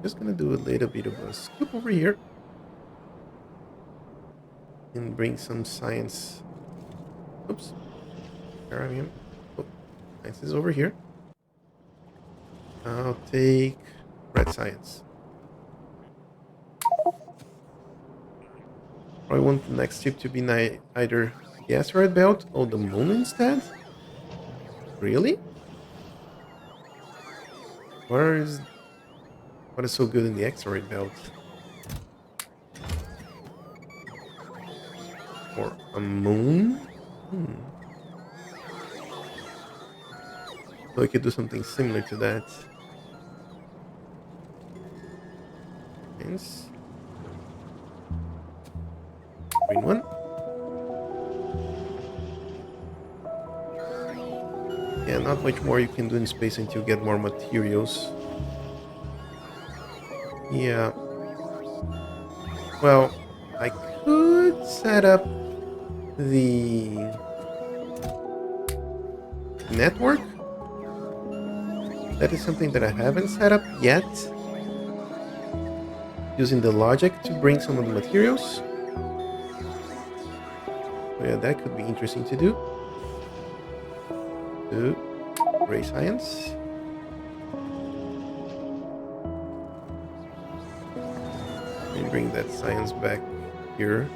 Just gonna do a little bit of a scoop over here. And bring some science. Oops. Where I am. Oh, science is over here. I'll take red science. I want the next ship to be either the asteroid belt or the moon instead. Really? What is so good in the asteroid belt? Or a moon? So we could do something similar to that. Hence. Green one. Yeah, not much more you can do in space until you get more materials. Yeah. Well, I could set up the network. That is something that I haven't set up yet. Using the logic to bring some of the materials. So yeah, that could be interesting to do. Gray science. And bring that science back here.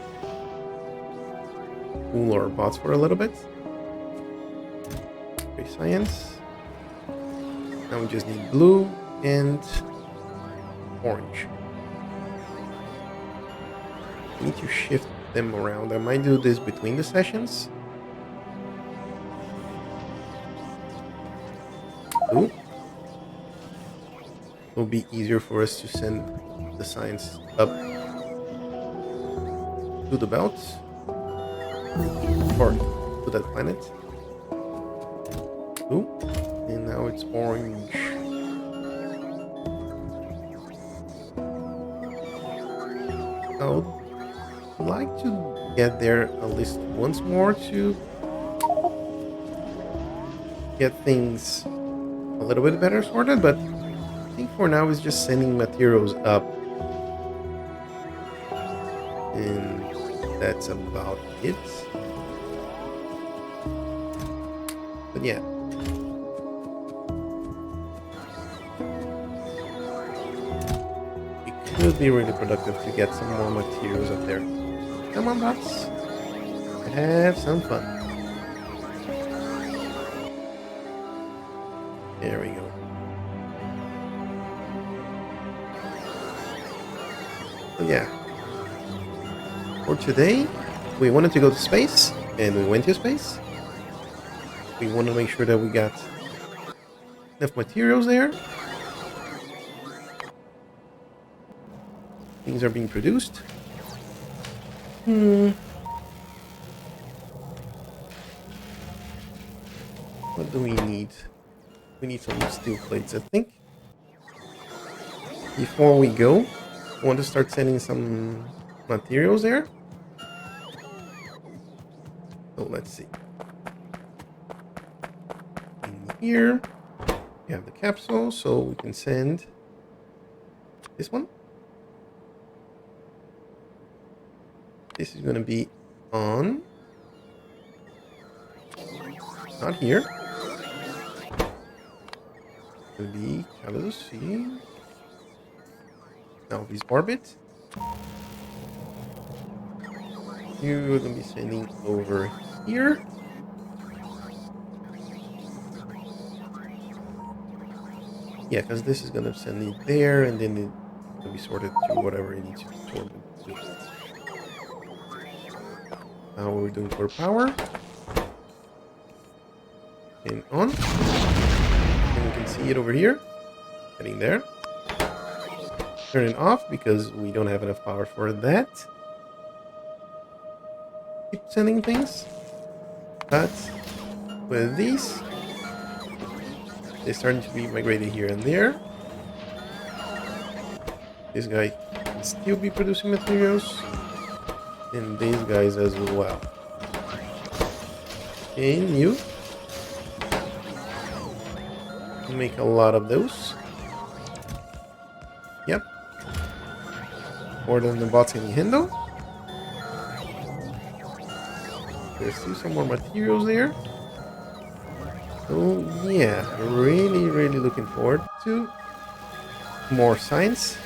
Cool our bots for a little bit. Gray science. Now we just need blue and orange. I need to shift them around. I might do this between the sessions. Ooh. It'll be easier for us to send the science up to the belt or to that planet. Ooh. And now it's orange. I would like to get there at least once more to get things a little bit better sorted, but I think for now it's just sending materials up. And that's about it. But yeah. It would be really productive to get some more materials up there. Come on, bots. Have some fun. There we go. So yeah. For today, we wanted to go to space, and we went to space. We want to make sure that we got enough materials there. Things are being produced. What do we need? We need some steel plates, I think. Before we go, I want to start sending some materials there. So let's see. In here, we have the capsule, so we can send this one. This is going to be on. Not here. It's going to be Carlos, see. Now this orbit. You're going to be sending over here. Yeah, because this is going to send it there, and then it's going to be sorted to whatever it needs to be sorted to. Now we're doing for power. And on. And we can see it over here. Getting there. Turn it off because we don't have enough power for that. Keep sending things. But with these, they're starting to be migrated here and there. This guy can still be producing materials. And these guys as well. And you make a lot of those. Yep. More than the bots can handle. There's still some more materials there. So yeah, really looking forward to more science.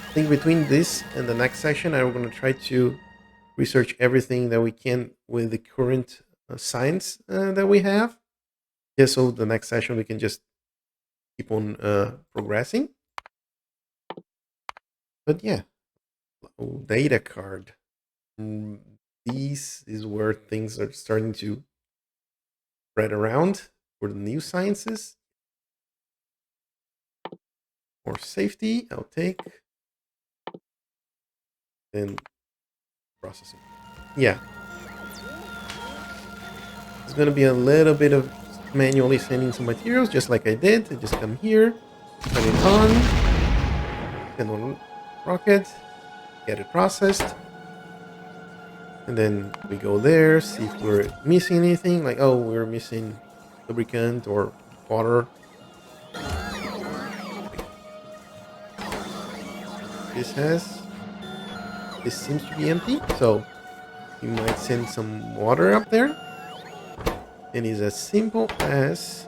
I think between this and the next session, I'm going to try to research everything that we can with the current science that we have. Yeah, so the next session we can just keep on progressing. But yeah, data card. This is where things are starting to spread around for the new sciences. More safety, I'll take. Then processing. Yeah. It's going to be a little bit of manually sending some materials, just like I did. I just come here, turn it on, and on rocket, get it processed. And then we go there, see if we're missing anything, like, oh, we're missing lubricant or water. This seems to be empty, so you might send some water up there. And it's as simple as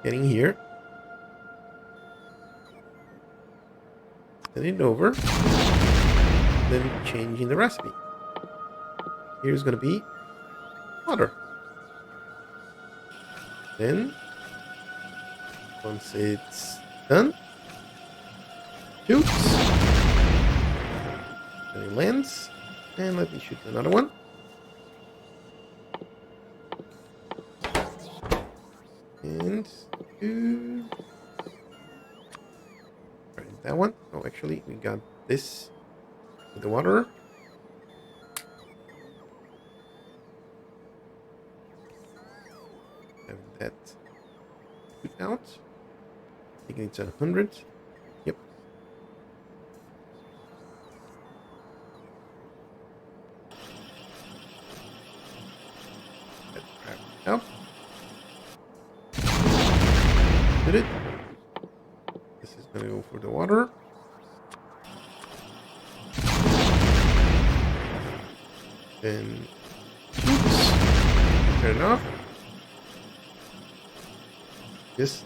getting here, send it over, then changing the recipe. Here's going to be water. Then, once it's done, shoots, then it lands, and let me shoot another one. And right, that one. Oh, actually, we got this with the water. Have that put out. I think it's 100. Yep. That wrapped up. Did it? This is gonna go for the water. Then oops, turn it off. Yes.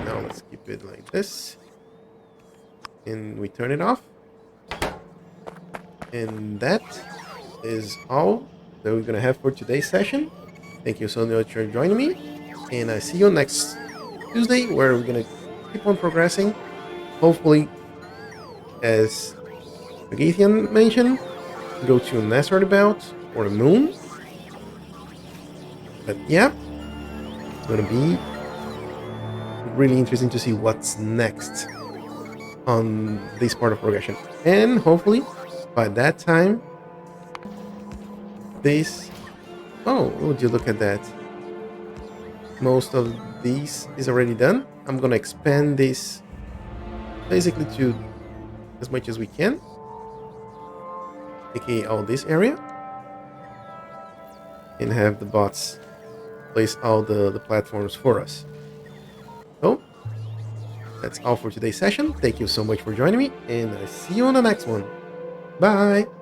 Now let's keep it like this. And we turn it off. And that is all that we're gonna have for today's session. Thank you so much for joining me, and I see you next Tuesday, where we're gonna keep on progressing. Hopefully as Agathian mentioned, go to an asteroid belt or the moon. But yeah, it's gonna be really interesting to see what's next on this part of progression. And hopefully, by that time, this... Oh, would you look at that? Most of these is already done. I'm gonna expand this basically to as much as we can, aka all this area, and have the bots place all the platforms for us. So that's all for today's session. Thank you so much for joining me, and I see you on the next one. Bye!